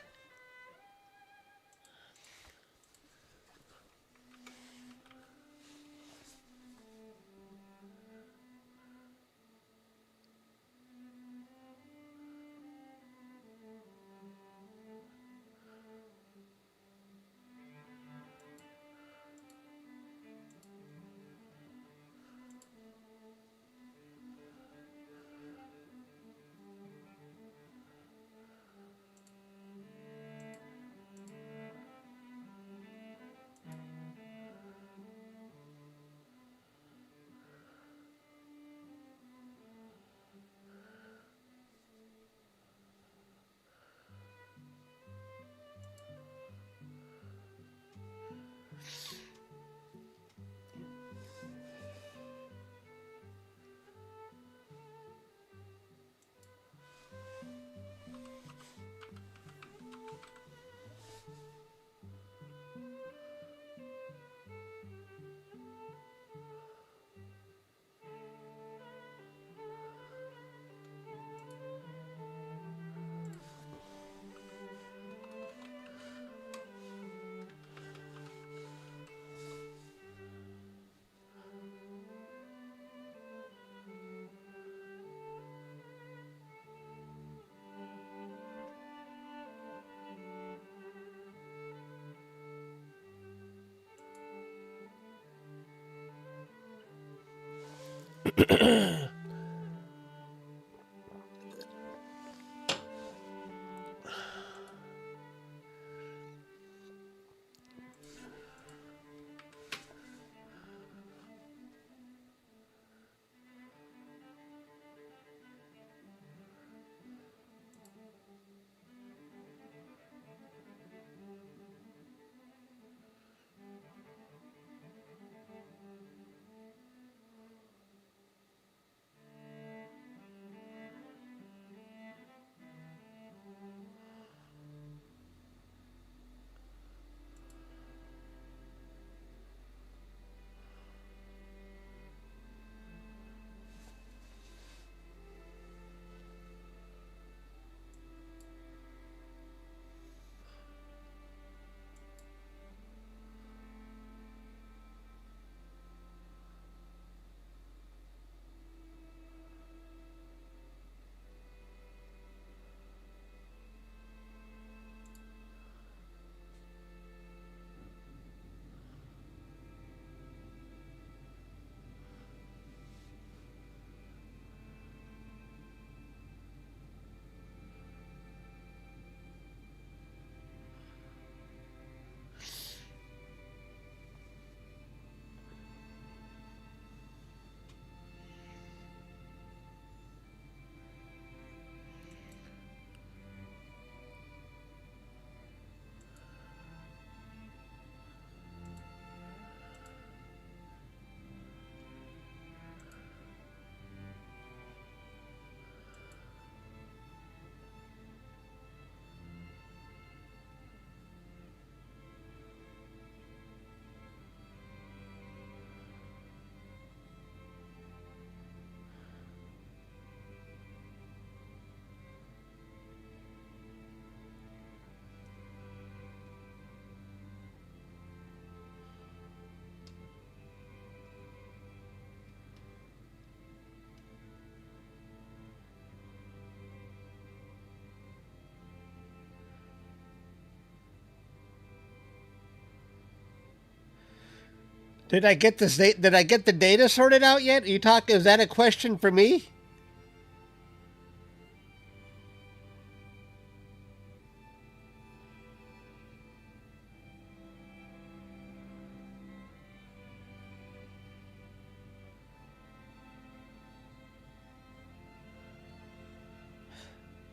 Did I get this? Did I get the data sorted out yet? You talk? Is that a question for me?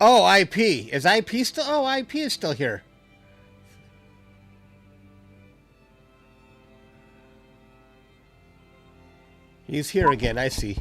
Oh, IP. Is IP still? Oh, IP is still here. He's here again. I see.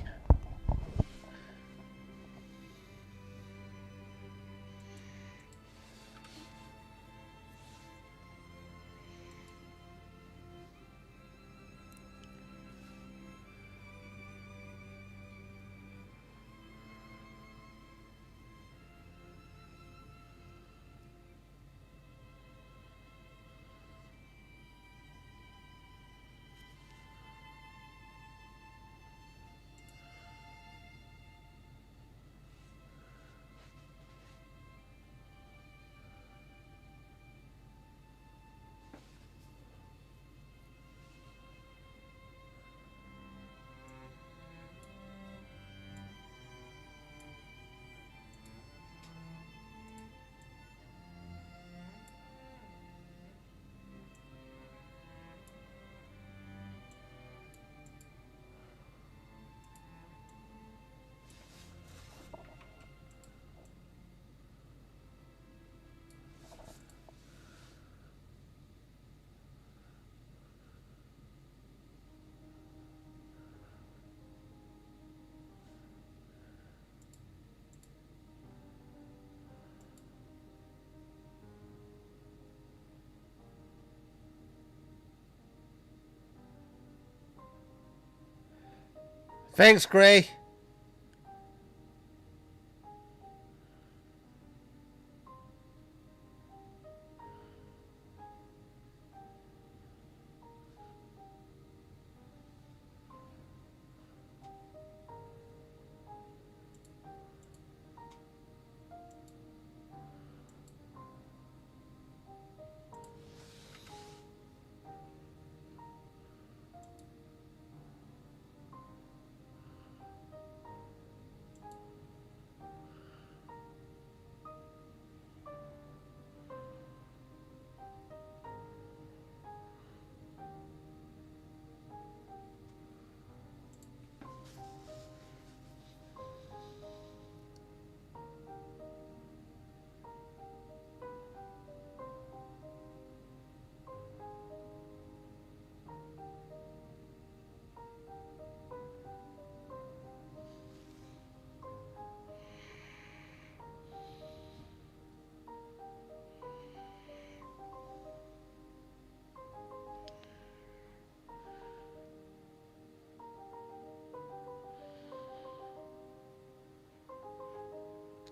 Thanks, Gray.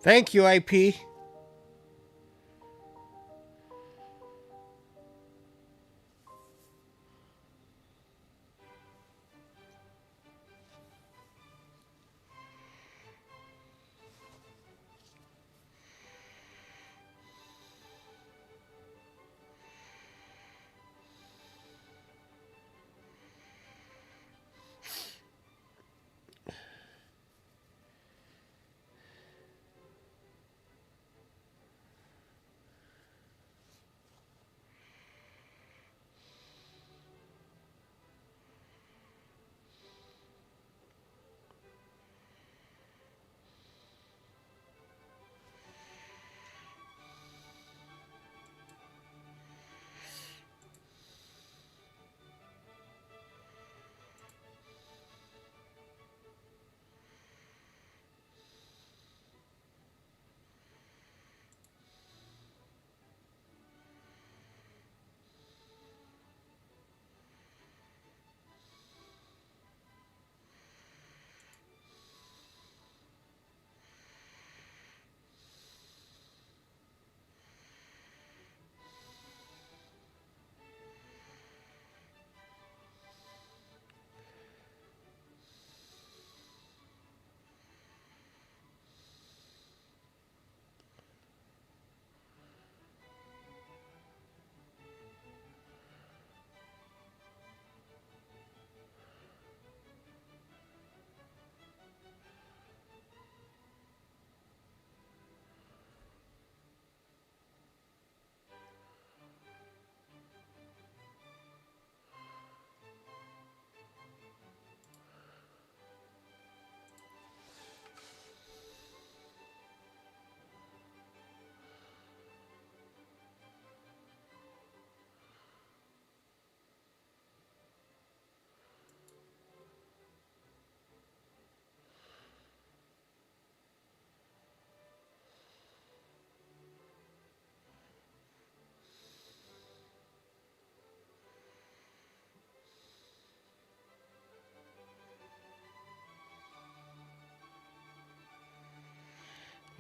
Thank you, IP.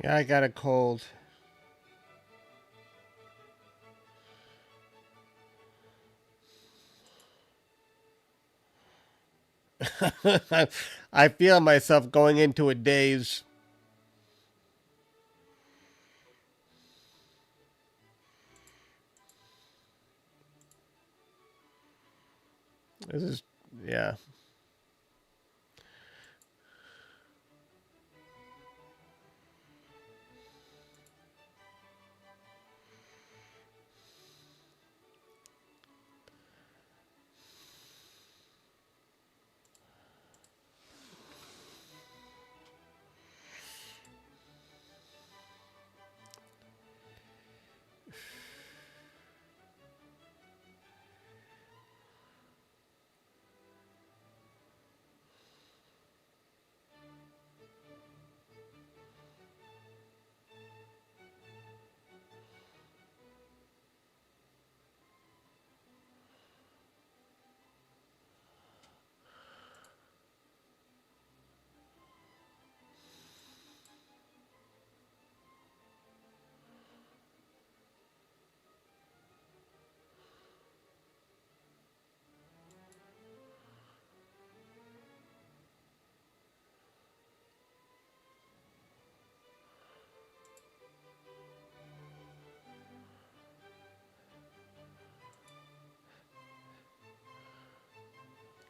Yeah, I got a cold. I feel myself going into a daze. This is, yeah.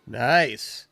Nice.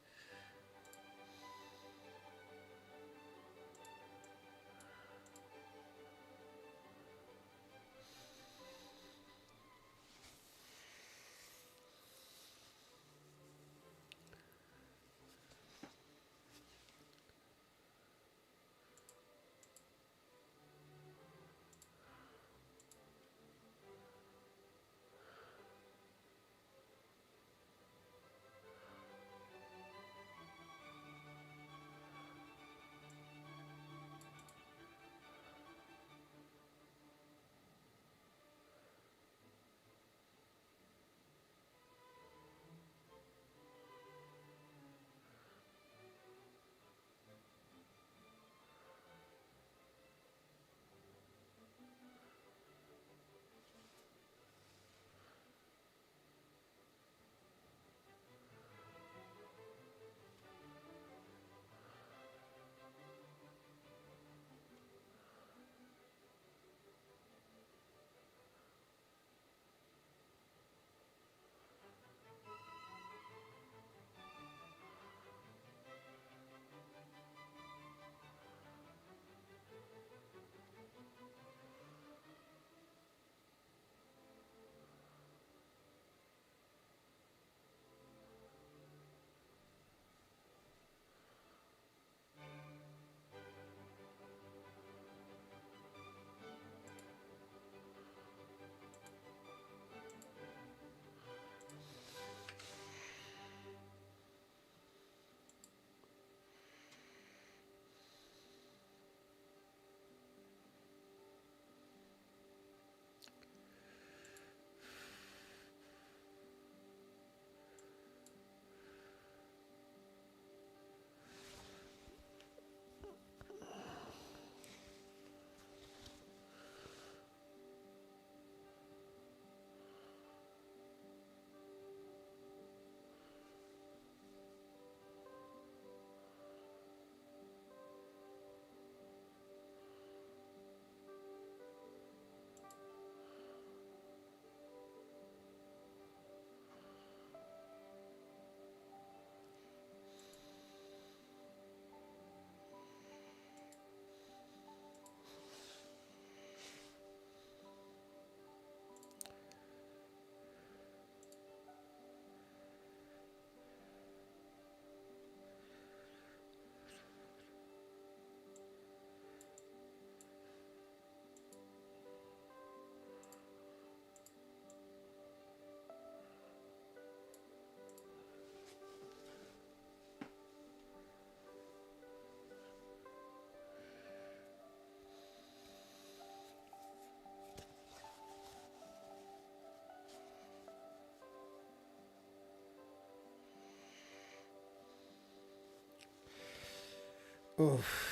Oof.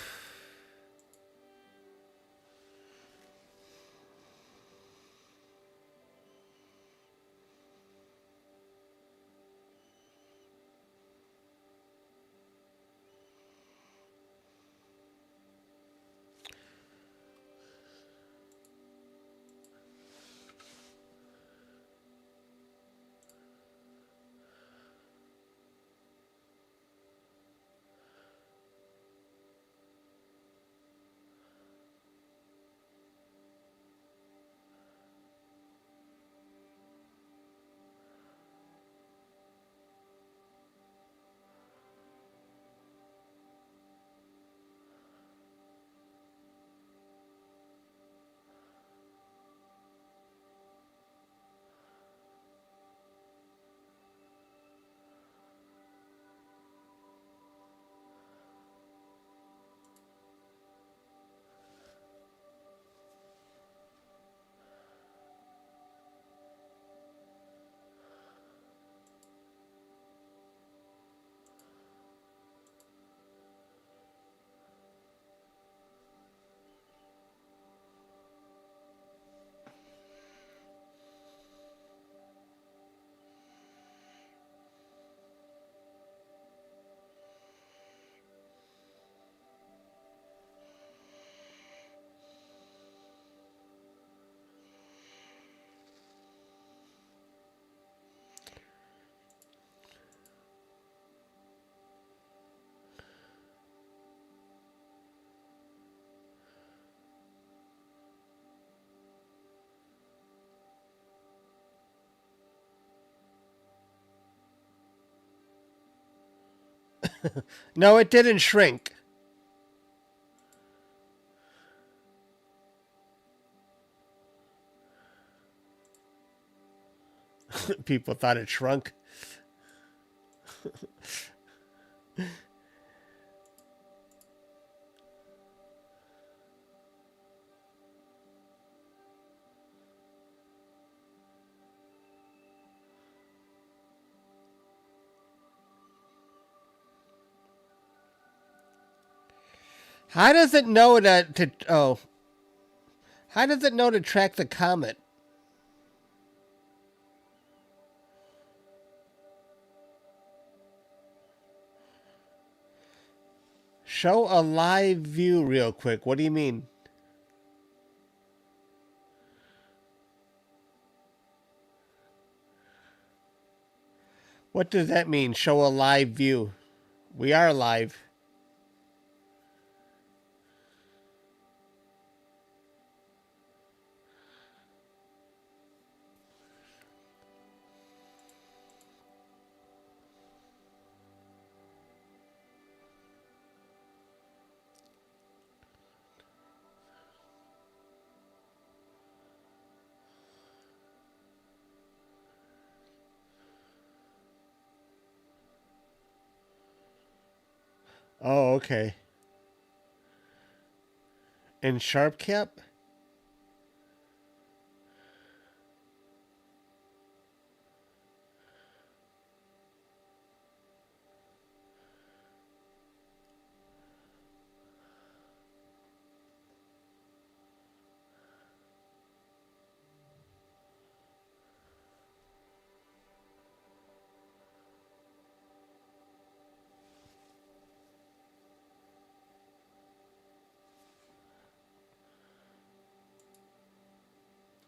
No, it didn't shrink. People thought it shrunk. How does it know how does it know to track the comet? Show a live view real quick. What do you mean? What does that mean? Show a live view. We are live. Oh, okay. In sharp cap?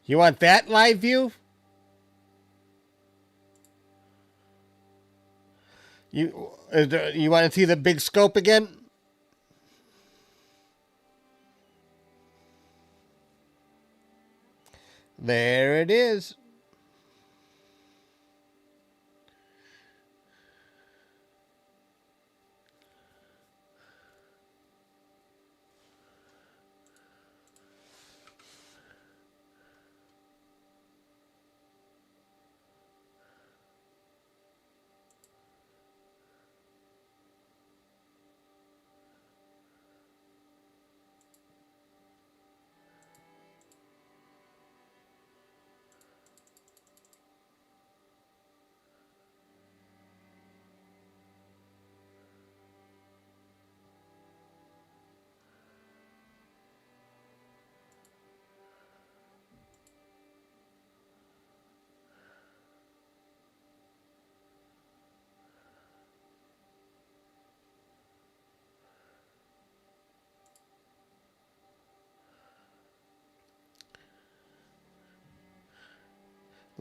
You want that live view? You want to see the big scope again? There it is.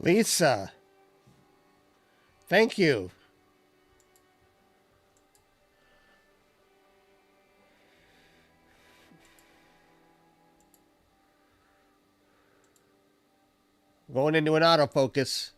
Lisa, thank you. Going into an autofocus.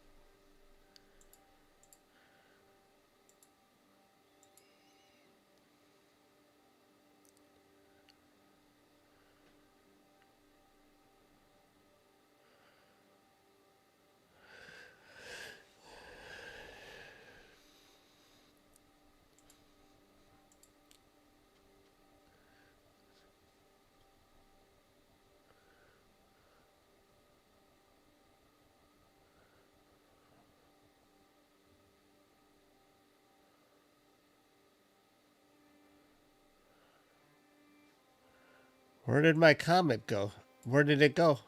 Where did my comet go? Where did it go?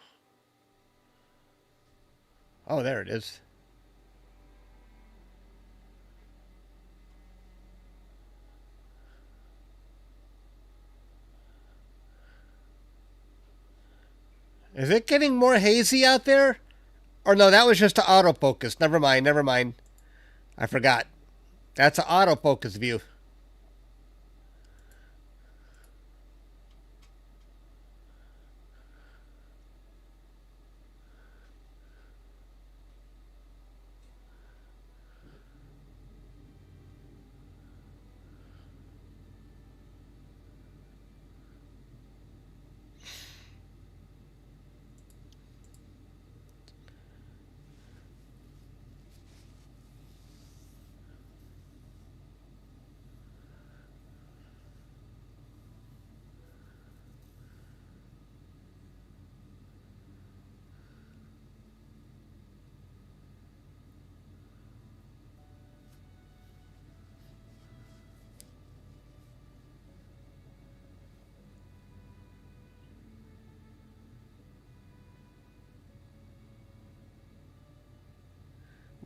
Oh, there it is. Is it getting more hazy out there? Or no, that was just an autofocus. Never mind, never mind. I forgot. That's an autofocus view.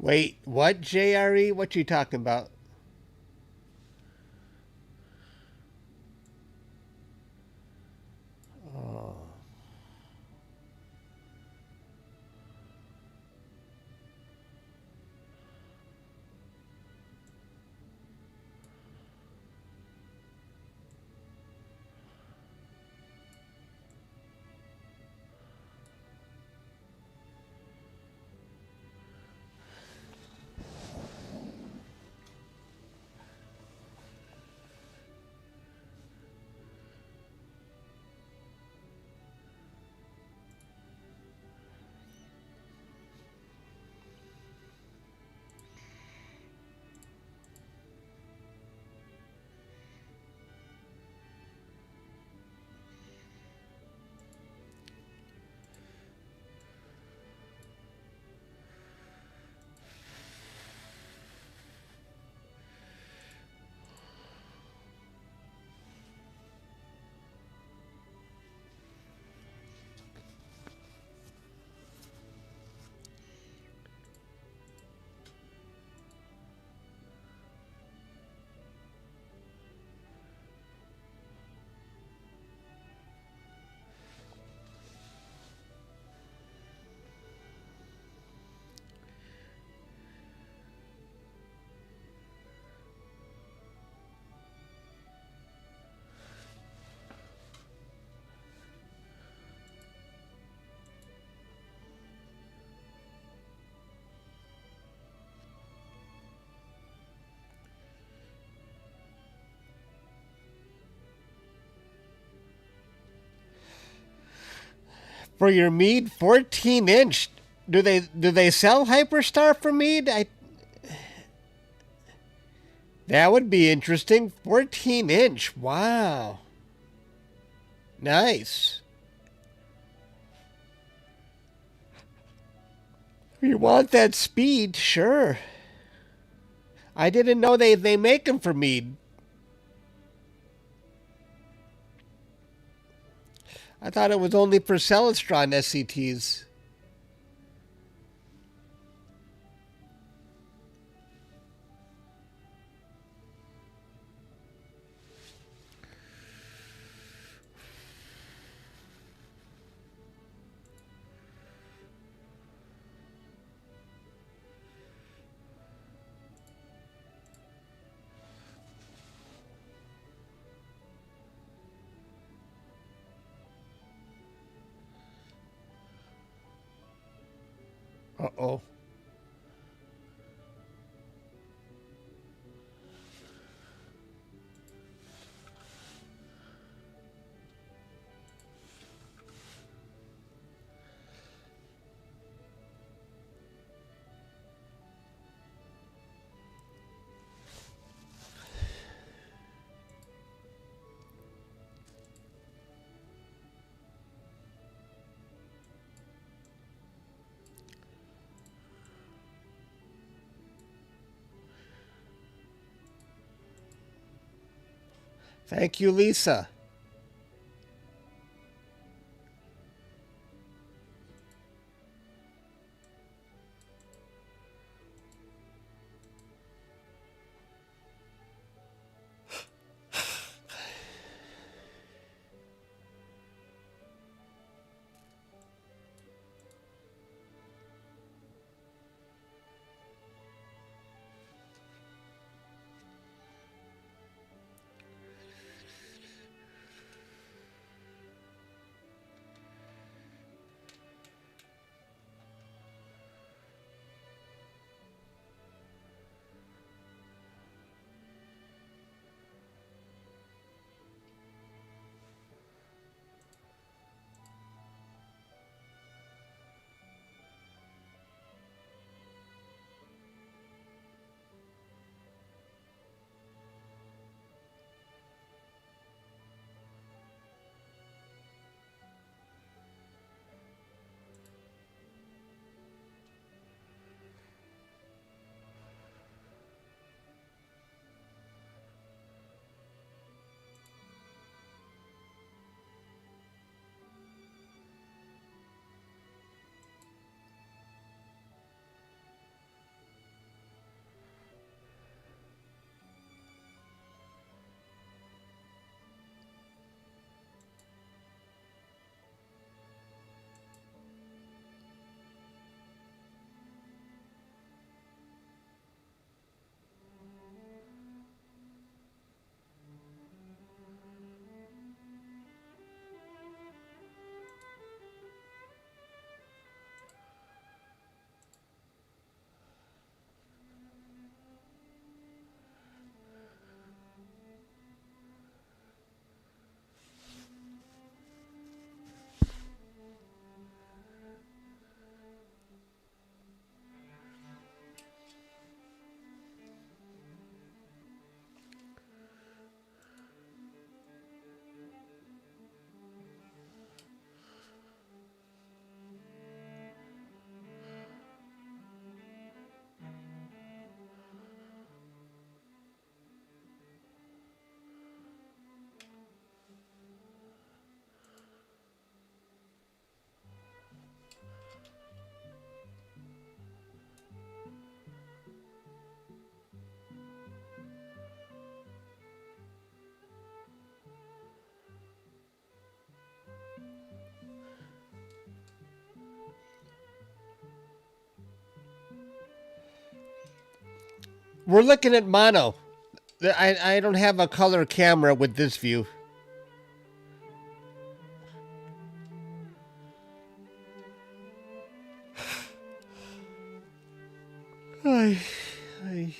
Wait, what, JRE? What you talking about? Oh. For your Mead 14-inch, do they sell Hyperstar for Mead? That would be interesting. 14-inch. Wow. Nice. You want that speed? Sure. I didn't know they make them for Mead. I thought it was only for Celestron SCTs. Uh-oh. Thank you, Lisa. We're looking at mono. I don't have a color camera with this view. Ay, ay.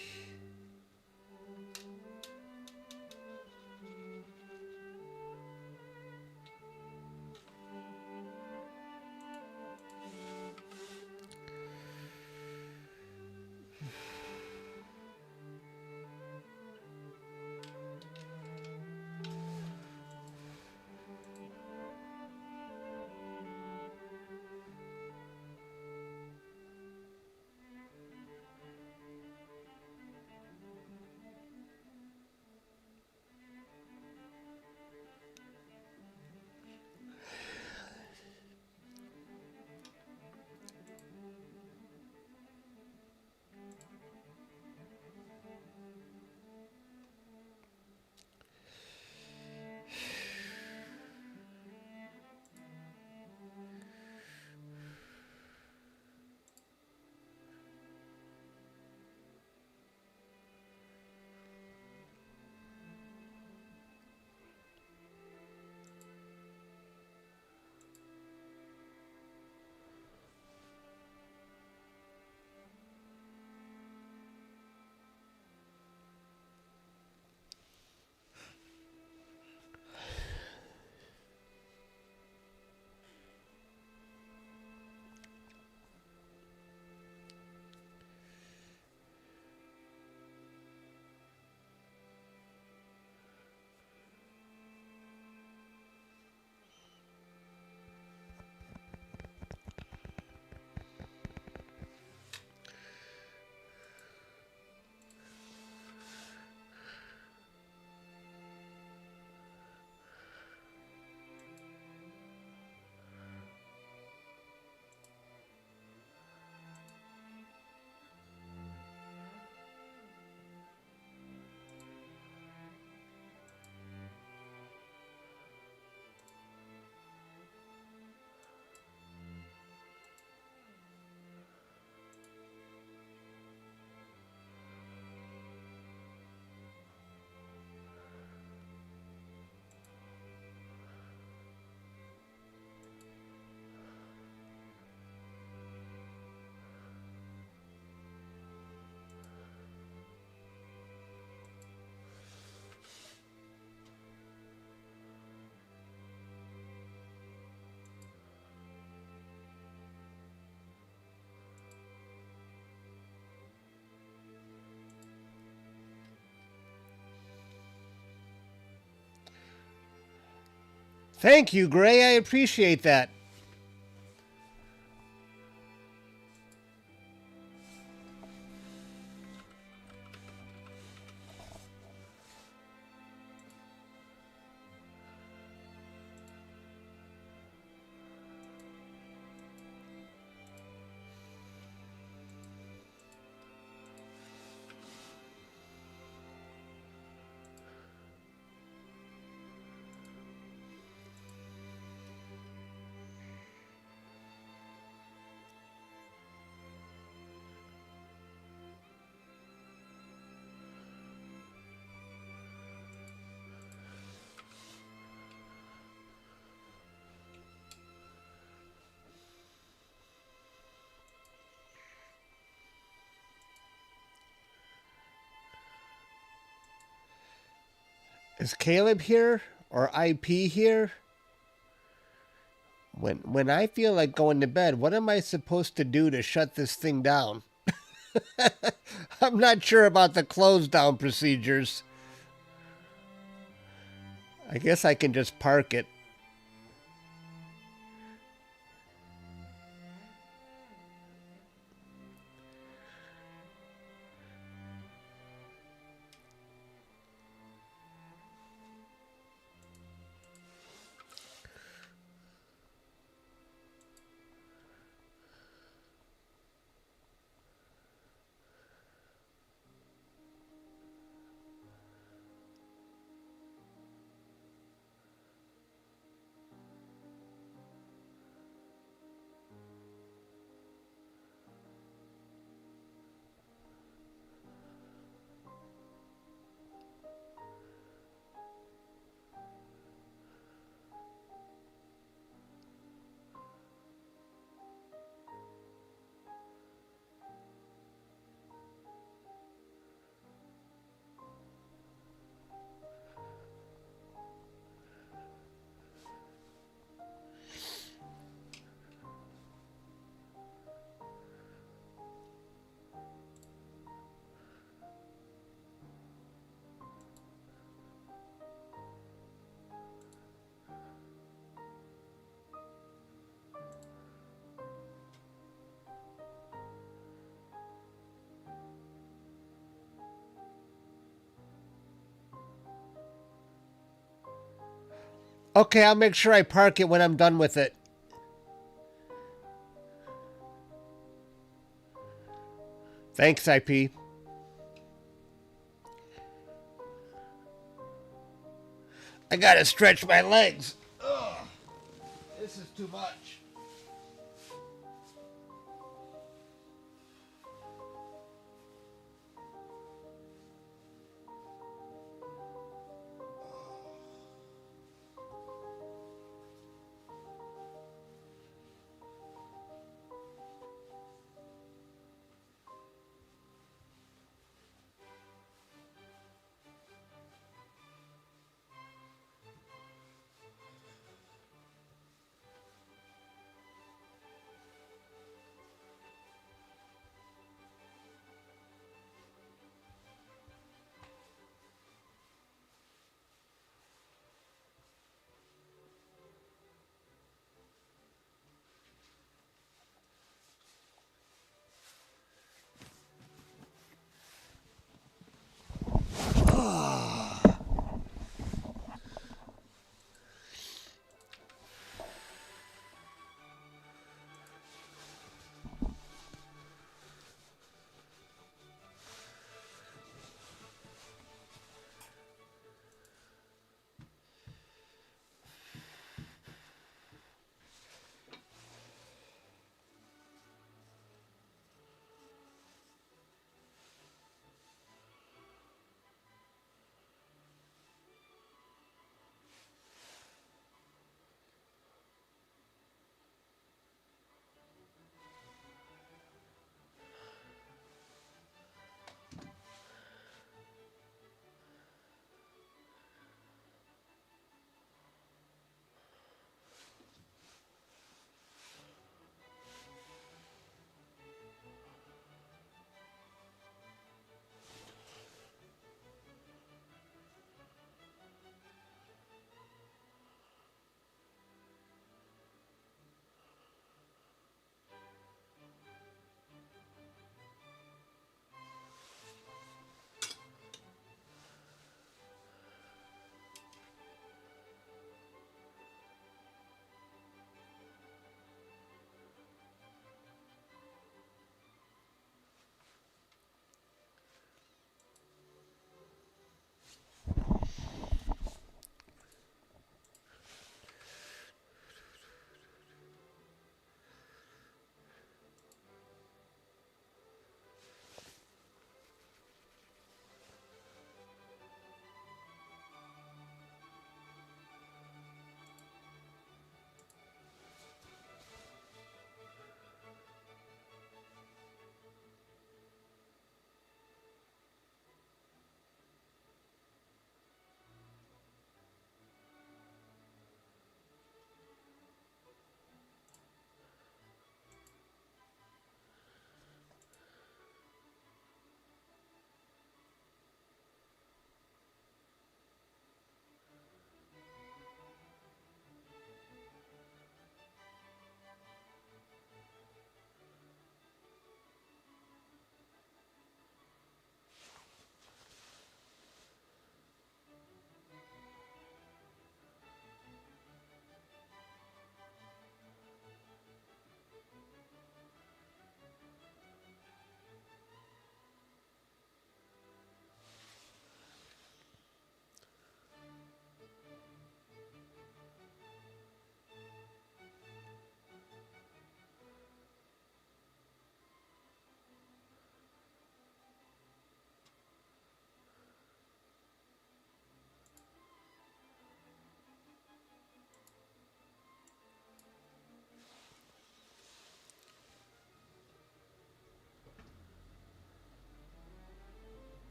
Thank you, Gray. I appreciate that. Is Caleb here or IP here? When I feel like going to bed, what am I supposed to do to shut this thing down? I'm not sure about the close down procedures. I guess I can just park it. Okay, I'll make sure I park it when I'm done with it. Thanks, IP. I gotta stretch my legs. Ugh, this is too much.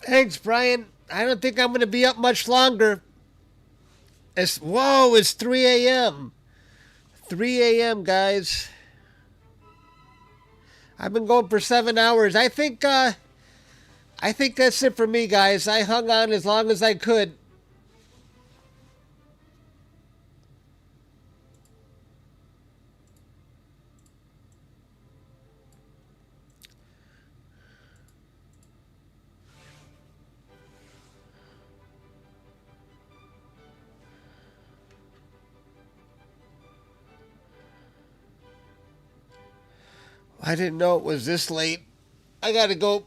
Thanks, Brian. I don't think I'm going to be up much longer. It's 3 a.m. 3 a.m., guys. I've been going for 7 hours. I think that's it for me, guys. I hung on as long as I could. I didn't know it was this late. I gotta go.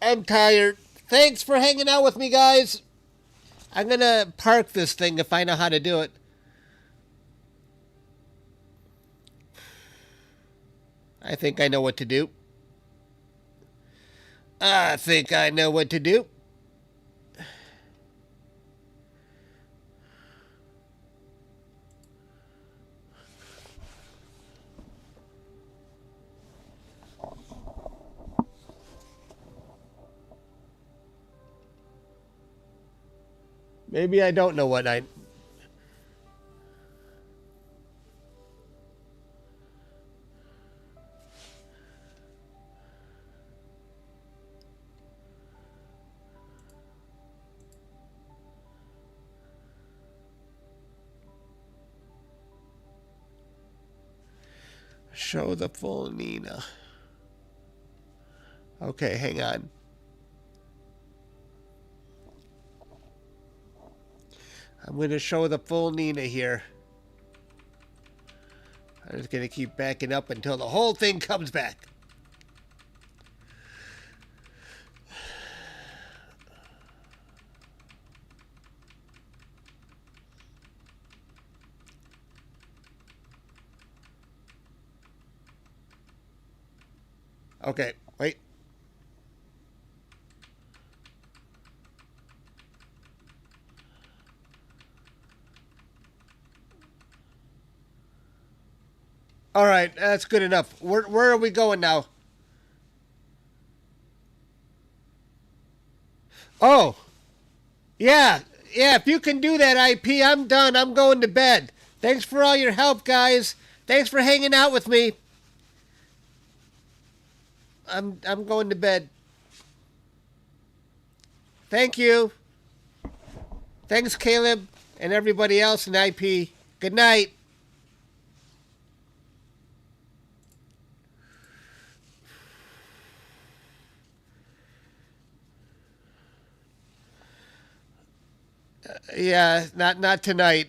I'm tired. Thanks for hanging out with me, guys. I'm gonna park this thing if I know how to do it. I think I know what to do. I think I know what to do. Maybe I don't know what I. Show the full Nina. Okay, hang on. I'm going to show the full Nina here. I'm just going to keep backing up until the whole thing comes back. Okay, wait. All right, that's good enough. Where are we going now? Oh, yeah. Yeah, if you can do that, IP, I'm done. I'm going to bed. Thanks for all your help, guys. Thanks for hanging out with me. I'm going to bed. Thank you. Thanks, Caleb, and everybody else in IP. Good night. Yeah, not tonight.